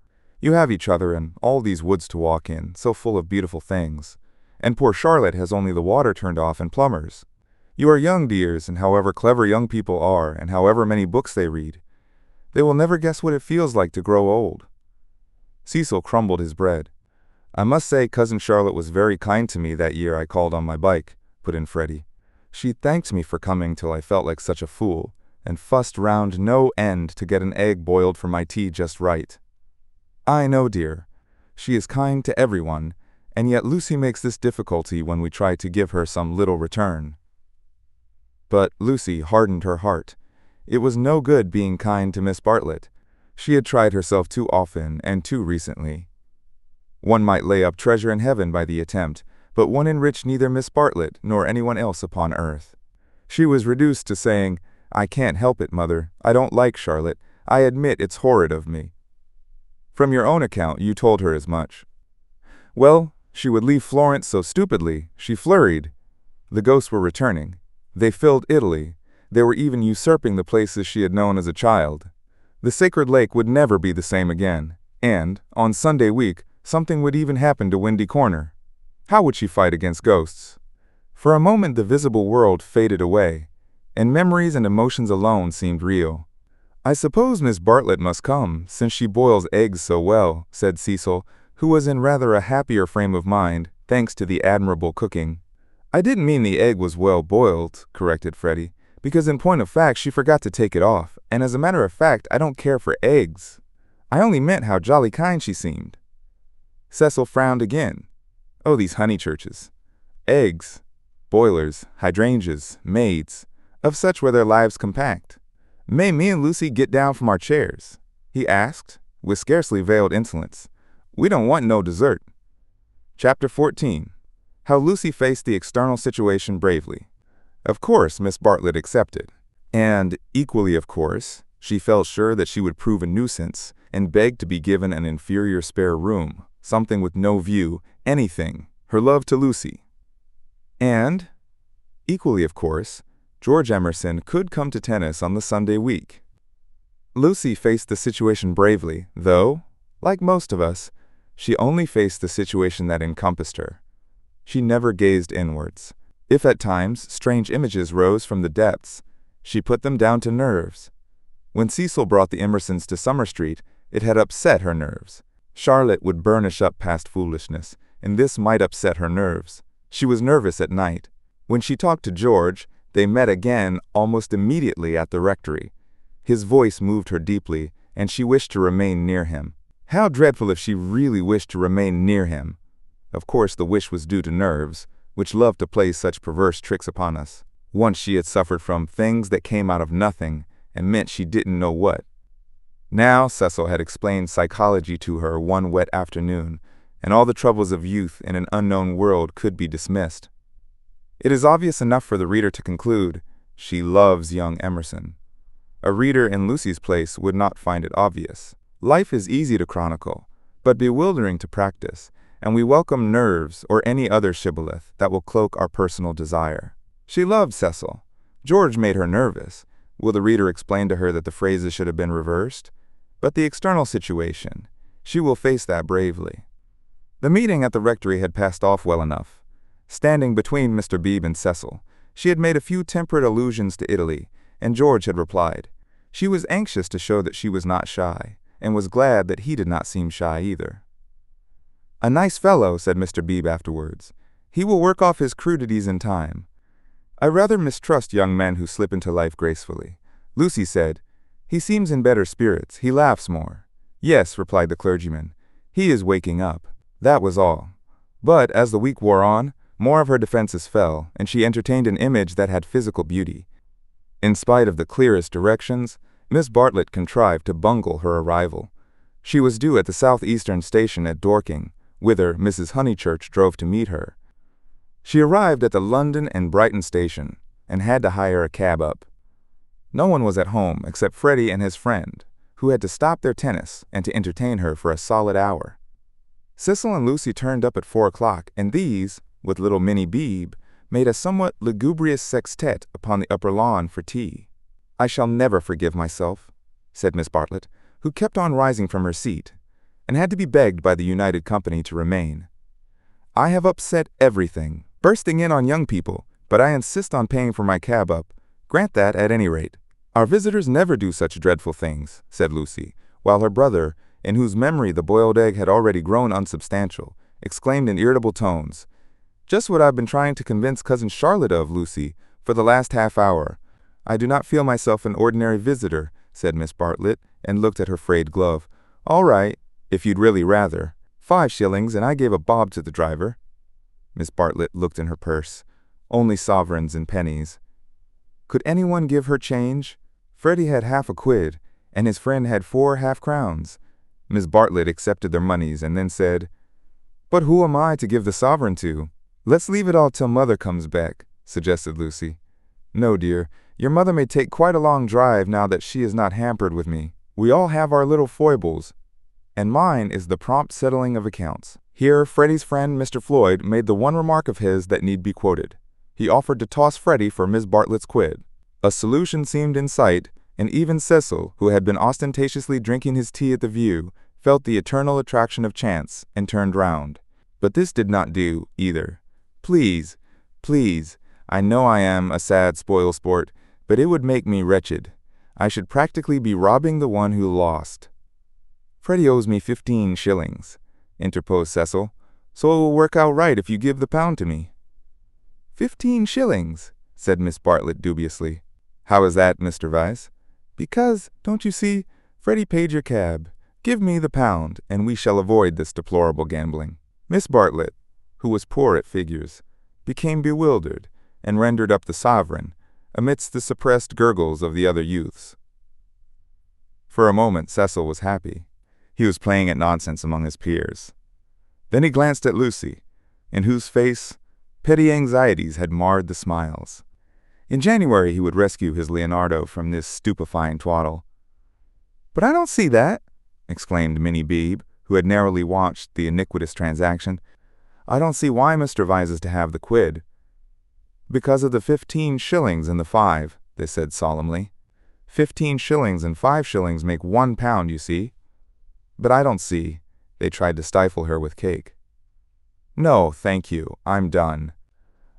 You have each other and all these woods to walk in, so full of beautiful things. And poor Charlotte has only the water turned off and plumbers. You are young, dears, and however clever young people are, and however many books they read, they will never guess what it feels like to grow old. Cecil crumbled his bread. I must say Cousin Charlotte was very kind to me that year I called on my bike, put in Freddie. She thanked me for coming till I felt like such a fool, and fussed round no end to get an egg boiled for my tea just right. I know, dear. She is kind to everyone, and yet Lucy makes this difficulty when we try to give her some little return. But Lucy hardened her heart. It was no good being kind to Miss Bartlett. She had tried herself too often and too recently. One might lay up treasure in heaven by the attempt, but one enriched neither Miss Bartlett nor anyone else upon earth. She was reduced to saying, I can't help it, Mother. I don't like Charlotte. I admit it's horrid of me. From your own account, you told her as much. Well, she would leave Florence so stupidly, she flurried. The ghosts were returning. They filled Italy. They were even usurping the places she had known as a child. The sacred lake would never be the same again, and, on Sunday week, something would even happen to Windy Corner. How would she fight against ghosts? For a moment the visible world faded away, and memories and emotions alone seemed real. I suppose Miss Bartlett must come, since she boils eggs so well, said Cecil, who was in rather a happier frame of mind, thanks to the admirable cooking. I didn't mean the egg was well boiled, corrected Freddie, because in point of fact she forgot to take it off, and as a matter of fact I don't care for eggs. I only meant how jolly kind she seemed. Cecil frowned again. Oh, these Honeychurches. Eggs, boilers, hydrangeas, maids, of such were their lives compact. May me and Lucy get down from our chairs? He asked, with scarcely veiled insolence. We don't want no dessert. Chapter 14. How Lucy faced the external situation bravely. Of course, Miss Bartlett accepted. And, equally of course, she felt sure that she would prove a nuisance and begged to be given an inferior spare room, something with no view, anything, her love to Lucy. And, equally of course, George Emerson could come to tennis on the Sunday week. Lucy faced the situation bravely, though, like most of us, she only faced the situation that encompassed her. She never gazed inwards. If at times strange images rose from the depths, she put them down to nerves. When Cecil brought the Emersons to Summer Street, it had upset her nerves. Charlotte would burnish up past foolishness, and this might upset her nerves. She was nervous at night. When she talked to George, they met again almost immediately at the rectory. His voice moved her deeply, and she wished to remain near him. How dreadful if she really wished to remain near him. Of course the wish was due to nerves, which love to play such perverse tricks upon us. Once she had suffered from things that came out of nothing and meant she didn't know what. Now Cecil had explained psychology to her one wet afternoon, and all the troubles of youth in an unknown world could be dismissed. It is obvious enough for the reader to conclude, she loves young Emerson. A reader in Lucy's place would not find it obvious. Life is easy to chronicle, but bewildering to practice, and we welcome nerves or any other shibboleth that will cloak our personal desire. She loved Cecil. George made her nervous. Will the reader explain to her that the phrases should have been reversed? But the external situation, she will face that bravely. The meeting at the rectory had passed off well enough. Standing between Mr. Beebe and Cecil, she had made a few temperate allusions to Italy, and George had replied. She was anxious to show that she was not shy, and was glad that he did not seem shy either. A nice fellow, said Mr. Beebe afterwards. He will work off his crudities in time. I rather mistrust young men who slip into life gracefully. Lucy said, he seems in better spirits, he laughs more. Yes, replied the clergyman, he is waking up. That was all. But as the week wore on, more of her defenses fell, and she entertained an image that had physical beauty. In spite of the clearest directions, Miss Bartlett contrived to bungle her arrival. She was due at the southeastern station at Dorking, whither Mrs. Honeychurch drove to meet her. She arrived at the London and Brighton station and had to hire a cab up. No one was at home except Freddie and his friend, who had to stop their tennis and to entertain her for a solid hour. Cecil and Lucy turned up at 4 o'clock, and these, with little Minnie Beebe, made a somewhat lugubrious sextet upon the upper lawn for tea. "I shall never forgive myself," said Miss Bartlett, who kept on rising from her seat, and had to be begged by the united company to remain. "I have upset everything, bursting in on young people, but I insist on paying for my cab up. Grant that at any rate." "Our visitors never do such dreadful things," said Lucy, while her brother, in whose memory the boiled egg had already grown unsubstantial, exclaimed in irritable tones, "Just what I've been trying to convince Cousin Charlotte of, Lucy, for the last half hour." "I do not feel myself an ordinary visitor," said Miss Bartlett, and looked at her frayed glove. "All right, if you'd really rather. 5 shillings, and I gave a bob to the driver." Miss Bartlett looked in her purse. Only sovereigns and pennies. Could anyone give her change? Freddie had half a quid, and his friend had 4 half-crowns. Miss Bartlett accepted their moneys and then said, "But who am I to give the sovereign to?" "Let's leave it all till Mother comes back," suggested Lucy. "No, dear, your mother may take quite a long drive now that she is not hampered with me. We all have our little foibles, and mine is the prompt settling of accounts." Here Freddie's friend Mr. Floyd made the one remark of his that need be quoted. He offered to toss Freddie for Miss Bartlett's quid. A solution seemed in sight, and even Cecil, who had been ostentatiously drinking his tea at the view, felt the eternal attraction of chance, and turned round. But this did not do, either. "Please, please, I know I am a sad spoil-sport, but it would make me wretched. I should practically be robbing the one who lost." "Freddie owes me 15 shillings, interposed Cecil, "so it will work out right if you give the pound to me." 15 shillings, said Miss Bartlett dubiously. "How is that, Mr. Vyse?" "Because, don't you see, Freddie paid your cab. Give me the pound, and we shall avoid this deplorable gambling." Miss Bartlett, who was poor at figures, became bewildered, and rendered up the sovereign, amidst the suppressed gurgles of the other youths. For a moment Cecil was happy. He was playing at nonsense among his peers. Then he glanced at Lucy, in whose face petty anxieties had marred the smiles. In January he would rescue his Leonardo from this stupefying twaddle. "But I don't see that," exclaimed Minnie Beebe, who had narrowly watched the iniquitous transaction. "I don't see why Mr. Vyse is to have the quid." "Because of the 15 shillings and the 5, they said solemnly. 15 shillings and 5 shillings make 1 pound, you see. "But I don't see." They tried to stifle her with cake. "No, thank you, I'm done.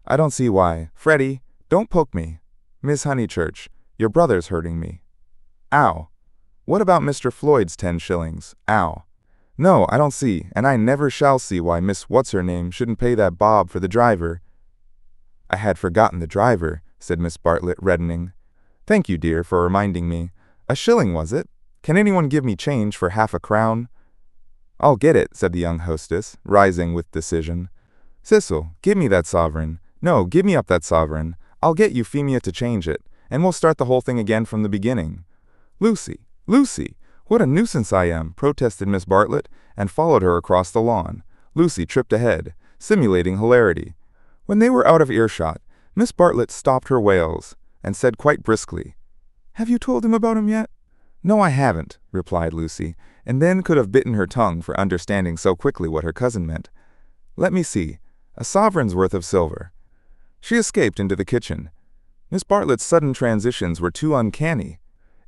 I don't see why. Freddie, don't poke me. Miss Honeychurch, your brother's hurting me. Ow. What about Mr. Floyd's 10 shillings? Ow. No, I don't see, and I never shall see why Miss What's-her-name shouldn't pay that bob for the driver." "I had forgotten the driver," said Miss Bartlett, reddening. "Thank you, dear, for reminding me. 1 shilling, was it? Can anyone give me change for half a crown?" "I'll get it," said the young hostess, rising with decision. "Cecil, give me that sovereign. No, give me up that sovereign. I'll get Euphemia to change it, and we'll start the whole thing again from the beginning." "Lucy, Lucy, what a nuisance I am," protested Miss Bartlett, and followed her across the lawn. Lucy tripped ahead, simulating hilarity. When they were out of earshot, Miss Bartlett stopped her wails, and said quite briskly, "Have you told him about him yet?" "No, I haven't," replied Lucy, and then could have bitten her tongue for understanding so quickly what her cousin meant. "Let me see, a sovereign's worth of silver." She escaped into the kitchen. Miss Bartlett's sudden transitions were too uncanny.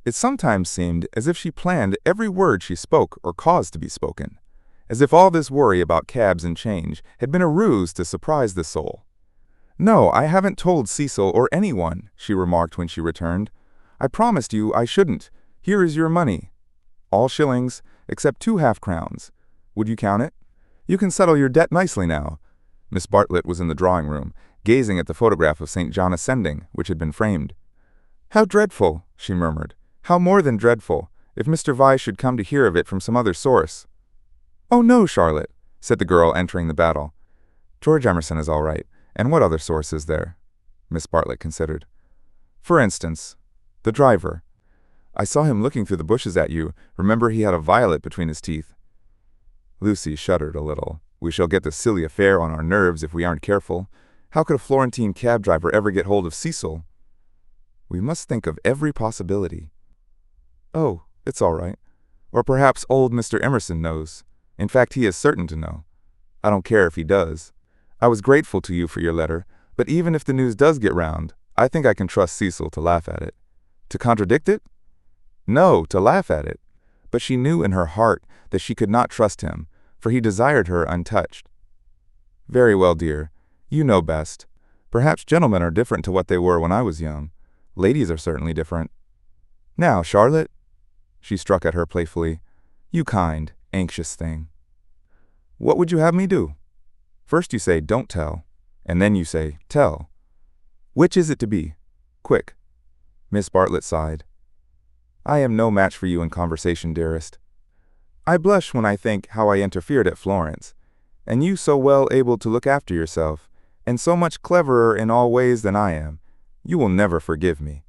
It sometimes seemed as if she planned every word she spoke or caused to be spoken, as if all this worry about cabs and change had been a ruse to surprise the soul. "No, I haven't told Cecil or anyone," she remarked when she returned. "I promised you I shouldn't. Here is your money. All shillings, except 2 half-crowns. Would you count it? You can settle your debt nicely now." Miss Bartlett was in the drawing-room, gazing at the photograph of St. John ascending, which had been framed. "How dreadful," she murmured. "How more than dreadful, if Mr. Vyse should come to hear of it from some other source." "Oh, no, Charlotte," said the girl entering the battle. "George Emerson is all right. And what other source is there?" Miss Bartlett considered. "For instance, the driver. I saw him looking through the bushes at you. Remember, he had a violet between his teeth." Lucy shuddered a little. We shall get the silly affair on our nerves if we aren't careful. How could a Florentine cab driver ever get hold of Cecil? We must think of every possibility. Oh, it's all right. Or perhaps old Mr. Emerson knows. In fact, he is certain to know. I don't care if he does. I was grateful to you for your letter, but even if the news does get round, I think I can trust Cecil to laugh at it. To contradict it? No, to laugh at it. But she knew in her heart that she could not trust him, for he desired her untouched. Very well, dear. You know best. Perhaps gentlemen are different to what they were when I was young. Ladies are certainly different. Now, Charlotte, she struck at her playfully, you kind, anxious thing. What would you have me do? First you say, don't tell, and then you say, tell. Which is it to be? Quick. Miss Bartlett sighed. I am no match for you in conversation, dearest. I blush when I think how I interfered at Florence, and you so well able to look after yourself, and so much cleverer in all ways than I am. You will never forgive me.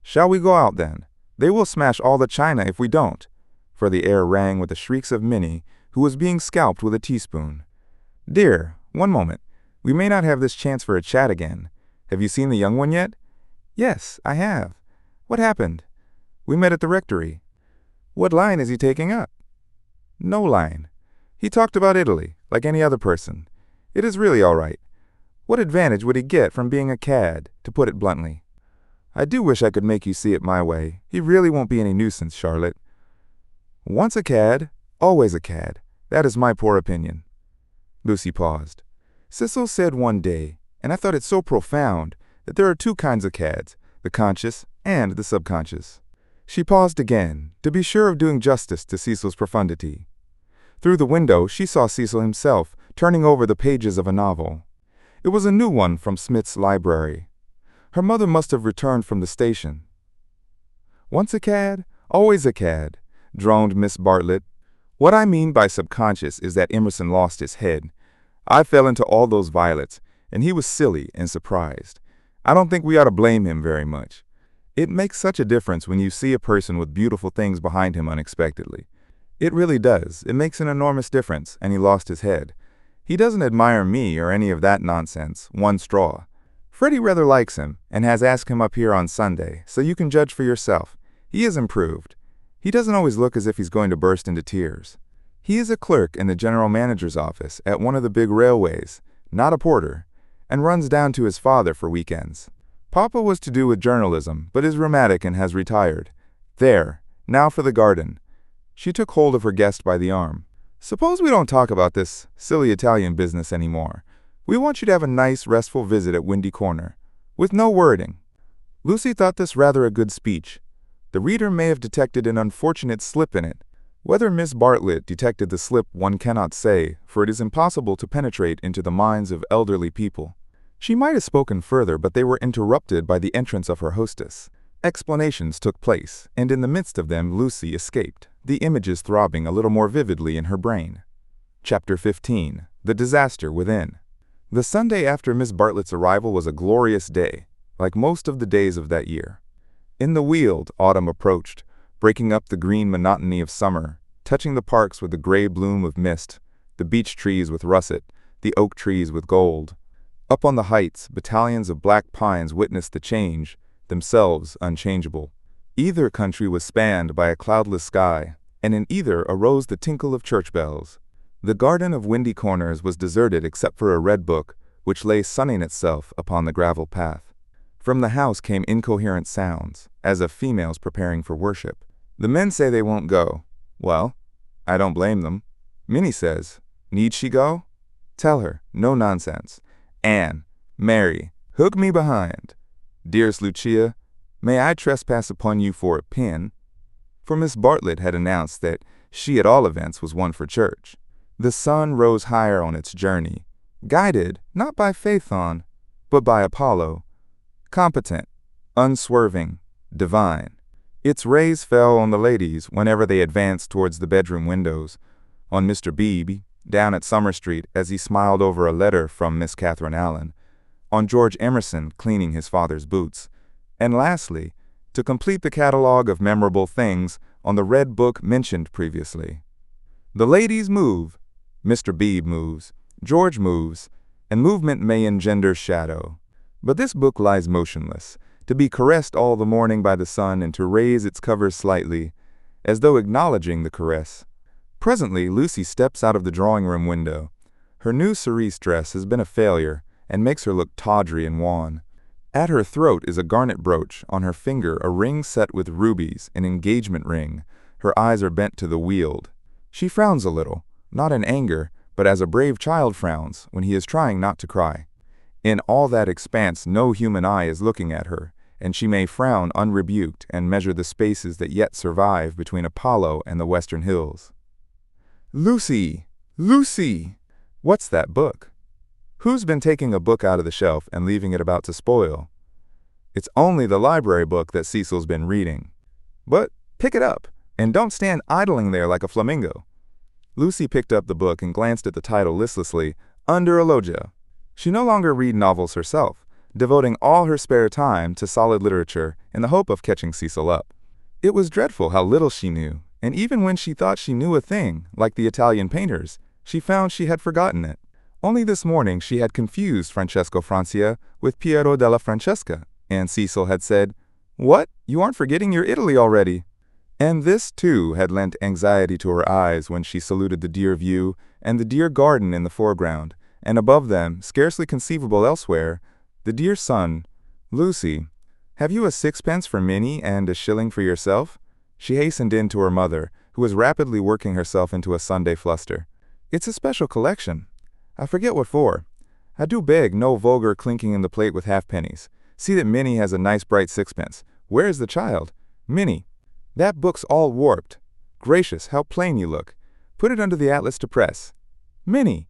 Shall we go out, then? They will smash all the china if we don't, for the air rang with the shrieks of Minnie, who was being scalped with a teaspoon. Dear, one moment. We may not have this chance for a chat again. Have you seen the young one yet? Yes, I have. What happened? We met at the rectory. What line is he taking up? No line. He talked about Italy, like any other person. It is really all right. What advantage would he get from being a cad, to put it bluntly? I do wish I could make you see it my way. He really won't be any nuisance, Charlotte. Once a cad, always a cad. That is my poor opinion. Lucy paused. Cecil said one day, and I thought it so profound, that there are two kinds of cads, the conscious and the subconscious. She paused again, to be sure of doing justice to Cecil's profundity. Through the window she saw Cecil himself, turning over the pages of a novel. It was a new one from Smith's library. Her mother must have returned from the station. Once a cad, always a cad, droned Miss Bartlett. What I mean by subconscious is that Emerson lost his head. I fell into all those violets, and he was silly and surprised. I don't think we ought to blame him very much. It makes such a difference when you see a person with beautiful things behind him unexpectedly. It really does. It makes an enormous difference, and he lost his head. He doesn't admire me or any of that nonsense, one straw. Freddie rather likes him, and has asked him up here on Sunday, so you can judge for yourself. He is improved. He doesn't always look as if he's going to burst into tears. He is a clerk in the general manager's office at one of the big railways, not a porter, and runs down to his father for weekends. Papa was to do with journalism, but is rheumatic and has retired. There, now for the garden. She took hold of her guest by the arm. Suppose we don't talk about this silly Italian business anymore. We want you to have a nice, restful visit at Windy Corner, with no wording. Lucy thought this rather a good speech. The reader may have detected an unfortunate slip in it. Whether Miss Bartlett detected the slip one cannot say, for it is impossible to penetrate into the minds of elderly people. She might have spoken further, but they were interrupted by the entrance of her hostess. Explanations took place, and in the midst of them Lucy escaped, the images throbbing a little more vividly in her brain. Chapter 15. The Disaster Within. The Sunday after Miss Bartlett's arrival was a glorious day, like most of the days of that year. In the Weald, autumn approached, breaking up the green monotony of summer, touching the parks with the gray bloom of mist, the beech trees with russet, the oak trees with gold. Up on the heights, battalions of black pines witnessed the change, themselves unchangeable. Either country was spanned by a cloudless sky, and in either arose the tinkle of church bells. The garden of Windy Corners was deserted except for a red book, which lay sunning itself upon the gravel path. From the house came incoherent sounds, as of females preparing for worship. The men say they won't go. Well, I don't blame them. Minnie says, need she go? Tell her, no nonsense. Anne, Mary, hook me behind. Dearest Lucia, may I trespass upon you for a pin? For Miss Bartlett had announced that she at all events was one for church. The sun rose higher on its journey, guided not by Phaethon, but by Apollo, competent, unswerving, divine. Its rays fell on the ladies whenever they advanced towards the bedroom windows, on Mr. Beebe, down at Summer Street as he smiled over a letter from Miss Catherine Allen, on George Emerson cleaning his father's boots, and lastly, to complete the catalogue of memorable things, on the red book mentioned previously. The ladies move, Mr. Beebe moves, George moves, and movement may engender shadow. But this book lies motionless, to be caressed all the morning by the sun and to raise its covers slightly, as though acknowledging the caress. Presently, Lucy steps out of the drawing-room window. Her new cerise dress has been a failure and makes her look tawdry and wan. At her throat is a garnet brooch, on her finger a ring set with rubies, an engagement ring. Her eyes are bent to the Weald. She frowns a little, not in anger, but as a brave child frowns when he is trying not to cry. In all that expanse no human eye is looking at her, and she may frown unrebuked and measure the spaces that yet survive between Apollo and the western hills. "Lucy! Lucy! What's that book? Who's been taking a book out of the shelf and leaving it about to spoil?" "It's only the library book that Cecil's been reading." "But pick it up, and don't stand idling there like a flamingo." Lucy picked up the book and glanced at the title listlessly, Under a Loggia. She no longer read novels herself, devoting all her spare time to solid literature in the hope of catching Cecil up. It was dreadful how little she knew, and even when she thought she knew a thing, like the Italian painters, she found she had forgotten it. Only this morning she had confused Francesco Francia with Piero della Francesca, and Cecil had said, "What? You aren't forgetting your Italy already?" And this, too, had lent anxiety to her eyes when she saluted the dear view and the dear garden in the foreground, and above them, scarcely conceivable elsewhere, the dear sun. "Lucy, have you a sixpence for Minnie and a shilling for yourself?" She hastened in to her mother, who was rapidly working herself into a Sunday fluster. "It's a special collection. I forget what for. I do beg no vulgar clinking in the plate with halfpennies. See that Minnie has a nice bright sixpence. Where is the child? Minnie, that book's all warped. Gracious, how plain you look. Put it under the atlas to press. Minnie.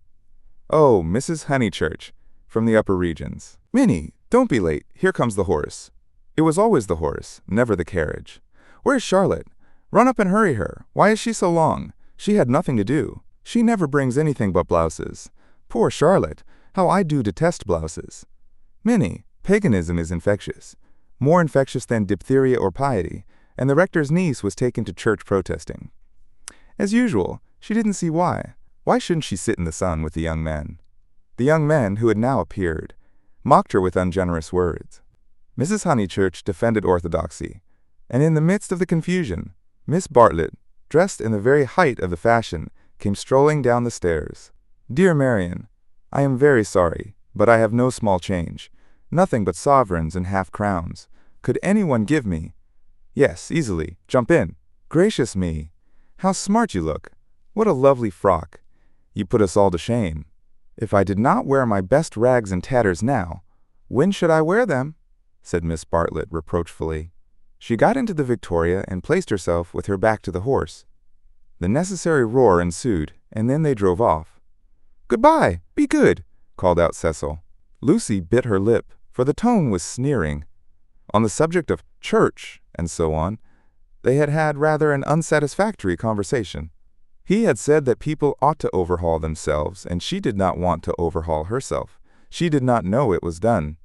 Oh, Mrs. Honeychurch, from the upper regions. Minnie, don't be late. Here comes the horse." It was always the horse, never the carriage. "Where's Charlotte? Run up and hurry her. Why is she so long? She had nothing to do. She never brings anything but blouses. Poor Charlotte, how I do detest blouses." "Minnie, paganism is infectious. More infectious than diphtheria or piety, and the rector's niece was taken to church protesting. As usual, she didn't see why. Why shouldn't she sit in the sun with the young men?" The young men, who had now appeared, mocked her with ungenerous words. Mrs. Honeychurch defended orthodoxy, and in the midst of the confusion, Miss Bartlett, dressed in the very height of the fashion, came strolling down the stairs. "Dear Marian, I am very sorry, but I have no small change. Nothing but sovereigns and half-crowns. Could anyone give me—" "Yes, easily. Jump in." "Gracious me, how smart you look. What a lovely frock. You put us all to shame. If I did not wear my best rags and tatters now, when should I wear them?" said Miss Bartlett reproachfully. She got into the Victoria and placed herself with her back to the horse. The necessary roar ensued, and then they drove off. "Goodbye, be good," called out Cecil. Lucy bit her lip, for the tone was sneering. On the subject of church and so on, they had had rather an unsatisfactory conversation. He had said that people ought to overhaul themselves, and she did not want to overhaul herself. She did not know it was done.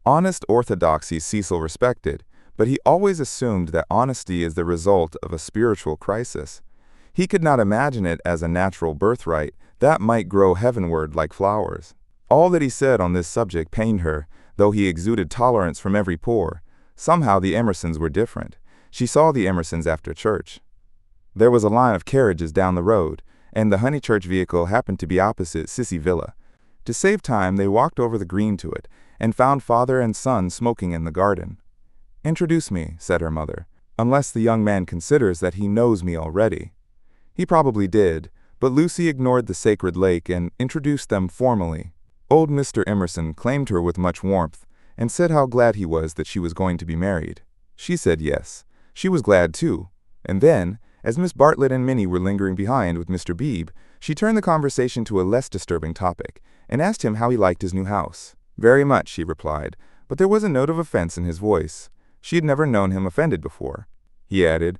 Honest orthodoxy Cecil respected, but he always assumed that honesty is the result of a spiritual crisis. He could not imagine it as a natural birthright that might grow heavenward like flowers. All that he said on this subject pained her, though he exuded tolerance from every pore. Somehow the Emersons were different. She saw the Emersons after church. There was a line of carriages down the road, and the Honeychurch vehicle happened to be opposite Sissy Villa. To save time, they walked over the green to it, and found father and son smoking in the garden. "Introduce me," said her mother, "unless the young man considers that he knows me already." He probably did, but Lucy ignored the sacred lake and introduced them formally. Old Mr. Emerson claimed her with much warmth, and said how glad he was that she was going to be married. She said yes. She was glad too. And then, as Miss Bartlett and Minnie were lingering behind with Mr. Beebe, she turned the conversation to a less disturbing topic, and asked him how he liked his new house. "Very much," he replied, but there was a note of offense in his voice. She had never known him offended before. He added,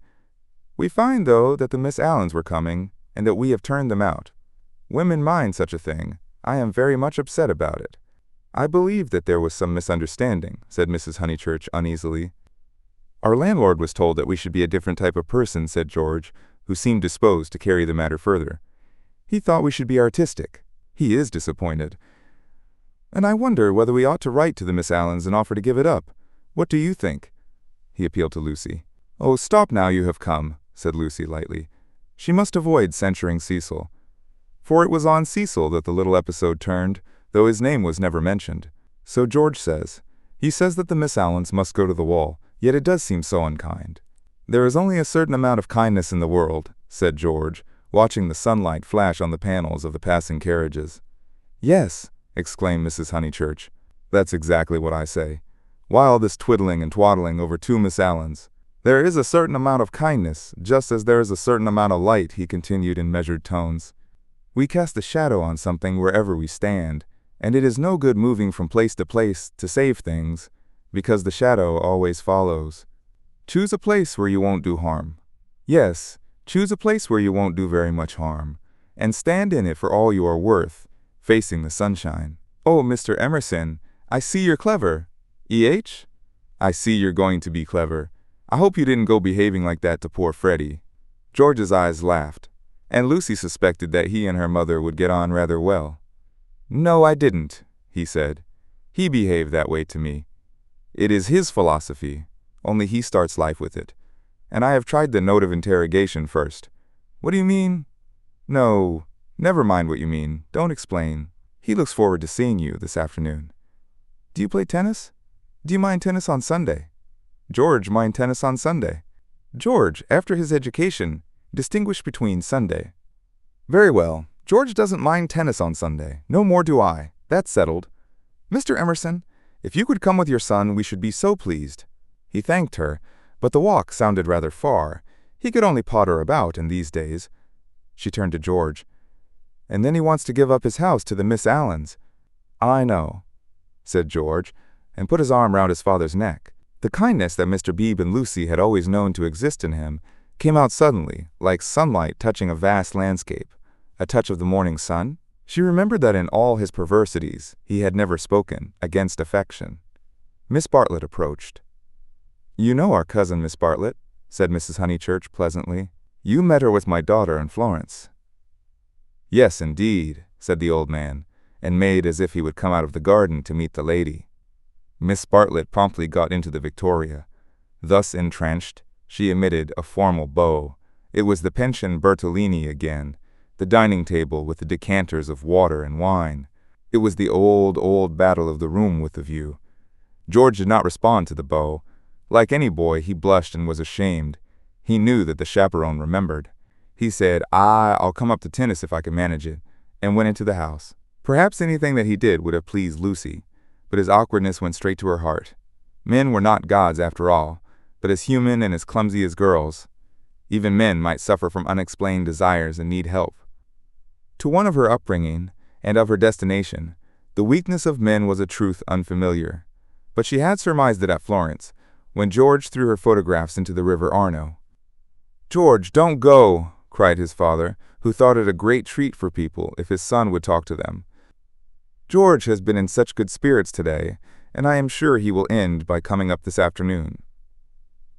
"We find, though, that the Miss Allens were coming, and that we have turned them out. Women mind such a thing. I am very much upset about it." "I believe that there was some misunderstanding," said Mrs. Honeychurch uneasily. "Our landlord was told that we should be a different type of person," said George, who seemed disposed to carry the matter further. He thought we should be artistic. He is disappointed. And I wonder whether we ought to write to the Miss Allens and offer to give it up. What do you think?" He appealed to Lucy. "Oh, stop now, you have come," said Lucy lightly. She must avoid censuring Cecil. For it was on Cecil that the little episode turned, though his name was never mentioned. "So George says. He says that the Miss Allens must go to the wall, yet it does seem so unkind." "There is only a certain amount of kindness in the world," said George, watching the sunlight flash on the panels of the passing carriages. "Yes," exclaimed Mrs. Honeychurch. "That's exactly what I say. Why all this twiddling and twaddling over two Miss Allens? There is a certain amount of kindness, just as there is a certain amount of light," he continued in measured tones. "We cast a shadow on something wherever we stand, and it is no good moving from place to place to save things, because the shadow always follows. Choose a place where you won't do harm. Yes, choose a place where you won't do very much harm, and stand in it for all you are worth, facing the sunshine. Oh, Mr. Emerson, I see you're clever. E.H.? I see you're going to be clever. I hope you didn't go behaving like that to poor Freddie." George's eyes laughed, and Lucy suspected that he and her mother would get on rather well. "No, I didn't," he said. "He behaved that way to me. It is his philosophy, only he starts life with it. And I have tried the note of interrogation first." "What do you mean?" "No, never mind what you mean. Don't explain. He looks forward to seeing you this afternoon." "Do you play tennis? Do you mind tennis on Sunday?" "George mind tennis on Sunday." George, after his education, distinguished between Sunday. "Very well. George doesn't mind tennis on Sunday. No more do I. That's settled. Mr. Emerson, if you could come with your son, we should be so pleased." He thanked her, but the walk sounded rather far. He could only potter about in these days. She turned to George. "And then he wants to give up his house to the Miss Allens." "I know," said George, and put his arm round his father's neck. The kindness that Mr. Beebe and Lucy had always known to exist in him came out suddenly, like sunlight touching a vast landscape, a touch of the morning sun. She remembered that in all his perversities he had never spoken against affection. Miss Bartlett approached. "You know our cousin, Miss Bartlett," said Mrs. Honeychurch pleasantly. "You met her with my daughter in Florence." "Yes, indeed," said the old man, and made as if he would come out of the garden to meet the lady. Miss Bartlett promptly got into the victoria. Thus entrenched, she emitted a formal bow. It was the pension Bertolini again, the dining table with the decanters of water and wine. It was the old battle of the room with the view. George did not respond to the bow. Like any boy, he blushed and was ashamed. He knew that the chaperone remembered. He said, "I'll come up to tennis if I can manage it," and went into the house. Perhaps anything that he did would have pleased Lucy, but his awkwardness went straight to her heart. Men were not gods after all, but as human and as clumsy as girls. Even men might suffer from unexplained desires and need help. To one of her upbringing and of her destination, the weakness of men was a truth unfamiliar. But she had surmised it at Florence, when George threw her photographs into the river Arno. "George, don't go," cried his father, who thought it a great treat for people if his son would talk to them. "George has been in such good spirits today, and I am sure he will end by coming up this afternoon."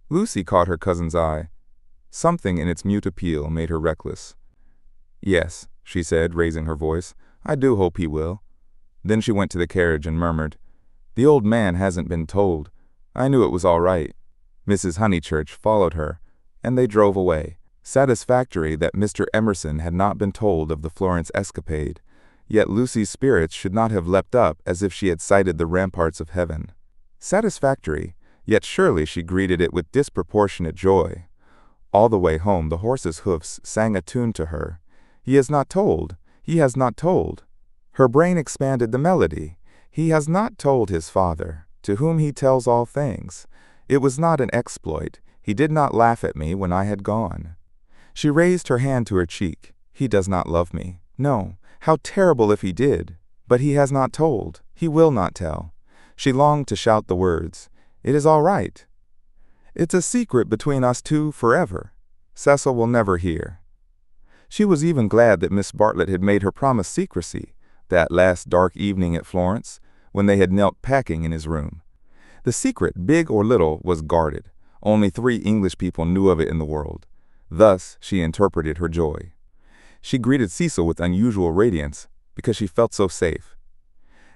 Lucy caught her cousin's eye. Something in its mute appeal made her reckless. "Yes," she said, raising her voice, "I do hope he will." Then she went to the carriage and murmured, "The old man hasn't been told. I knew it was all right." Mrs. Honeychurch followed her, and they drove away. Satisfactory that Mr. Emerson had not been told of the Florence escapade. Yet Lucy's spirits should not have leapt up as if she had sighted the ramparts of heaven. Satisfactory, yet surely she greeted it with disproportionate joy. All the way home the horse's hoofs sang a tune to her. "He has not told, he has not told." Her brain expanded the melody. "He has not told his father, to whom he tells all things. It was not an exploit. He did not laugh at me when I had gone." She raised her hand to her cheek. "He does not love me. No. How terrible if he did! But he has not told. He will not tell." She longed to shout the words, "It is all right. It's a secret between us two forever. Cecil will never hear." She was even glad that Miss Bartlett had made her promise secrecy, that last dark evening at Florence, when they had knelt packing in his room. The secret, big or little, was guarded. Only 3 English people knew of it in the world. Thus she interpreted her joy. She greeted Cecil with unusual radiance because she felt so safe.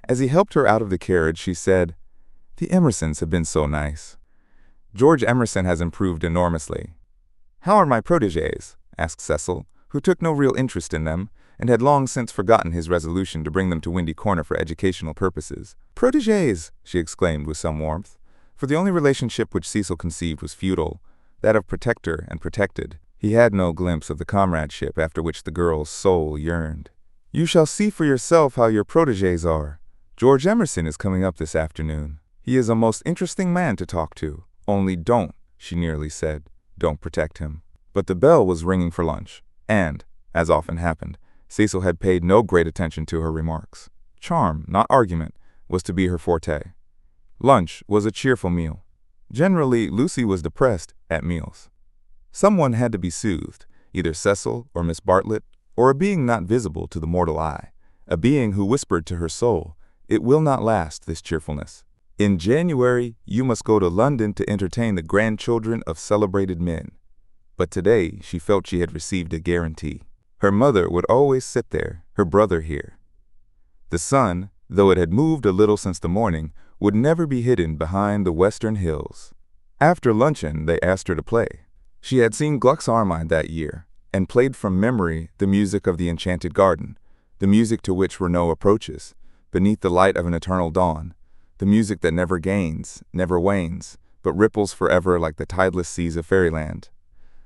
As he helped her out of the carriage, she said, "The Emersons have been so nice." "George Emerson has improved enormously." "How are my protégés?" asked Cecil, who took no real interest in them and had long since forgotten his resolution to bring them to Windy Corner for educational purposes. "Protégés!" she exclaimed with some warmth, for the only relationship which Cecil conceived was feudal, that of protector and protected. He had no glimpse of the comradeship after which the girl's soul yearned. "You shall see for yourself how your protégés are. George Emerson is coming up this afternoon. He is a most interesting man to talk to. Only don't," she nearly said, "don't protect him." But the bell was ringing for lunch, and, as often happened, Cecil had paid no great attention to her remarks. Charm, not argument, was to be her forte. Lunch was a cheerful meal. Generally, Lucy was depressed at meals. Someone had to be soothed, either Cecil or Miss Bartlett, or a being not visible to the mortal eye, a being who whispered to her soul, "It will not last, this cheerfulness. In January, you must go to London to entertain the grandchildren of celebrated men." But today she felt she had received a guarantee. Her mother would always sit there, her brother here. The sun, though it had moved a little since the morning, would never be hidden behind the western hills. After luncheon, they asked her to play. She had seen Gluck's Armide that year, and played from memory the music of the Enchanted Garden, the music to which Renaud approaches, beneath the light of an eternal dawn, the music that never gains, never wanes, but ripples forever like the tideless seas of fairyland.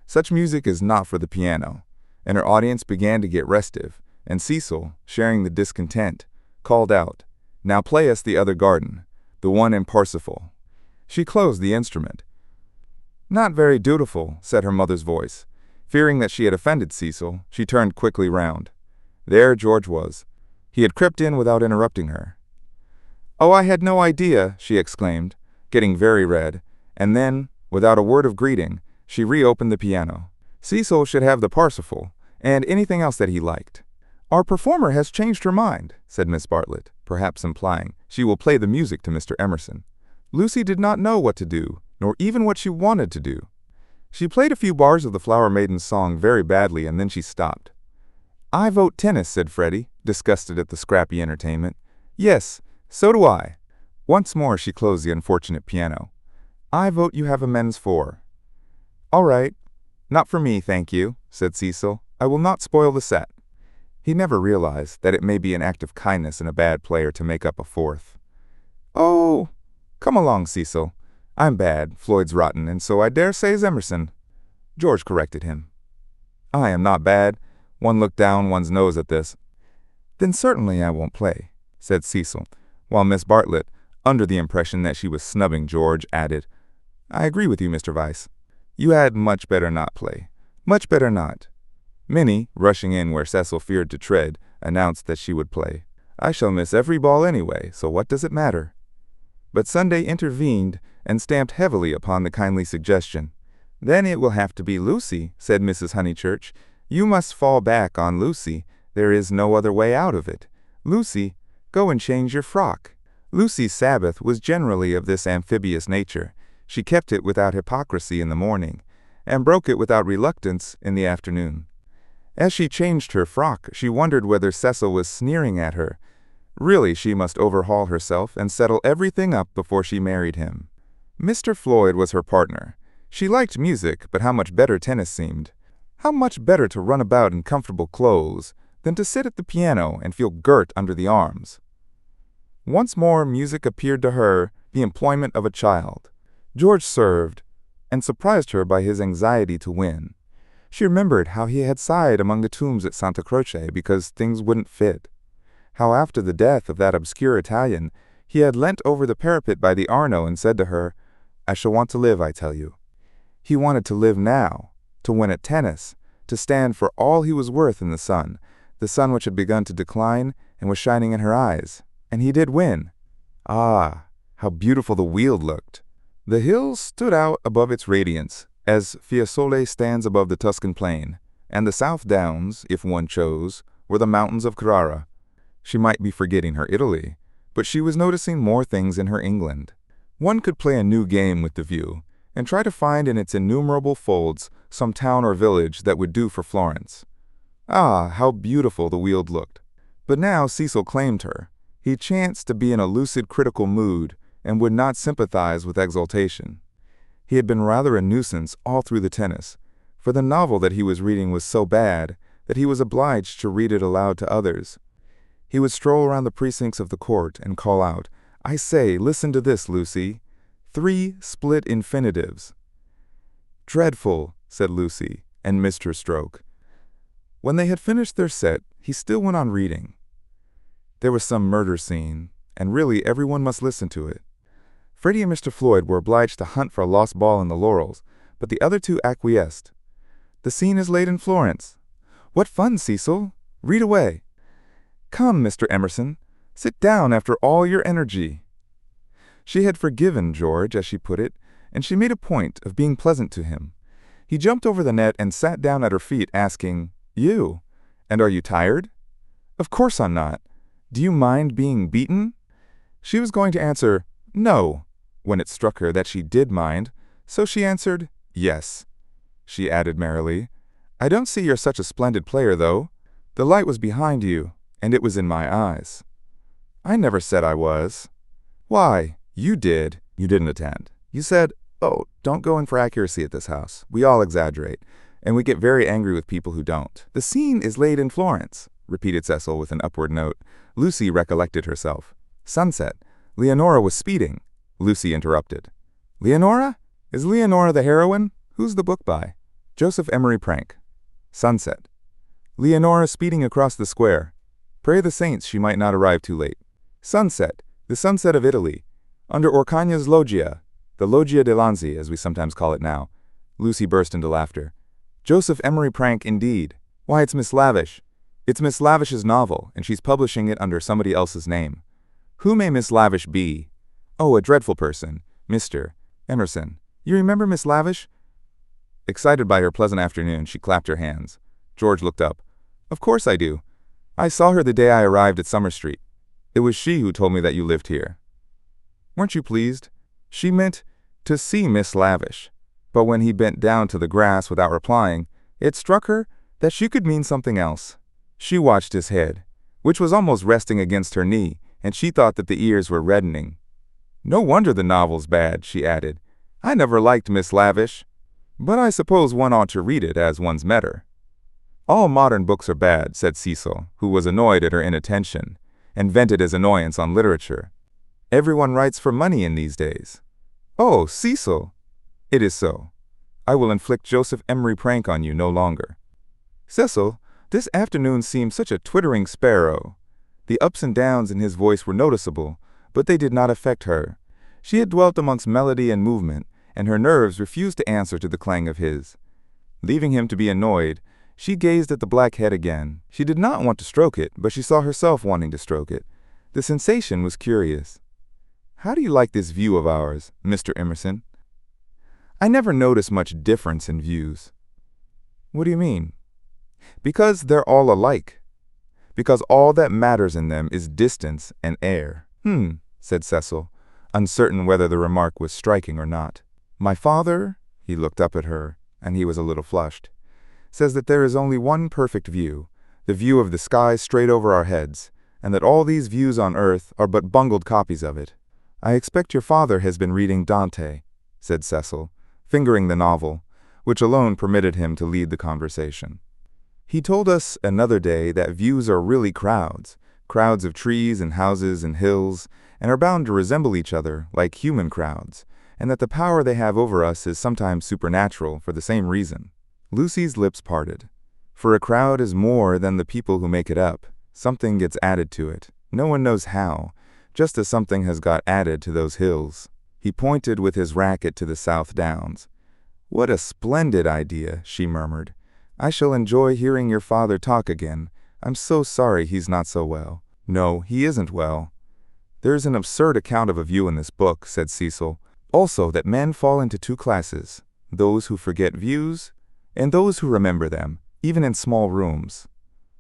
Such music is not for the piano, and her audience began to get restive, and Cecil, sharing the discontent, called out, "Now play us the other garden, the one in Parsifal." She closed the instrument. "Not very dutiful," said her mother's voice. Fearing that she had offended Cecil, she turned quickly round. There George was. He had crept in without interrupting her. "Oh, I had no idea," she exclaimed, getting very red, and then, without a word of greeting, she reopened the piano. Cecil should have the Parsifal, and anything else that he liked. "Our performer has changed her mind," said Miss Bartlett, perhaps implying she will play the music to Mr. Emerson. Lucy did not know what to do, nor even what she wanted to do. She played a few bars of the Flower Maiden's song very badly, and then she stopped. "I vote tennis," said Freddie, disgusted at the scrappy entertainment. "Yes, so do I." Once more she closed the unfortunate piano. "I vote you have a men's four." "All right. Not for me, thank you," said Cecil. "I will not spoil the set." He never realized that it may be an act of kindness in a bad player to make up a fourth. "Oh, come along, Cecil. I'm bad, Floyd's rotten, and so I dare say's Emerson." George corrected him. "I am not bad." One looked down one's nose at this. "Then certainly I won't play," said Cecil, while Miss Bartlett, under the impression that she was snubbing George, added, "I agree with you, Mr. Vyse. You had much better not play. Much better not." Minnie, rushing in where Cecil feared to tread, announced that she would play. "I shall miss every ball anyway, so what does it matter?" But Sunday intervened and stamped heavily upon the kindly suggestion. "Then it will have to be Lucy," said Mrs. Honeychurch. "You must fall back on Lucy. There is no other way out of it. Lucy, go and change your frock." Lucy's Sabbath was generally of this amphibious nature. She kept it without hypocrisy in the morning, and broke it without reluctance in the afternoon. As she changed her frock, she wondered whether Cecil was sneering at her. Really, she must overhaul herself and settle everything up before she married him. Mr. Floyd was her partner. She liked music, but how much better tennis seemed. How much better to run about in comfortable clothes than to sit at the piano and feel girt under the arms. Once more music appeared to her the employment of a child. George served, and surprised her by his anxiety to win. She remembered how he had sighed among the tombs at Santa Croce because things wouldn't fit. How after the death of that obscure Italian, he had leant over the parapet by the Arno and said to her, "I shall want to live, I tell you." He wanted to live now, to win at tennis, to stand for all he was worth in the sun which had begun to decline and was shining in her eyes. And he did win. Ah, how beautiful the Weald looked! The hills stood out above its radiance, as Fiesole stands above the Tuscan plain, and the South Downs, if one chose, were the mountains of Carrara. She might be forgetting her Italy, but she was noticing more things in her England. One could play a new game with the view, and try to find in its innumerable folds some town or village that would do for Florence. Ah, how beautiful the Weald looked. But now Cecil claimed her. He chanced to be in a lucid, critical mood and would not sympathize with exultation. He had been rather a nuisance all through the tennis, for the novel that he was reading was so bad that he was obliged to read it aloud to others. He would stroll around the precincts of the court and call out, "I say, listen to this, Lucy. 3 split infinitives." "Dreadful," said Lucy, and missed her stroke. When they had finished their set, he still went on reading. There was some murder scene, and really everyone must listen to it. Freddie and Mr. Floyd were obliged to hunt for a lost ball in the laurels, but the other two acquiesced. "The scene is laid in Florence." "What fun, Cecil! Read away." "Come, Mr. Emerson, sit down after all your energy." She had forgiven George, as she put it, and she made a point of being pleasant to him. He jumped over the net and sat down at her feet, asking, "You? And are you tired?" "Of course I'm not. Do you mind being beaten?" She was going to answer, "No," when it struck her that she did mind, so she answered, "Yes." She added merrily, "I don't see you're such a splendid player, though. The light was behind you, and it was in my eyes." "I never said I was." "Why, you did. You didn't attend. You said, 'Oh, don't go in for accuracy at this house. We all exaggerate, and we get very angry with people who don't.'" "The scene is laid in Florence," repeated Cecil with an upward note. Lucy recollected herself. "Sunset. Leonora was speeding." Lucy interrupted. "Leonora? Is Leonora the heroine? Who's the book by?" "Joseph Emery Prank." "Sunset. Leonora speeding across the square. Pray the saints she might not arrive too late." "Sunset. The sunset of Italy. Under Orcagna's loggia, the Loggia de Lanzi, as we sometimes call it now." Lucy burst into laughter. "Joseph Emery Prank, indeed. Why, it's Miss Lavish. It's Miss Lavish's novel, and she's publishing it under somebody else's name. Who may Miss Lavish be?" "Oh, a dreadful person. Mr. Emerson. You remember Miss Lavish?" Excited by her pleasant afternoon, she clapped her hands. George looked up. "Of course I do. I saw her the day I arrived at Summer Street. It was she who told me that you lived here." "Weren't you pleased?" She meant to see Miss Lavish, but when he bent down to the grass without replying, it struck her that she could mean something else. She watched his head, which was almost resting against her knee, and she thought that the ears were reddening. "No wonder the novel's bad," she added. "I never liked Miss Lavish, but I suppose one ought to read it as one's met her." "All modern books are bad," said Cecil, who was annoyed at her inattention, and vented his annoyance on literature. "Everyone writes for money in these days." "Oh, Cecil!" "It is so. I will inflict Joseph Emery Prank on you no longer." "Cecil, this afternoon seemed such a twittering sparrow." The ups and downs in his voice were noticeable, but they did not affect her. She had dwelt amongst melody and movement, and her nerves refused to answer to the clang of his. Leaving him to be annoyed, she gazed at the black head again. She did not want to stroke it, but she saw herself wanting to stroke it. The sensation was curious. "How do you like this view of ours, Mr. Emerson?" "I never notice much difference in views." "What do you mean?" "Because they're all alike. Because all that matters in them is distance and air." Said Cecil, uncertain whether the remark was striking or not. "My father," he looked up at her, and he was a little flushed, "says that there is only one perfect view, the view of the sky straight over our heads, and that all these views on earth are but bungled copies of it." "I expect your father has been reading Dante," said Cecil, fingering the novel, which alone permitted him to lead the conversation. "He told us another day that views are really crowds of trees and houses and hills, and are bound to resemble each other like human crowds, and that the power they have over us is sometimes supernatural for the same reason." Lucy's lips parted. For a crowd is more than the people who make it up. Something gets added to it. No one knows how, just as something has got added to those hills. He pointed with his racket to the South Downs. "What a splendid idea," she murmured. "I shall enjoy hearing your father talk again. I'm so sorry he's not so well." "No, he isn't well. There's an absurd account of a view in this book," said Cecil. "Also that men fall into 2 classes, those who forget views and those who remember them, even in small rooms.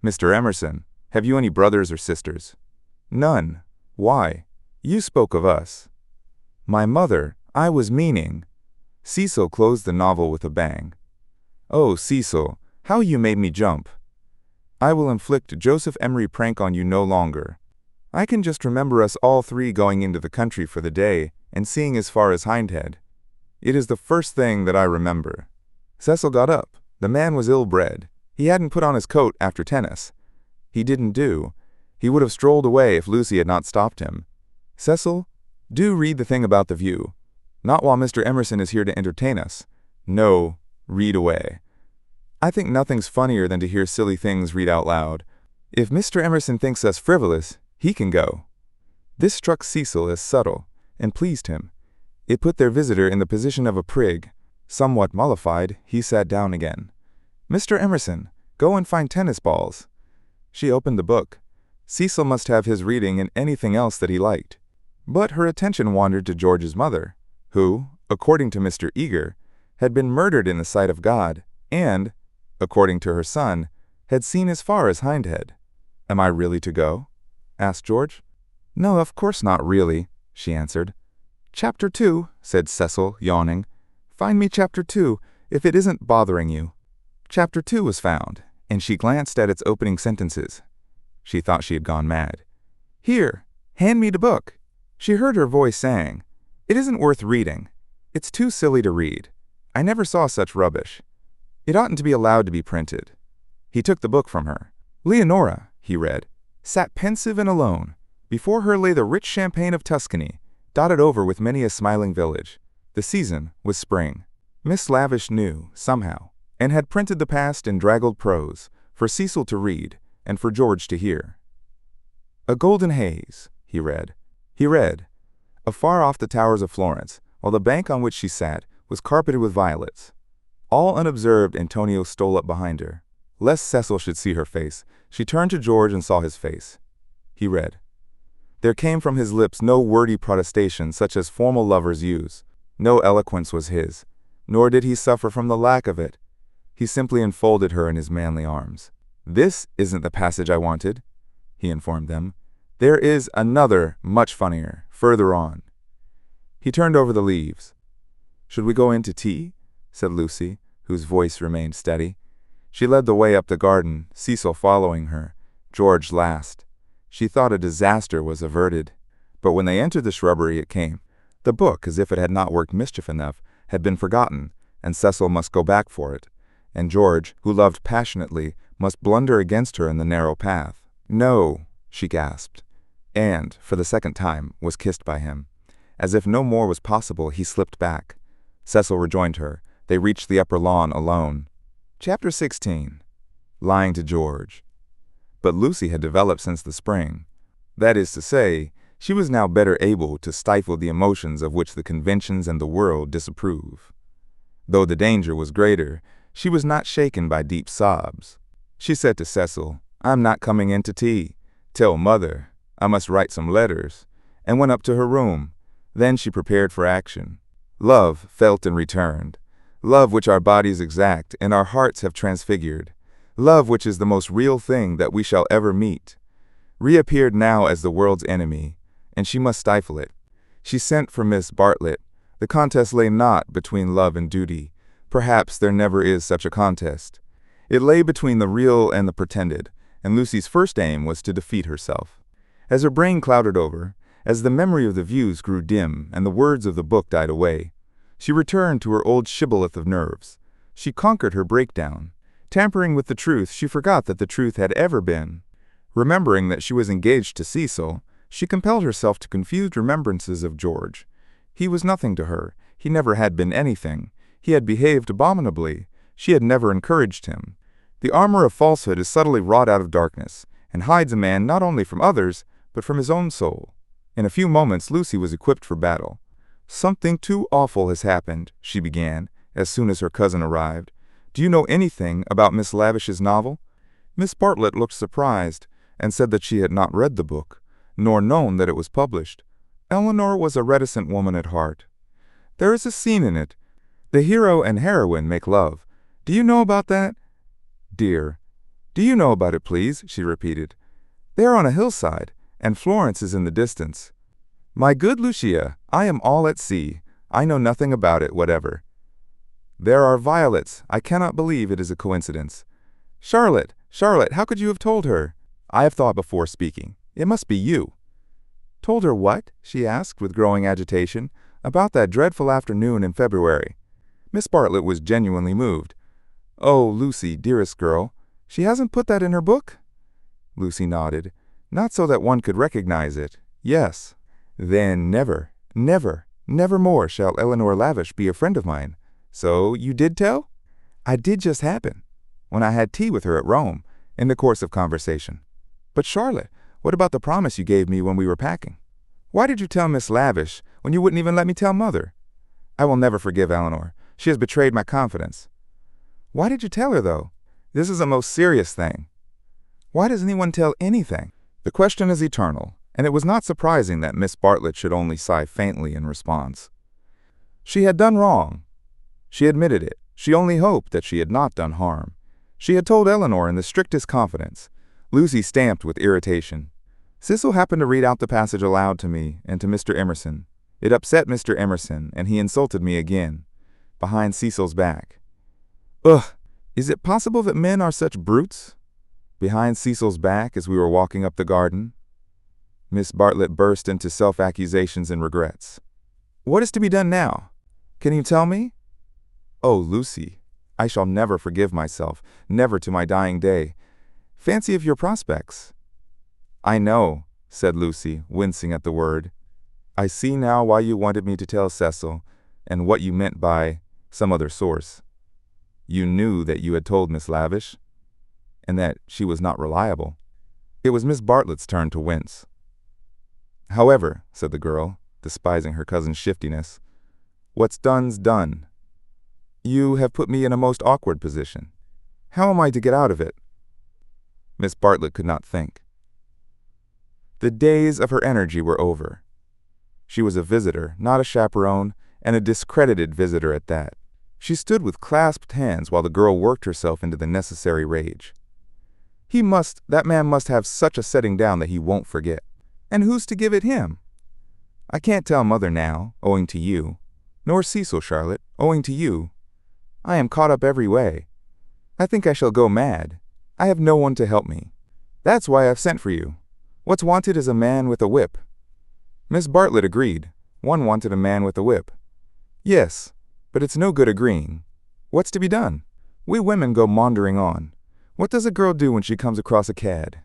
Mr. Emerson, have you any brothers or sisters?" "None. Why?" "You spoke of us." "My mother, I was meaning—" Cecil closed the novel with a bang. "Oh, Cecil, how you made me jump." I will inflict Joseph Emery prank on you no longer. I can just remember us all three going into the country for the day and seeing as far as Hindhead. It is the first thing that I remember." Cecil got up. The man was ill-bred. He hadn't put on his coat after tennis. He didn't do. He would have strolled away if Lucy had not stopped him. "Cecil, do read the thing about the view. Not while Mr. Emerson is here to entertain us. No, read away. I think nothing's funnier than to hear silly things read out loud. If Mr. Emerson thinks us frivolous, he can go." This struck Cecil as subtle, and pleased him. It put their visitor in the position of a prig. Somewhat mollified, he sat down again. "Mr. Emerson, go and find tennis balls." She opened the book. Cecil must have his reading and anything else that he liked. But her attention wandered to George's mother, who, according to Mr. Eager, had been murdered in the sight of God, and, according to her son, had seen as far as Hindhead. "Am I really to go?" asked George. "No, of course not really," she answered. "Chapter 2, said Cecil, yawning. "Find me Chapter 2, if it isn't bothering you." Chapter 2 was found, and she glanced at its opening sentences. She thought she had gone mad. "Here, hand me the book." She heard her voice saying, "It isn't worth reading. It's too silly to read. I never saw such rubbish. It oughtn't to be allowed to be printed." He took the book from her. "Leonora," he read, "sat pensive and alone. Before her lay the rich champaign of Tuscany, dotted over with many a smiling village. The season was spring. Miss Lavish knew, somehow, and had printed the past in draggled prose, for Cecil to read, and for George to hear. A golden haze, he read. He read, afar off the towers of Florence, while the bank on which she sat was carpeted with violets. All unobserved, Antonio stole up behind her. Lest Cecil should see her face, she turned to George and saw his face. He read. There came from his lips no wordy protestation such as formal lovers use. No eloquence was his, nor did he suffer from the lack of it. He simply enfolded her in his manly arms. "This isn't the passage I wanted," he informed them. "There is another, much funnier, further on." He turned over the leaves. "Should we go in to tea?" said Lucy, whose voice remained steady. She led the way up the garden, Cecil following her, George last. She thought a disaster was averted. But when they entered the shrubbery it came. The book, as if it had not worked mischief enough, had been forgotten, and Cecil must go back for it. And George, who loved passionately, must blunder against her in the narrow path. "No," she gasped, and, for the second time, was kissed by him. As if no more was possible, he slipped back. Cecil rejoined her. They reached the upper lawn alone. Chapter 16. Lying to George. But Lucy had developed since the spring. That is to say, she was now better able to stifle the emotions of which the conventions and the world disapprove. Though the danger was greater, she was not shaken by deep sobs. She said to Cecil, "I'm not coming in to tea. Tell Mother. I must write some letters," and went up to her room. Then she prepared for action. Love felt and returned. Love which our bodies exact and our hearts have transfigured. Love which is the most real thing that we shall ever meet. Reappeared now as the world's enemy, and she must stifle it. She sent for Miss Bartlett. The contest lay not between love and duty. Perhaps there never is such a contest. It lay between the real and the pretended, and Lucy's first aim was to defeat herself. As her brain clouded over, as the memory of the views grew dim and the words of the book died away, she returned to her old shibboleth of nerves. She conquered her breakdown. Tampering with the truth, she forgot that the truth had ever been. Remembering that she was engaged to Cecil, she compelled herself to confused remembrances of George. He was nothing to her. He never had been anything. He had behaved abominably. She had never encouraged him. The armor of falsehood is subtly wrought out of darkness, and hides a man not only from others, but from his own soul. In a few moments Lucy was equipped for battle. "Something too awful has happened," she began, as soon as her cousin arrived. "Do you know anything about Miss Lavish's novel?" Miss Bartlett looked surprised, and said that she had not read the book, nor known that it was published. Eleanor was a reticent woman at heart. "There is a scene in it. The hero and heroine make love. Do you know about that?" "Dear, do you know about it, please?" she repeated. "They are on a hillside, and Florence is in the distance." "My good Lucia, I am all at sea. I know nothing about it whatever." "There are violets. I cannot believe it is a coincidence." "Charlotte, Charlotte, how could you have told her? I have thought before speaking. It must be you. Told her what? She asked with growing agitation. About that dreadful afternoon in February. Miss Bartlett was genuinely moved. Oh, Lucy, dearest girl, she hasn't put that in her book? Lucy nodded. Not so that one could recognize it. Yes. Then never, never, never more shall Eleanor Lavish be a friend of mine. So you did tell? I did just happen, when I had tea with her at Rome, in the course of conversation. But Charlotte, what about the promise you gave me when we were packing? Why did you tell Miss Lavish when you wouldn't even let me tell Mother? I will never forgive Eleanor. She has betrayed my confidence. Why did you tell her, though? This is a most serious thing. Why does anyone tell anything? The question is eternal, and it was not surprising that Miss Bartlett should only sigh faintly in response. She had done wrong. She admitted it. She only hoped that she had not done harm. She had told Eleanor in the strictest confidence. Lucy stamped with irritation. Cecil happened to read out the passage aloud to me and to Mr. Emerson. It upset Mr. Emerson, and he insulted me again, behind Cecil's back. Ugh! Is it possible that men are such brutes? Behind Cecil's back as we were walking up the garden. Miss Bartlett burst into self-accusations and regrets. What is to be done now? Can you tell me? Oh, Lucy, I shall never forgive myself, never to my dying day. Fancy of your prospects. I know, said Lucy, wincing at the word. I see now why you wanted me to tell Cecil, and what you meant by some other source. You knew that you had told Miss Lavish, and that she was not reliable. It was Miss Bartlett's turn to wince. However, said the girl, despising her cousin's shiftiness, what's done's done. You have put me in a most awkward position. How am I to get out of it? Miss Bartlett could not think. The days of her energy were over. She was a visitor, not a chaperone, and a discredited visitor at that. She stood with clasped hands while the girl worked herself into the necessary rage. That man must have such a setting down that he won't forget. And who's to give it him? I can't tell Mother now, owing to you. Nor Cecil, Charlotte, owing to you. I am caught up every way. I think I shall go mad. I have no one to help me. That's why I've sent for you. What's wanted is a man with a whip. Miss Bartlett agreed. One wanted a man with a whip. Yes, but it's no good agreeing. What's to be done? We women go maundering on. What does a girl do when she comes across a cad?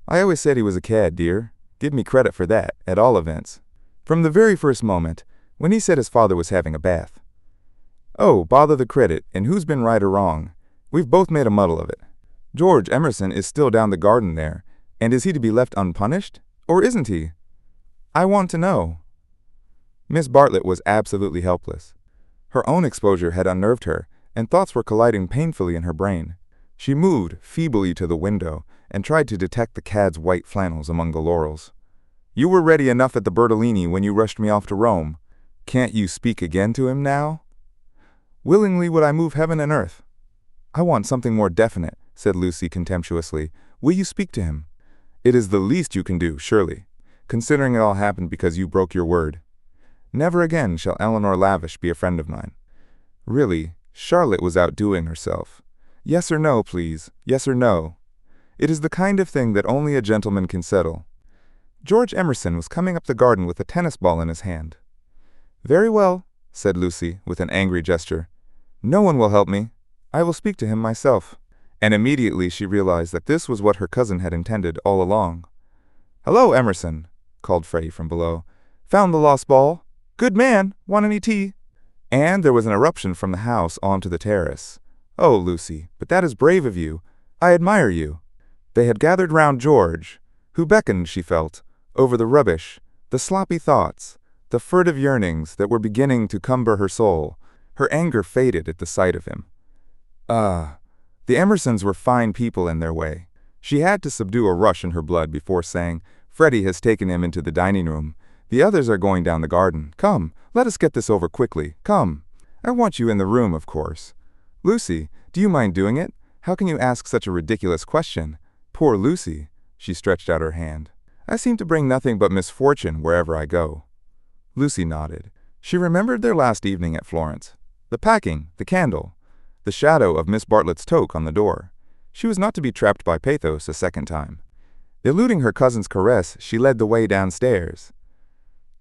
I always said he was a cad, dear. Give me credit for that, at all events. From the very first moment, when he said his father was having a bath. Oh, bother the credit, and who's been right or wrong? We've both made a muddle of it. George Emerson is still down the garden there, and is he to be left unpunished? Or isn't he? I want to know. Miss Bartlett was absolutely helpless. Her own exposure had unnerved her, and thoughts were colliding painfully in her brain. She moved feebly to the window and tried to detect the cad's white flannels among the laurels. You were ready enough at the Bertolini when you rushed me off to Rome. Can't you speak again to him now? Willingly would I move heaven and earth. I want something more definite, said Lucy contemptuously. Will you speak to him? It is the least you can do, surely, considering it all happened because you broke your word. Never again shall Eleanor Lavish be a friend of mine. Really, Charlotte was outdoing herself. Yes or no, please. Yes or no. It is the kind of thing that only a gentleman can settle. George Emerson was coming up the garden with a tennis ball in his hand. Very well, said Lucy with an angry gesture. No one will help me. I will speak to him myself. And immediately she realized that this was what her cousin had intended all along. Hello, Emerson, called Freddie from below. Found the lost ball. Good man. Want any tea? And there was an eruption from the house onto the terrace. Oh, Lucy, but that is brave of you. I admire you. They had gathered round George, who beckoned, she felt, over the rubbish, the sloppy thoughts, the furtive yearnings that were beginning to cumber her soul. Her anger faded at the sight of him. The Emersons were fine people in their way. She had to subdue a rush in her blood before saying, Freddie has taken him into the dining room. The others are going down the garden. Come, let us get this over quickly. Come. I want you in the room, of course. Lucy, do you mind doing it? How can you ask such a ridiculous question? Poor Lucy. She stretched out her hand. I seem to bring nothing but misfortune wherever I go. Lucy nodded. She remembered their last evening at Florence. The packing, the candle, the shadow of Miss Bartlett's toque on the door. She was not to be trapped by pathos a second time. Eluding her cousin's caress, she led the way downstairs.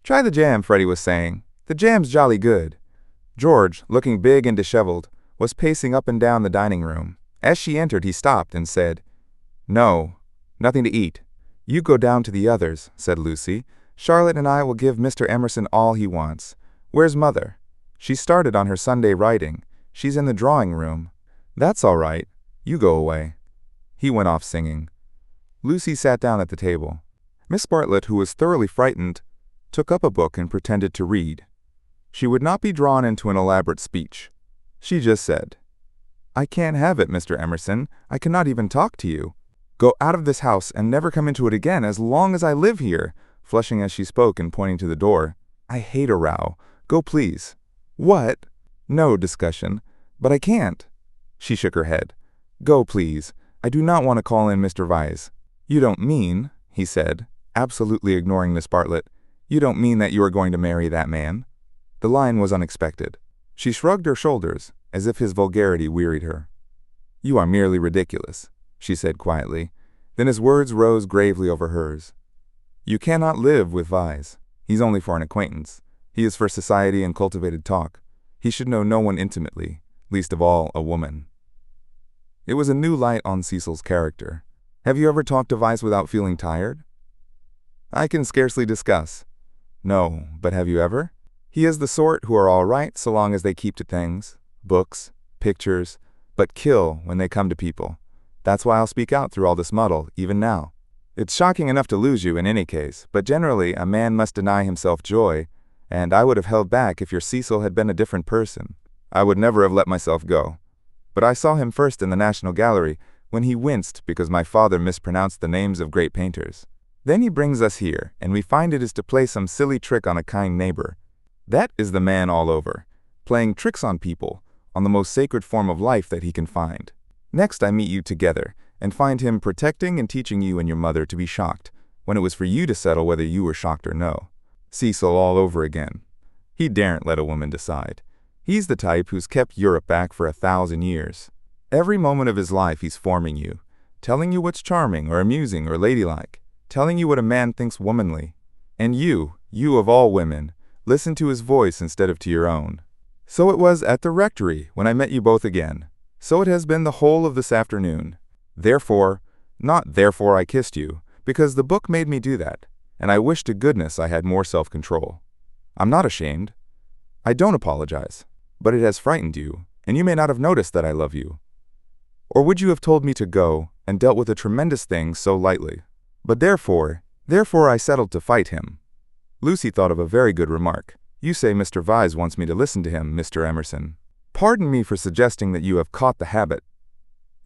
"Try the jam," Freddie was saying. "The jam's jolly good." George, looking big and disheveled, was pacing up and down the dining room. As she entered, he stopped and said, "No, nothing to eat." "You go down to the others," said Lucy. "Charlotte and I will give Mr. Emerson all he wants. Where's Mother?" "She started on her Sunday writing. She's in the drawing room." "That's all right. You go away." He went off singing. Lucy sat down at the table. Miss Bartlett, who was thoroughly frightened, took up a book and pretended to read. She would not be drawn into an elaborate speech. She just said, "I can't have it, Mr. Emerson. I cannot even talk to you. Go out of this house and never come into it again as long as I live here," flushing as she spoke and pointing to the door. "I hate a row. Go, please." "What?" "No discussion. But I can't." She shook her head. "Go, please. I do not want to call in Mr. Vyse." "You don't mean," he said, absolutely ignoring Miss Bartlett, "you don't mean that you are going to marry that man?" The line was unexpected. She shrugged her shoulders, as if his vulgarity wearied her. "You are merely ridiculous," she said quietly. Then his words rose gravely over hers. "You cannot live with Vyse. He's only for an acquaintance. He is for society and cultivated talk. He should know no one intimately, least of all a woman." It was a new light on Cecil's character. "Have you ever talked to Vyse without feeling tired?" "I can scarcely discuss." "No, but have you ever?" "He is the sort who are all right so long as they keep to things, books, pictures, but kill when they come to people. That's why I'll speak out through all this muddle, even now. It's shocking enough to lose you in any case, but generally a man must deny himself joy, and I would have held back if your Cecil had been a different person. I would never have let myself go. But I saw him first in the National Gallery, when he winced because my father mispronounced the names of great painters. Then he brings us here, and we find it is to play some silly trick on a kind neighbor. That is the man all over, playing tricks on people, on the most sacred form of life that he can find. Next I meet you together, and find him protecting and teaching you and your mother to be shocked, when it was for you to settle whether you were shocked or no. Cecil all over again. He daren't let a woman decide. He's the type who's kept Europe back for 1,000 years. Every moment of his life he's forming you, telling you what's charming or amusing or ladylike, telling you what a man thinks womanly. And you of all women, listen to his voice instead of to your own. So it was at the rectory when I met you both again. So it has been the whole of this afternoon. Therefore, not therefore I kissed you, because the book made me do that, and I wish to goodness I had more self-control. I'm not ashamed. I don't apologize, but it has frightened you, and you may not have noticed that I love you. Or would you have told me to go and dealt with a tremendous thing so lightly? But therefore I settled to fight him. Lucy thought of a very good remark. You say Mr. Vyse wants me to listen to him, Mr. Emerson. Pardon me for suggesting that you have caught the habit.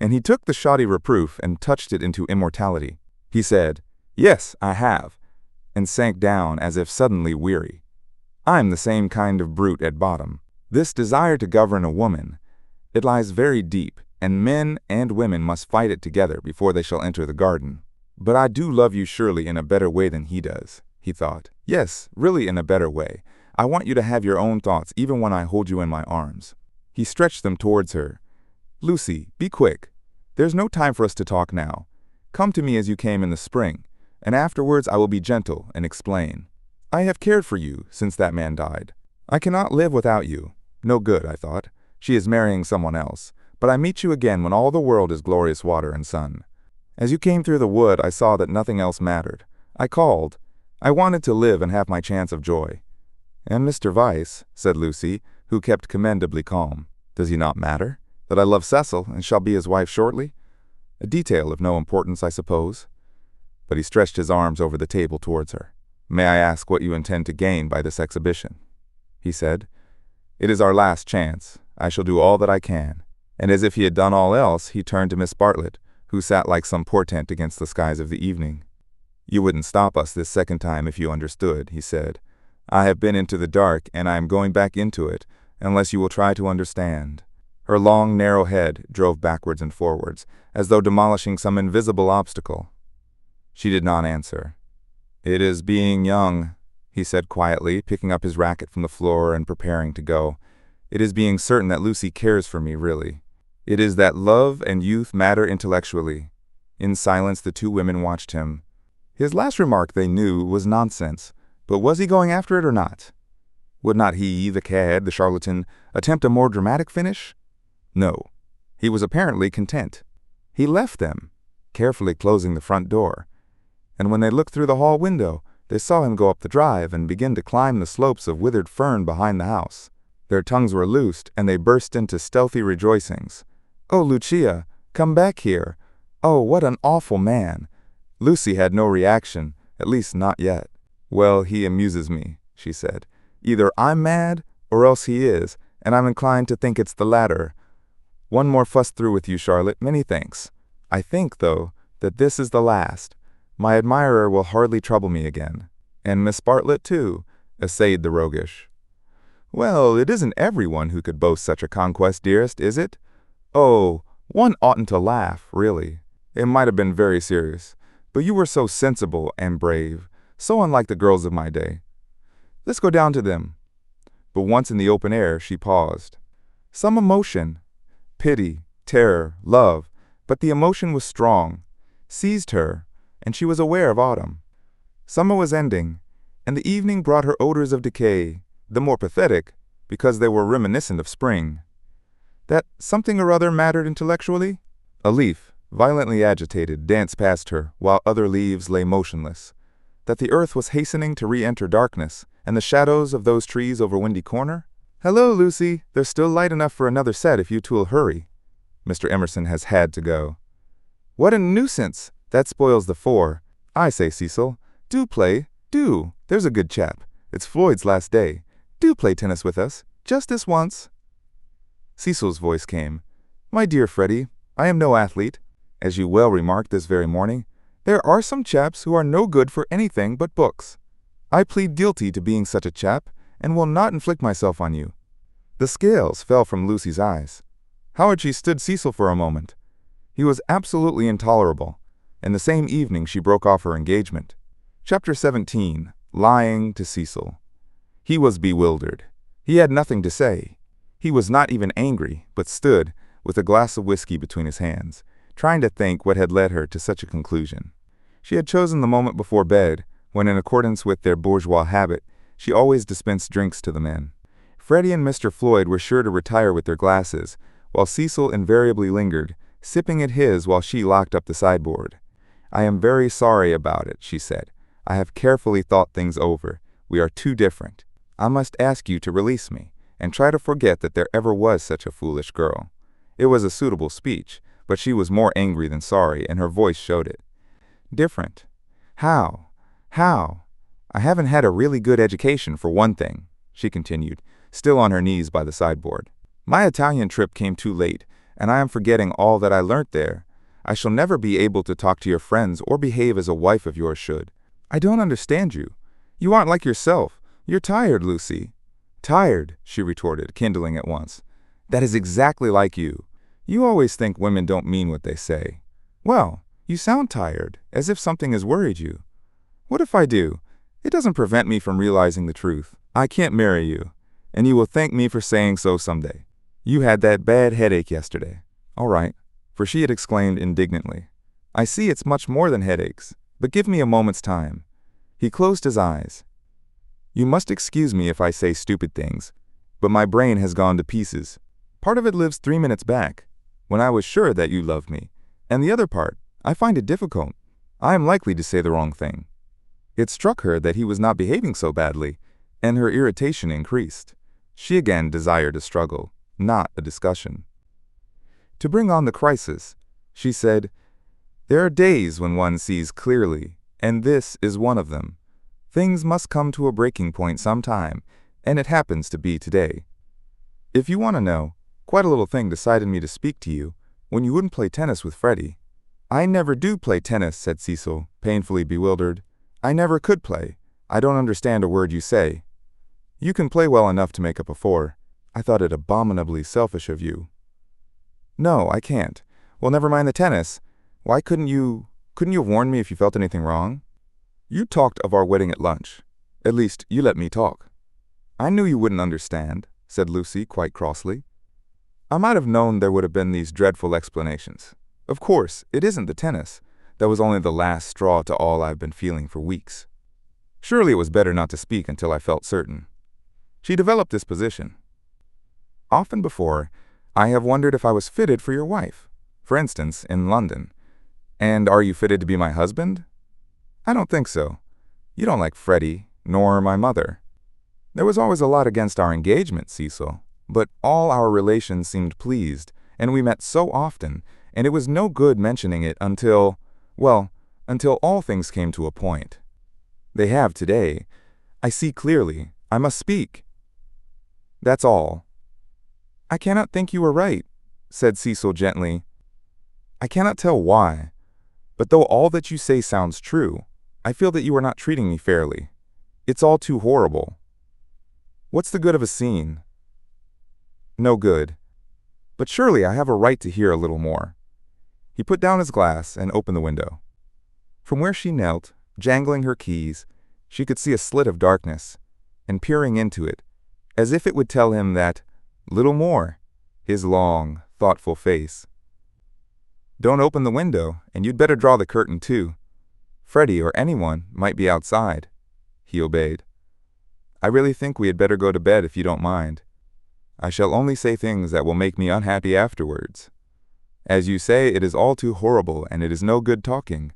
And he took the shoddy reproof and touched it into immortality. He said, "Yes, I have," and sank down as if suddenly weary. "I'm the same kind of brute at bottom. This desire to govern a woman, it lies very deep, and men and women must fight it together before they shall enter the garden. But I do love you surely in a better way than he does," he thought. "Yes, really in a better way. I want you to have your own thoughts even when I hold you in my arms." He stretched them towards her. "Lucy, be quick. There's no time for us to talk now. Come to me as you came in the spring, and afterwards I will be gentle and explain. I have cared for you since that man died. I cannot live without you. No good, I thought. She is marrying someone else. But I meet you again when all the world is glorious water and sun. As you came through the wood, I saw that nothing else mattered. I called. I wanted to live and have my chance of joy." "And Mr. Vyse," said Lucy, who kept commendably calm. "Does he not matter? That I love Cecil and shall be his wife shortly? A detail of no importance, I suppose." But he stretched his arms over the table towards her. "May I ask what you intend to gain by this exhibition?" he said. "It is our last chance. I shall do all that I can." And as if he had done all else, he turned to Miss Bartlett, who sat like some portent against the skies of the evening. "You wouldn't stop us this second time if you understood," he said. "I have been into the dark, and I am going back into it, unless you will try to understand." Her long, narrow head drove backwards and forwards, as though demolishing some invisible obstacle. She did not answer. "It is being young," he said quietly, picking up his racket from the floor and preparing to go. "It is being certain that Lucy cares for me, really. It is that love and youth matter intellectually. In silence, the two women watched him. His last remark, they knew, was nonsense, but was he going after it or not? Would not he, the cad, the charlatan, attempt a more dramatic finish? No. He was apparently content. He left them, carefully closing the front door, and when they looked through the hall window, they saw him go up the drive and begin to climb the slopes of withered fern behind the house. Their tongues were loosed, and they burst into stealthy rejoicings. "Oh, Lucia, come back here. Oh, what an awful man." Lucy had no reaction, at least not yet. "Well, he amuses me," she said. "Either I'm mad, or else he is, and I'm inclined to think it's the latter. One more fuss through with you, Charlotte. Many thanks. I think, though, that this is the last. My admirer will hardly trouble me again." "And Miss Bartlett, too," essayed the roguish. "Well, it isn't everyone who could boast such a conquest, dearest, is it? Oh, one oughtn't to laugh, really. It might have been very serious, but you were so sensible and brave, so unlike the girls of my day. Let's go down to them." But once in the open air, she paused. Some emotion, pity, terror, love, but the emotion was strong, seized her, and she was aware of autumn. Summer was ending, and the evening brought her odors of decay, the more pathetic because they were reminiscent of spring. That something or other mattered intellectually? A leaf, violently agitated, danced past her while other leaves lay motionless. That the earth was hastening to re-enter darkness, and the shadows of those trees over Windy Corner? "Hello, Lucy. There's still light enough for another set if you two'll hurry. Mr. Emerson has had to go." "What a nuisance! That spoils the four. I say, Cecil, do play, do. There's a good chap. It's Floyd's last day. Do play tennis with us, just this once." Cecil's voice came. "My dear Freddie, I am no athlete. As you well remarked this very morning, there are some chaps who are no good for anything but books. I plead guilty to being such a chap, and will not inflict myself on you." The scales fell from Lucy's eyes. How had she stood Cecil for a moment? He was absolutely intolerable, and the same evening she broke off her engagement. Chapter 17. Lying to Cecil. He was bewildered. He had nothing to say. He was not even angry, but stood, with a glass of whiskey between his hands, trying to think what had led her to such a conclusion. She had chosen the moment before bed, when in accordance with their bourgeois habit, she always dispensed drinks to the men. Freddie and Mr. Floyd were sure to retire with their glasses, while Cecil invariably lingered, sipping at his while she locked up the sideboard. "I am very sorry about it," she said. "I have carefully thought things over. We are too different. I must ask you to release me, and try to forget that there ever was such a foolish girl." It was a suitable speech, but she was more angry than sorry, and her voice showed it. "Different? How? How? I haven't had a really good education, for one thing," she continued, still on her knees by the sideboard. "My Italian trip came too late, and I am forgetting all that I learnt there. I shall never be able to talk to your friends or behave as a wife of yours should. I don't understand you. You aren't like yourself. You're tired, Lucy." "Tired," she retorted, kindling at once. "That is exactly like you. You always think women don't mean what they say. Well, you sound tired, as if something has worried you. What if I do? It doesn't prevent me from realizing the truth. I can't marry you, and you will thank me for saying so someday. You had that bad headache yesterday." "All right," for she had exclaimed indignantly. "I see it's much more than headaches, but give me a moment's time." He closed his eyes. "You must excuse me if I say stupid things, but my brain has gone to pieces. Part of it lives 3 minutes back, when I was sure that you loved me, and the other part, I find it difficult. I am likely to say the wrong thing." It struck her that he was not behaving so badly, and her irritation increased. She again desired a struggle, not a discussion. To bring on the crisis, she said, "There are days when one sees clearly, and this is one of them. Things must come to a breaking point sometime, and it happens to be today. If you want to know, quite a little thing decided me to speak to you when you wouldn't play tennis with Freddie." "I never do play tennis," said Cecil, painfully bewildered. "I never could play. I don't understand a word you say." "You can play well enough to make up a 4. I thought it abominably selfish of you." "No, I can't. Well, never mind the tennis. Why couldn't you have warned me if you felt anything wrong?" "You talked of our wedding at lunch. At least, you let me talk." "I knew you wouldn't understand," said Lucy quite crossly. I might have known there would have been these dreadful explanations. Of course, it isn't the tennis. That was only the last straw to all I've been feeling for weeks. Surely it was better not to speak until I felt certain. She developed this position. Often before, I have wondered if I was fitted for your wife. For instance, in London. And are you fitted to be my husband? I don't think so. You don't like Freddie, nor my mother. There was always a lot against our engagement, Cecil, but all our relations seemed pleased, and we met so often, and it was no good mentioning it until all things came to a point. They have today. I see clearly. I must speak. That's all. I cannot think you are right, said Cecil gently. I cannot tell why, but though all that you say sounds true, I feel that you are not treating me fairly. It's all too horrible. What's the good of a scene? No good. But surely I have a right to hear a little more. He put down his glass and opened the window. From where she knelt, jangling her keys, she could see a slit of darkness, and peering into it, as if it would tell him that, little more, his long, thoughtful face. Don't open the window, and you'd better draw the curtain too. Freddie or anyone might be outside. He obeyed. I really think we had better go to bed if you don't mind. I shall only say things that will make me unhappy afterwards. As you say, it is all too horrible, and it is no good talking.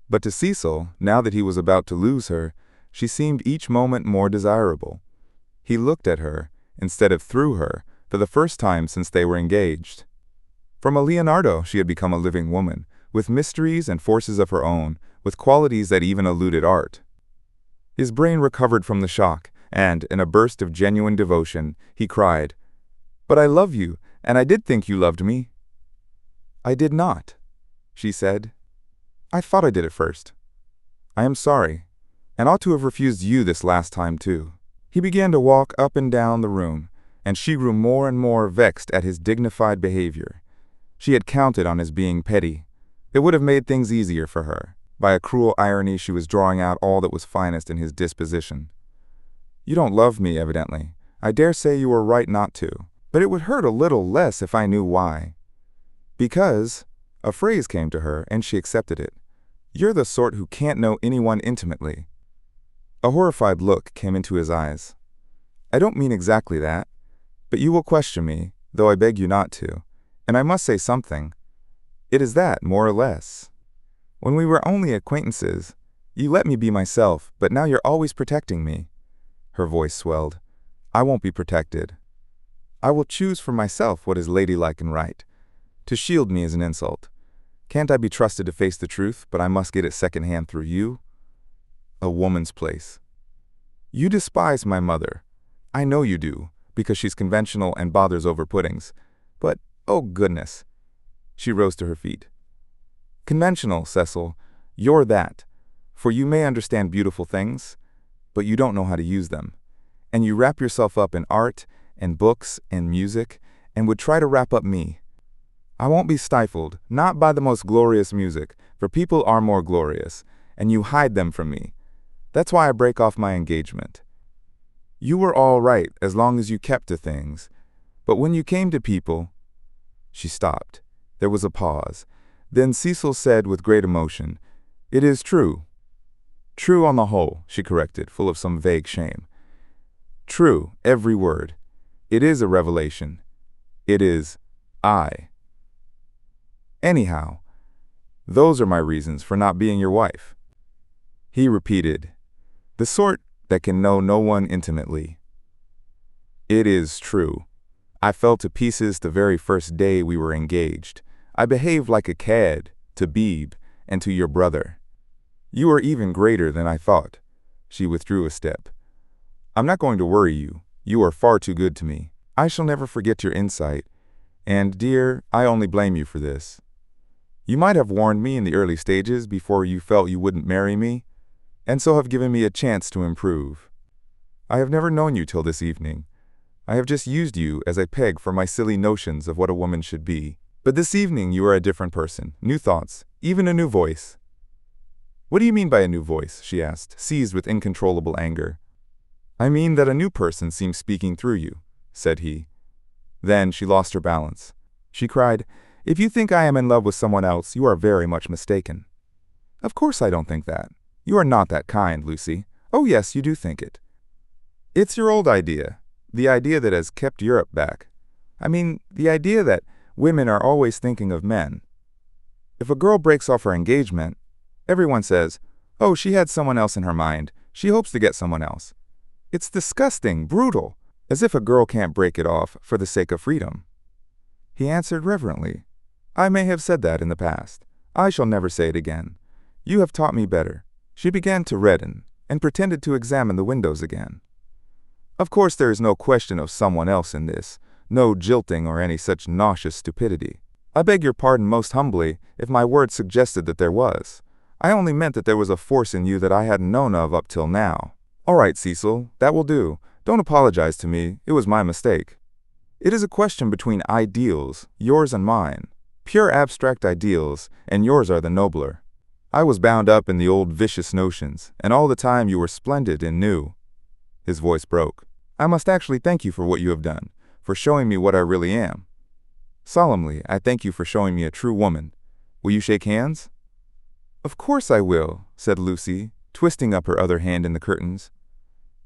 But to Cecil, now that he was about to lose her, she seemed each moment more desirable. He looked at her, instead of through her, for the first time since they were engaged. From a Leonardo she had become a living woman, with mysteries and forces of her own, with qualities that even eluded art. His brain recovered from the shock, and, in a burst of genuine devotion, he cried, "But I love you, and I did think you loved me." I did not, she said. I thought I did at first. I am sorry, and ought to have refused you this last time too. He began to walk up and down the room, and she grew more and more vexed at his dignified behavior. She had counted on his being petty. It would have made things easier for her. By a cruel irony, she was drawing out all that was finest in his disposition. You don't love me, evidently. I dare say you were right not to, but it would hurt a little less if I knew why. Because, a phrase came to her, and she accepted it. You're the sort who can't know anyone intimately. A horrified look came into his eyes. I don't mean exactly that, but you will question me, though I beg you not to, and I must say something. It is that, more or less. When we were only acquaintances, you let me be myself, but now you're always protecting me. Her voice swelled. I won't be protected. I will choose for myself what is ladylike and right. To shield me is an insult. Can't I be trusted to face the truth, but I must get it secondhand through you? A woman's place. You despise my mother. I know you do, because she's conventional and bothers over puddings. But, oh goodness. She rose to her feet. Conventional, Cecil, you're that, for you may understand beautiful things, but you don't know how to use them. And you wrap yourself up in art and books and music, and would try to wrap up me. I won't be stifled, not by the most glorious music, for people are more glorious, and you hide them from me. That's why I break off my engagement. You were all right as long as you kept to things, but when you came to people— She stopped. There was a pause. Then Cecil said with great emotion, It is true. True on the whole, she corrected, full of some vague shame. True, every word. It is a revelation. It is I. Anyhow, those are my reasons for not being your wife. He repeated, the sort that can know no one intimately. It is true. I fell to pieces the very first day we were engaged. I behaved like a cad to Beebe and to your brother. You are even greater than I thought. She withdrew a step. I'm not going to worry you. You are far too good to me. I shall never forget your insight. And, dear, I only blame you for this. You might have warned me in the early stages before you felt you wouldn't marry me, and so have given me a chance to improve. I have never known you till this evening. I have just used you as a peg for my silly notions of what a woman should be. But this evening you are a different person, new thoughts, even a new voice. What do you mean by a new voice? She asked, seized with incontrollable anger. I mean that a new person seems speaking through you, said he. Then she lost her balance. She cried, "If you think I am in love with someone else, you are very much mistaken." "Of course I don't think that. You are not that kind, Lucy." "Oh yes, you do think it. It's your old idea, the idea that has kept Europe back. I mean, the idea that women are always thinking of men. If a girl breaks off her engagement, everyone says, 'Oh, she had someone else in her mind. She hopes to get someone else.' It's disgusting, brutal, as if a girl can't break it off for the sake of freedom." He answered reverently, "I may have said that in the past. I shall never say it again. You have taught me better." She began to redden and pretended to examine the windows again. "Of course there is no question of someone else in this, no jilting or any such nauseous stupidity. I beg your pardon most humbly if my words suggested that there was. I only meant that there was a force in you that I hadn't known of up till now." "All right, Cecil, that will do. Don't apologize to me. It was my mistake. It is a question between ideals, yours and mine. Pure abstract ideals, and yours are the nobler. I was bound up in the old vicious notions, and all the time you were splendid and new." His voice broke. "I must actually thank you for what you have done, for showing me what I really am. Solemnly, I thank you for showing me a true woman. Will you shake hands?" "Of course I will," said Lucy, twisting up her other hand in the curtains.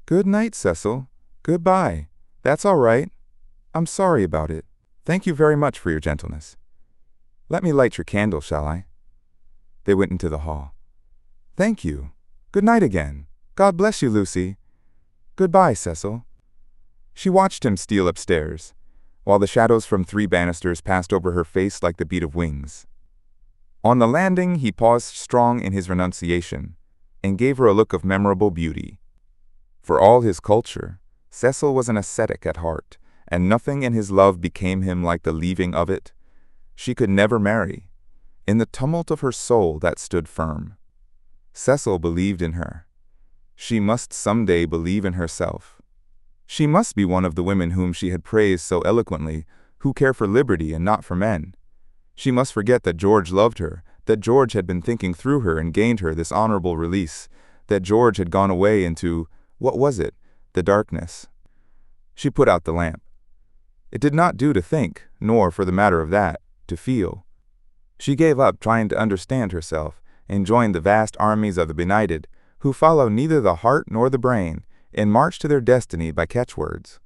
"Good night, Cecil. Goodbye. That's all right. I'm sorry about it. Thank you very much for your gentleness. Let me light your candle, shall I?" They went into the hall. "Thank you. Good night again. God bless you, Lucy. Goodbye, Cecil." She watched him steal upstairs, while the shadows from 3 banisters passed over her face like the beat of wings. On the landing, he paused strong in his renunciation, and gave her a look of memorable beauty. For all his culture, Cecil was an ascetic at heart, and nothing in his love became him like the leaving of it. She could never marry. In the tumult of her soul that stood firm. Cecil believed in her. She must someday believe in herself. She must be one of the women whom she had praised so eloquently, who care for liberty and not for men. She must forget that George loved her, that George had been thinking through her and gained her this honorable release, that George had gone away into, what was it, the darkness. She put out the lamp. It did not do to think, nor, for the matter of that, to feel. She gave up trying to understand herself, and joined the vast armies of the benighted, who follow neither the heart nor the brain, and march to their destiny by catchwords.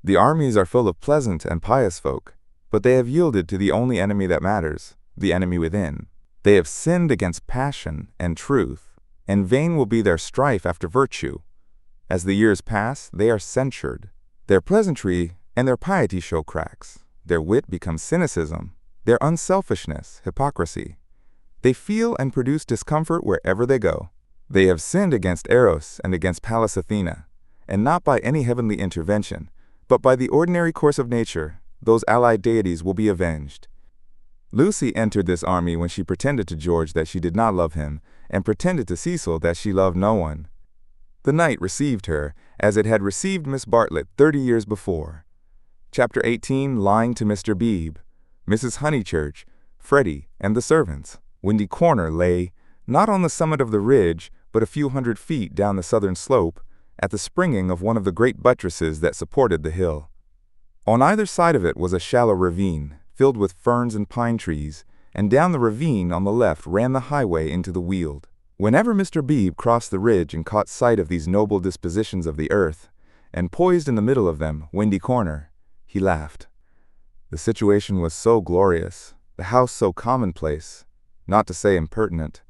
The armies are full of pleasant and pious folk, but they have yielded to the only enemy that matters, the enemy within. They have sinned against passion and truth, and vain will be their strife after virtue. As the years pass, they are censured. Their pleasantry and their piety show cracks. Their wit becomes cynicism, their unselfishness, hypocrisy. They feel and produce discomfort wherever they go. They have sinned against Eros and against Pallas Athena, and not by any heavenly intervention, but by the ordinary course of nature. Those allied deities will be avenged. Lucy entered this army when she pretended to George that she did not love him, and pretended to Cecil that she loved no one. The night received her, as it had received Miss Bartlett 30 years before. Chapter 18, Lying to Mr. Beebe, Mrs. Honeychurch, Freddie, and the servants. Windy Corner lay, not on the summit of the ridge, but a few hundred feet down the southern slope, at the springing of one of the great buttresses that supported the hill. On either side of it was a shallow ravine, filled with ferns and pine trees, and down the ravine on the left ran the highway into the Weald. Whenever Mr. Beebe crossed the ridge and caught sight of these noble dispositions of the earth, and poised in the middle of them, Windy Corner, he laughed. The situation was so glorious, the house so commonplace, not to say impertinent.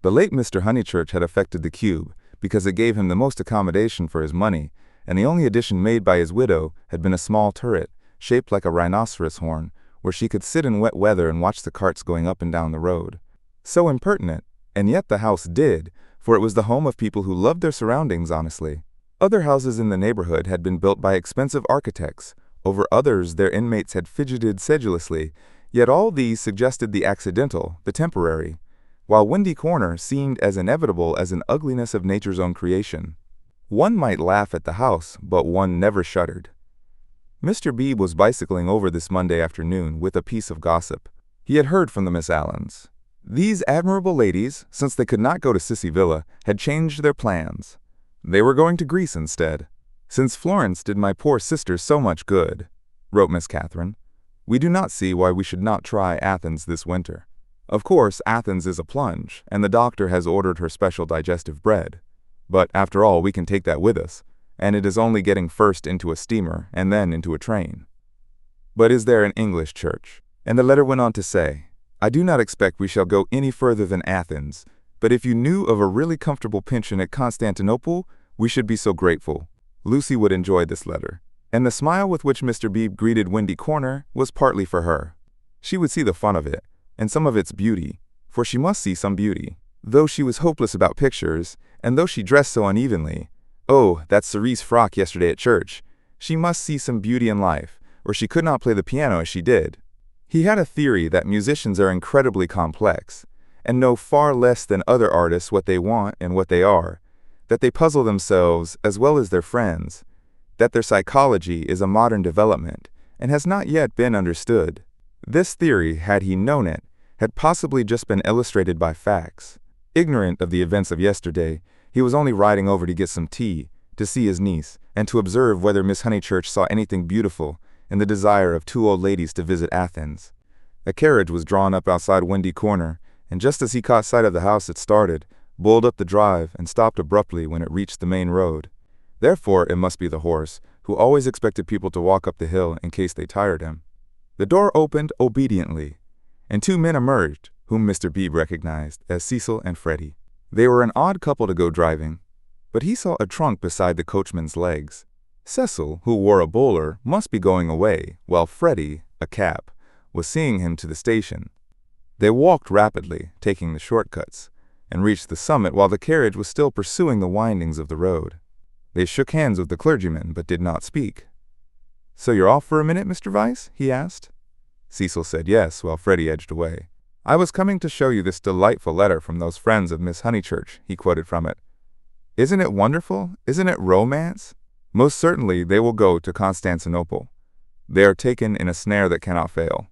The late Mr. Honeychurch had affected the cube, because it gave him the most accommodation for his money, and the only addition made by his widow had been a small turret, shaped like a rhinoceros horn, where she could sit in wet weather and watch the carts going up and down the road. So impertinent, and yet the house did, for it was the home of people who loved their surroundings honestly. Other houses in the neighborhood had been built by expensive architects. Over others their inmates had fidgeted sedulously, yet all these suggested the accidental, the temporary, while Windy Corner seemed as inevitable as an ugliness of nature's own creation. One might laugh at the house, but one never shuddered. Mr. Beebe was bicycling over this Monday afternoon with a piece of gossip. He had heard from the Miss Allens. These admirable ladies, since they could not go to Sissy Villa, had changed their plans. They were going to Greece instead. "Since Florence did my poor sister so much good," wrote Miss Catherine. "We do not see why we should not try Athens this winter. Of course, Athens is a plunge, and the doctor has ordered her special digestive bread. But after all, we can take that with us, and it is only getting first into a steamer and then into a train. But is there an English church?" And the letter went on to say, "I do not expect we shall go any further than Athens, but if you knew of a really comfortable pension at Constantinople, we should be so grateful." Lucy would enjoy this letter, and the smile with which Mr. Beebe greeted Windy Corner was partly for her. She would see the fun of it, and some of its beauty, for she must see some beauty. Though she was hopeless about pictures, and though she dressed so unevenly, oh, that cerise frock yesterday at church, she must see some beauty in life, or she could not play the piano as she did. He had a theory that musicians are incredibly complex, and know far less than other artists what they want and what they are, that they puzzle themselves as well as their friends, that their psychology is a modern development and has not yet been understood. This theory, had he known it, had possibly just been illustrated by facts. Ignorant of the events of yesterday, he was only riding over to get some tea, to see his niece, and to observe whether Miss Honeychurch saw anything beautiful in the desire of two old ladies to visit Athens. A carriage was drawn up outside Windy Corner, and just as he caught sight of the house it started, bowled up the drive, and stopped abruptly when it reached the main road. Therefore it must be the horse, who always expected people to walk up the hill in case they tired him. The door opened obediently, and two men emerged, whom Mr. Beebe recognized as Cecil and Freddie. They were an odd couple to go driving, but he saw a trunk beside the coachman's legs. Cecil, who wore a bowler, must be going away, while Freddie, a cap, was seeing him to the station. They walked rapidly, taking the shortcuts, and reached the summit while the carriage was still pursuing the windings of the road. They shook hands with the clergyman, but did not speak. "So you're off for a minute, Mr. Vyse?" he asked. Cecil said yes, while Freddie edged away. "I was coming to show you this delightful letter from those friends of Miss Honeychurch," he quoted from it. "Isn't it wonderful? Isn't it romance? Most certainly they will go to Constantinople. They are taken in a snare that cannot fail.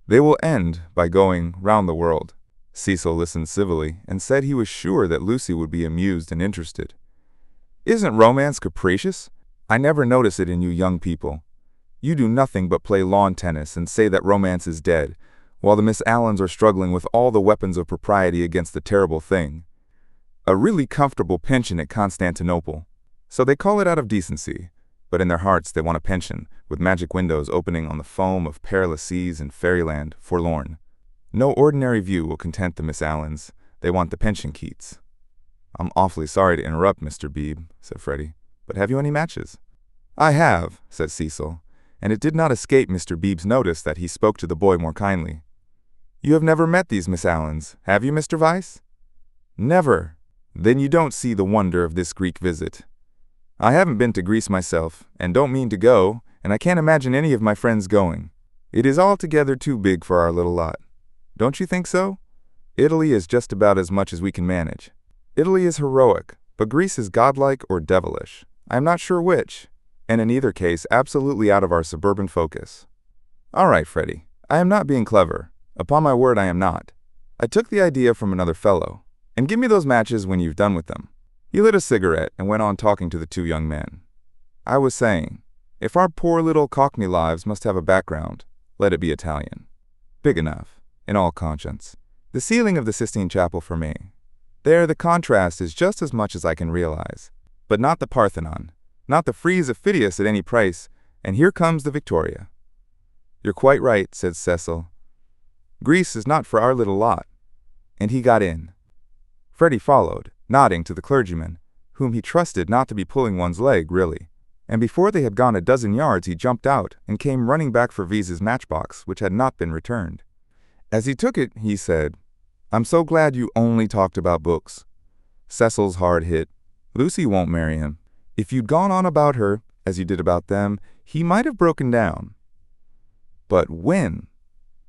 They will end by going round the world." Cecil listened civilly and said he was sure that Lucy would be amused and interested. "Isn't romance capricious? I never notice it in you young people. You do nothing but play lawn tennis and say that romance is dead, while the Miss Allens are struggling with all the weapons of propriety against the terrible thing. A really comfortable pension at Constantinople. So they call it out of decency, but in their hearts they want a pension, with magic windows opening on the foam of perilous seas and fairyland forlorn. No ordinary view will content the Miss Allens. They want the pension Keats." "I'm awfully sorry to interrupt, Mr. Beebe," said Freddie, "but have you any matches?" "I have," said Cecil, and it did not escape Mr. Beebe's notice that he spoke to the boy more kindly. "You have never met these Miss Allens, have you, Mr. Vyse?" "Never." "Then you don't see the wonder of this Greek visit." "I haven't been to Greece myself, and don't mean to go, and I can't imagine any of my friends going. It is altogether too big for our little lot. Don't you think so? Italy is just about as much as we can manage. Italy is heroic, but Greece is godlike or devilish. I am not sure which, and in either case absolutely out of our suburban focus." "All right, Freddie, I am not being clever. Upon my word I am not. I took the idea from another fellow. And give me those matches when you've done with them." He lit a cigarette and went on talking to the two young men. "I was saying, if our poor little Cockney lives must have a background, let it be Italian. Big enough, in all conscience. The ceiling of the Sistine Chapel for me. There the contrast is just as much as I can realize. But not the Parthenon, not the frieze of Phidias at any price, and here comes the Victoria." "You're quite right," said Cecil. "Greece is not for our little lot." And he got in. Freddie followed, nodding to the clergyman, whom he trusted not to be pulling one's leg, really. And before they had gone a dozen yards he jumped out and came running back for Vyse's matchbox, which had not been returned. As he took it, he said, "I'm so glad you only talked about books." Cecil's hard hit. "Lucy won't marry him. If you'd gone on about her, as you did about them, he might have broken down." "But when?"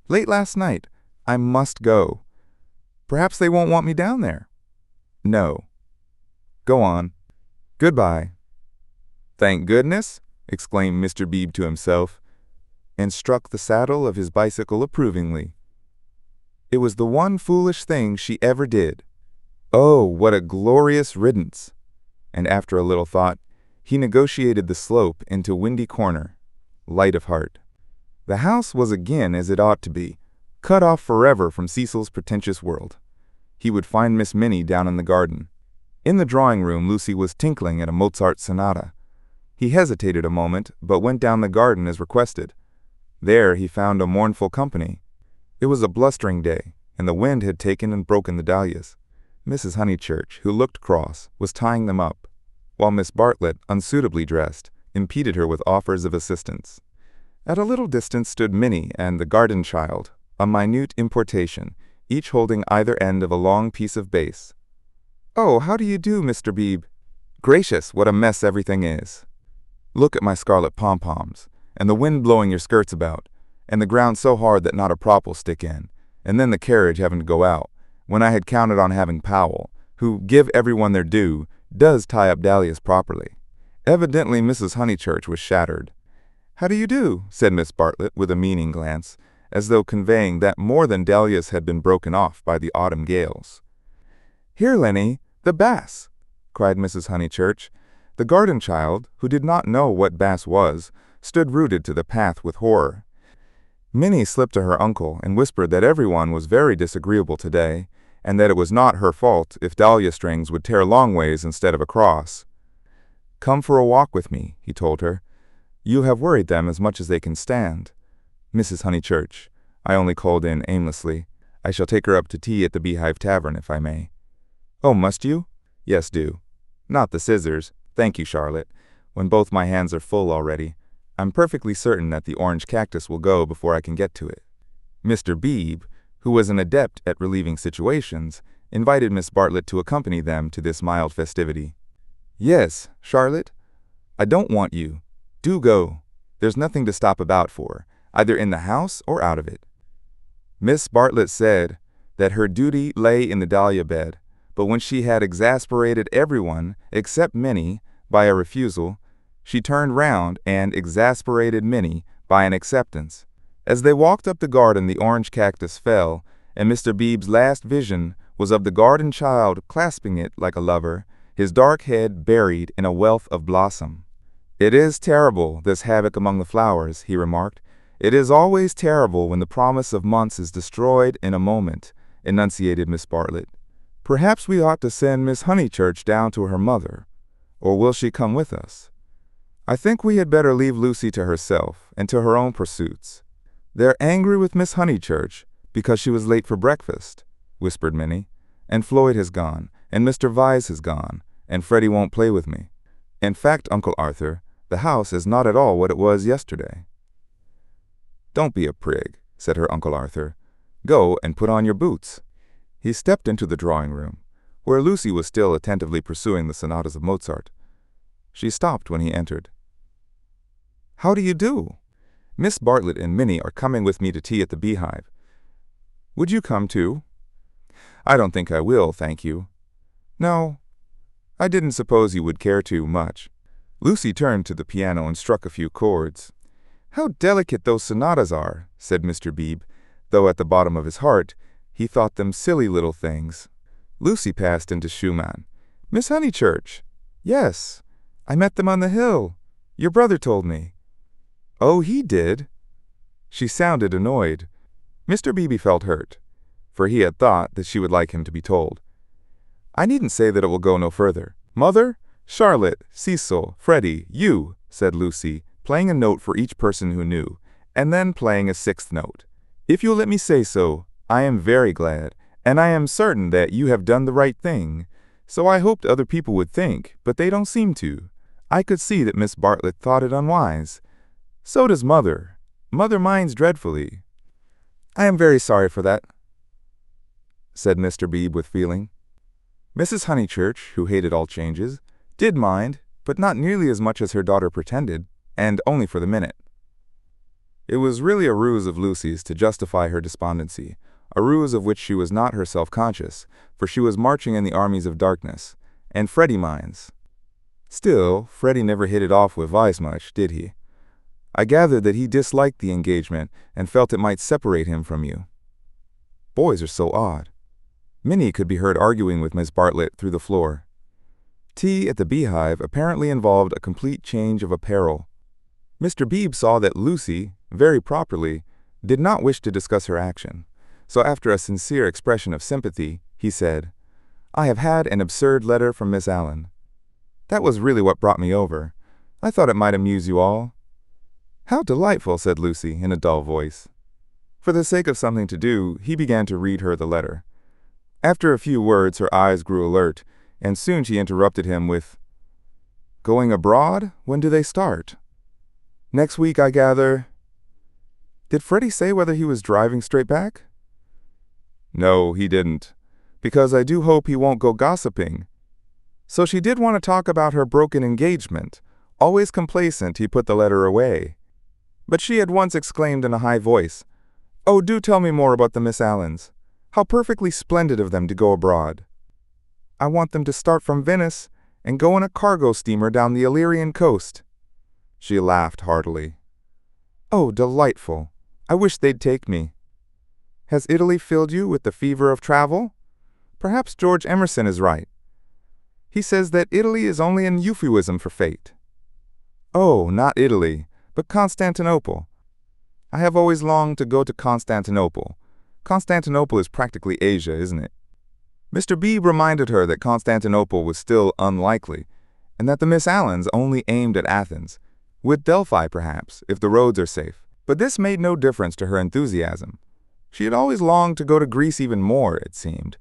"Late last night. I must go." "Perhaps they won't want me down there." "No." "Go on." "Goodbye." "Thank goodness," exclaimed Mr. Beebe to himself, and struck the saddle of his bicycle approvingly. It was the one foolish thing she ever did. Oh, what a glorious riddance! And after a little thought, he negotiated the slope into Windy Corner, light of heart. The house was again as it ought to be, cut off forever from Cecil's pretentious world. He would find Miss Minnie down in the garden. In the drawing-room Lucy was tinkling at a Mozart sonata. He hesitated a moment, but went down the garden as requested. There he found a mournful company. It was a blustering day, and the wind had taken and broken the dahlias. Mrs. Honeychurch, who looked cross, was tying them up, while Miss Bartlett, unsuitably dressed, impeded her with offers of assistance. At a little distance stood Minnie and the garden child, a minute importation, each holding either end of a long piece of base. "Oh, how do you do, Mr. Beebe? Gracious, what a mess everything is. Look at my scarlet pom-poms, and the wind blowing your skirts about, and the ground so hard that not a prop will stick in, and then the carriage having to go out, when I had counted on having Powell, who, give everyone their due, does tie up dahlias properly." Evidently Mrs. Honeychurch was shattered. "How do you do?" said Miss Bartlett with a meaning glance, as though conveying that more than dahlias had been broken off by the autumn gales. "Here, Lenny, the bass!" cried Mrs. Honeychurch. The garden child, who did not know what bass was, stood rooted to the path with horror. Minnie slipped to her uncle and whispered that everyone was very disagreeable today, and that it was not her fault if dahlia strings would tear long ways instead of across. "Come for a walk with me," he told her. "You have worried them as much as they can stand." "Mrs. Honeychurch," I only called in aimlessly. "I shall take her up to tea at the Beehive Tavern, if I may." "Oh, must you?" "Yes, do." "Not the scissors. Thank you, Charlotte. When both my hands are full already. I'm perfectly certain that the orange cactus will go before I can get to it." Mr. Beebe, who was an adept at relieving situations, invited Miss Bartlett to accompany them to this mild festivity. "Yes, Charlotte, I don't want you. Do go. There's nothing to stop about for, either in the house or out of it." Miss Bartlett said that her duty lay in the dahlia bed, but when she had exasperated everyone except Minnie by a refusal, she turned round and exasperated Minnie by an acceptance. As they walked up the garden, the orange cactus fell, and Mr. Beebe's last vision was of the garden child clasping it like a lover, his dark head buried in a wealth of blossom. "It is terrible, this havoc among the flowers," he remarked. "It is always terrible when the promise of months is destroyed in a moment," enunciated Miss Bartlett. "Perhaps we ought to send Miss Honeychurch down to her mother. Or will she come with us? I think we had better leave Lucy to herself and to her own pursuits." "They're angry with Miss Honeychurch because she was late for breakfast," whispered Minnie. "And Floyd has gone, and Mr. Vyse has gone, and Freddie won't play with me. In fact, Uncle Arthur, the house is not at all what it was yesterday." "Don't be a prig," said her Uncle Arthur. "Go and put on your boots." He stepped into the drawing-room, where Lucy was still attentively pursuing the sonatas of Mozart. She stopped when he entered. "How do you do? Miss Bartlett and Minnie are coming with me to tea at the Beehive. Would you come too?" "I don't think I will, thank you." "No, I didn't suppose you would care to much." Lucy turned to the piano and struck a few chords. "How delicate those sonatas are," said Mr. Beebe, though at the bottom of his heart he thought them silly little things. Lucy passed into Schumann. "Miss Honeychurch." "Yes, I met them on the hill. Your brother told me." "Oh, he did?" She sounded annoyed. Mr. Beebe felt hurt, for he had thought that she would like him to be told. "I needn't say that it will go no further. Mother, Charlotte, Cecil, Freddie, you," said Lucy, playing a note for each person who knew, and then playing a sixth note. "If you'll let me say so, I am very glad, and I am certain that you have done the right thing. So I hoped other people would think, but they don't seem to. I could see that Miss Bartlett thought it unwise. So does Mother. Mother minds dreadfully." "I am very sorry for that," said Mr. Beebe with feeling. Mrs. Honeychurch, who hated all changes, did mind, but not nearly as much as her daughter pretended, and only for the minute. It was really a ruse of Lucy's to justify her despondency, a ruse of which she was not herself conscious, for she was marching in the armies of darkness, and Freddie minds. Still, Freddie never hit it off with Vyse much, did he? I gathered that he disliked the engagement and felt it might separate him from you. Boys are so odd. Minnie could be heard arguing with Miss Bartlett through the floor. Tea at the Beehive apparently involved a complete change of apparel. Mr. Beebe saw that Lucy, very properly, did not wish to discuss her action, so after a sincere expression of sympathy, he said, "I have had an absurd letter from Miss Allen. That was really what brought me over. I thought it might amuse you all." "How delightful," said Lucy in a dull voice. For the sake of something to do, he began to read her the letter. After a few words, her eyes grew alert, and soon she interrupted him with, "Going abroad? When do they start?" "Next week, I gather." "Did Freddie say whether he was driving straight back?" "No, he didn't, because I do hope he won't go gossiping." So she did want to talk about her broken engagement. Always complacent, he put the letter away. But she had once exclaimed in a high voice, "Oh, do tell me more about the Miss Allens. How perfectly splendid of them to go abroad. I want them to start from Venice and go in a cargo steamer down the Illyrian coast." She laughed heartily. "Oh, delightful. I wish they'd take me. Has Italy filled you with the fever of travel? Perhaps George Emerson is right. He says that Italy is only an euphemism for fate." "Oh, not Italy, but Constantinople. I have always longed to go to Constantinople. Constantinople is practically Asia, isn't it?" Mr. Beebe reminded her that Constantinople was still unlikely, and that the Miss Allens only aimed at Athens, with Delphi perhaps, if the roads are safe. But this made no difference to her enthusiasm. She had always longed to go to Greece even more, it seemed.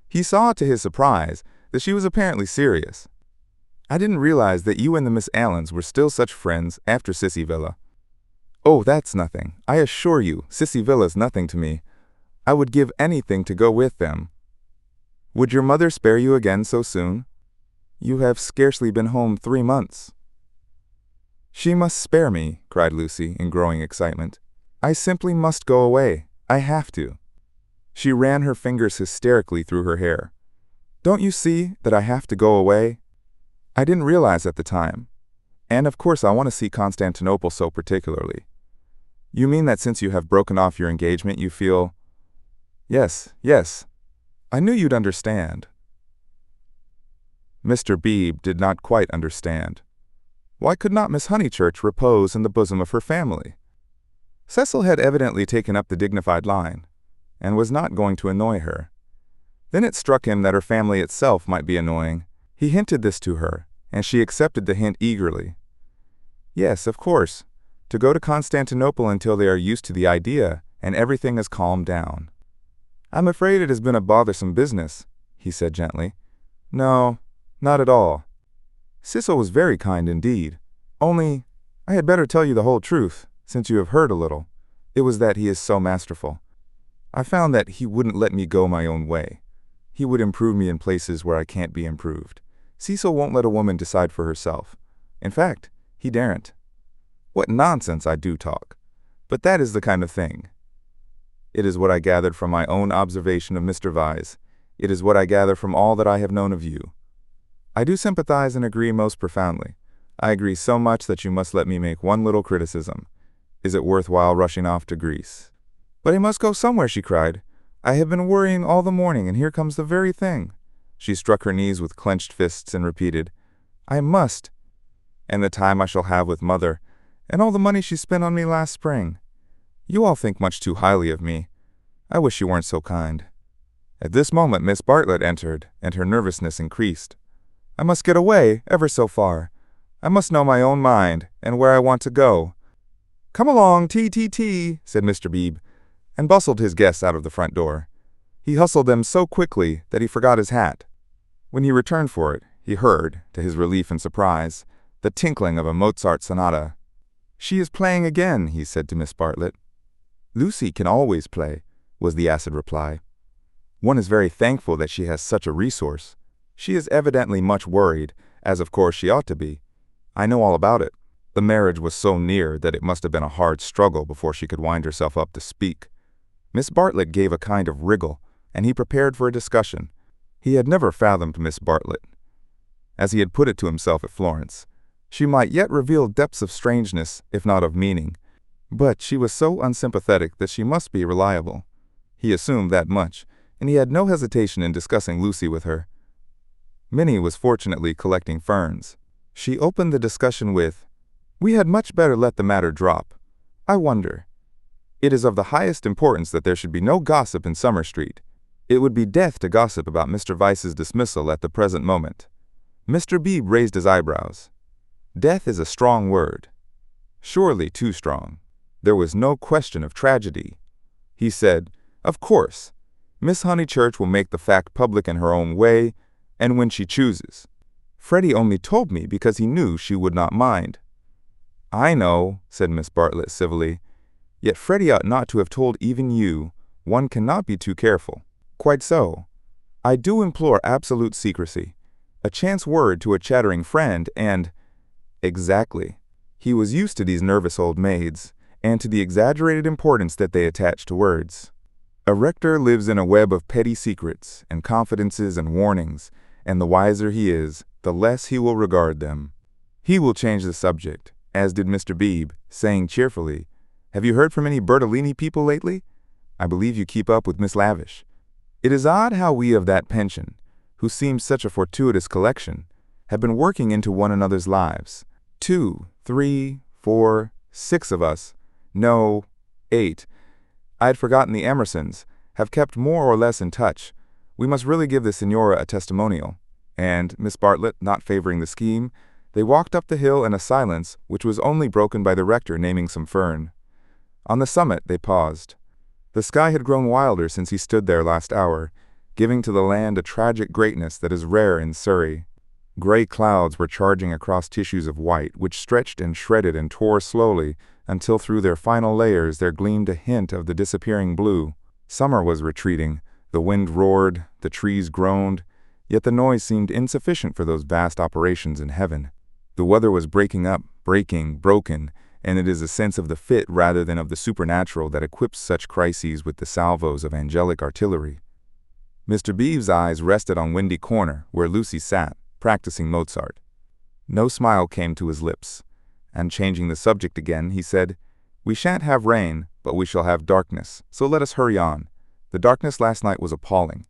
He saw, to his surprise, that she was apparently serious. "I didn't realize that you and the Miss Allens were still such friends after Sissy Villa." "Oh, that's nothing. I assure you, Sissy Villa's nothing to me. I would give anything to go with them." "Would your mother spare you again so soon? You have scarcely been home 3 months." "She must spare me," cried Lucy in growing excitement. "I simply must go away. I have to." She ran her fingers hysterically through her hair. "Don't you see that I have to go away? I didn't realize at the time. And of course I want to see Constantinople so particularly." "You mean that since you have broken off your engagement you feel—" Yes. I knew you'd understand." Mr. Beebe did not quite understand. Why could not Miss Honeychurch repose in the bosom of her family? Cecil had evidently taken up the dignified line, and was not going to annoy her. Then it struck him that her family itself might be annoying. He hinted this to her, and she accepted the hint eagerly. "Yes, of course, to go to Constantinople until they are used to the idea and everything has calmed down." "I'm afraid it has been a bothersome business," he said gently. "No, not at all. Cecil was very kind indeed. Only, I had better tell you the whole truth, since you have heard a little. It was that he is so masterful. I found that he wouldn't let me go my own way. He would improve me in places where I can't be improved. Cecil won't let a woman decide for herself. In fact, he daren't. What nonsense I do talk. But that is the kind of thing. It is what I gathered from my own observation of Mr. Vyse. It is what I gather from all that I have known of you. I do sympathize and agree most profoundly. I agree so much that you must let me make one little criticism. Is it worthwhile rushing off to Greece?" "But I must go somewhere," she cried. "I have been worrying all the morning, and here comes the very thing." She struck her knees with clenched fists and repeated, "I must. And the time I shall have with Mother, and all the money she spent on me last spring. You all think much too highly of me. I wish you weren't so kind." At this moment Miss Bartlett entered, and her nervousness increased. "I must get away, ever so far. I must know my own mind, and where I want to go." "Come along, tea," said Mr. Beebe, and bustled his guests out of the front door. He hustled them so quickly that he forgot his hat. When he returned for it, he heard, to his relief and surprise, the tinkling of a Mozart sonata. "She is playing again," he said to Miss Bartlett. "Lucy can always play," was the acid reply. "One is very thankful that she has such a resource. She is evidently much worried, as of course she ought to be. I know all about it. The marriage was so near that it must have been a hard struggle before she could wind herself up to speak." Miss Bartlett gave a kind of wriggle, and he prepared for a discussion. He had never fathomed Miss Bartlett. As he had put it to himself at Florence, she might yet reveal depths of strangeness, if not of meaning. But she was so unsympathetic that she must be reliable. He assumed that much, and he had no hesitation in discussing Lucy with her. Minnie was fortunately collecting ferns. She opened the discussion with, We had much better let the matter drop. I wonder. It is of the highest importance that there should be no gossip in Summer Street. It would be death to gossip about Mr. Vyse's dismissal at the present moment. Mr. Beebe raised his eyebrows. Death is a strong word. Surely too strong. There was no question of tragedy. He said, "Of course, Miss Honeychurch will make the fact public in her own way, and when she chooses. Freddie only told me because he knew she would not mind." "I know," said Miss Bartlett civilly. "Yet Freddie ought not to have told even you. One cannot be too careful." "Quite so. I do implore absolute secrecy. A chance word to a chattering friend, and—" "Exactly." He was used to these nervous old maids, and to the exaggerated importance that they attach to words. A rector lives in a web of petty secrets, and confidences and warnings, and the wiser he is, the less he will regard them. He will change the subject, as did Mr. Beebe, saying cheerfully, "Have you heard from any Bertolini people lately? I believe you keep up with Miss Lavish. It is odd how we of that pension, who seems such a fortuitous collection, have been working into one another's lives. 2, 3, 4, 6 of us, no, 8. I had forgotten the Emersons, have kept more or less in touch. We must really give the Signora a testimonial." And, Miss Bartlett not favoring the scheme, they walked up the hill in a silence which was only broken by the rector naming some fern. On the summit they paused. The sky had grown wilder since he stood there last hour, giving to the land a tragic greatness that is rare in Surrey. Gray clouds were charging across tissues of white, which stretched and shredded and tore slowly until through their final layers there gleamed a hint of the disappearing blue. Summer was retreating. The wind roared, the trees groaned, yet the noise seemed insufficient for those vast operations in heaven. The weather was breaking up, breaking, broken, and it is a sense of the fit rather than of the supernatural that equips such crises with the salvos of angelic artillery. Mr. Beebe's eyes rested on Windy Corner, where Lucy sat, practicing Mozart. No smile came to his lips, and changing the subject again, he said, "We shan't have rain, but we shall have darkness, so let us hurry on. The darkness last night was appalling."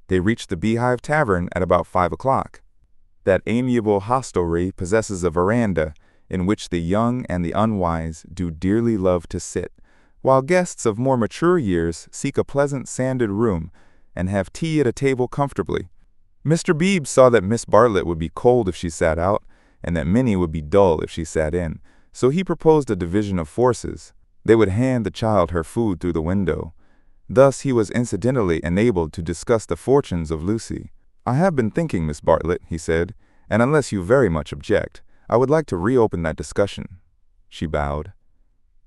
They reached the Beehive Tavern at about 5 o'clock. That amiable hostelry possesses a veranda in which the young and the unwise do dearly love to sit, while guests of more mature years seek a pleasant sanded room and have tea at a table comfortably. Mr. Beebe saw that Miss Bartlett would be cold if she sat out, and that Minnie would be dull if she sat in, so he proposed a division of forces. They would hand the child her food through the window. Thus he was incidentally enabled to discuss the fortunes of Lucy. "I have been thinking, Miss Bartlett," he said, "and unless you very much object, I would like to reopen that discussion." She bowed.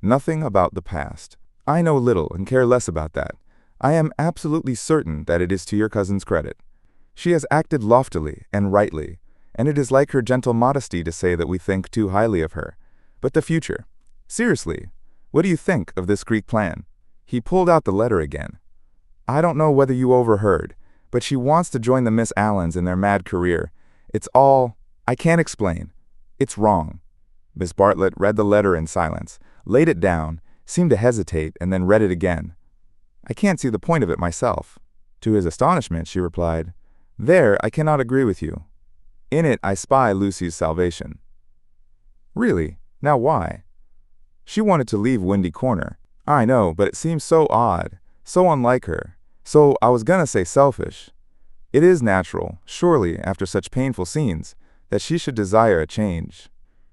"Nothing about the past. I know little and care less about that. I am absolutely certain that it is to your cousin's credit. She has acted loftily and rightly, and it is like her gentle modesty to say that we think too highly of her. But the future. Seriously, what do you think of this Greek plan?" He pulled out the letter again. "I don't know whether you overheard, but she wants to join the Miss Allens in their mad career. It's all— I can't explain. It's wrong." Miss Bartlett read the letter in silence, laid it down, seemed to hesitate, and then read it again. "I can't see the point of it myself." To his astonishment, she replied, "There I cannot agree with you. In it I spy Lucy's salvation." "Really? Now why?" "She wanted to leave Windy Corner. I know, but it seems so odd, so unlike her, so I was gonna say selfish. It is natural, surely, after such painful scenes, that she should desire a change."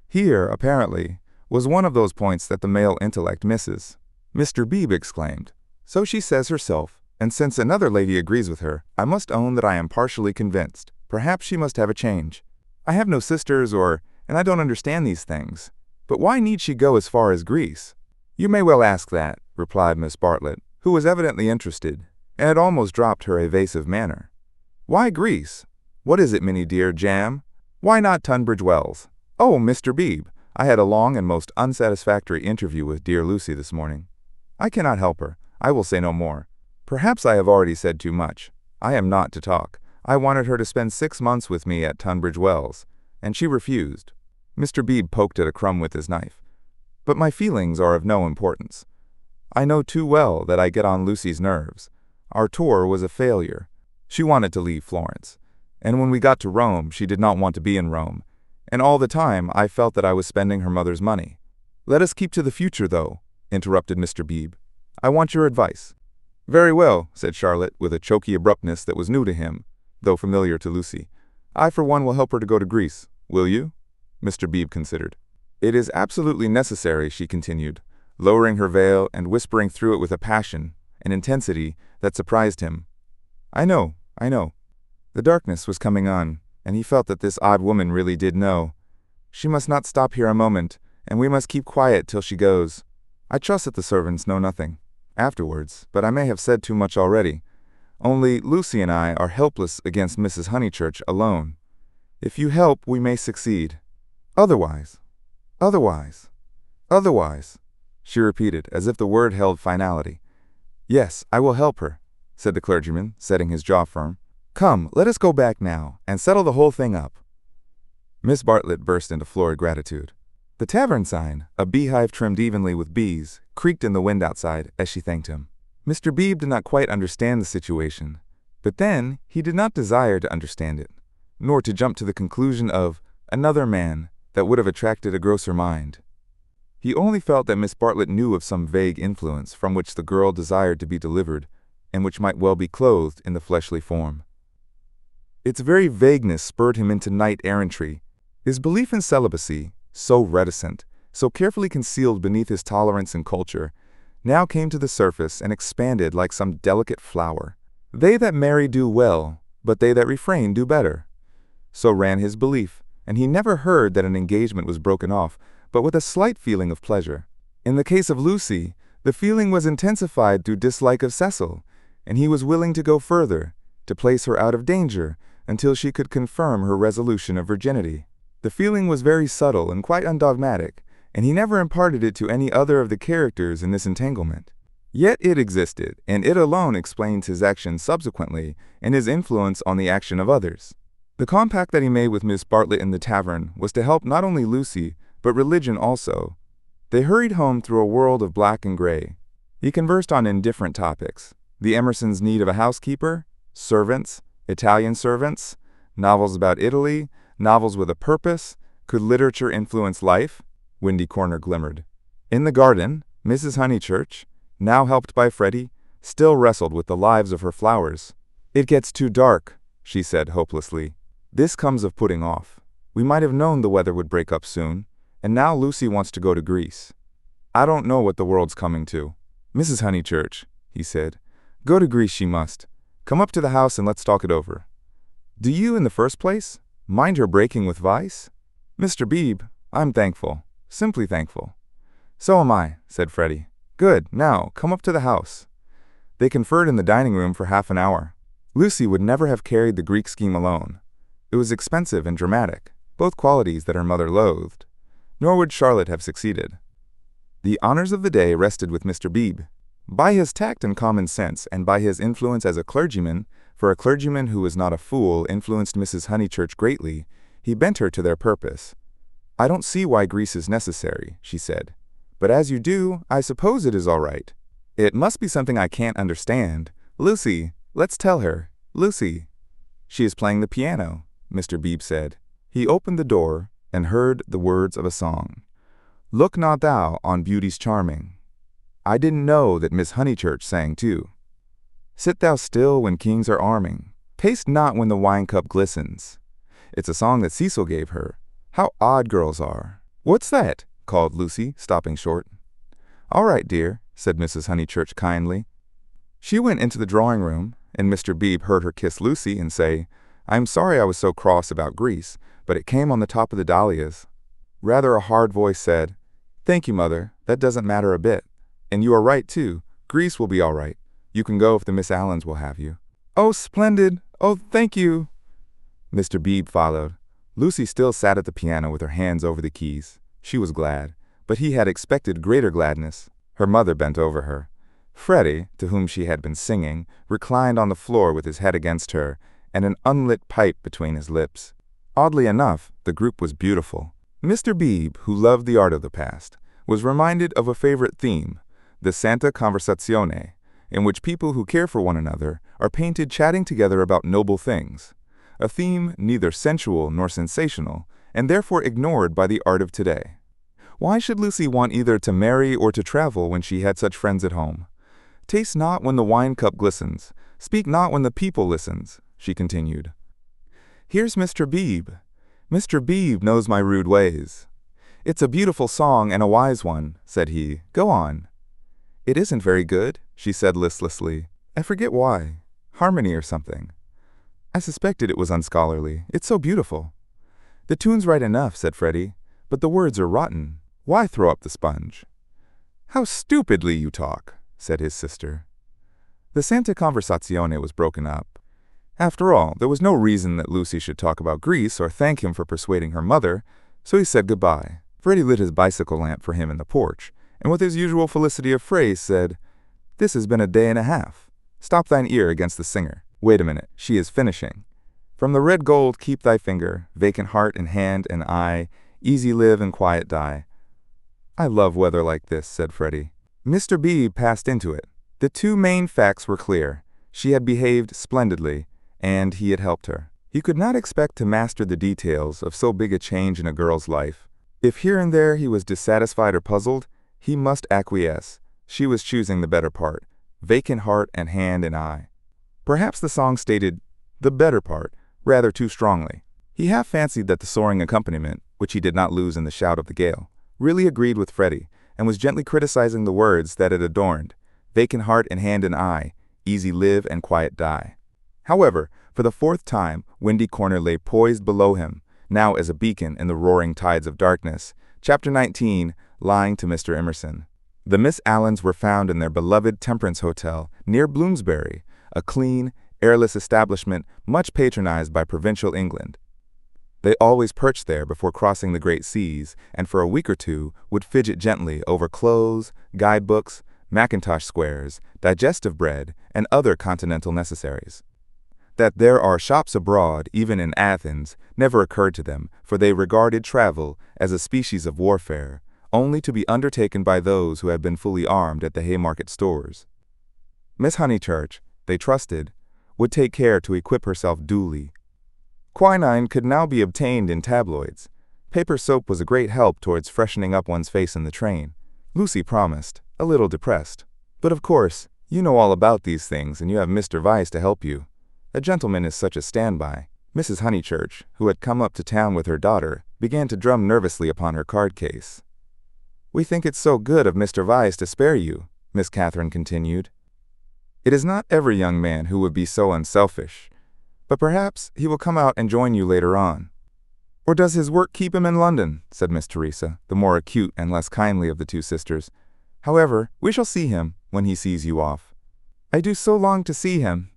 Here, apparently, was one of those points that the male intellect misses. Mr. Beebe exclaimed, "So she says herself, and since another lady agrees with her, I must own that I am partially convinced. Perhaps she must have a change. I have no sisters and I don't understand these things. But why need she go as far as Greece?" "You may well ask that," replied Miss Bartlett, who was evidently interested, and had almost dropped her evasive manner. "Why Greece? What is it, Minnie dear, jam? Why not Tunbridge Wells? Oh, Mr. Beebe, I had a long and most unsatisfactory interview with dear Lucy this morning. I cannot help her. I will say no more. Perhaps I have already said too much. I am not to talk. I wanted her to spend 6 months with me at Tunbridge Wells, and she refused." Mr. Beebe poked at a crumb with his knife. "But my feelings are of no importance. I know too well that I get on Lucy's nerves. Our tour was a failure. She wanted to leave Florence, and when we got to Rome, she did not want to be in Rome, and all the time I felt that I was spending her mother's money. Let us keep to the future, though, interrupted Mr. Beebe. I want your advice. Very well, said Charlotte, with a choky abruptness that was new to him, though familiar to Lucy. I, for one, will help her to go to Greece. Will you? Mr. Beebe considered. It is absolutely necessary, she continued, lowering her veil and whispering through it with a passion, an intensity, that surprised him. I know. The darkness was coming on, and he felt that this odd woman really did know. She must not stop here a moment, and we must keep quiet till she goes. I trust that the servants know nothing. Afterwards, but I may have said too much already. Only Lucy and I are helpless against Mrs. Honeychurch alone. If you help, we may succeed. Otherwise, she repeated, as if the word held finality. Yes, I will help her, said the clergyman, setting his jaw firm. Come, let us go back now, and settle the whole thing up. Miss Bartlett burst into florid gratitude. The tavern sign, a beehive trimmed evenly with bees, creaked in the wind outside as she thanked him. Mr. Beebe did not quite understand the situation, but then he did not desire to understand it, nor to jump to the conclusion of another man that would have attracted a grosser mind. He only felt that Miss Bartlett knew of some vague influence from which the girl desired to be delivered, and which might well be clothed in the fleshly form. Its very vagueness spurred him into knight-errantry. His belief in celibacy, so reticent, so carefully concealed beneath his tolerance and culture, now came to the surface and expanded like some delicate flower. They that marry do well, but they that refrain do better. So ran his belief, and he never heard that an engagement was broken off, but with a slight feeling of pleasure. In the case of Lucy, the feeling was intensified through dislike of Cecil, and he was willing to go further, to place her out of danger, until she could confirm her resolution of virginity. The feeling was very subtle and quite undogmatic, and he never imparted it to any other of the characters in this entanglement. Yet it existed, and it alone explains his actions subsequently and his influence on the action of others. The compact that he made with Miss Bartlett in the tavern was to help not only Lucy, but religion also. They hurried home through a world of black and gray. He conversed on indifferent topics: the Emersons' need of a housekeeper, servants, Italian servants, novels about Italy, novels with a purpose. Could literature influence life? Windy Corner glimmered. In the garden, Mrs. Honeychurch, now helped by Freddie, still wrestled with the lives of her flowers. It gets too dark, she said hopelessly. This comes of putting off. We might have known the weather would break up soon, and now Lucy wants to go to Greece. I don't know what the world's coming to. Mrs. Honeychurch, he said, go to Greece she must. Come up to the house and let's talk it over. Do you, in the first place, mind her breaking with vice? Mr. Beebe, I'm thankful, simply thankful. So am I, said Freddie. Good, now, come up to the house. They conferred in the dining room for half an hour. Lucy would never have carried the Greek scheme alone. It was expensive and dramatic, both qualities that her mother loathed. Nor would Charlotte have succeeded. The honors of the day rested with Mr. Beebe. By his tact and common sense, and by his influence as a clergyman, for a clergyman who was not a fool influenced Mrs. Honeychurch greatly, he bent her to their purpose. I don't see why Greece is necessary, she said. But as you do, I suppose it is all right. It must be something I can't understand. Lucy, let's tell her. Lucy. She is playing the piano, Mr. Beebe said. He opened the door and heard the words of a song. Look not thou on beauty's charming. I didn't know that Miss Honeychurch sang too. Sit thou still when kings are arming. Taste not when the wine cup glistens. It's a song that Cecil gave her. How odd girls are. What's that? Called Lucy, stopping short. All right, dear, said Mrs. Honeychurch kindly. She went into the drawing room, and Mr. Beebe heard her kiss Lucy and say, I'm sorry I was so cross about Greece, but it came on the top of the dahlias. Rather a hard voice said, Thank you, Mother, that doesn't matter a bit. And you are right, too. Greece will be all right. You can go if the Miss Allens will have you. Oh, splendid! Oh, thank you! Mr. Beebe followed. Lucy still sat at the piano with her hands over the keys. She was glad, but he had expected greater gladness. Her mother bent over her. Freddie, to whom she had been singing, reclined on the floor with his head against her and an unlit pipe between his lips. Oddly enough, the group was beautiful. Mr. Beebe, who loved the art of the past, was reminded of a favorite theme, the Santa Conversazione, in which people who care for one another are painted chatting together about noble things, a theme neither sensual nor sensational, and therefore ignored by the art of today. Why should Lucy want either to marry or to travel when she had such friends at home? Taste not when the wine cup glistens, speak not when the people listens, she continued. Here's Mr. Beebe. Mr. Beebe knows my rude ways. It's a beautiful song and a wise one, said he. Go on. It isn't very good, she said listlessly. I forget why. Harmony or something. I suspected it was unscholarly. It's so beautiful. The tune's right enough, said Freddie, but the words are rotten. Why throw up the sponge? How stupidly you talk, said his sister. The Santa Conversazione was broken up. After all, there was no reason that Lucy should talk about Greece or thank him for persuading her mother, so he said goodbye. Freddie lit his bicycle lamp for him in the porch, and with his usual felicity of phrase said, This has been a day and a half. Stop thine ear against the singer. Wait a minute, she is finishing. From the red gold keep thy finger, vacant heart and hand and eye, easy live and quiet die. I love weather like this, said Freddie. Mr. Beebe passed into it. The two main facts were clear. She had behaved splendidly, and he had helped her. He could not expect to master the details of so big a change in a girl's life. If here and there he was dissatisfied or puzzled, he must acquiesce. She was choosing the better part, vacant heart and hand and eye. Perhaps the song stated the better part rather too strongly. He half fancied that the soaring accompaniment, which he did not lose in the shout of the gale, really agreed with Freddie, and was gently criticizing the words that it adorned, vacant heart and hand and eye, easy live and quiet die. However, for the fourth time, Windy Corner lay poised below him, now as a beacon in the roaring tides of darkness. Chapter 19, Lying to Mr. Emerson. The Miss Allens were found in their beloved Temperance Hotel near Bloomsbury, a clean, airless establishment much patronized by provincial England. They always perched there before crossing the great seas, and for a week or two would fidget gently over clothes, guidebooks, Mackintosh squares, digestive bread, and other continental necessaries. That there are shops abroad, even in Athens, never occurred to them, for they regarded travel as a species of warfare, only to be undertaken by those who had been fully armed at the Haymarket stores. Miss Honeychurch, they trusted, would take care to equip herself duly. Quinine could now be obtained in tabloids. Paper soap was a great help towards freshening up one's face in the train. Lucy promised, a little depressed. But of course, you know all about these things, and you have Mr. Vyse to help you. A gentleman is such a standby. Mrs. Honeychurch, who had come up to town with her daughter, began to drum nervously upon her card case. We think it's so good of Mr. Vyse to spare you, Miss Catherine continued. It is not every young man who would be so unselfish, but perhaps he will come out and join you later on. Or does his work keep him in London? Said Miss Teresa, the more acute and less kindly of the two sisters. However, we shall see him when he sees you off. I do so long to see him.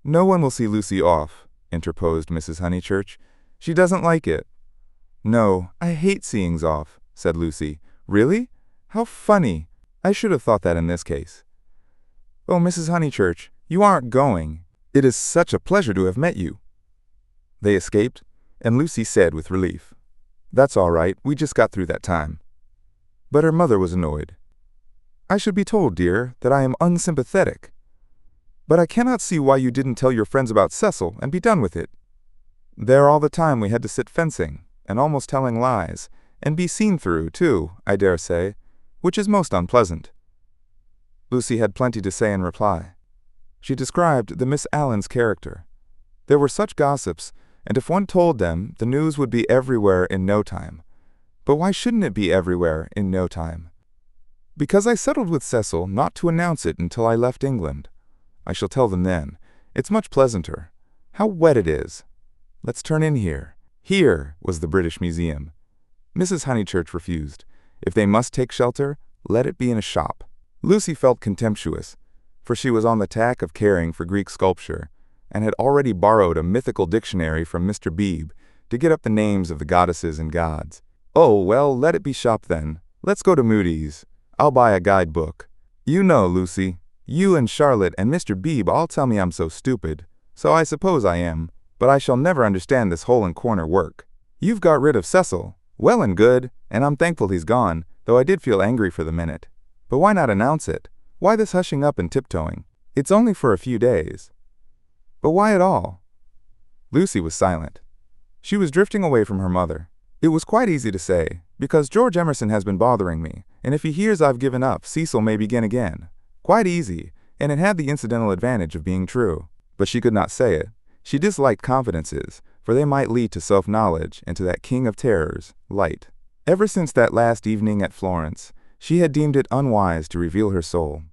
No one will see Lucy off, interposed Mrs. Honeychurch. She doesn't like it. No, I hate seeings off, said Lucy. Really? How funny. I should have thought that in this case. Oh, Mrs. Honeychurch, you aren't going. It is such a pleasure to have met you. They escaped, and Lucy said with relief, That's all right, we just got through that time. But her mother was annoyed. I should be told, dear, that I am unsympathetic. But I cannot see why you didn't tell your friends about Cecil and be done with it. There all the time we had to sit fencing, and almost telling lies, and be seen through, too, I dare say, which is most unpleasant. Lucy had plenty to say in reply. She described the Miss Allens' character. There were such gossips, and if one told them, the news would be everywhere in no time. But why shouldn't it be everywhere in no time? Because I settled with Cecil not to announce it until I left England. I shall tell them then. It's much pleasanter. How wet it is. Let's turn in here. Here was the British Museum. Mrs. Honeychurch refused. If they must take shelter, let it be in a shop. Lucy felt contemptuous, for she was on the tack of caring for Greek sculpture, and had already borrowed a mythical dictionary from Mr. Beebe to get up the names of the goddesses and gods. Oh, well, let it be shop then. Let's go to Moody's. I'll buy a guidebook. You know, Lucy, you and Charlotte and Mr. Beebe all tell me I'm so stupid, so I suppose I am, but I shall never understand this hole-and-corner work. You've got rid of Cecil. Well and good, and I'm thankful he's gone, though I did feel angry for the minute. But why not announce it? Why this hushing up and tiptoeing? It's only for a few days. But why at all? Lucy was silent. She was drifting away from her mother. It was quite easy to say, because George Emerson has been bothering me, and if he hears I've given up, Cecil may begin again. Quite easy, and it had the incidental advantage of being true. But she could not say it. She disliked confidences, for they might lead to self-knowledge and to that king of terrors, light. Ever since that last evening at Florence, she had deemed it unwise to reveal her soul.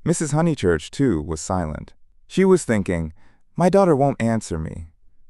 Mrs. Honeychurch, too, was silent. She was thinking, my daughter won't answer me.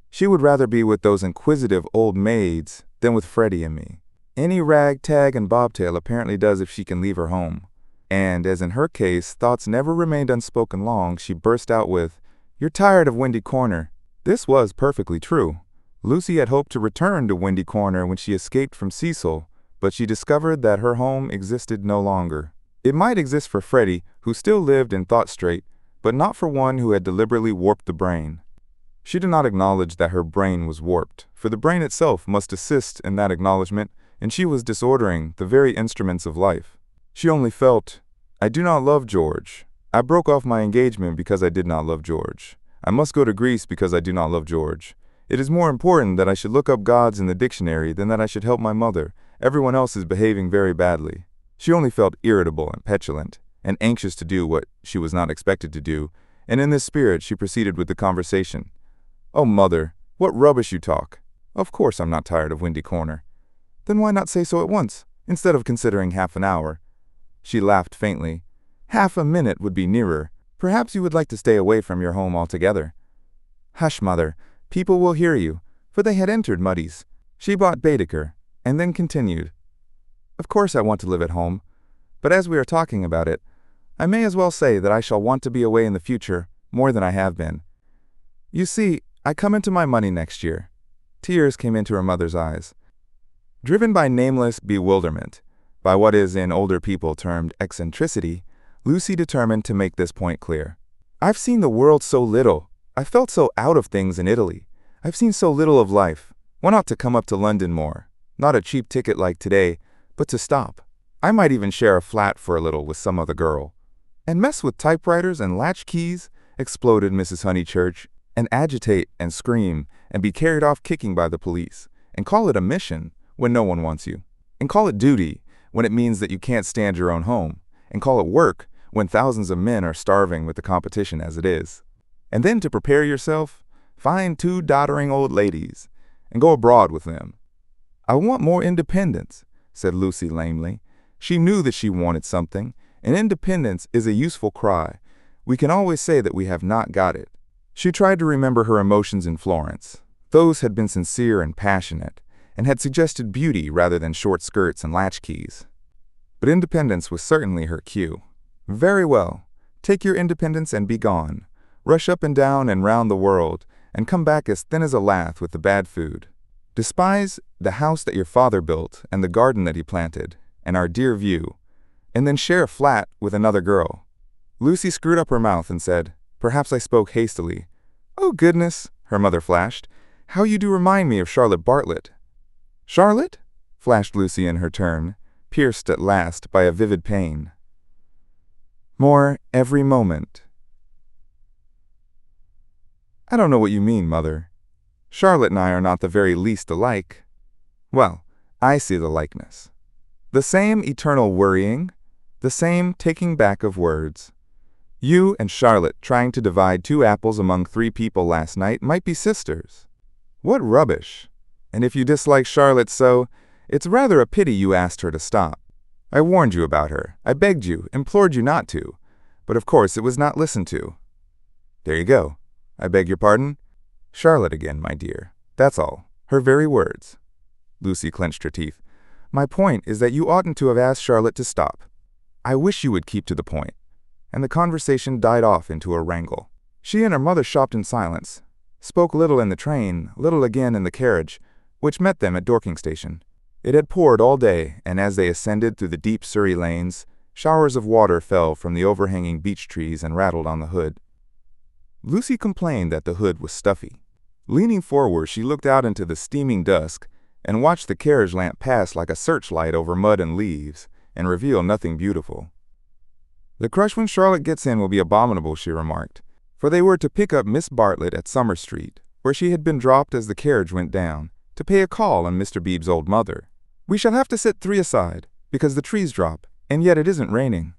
She would rather be with those inquisitive old maids than with Freddie and me. Any rag, tag, and bobtail apparently does if she can leave her home. And, as in her case, thoughts never remained unspoken long, she burst out with, you're tired of Windy Corner. This was perfectly true. Lucy had hoped to return to Windy Corner when she escaped from Cecil, but she discovered that her home existed no longer. It might exist for Freddie, who still lived and thought straight, but not for one who had deliberately warped the brain. She did not acknowledge that her brain was warped, for the brain itself must assist in that acknowledgement, and she was disordering the very instruments of life. She only felt, I do not love George. I broke off my engagement because I did not love George. I must go to Greece because I do not love George. It is more important that I should look up gods in the dictionary than that I should help my mother. Everyone else is behaving very badly. She only felt irritable and petulant, and anxious to do what she was not expected to do, and in this spirit she proceeded with the conversation. Oh, Mother, what rubbish you talk. Of course I'm not tired of Windy Corner. Then why not say so at once, instead of considering half an hour? She laughed faintly. Half a minute would be nearer. Perhaps you would like to stay away from your home altogether. Hush, Mother. People will hear you, for they had entered Muddy's. She bought Baedeker, and then continued. Of course I want to live at home, but as we are talking about it, I may as well say that I shall want to be away in the future more than I have been. You see, I come into my money next year. Tears came into her mother's eyes. Driven by nameless bewilderment, by what is in older people termed eccentricity, Lucy determined to make this point clear. I've seen the world so little. I felt so out of things in Italy. I've seen so little of life. One ought to come up to London more. Not a cheap ticket like today, but to stop. I might even share a flat for a little with some other girl. And mess with typewriters and latch keys, exploded Mrs. Honeychurch, and agitate and scream and be carried off kicking by the police, and call it a mission when no one wants you, and call it duty when it means that you can't stand your own home, and call it work when thousands of men are starving with the competition as it is. And then to prepare yourself, find 2 doddering old ladies and go abroad with them. I want more independence, said Lucy lamely. She knew that she wanted something, and independence is a useful cry. We can always say that we have not got it. She tried to remember her emotions in Florence. Those had been sincere and passionate, and had suggested beauty rather than short skirts and latchkeys. But independence was certainly her cue. Very well. Take your independence and be gone. Rush up and down and round the world, and come back as thin as a lath with the bad food. Despise the house that your father built and the garden that he planted, and our dear view, and then share a flat with another girl. Lucy screwed up her mouth and said, Perhaps I spoke hastily. Oh, goodness, her mother flashed. How you do remind me of Charlotte Bartlett. Charlotte? Flashed Lucy in her turn, pierced at last by a vivid pain. More every moment. I don't know what you mean, Mother. Charlotte and I are not the very least alike. Well, I see the likeness. The same eternal worrying, the same taking back of words. You and Charlotte trying to divide 2 apples among 3 people last night might be sisters. What rubbish! And if you dislike Charlotte so, it's rather a pity you asked her to stop. I warned you about her. I begged you, implored you not to. But of course it was not listened to. There you go. I beg your pardon? Charlotte again, my dear. That's all. Her very words. Lucy clenched her teeth. My point is that you oughtn't to have asked Charlotte to stop. I wish you would keep to the point. And the conversation died off into a wrangle. She and her mother shopped in silence, spoke little in the train, little again in the carriage, which met them at Dorking Station. It had poured all day, and as they ascended through the deep Surrey lanes, showers of water fell from the overhanging beech trees and rattled on the hood. Lucy complained that the hood was stuffy. Leaning forward, she looked out into the steaming dusk and watched the carriage lamp pass like a searchlight over mud and leaves and reveal nothing beautiful. The crush when Charlotte gets in will be abominable, she remarked, for they were to pick up Miss Bartlett at Summer Street, where she had been dropped as the carriage went down, to pay a call on Mr. Beebe's old mother. We shall have to sit 3 aside, because the trees drop, and yet it isn't raining.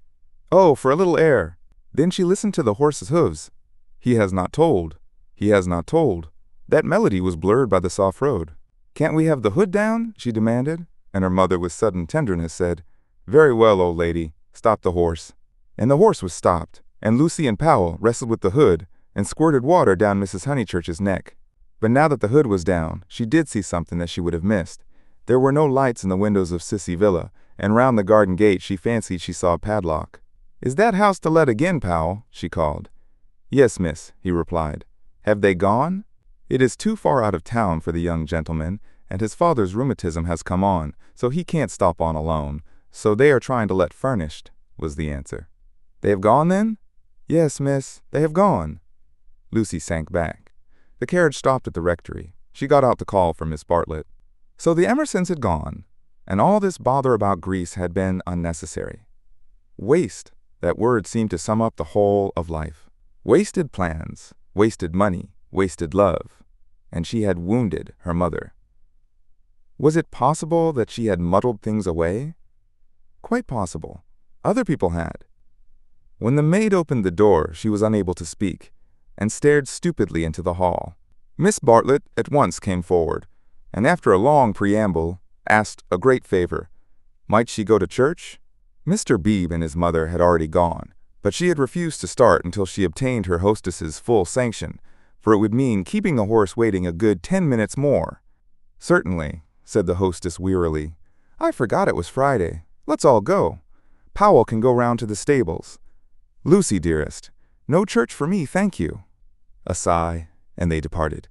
Oh, for a little air. Then she listened to the horse's hooves. He has not told. He has not told. That melody was blurred by the soft road. Can't we have the hood down? She demanded, and her mother with sudden tenderness said, Very well, old lady, stop the horse. And the horse was stopped, and Lucy and Powell wrestled with the hood and squirted water down Mrs. Honeychurch's neck. But now that the hood was down, she did see something that she would have missed. There were no lights in the windows of Sissy Villa, and round the garden gate she fancied she saw a padlock. Is that house to let again, Powell? She called. Yes, miss, he replied. Have they gone? It is too far out of town for the young gentleman, and his father's rheumatism has come on, so he can't stop on alone, so they are trying to let furnished, was the answer. They have gone, then? Yes, miss, they have gone. Lucy sank back. The carriage stopped at the rectory. She got out to call for Miss Bartlett. So the Emersons had gone, and all this bother about Greece had been unnecessary. Waste, that word seemed to sum up the whole of life. Wasted plans, wasted money, wasted love, and she had wounded her mother. Was it possible that she had muddled things away? Quite possible. Other people had. When the maid opened the door, she was unable to speak, and stared stupidly into the hall. Miss Bartlett at once came forward, and after a long preamble, asked a great favor. Might she go to church? Mr. Beebe and his mother had already gone, but she had refused to start until she obtained her hostess's full sanction, for it would mean keeping the horse waiting a good 10 minutes more. Certainly, said the hostess wearily. I forgot it was Friday. Let's all go. Powell can go round to the stables. Lucy, dearest, no church for me, thank you. A sigh, and they departed.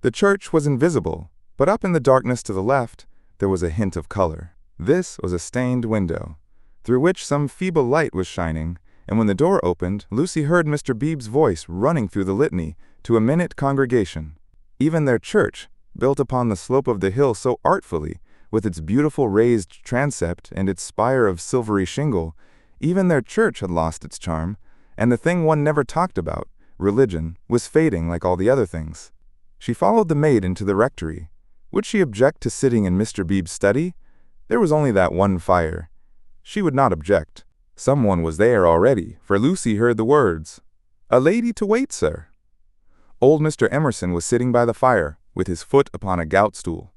The church was invisible, but up in the darkness to the left, there was a hint of color. This was a stained window, through which some feeble light was shining, and when the door opened, Lucy heard Mr. Beebe's voice running through the litany to a minute congregation. Even their church, built upon the slope of the hill so artfully, with its beautiful raised transept and its spire of silvery shingle, even their church had lost its charm, and the thing one never talked about, religion, was fading like all the other things. She followed the maid into the rectory. Would she object to sitting in Mr. Beebe's study? There was only that one fire. She would not object. Someone was there already, for Lucy heard the words, "A lady to wait, sir." Old Mr. Emerson was sitting by the fire, with his foot upon a gout stool.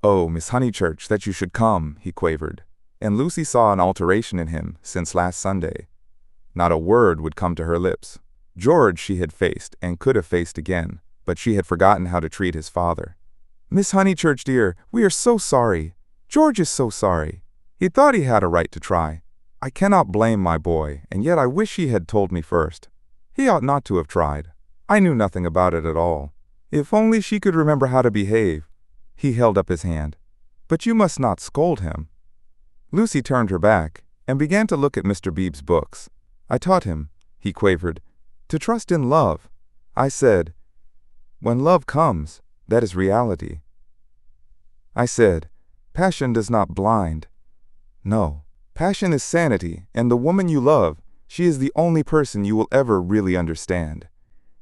"Oh, Miss Honeychurch, that you should come," he quavered, and Lucy saw an alteration in him since last Sunday. Not a word would come to her lips. George she had faced, and could have faced again, but she had forgotten how to treat his father. "Miss Honeychurch, dear, we are so sorry. George is so sorry. He thought he had a right to try. I cannot blame my boy, and yet I wish he had told me first. He ought not to have tried. I knew nothing about it at all. If only she could remember how to behave." He held up his hand. "But you must not scold him." Lucy turned her back and began to look at Mr. Beebe's books. "I taught him," he quavered, "to trust in love. I said, when love comes, that is reality. I said, passion does not blind. No, passion is sanity, and the woman you love, she is the only person you will ever really understand."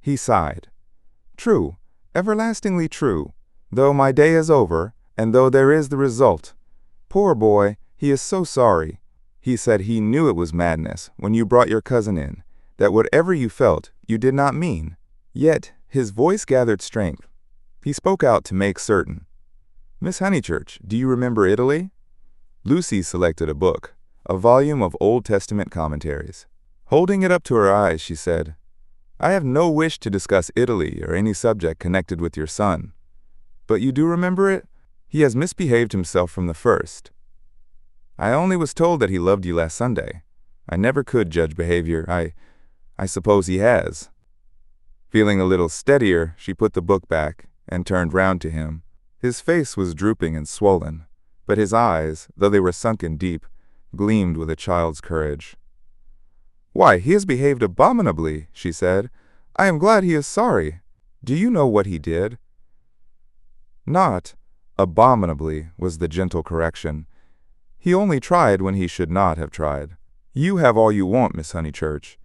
He sighed. "True, everlastingly true, though my day is over, and though there is the result. Poor boy, he is so sorry. He said he knew it was madness when you brought your cousin in, that whatever you felt, you did not mean." Yet his voice gathered strength. He spoke out to make certain. "Miss Honeychurch, do you remember Italy?" Lucy selected a book, a volume of Old Testament commentaries. Holding it up to her eyes, she said, "I have no wish to discuss Italy or any subject connected with your son. But you do remember it? He has misbehaved himself from the first. I only was told that he loved you last Sunday. I never could judge behavior. I suppose he has." Feeling a little steadier, she put the book back and turned round to him. His face was drooping and swollen, but his eyes, though they were sunken deep, gleamed with a child's courage. "Why, he has behaved abominably," she said. "I am glad he is sorry. Do you know what he did?" "Not abominably," was the gentle correction. "He only tried when he should not have tried. You have all you want, Miss Honeychurch.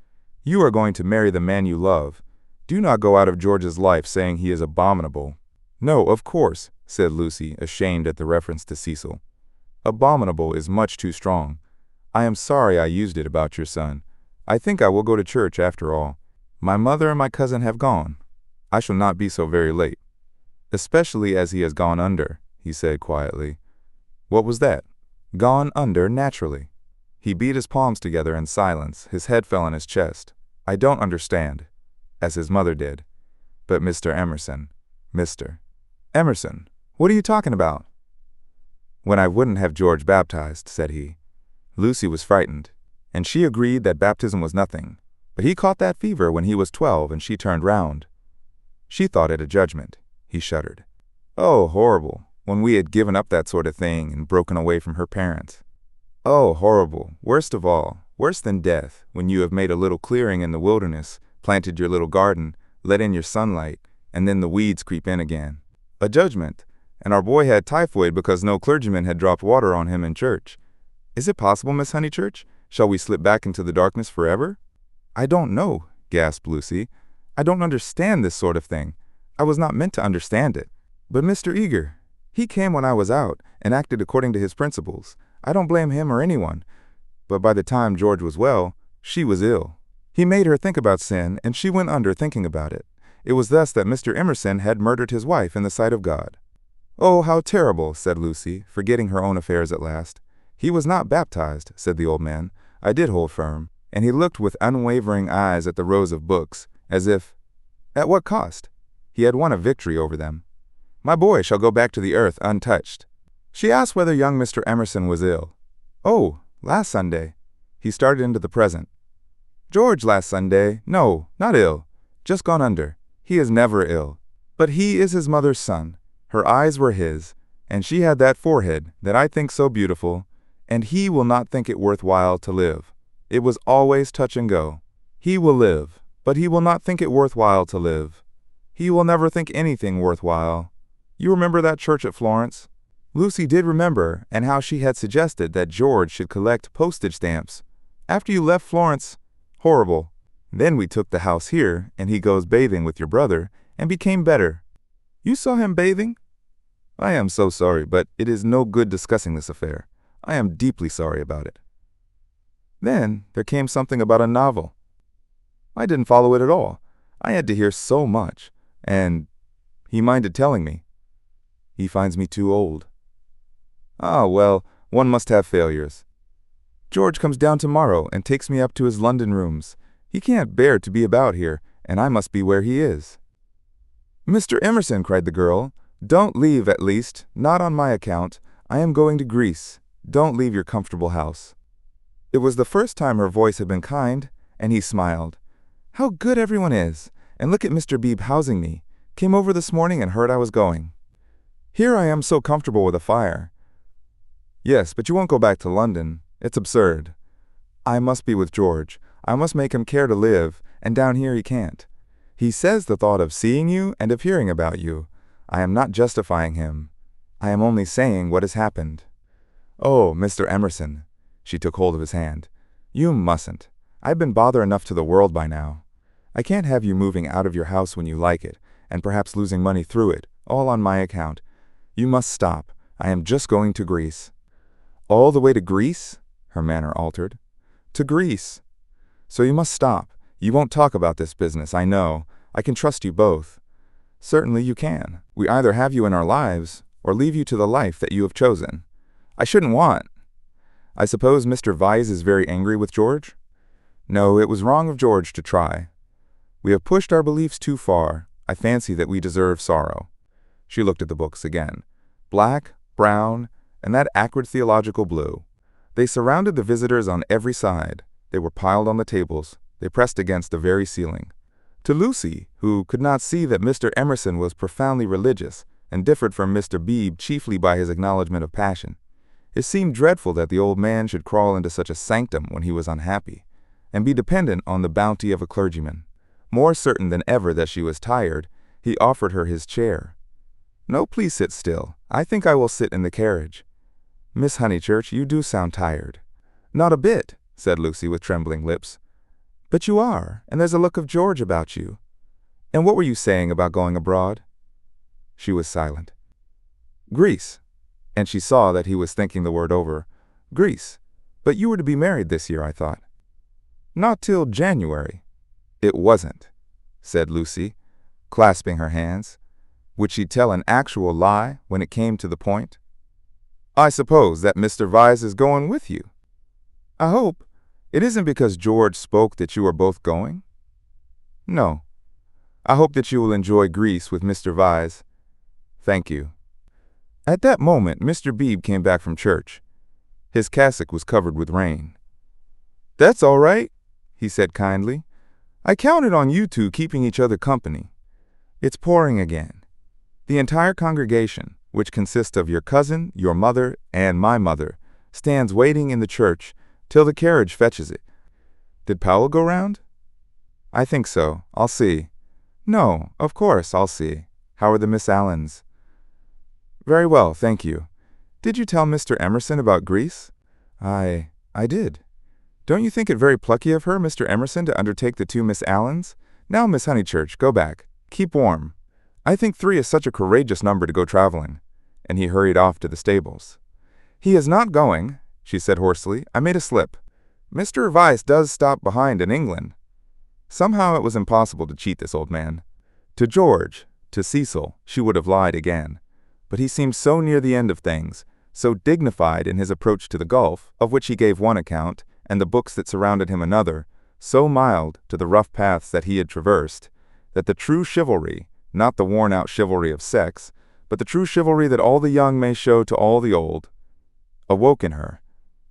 You are going to marry the man you love. Do not go out of George's life saying he is abominable." "No, of course," said Lucy, ashamed at the reference to Cecil. Abominable is much too strong. I am sorry I used it about your son. I think I will go to church after all. My mother and my cousin have gone. I shall not be so very late. Especially as he has gone under, he said quietly. What was that? Gone under naturally. He beat his palms together in silence. His head fell on his chest. I don't understand, as his mother did. But Mr. Emerson, Mr. Emerson, what are you talking about? When I wouldn't have George baptized, said he. Lucy was frightened, and she agreed that baptism was nothing. But he caught that fever when he was 12 and she turned round. She thought it a judgment. He shuddered. Oh, horrible, when we had given up that sort of thing and broken away from her parents. Oh, horrible, worst of all, worse than death, when you have made a little clearing in the wilderness, planted your little garden, let in your sunlight, and then the weeds creep in again. A judgment, and our boy had typhoid because no clergyman had dropped water on him in church. Is it possible, Miss Honeychurch? Shall we slip back into the darkness forever? I don't know, gasped Lucy. I don't understand this sort of thing. I was not meant to understand it. But Mr. Eager, he came when I was out and acted according to his principles. I don't blame him or anyone. But by the time George was well, she was ill. He made her think about sin, and she went under thinking about it. It was thus that Mr. Emerson had murdered his wife in the sight of God. Oh, how terrible, said Lucy, forgetting her own affairs at last. He was not baptized, said the old man. I did hold firm, and he looked with unwavering eyes at the rows of books, as if, at what cost? He had won a victory over them. My boy shall go back to the earth untouched. She asked whether young Mr. Emerson was ill. Oh, last Sunday. He started into the present. George last Sunday, no, not ill, just gone under. He is never ill. But he is his mother's son. Her eyes were his, and she had that forehead that I think so beautiful, and he will not think it worth while to live. It was always touch and go. He will live, but he will not think it worth while to live. He will never think anything worth while. You remember that church at Florence? Lucy did remember, and how she had suggested that George should collect postage stamps. After you left Florence, horrible. Then we took the house here, and he goes bathing with your brother, and became better. You saw him bathing? I am so sorry, but it is no good discussing this affair. I am deeply sorry about it. Then there came something about a novel. I didn't follow it at all. I had to hear so much, and he minded telling me. He finds me too old. Ah, well, one must have failures. George comes down tomorrow and takes me up to his London rooms. He can't bear to be about here, and I must be where he is. Mr. Emerson, cried the girl, don't leave, at least, not on my account. I am going to Greece. Don't leave your comfortable house. It was the first time her voice had been kind, and he smiled. How good everyone is, and look at Mr. Beebe housing me. Came over this morning and heard I was going. Here I am so comfortable with a fire. Yes, but you won't go back to London. It's absurd. I must be with George. I must make him care to live, and down here he can't. He says the thought of seeing you and of hearing about you. I am not justifying him. I am only saying what has happened. Oh, Mr. Emerson. She took hold of his hand. You mustn't. I've been bother enough to the world by now. I can't have you moving out of your house when you like it, and perhaps losing money through it, all on my account. You must stop. I am just going to Greece. All the way to Greece? Her manner altered. To Greece. So you must stop. You won't talk about this business, I know. I can trust you both. Certainly you can. We either have you in our lives, or leave you to the life that you have chosen. I shouldn't want. I suppose Mr. Vyse is very angry with George? No, it was wrong of George to try. We have pushed our beliefs too far. I fancy that we deserve sorrow. She looked at the books again. Black, brown, and that acrid theological blue. They surrounded the visitors on every side. They were piled on the tables. They pressed against the very ceiling. To Lucy, who could not see that Mr. Emerson was profoundly religious and differed from Mr. Beebe chiefly by his acknowledgment of passion, it seemed dreadful that the old man should crawl into such a sanctum when he was unhappy, and be dependent on the bounty of a clergyman. More certain than ever that she was tired, he offered her his chair. No, please sit still. I think I will sit in the carriage. Miss Honeychurch, you do sound tired. Not a bit, said Lucy with trembling lips. But you are, and there's a look of George about you. And what were you saying about going abroad? She was silent. Greece. And she saw that he was thinking the word over. Greece. But you were to be married this year, I thought. Not till January. It wasn't, said Lucy, clasping her hands. Would she tell an actual lie when it came to the point? I suppose that Mr. Vyse is going with you. I hope. It isn't because George spoke that you are both going? No. I hope that you will enjoy Greece with Mr. Vyse. Thank you. At that moment, Mr. Beebe came back from church. His cassock was covered with rain. That's all right, he said kindly. I counted on you two keeping each other company. It's pouring again. The entire congregation, which consists of your cousin, your mother, and my mother, stands waiting in the church till the carriage fetches it. Did Powell go round? I think so. I'll see. No, of course, I'll see. How are the Miss Allens? Very well, thank you. Did you tell Mr. Emerson about Greece? I did. Don't you think it very plucky of her, Mr. Emerson, to undertake the two Miss Allens? Now, Miss Honeychurch, go back. Keep warm. I think 3 is such a courageous number to go traveling. And he hurried off to the stables. He is not going, she said hoarsely. I made a slip. Mr. Vyse does stop behind in England. Somehow it was impossible to cheat this old man. To George, to Cecil, she would have lied again. But he seemed so near the end of things, so dignified in his approach to the gulf, of which he gave one account, and the books that surrounded him another, so mild to the rough paths that he had traversed, that the true chivalry, not the worn-out chivalry of sex, but the true chivalry that all the young may show to all the old, awoke in her,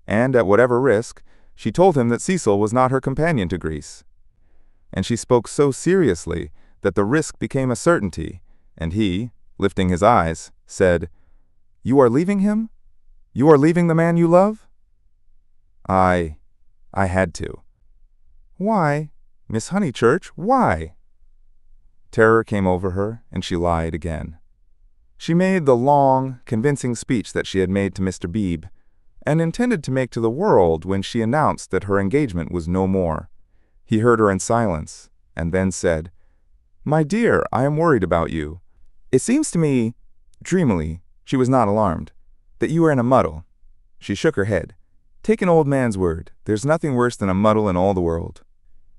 and at whatever risk, she told him that Cecil was not her companion to Greece. And she spoke so seriously that the risk became a certainty, and he, lifting his eyes, said, You are leaving him? You are leaving the man you love? I had to. Why, Miss Honeychurch, why? Terror came over her, and she lied again. She made the long, convincing speech that she had made to Mr. Beebe, and intended to make to the world when she announced that her engagement was no more. He heard her in silence, and then said, My dear, I am worried about you. It seems to me, dreamily, she was not alarmed, that you are in a muddle. She shook her head. Take an old man's word. There's nothing worse than a muddle in all the world.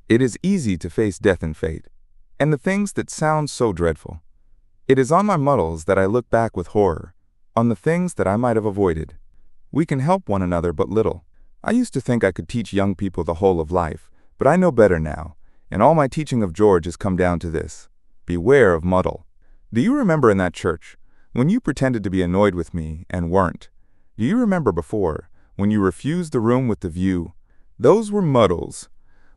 It is easy to face death and fate, and the things that sound so dreadful. It is on my muddles that I look back with horror, on the things that I might have avoided. We can help one another but little. I used to think I could teach young people the whole of life, but I know better now, and all my teaching of George has come down to this. Beware of muddle. Do you remember in that church, when you pretended to be annoyed with me and weren't? Do you remember before, when you refused the room with the view? Those were muddles,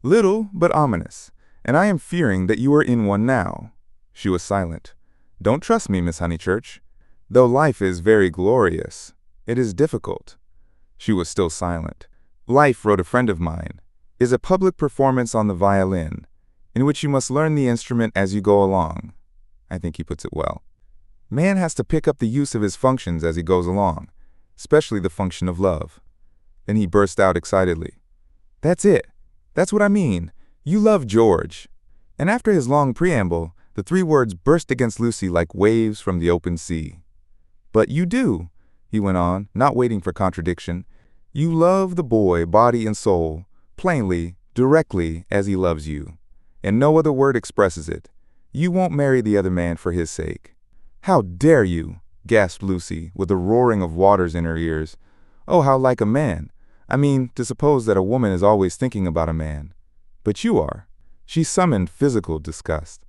little but ominous, and I am fearing that you are in one now. She was silent. Don't trust me, Miss Honeychurch. Though life is very glorious, it is difficult. She was still silent. Life, wrote a friend of mine, is a public performance on the violin, in which you must learn the instrument as you go along. I think he puts it well. Man has to pick up the use of his functions as he goes along, especially the function of love. Then he burst out excitedly. That's it. That's what I mean. You love George. And after his long preamble, the 3 words burst against Lucy like waves from the open sea. But you do, he went on, not waiting for contradiction. You love the boy, body and soul, plainly, directly, as he loves you. And no other word expresses it. You won't marry the other man for his sake. How dare you? Gasped Lucy, with a roaring of waters in her ears. Oh, how like a man. I mean, to suppose that a woman is always thinking about a man. But you are. She summoned physical disgust.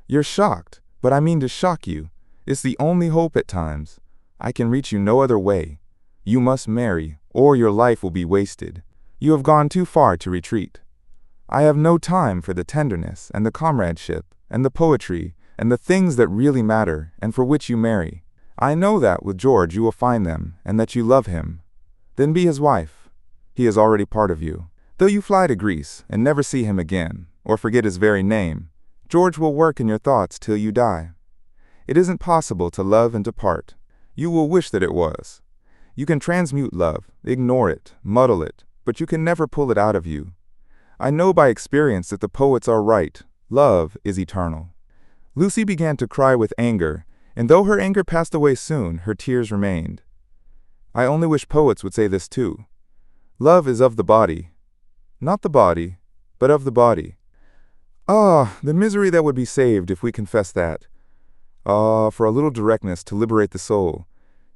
You're shocked, but I mean to shock you. It's the only hope at times. I can reach you no other way. You must marry, or your life will be wasted. You have gone too far to retreat. I have no time for the tenderness and the comradeship and the poetry and the things that really matter and for which you marry. I know that with George you will find them and that you love him. Then be his wife. He is already part of you. Though you fly to Greece and never see him again, or forget his very name, George will work in your thoughts till you die. It isn't possible to love and to part. You will wish that it was. You can transmute love, ignore it, muddle it, but you can never pull it out of you. I know by experience that the poets are right. Love is eternal. Lucy began to cry with anger, And though her anger passed away soon, her tears remained. I only wish poets would say this too. Love is of the body, not the body, but of the body. Ah, the misery that would be saved if we confessed that. Ah, for a little directness to liberate the soul.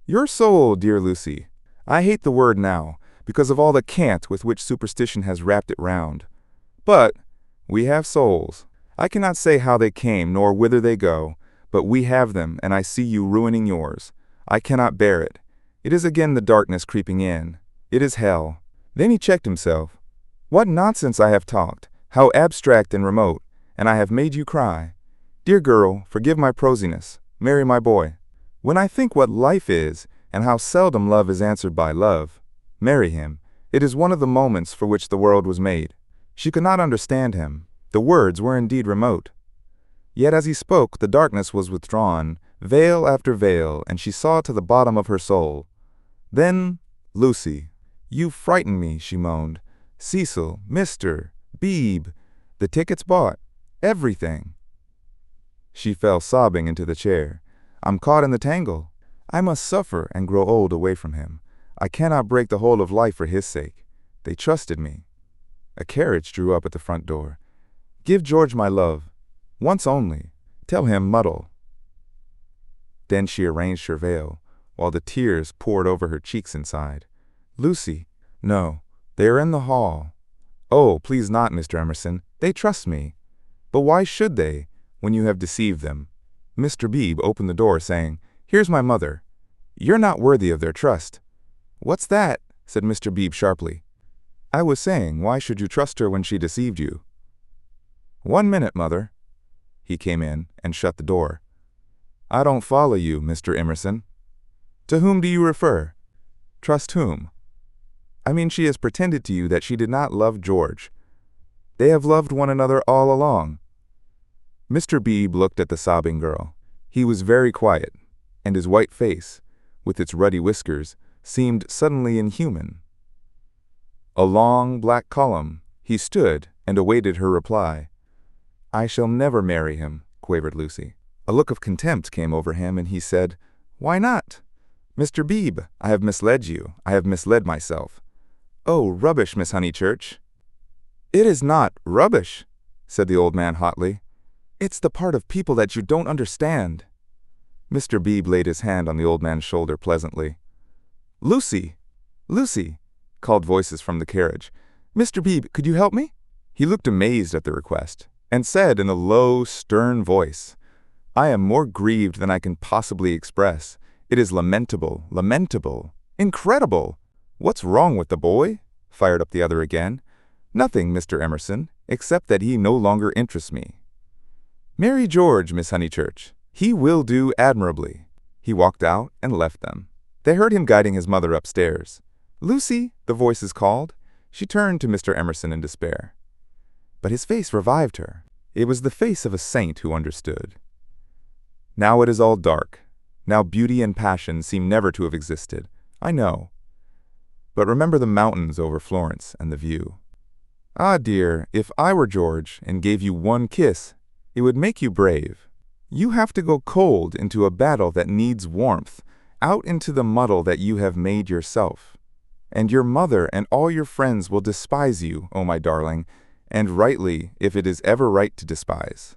Your soul, dear Lucy. I hate the word now, because of all the cant with which superstition has wrapped it round. But we have souls. I cannot say how they came, nor whither they go, but we have them, and I see you ruining yours. I cannot bear it. It is again the darkness creeping in. It is hell. Then he checked himself. What nonsense I have talked, how abstract and remote, and I have made you cry. Dear girl, forgive my prosiness. Marry my boy. When I think what life is, and how seldom love is answered by love, marry him. It is one of the moments for which the world was made. She could not understand him. The words were indeed remote. Yet as he spoke, the darkness was withdrawn, veil after veil, and she saw to the bottom of her soul. Then, Lucy, you frighten me, she moaned. Cecil, Mr. Beebe, the tickets bought, everything. She fell sobbing into the chair. I'm caught in the tangle. I must suffer and grow old away from him. I cannot break the whole of life for his sake. They trusted me. A carriage drew up at the front door. Give George my love. Once only. Tell him muddle. Then she arranged her veil, while the tears poured over her cheeks and sighed. Lucy, no, they are in the hall. Oh, please not, Mr. Emerson. They trust me. But why should they, when you have deceived them? Mr. Beebe opened the door, saying, Here's my mother. You're not worthy of their trust. What's that? Said Mr. Beebe sharply. I was saying, why should you trust her when she deceived you? 1 minute, mother. He came in and shut the door. I don't follow you, Mr. Emerson. To whom do you refer? Trust whom? I mean, she has pretended to you that she did not love George. They have loved one another all along. Mr. Beebe looked at the sobbing girl. He was very quiet, and his white face, with its ruddy whiskers, seemed suddenly inhuman. A long black column, he stood and awaited her reply. I shall never marry him, quavered Lucy. A look of contempt came over him, and he said, Why not? Mr. Beebe, I have misled you. I have misled myself. Oh, rubbish, Miss Honeychurch. It is not rubbish, said the old man hotly. It's the part of people that you don't understand. Mr. Beebe laid his hand on the old man's shoulder pleasantly. Lucy! Lucy! Called voices from the carriage. Mr. Beebe, could you help me? He looked amazed at the request, and said in a low, stern voice, I am more grieved than I can possibly express. It is lamentable, lamentable, incredible. What's wrong with the boy? Fired up the other again. Nothing, Mr. Emerson, except that he no longer interests me. Marry George, Miss Honeychurch. He will do admirably. He walked out and left them. They heard him guiding his mother upstairs. Lucy, the voices called. She turned to Mr. Emerson in despair. But his face revived her. It was the face of a saint who understood. Now it is all dark. Now beauty and passion seem never to have existed. I know. But remember the mountains over Florence and the view. Ah, dear, if I were George and gave you one kiss, it would make you brave. You have to go cold into a battle that needs warmth, out into the muddle that you have made yourself. And your mother and all your friends will despise you, oh my darling, and rightly, if it is ever right to despise.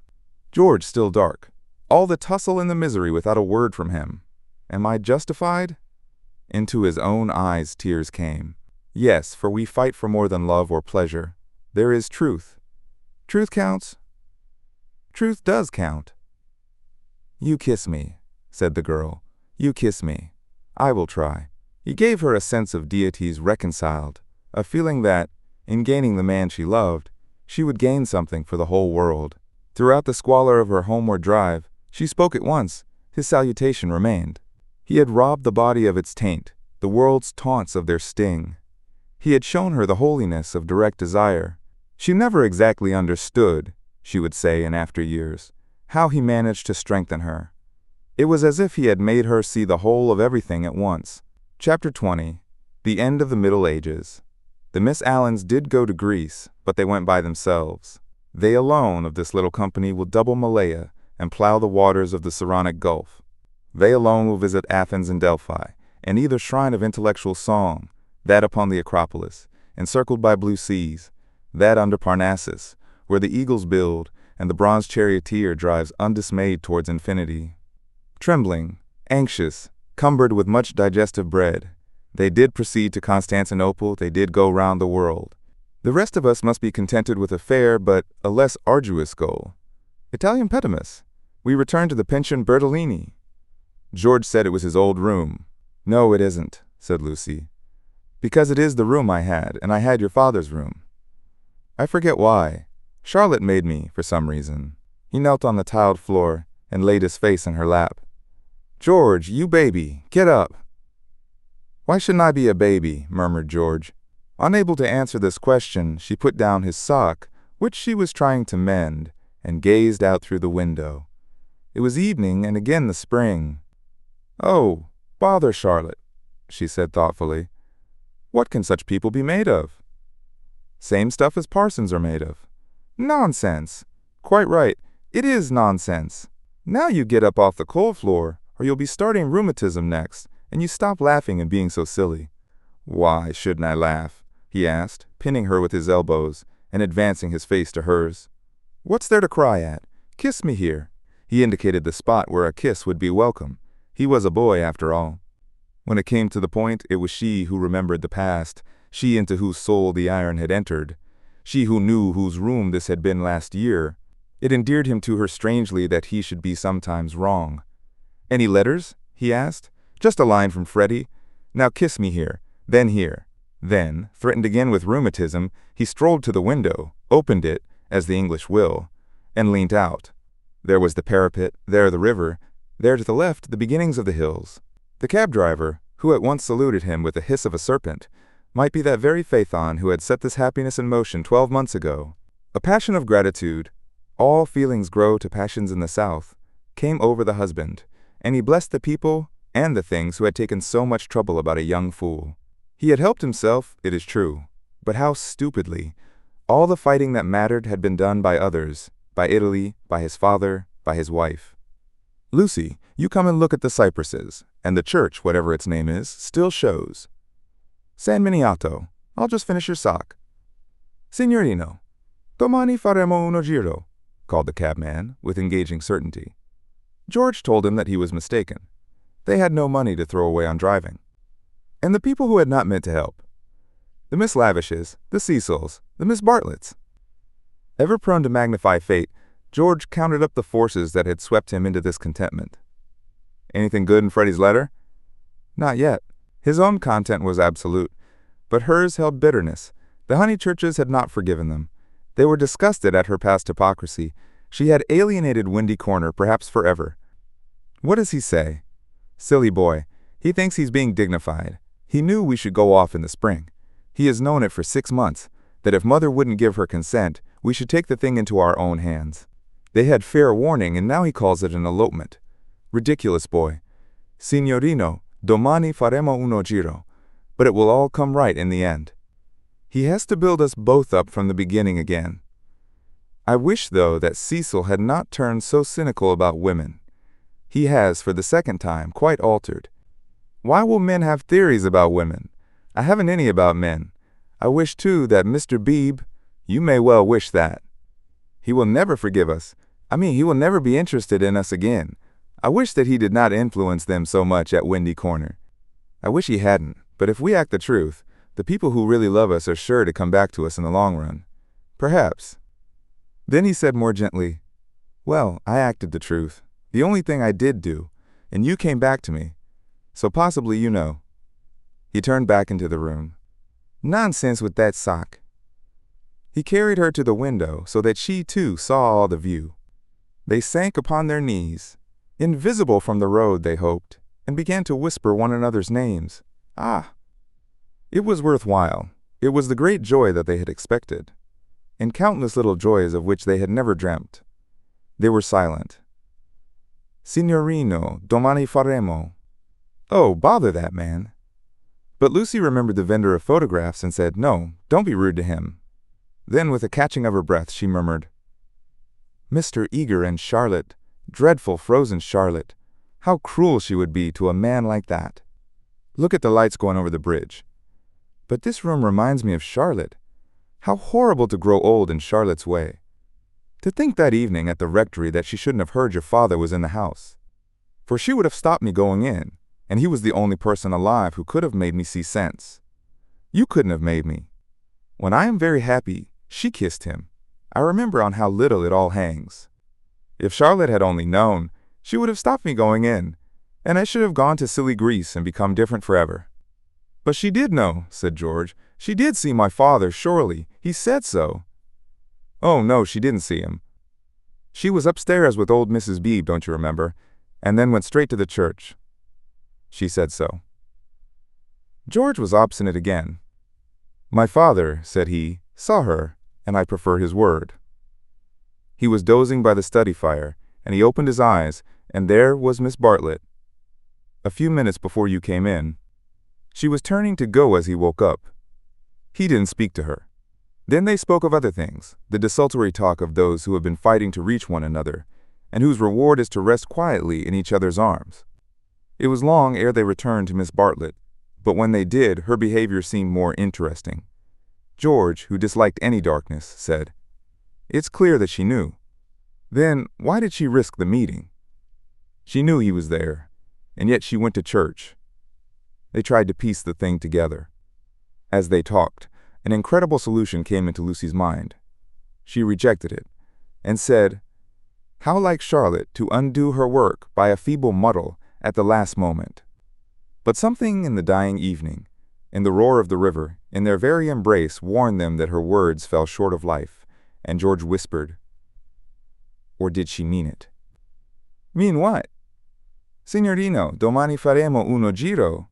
George still dark. All the tussle and the misery without a word from him. Am I justified? Into his own eyes tears came. Yes, for we fight for more than love or pleasure. There is truth. Truth counts. Truth does count. You kiss me, said the girl. You kiss me. I will try. He gave her a sense of deities reconciled, a feeling that, in gaining the man she loved, she would gain something for the whole world. Throughout the squalor of her homeward drive, she spoke at once. His salutation remained. He had robbed the body of its taint, the world's taunts of their sting. He had shown her the holiness of direct desire. She never exactly understood, she would say in after years, how he managed to strengthen her. It was as if he had made her see the whole of everything at once. Chapter 20. The End of the Middle Ages. The Miss Allens did go to Greece, but they went by themselves. They alone of this little company will double Malaya and plow the waters of the Saronic Gulf. They alone will visit Athens and Delphi, and either shrine of intellectual song, that upon the Acropolis, encircled by blue seas, that under Parnassus, where the eagles build, and the bronze charioteer drives undismayed towards infinity. Trembling, anxious, cumbered with much digestive bread, they did proceed to Constantinople, they did go round the world. The rest of us must be contented with a fair but a less arduous goal. Italian petimus. We return to the pension Bertolini. George said it was his old room. No, it isn't, said Lucy. Because it is the room I had, and I had your father's room. I forget why. Charlotte made me, for some reason. He knelt on the tiled floor and laid his face in her lap. George, you baby, get up. Why shouldn't I be a baby? Murmured George. Unable to answer this question, she put down his sock, which she was trying to mend, and gazed out through the window. It was evening and again the spring. Oh, bother Charlotte, she said thoughtfully. What can such people be made of? Same stuff as parsons are made of. Nonsense. Quite right. It is nonsense. Now you get up off the coal floor, or you'll be starting rheumatism next, and you stop laughing and being so silly. Why shouldn't I laugh? He asked, pinning her with his elbows and advancing his face to hers. What's there to cry at? Kiss me here. He indicated the spot where a kiss would be welcome. He was a boy, after all. When it came to the point, it was she who remembered the past, she into whose soul the iron had entered, she who knew whose room this had been last year. It endeared him to her strangely that he should be sometimes wrong. Any letters? He asked. Just a line from Freddie. Now kiss me here, then here. Then, threatened again with rheumatism, he strolled to the window, opened it, as the English will, and leant out. There was the parapet, there the river, there to the left the beginnings of the hills. The cab driver, who at once saluted him with the hiss of a serpent, might be that very Phaethon who had set this happiness in motion 12 months ago. A passion of gratitude, all feelings grow to passions in the South, came over the husband, and he blessed the people and the things who had taken so much trouble about a young fool. He had helped himself, it is true, but how stupidly. All the fighting that mattered had been done by others, by Italy, by his father, by his wife. Lucy, you come and look at the cypresses, and the church, whatever its name is, still shows. San Miniato, I'll just finish your sock. Signorino, domani faremo uno giro, called the cabman, with engaging certainty. George told him that he was mistaken. They had no money to throw away on driving. And the people who had not meant to help. The Miss Lavishes, the Cecils, the Miss Bartletts. Ever prone to magnify fate, George counted up the forces that had swept him into this contentment. Anything good in Freddie's letter? Not yet. His own content was absolute, but hers held bitterness. The Honeychurches had not forgiven them. They were disgusted at her past hypocrisy. She had alienated Windy Corner, perhaps forever. What does he say? Silly boy. He thinks he's being dignified. He knew we should go off in the spring. He has known it for 6 months, that if Mother wouldn't give her consent, we should take the thing into our own hands. They had fair warning, and now he calls it an elopement. Ridiculous boy. Signorino, domani faremo uno giro. But it will all come right in the end. He has to build us both up from the beginning again. I wish, though, that Cecil had not turned so cynical about women. He has, for the second time, quite altered. Why will men have theories about women? I haven't any about men. I wish, too, that Mr. Beebe, you may well wish that. He will never forgive us. He will never be interested in us again. I wish that he did not influence them so much at Windy Corner. I wish he hadn't, but if we act the truth, the people who really love us are sure to come back to us in the long run. Perhaps. Then he said more gently, well, I acted the truth, the only thing I did do, and you came back to me. So possibly you know. He turned back into the room. Nonsense with that sock. He carried her to the window so that she too saw all the view. They sank upon their knees, invisible from the road, they hoped, and began to whisper one another's names. Ah! It was worthwhile. It was the great joy that they had expected, and countless little joys of which they had never dreamt. They were silent. Signorino, domani faremo. Oh, bother that man. But Lucy remembered the vendor of photographs and said, no, don't be rude to him. Then, with a catching of her breath, she murmured, Mr. Eager and Charlotte, dreadful frozen Charlotte, How cruel she would be to a man like that. Look at the lights going over the bridge. But this room reminds me of Charlotte. How horrible to grow old in Charlotte's way. To think that evening at the rectory that she shouldn't have heard your father was in the house. For she would have stopped me going in, and he was the only person alive who could have made me see sense. You couldn't have made me. When I am very happy, she kissed him. I remember on how little it all hangs. If Charlotte had only known, she would have stopped me going in, and I should have gone to silly Greece and become different forever. But she did know, said George. She did see my father, surely. He said so. Oh, no, she didn't see him. She was upstairs with old Mrs. Beebe, don't you remember, and then went straight to the church. She said so. George was obstinate again. My father, said he, saw her, and I prefer his word. He was dozing by the study fire, and he opened his eyes, and there was Miss Bartlett. A few minutes before you came in. She was turning to go as he woke up. He didn't speak to her. Then they spoke of other things, the desultory talk of those who have been fighting to reach one another, and whose reward is to rest quietly in each other's arms. It was long ere they returned to Miss Bartlett, but when they did, her behavior seemed more interesting. George, who disliked any darkness, said, "It's clear that she knew. Then why did she risk the meeting? She knew he was there, and yet she went to church." They tried to piece the thing together. As they talked, an incredible solution came into Lucy's mind. She rejected it, and said, "How like Charlotte to undo her work by a feeble muddle at the last moment." But something in the dying evening, in the roar of the river, in their very embrace, warned them that her words fell short of life, and George whispered, "Or did she mean it?" "Mean what?" "Signorino, domani faremo uno giro."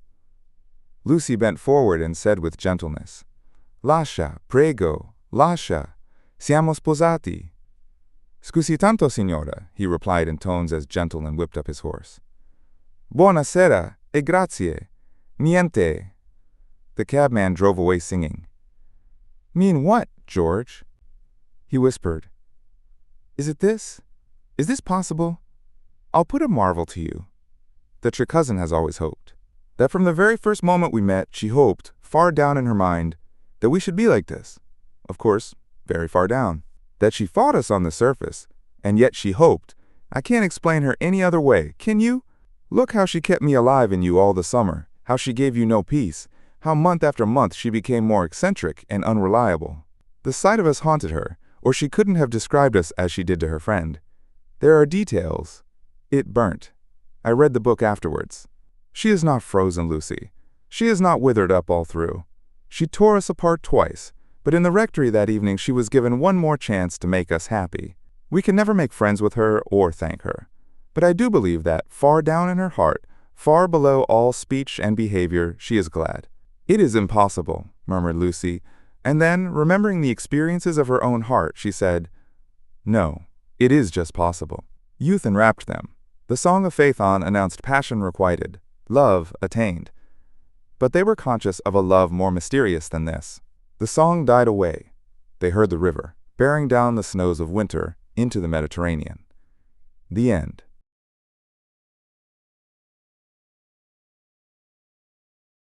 Lucy bent forward and said with gentleness, "Lascia, prego, lascia, siamo sposati." "Scusi tanto, signora," he replied in tones as gentle, and whipped up his horse. "Buona sera e grazie. Niente." The cabman drove away singing. "Mean what, George?" He whispered, "Is it this? Is this possible? I'll put a marvel to you. That your cousin has always hoped. That from the very first moment we met, she hoped, far down in her mind, that we should be like this. Of course, very far down. That she fought us on the surface, and yet she hoped. I can't explain her any other way, can you? Look how she kept me alive in you all the summer, how she gave you no peace, how month after month she became more eccentric and unreliable. The sight of us haunted her, or she couldn't have described us as she did to her friend. There are details. It burnt. I read the book afterwards. She is not frozen, Lucy. She is not withered up all through. She tore us apart twice, but in the rectory that evening she was given one more chance to make us happy. We can never make friends with her or thank her. But I do believe that, far down in her heart, far below all speech and behavior, she is glad. "It is impossible," murmured Lucy, and then, remembering the experiences of her own heart, she said, "No, it is just possible." Youth enwrapped them. The song of Phaethon announced passion requited, love attained. But they were conscious of a love more mysterious than this. The song died away. They heard the river, bearing down the snows of winter into the Mediterranean. The end.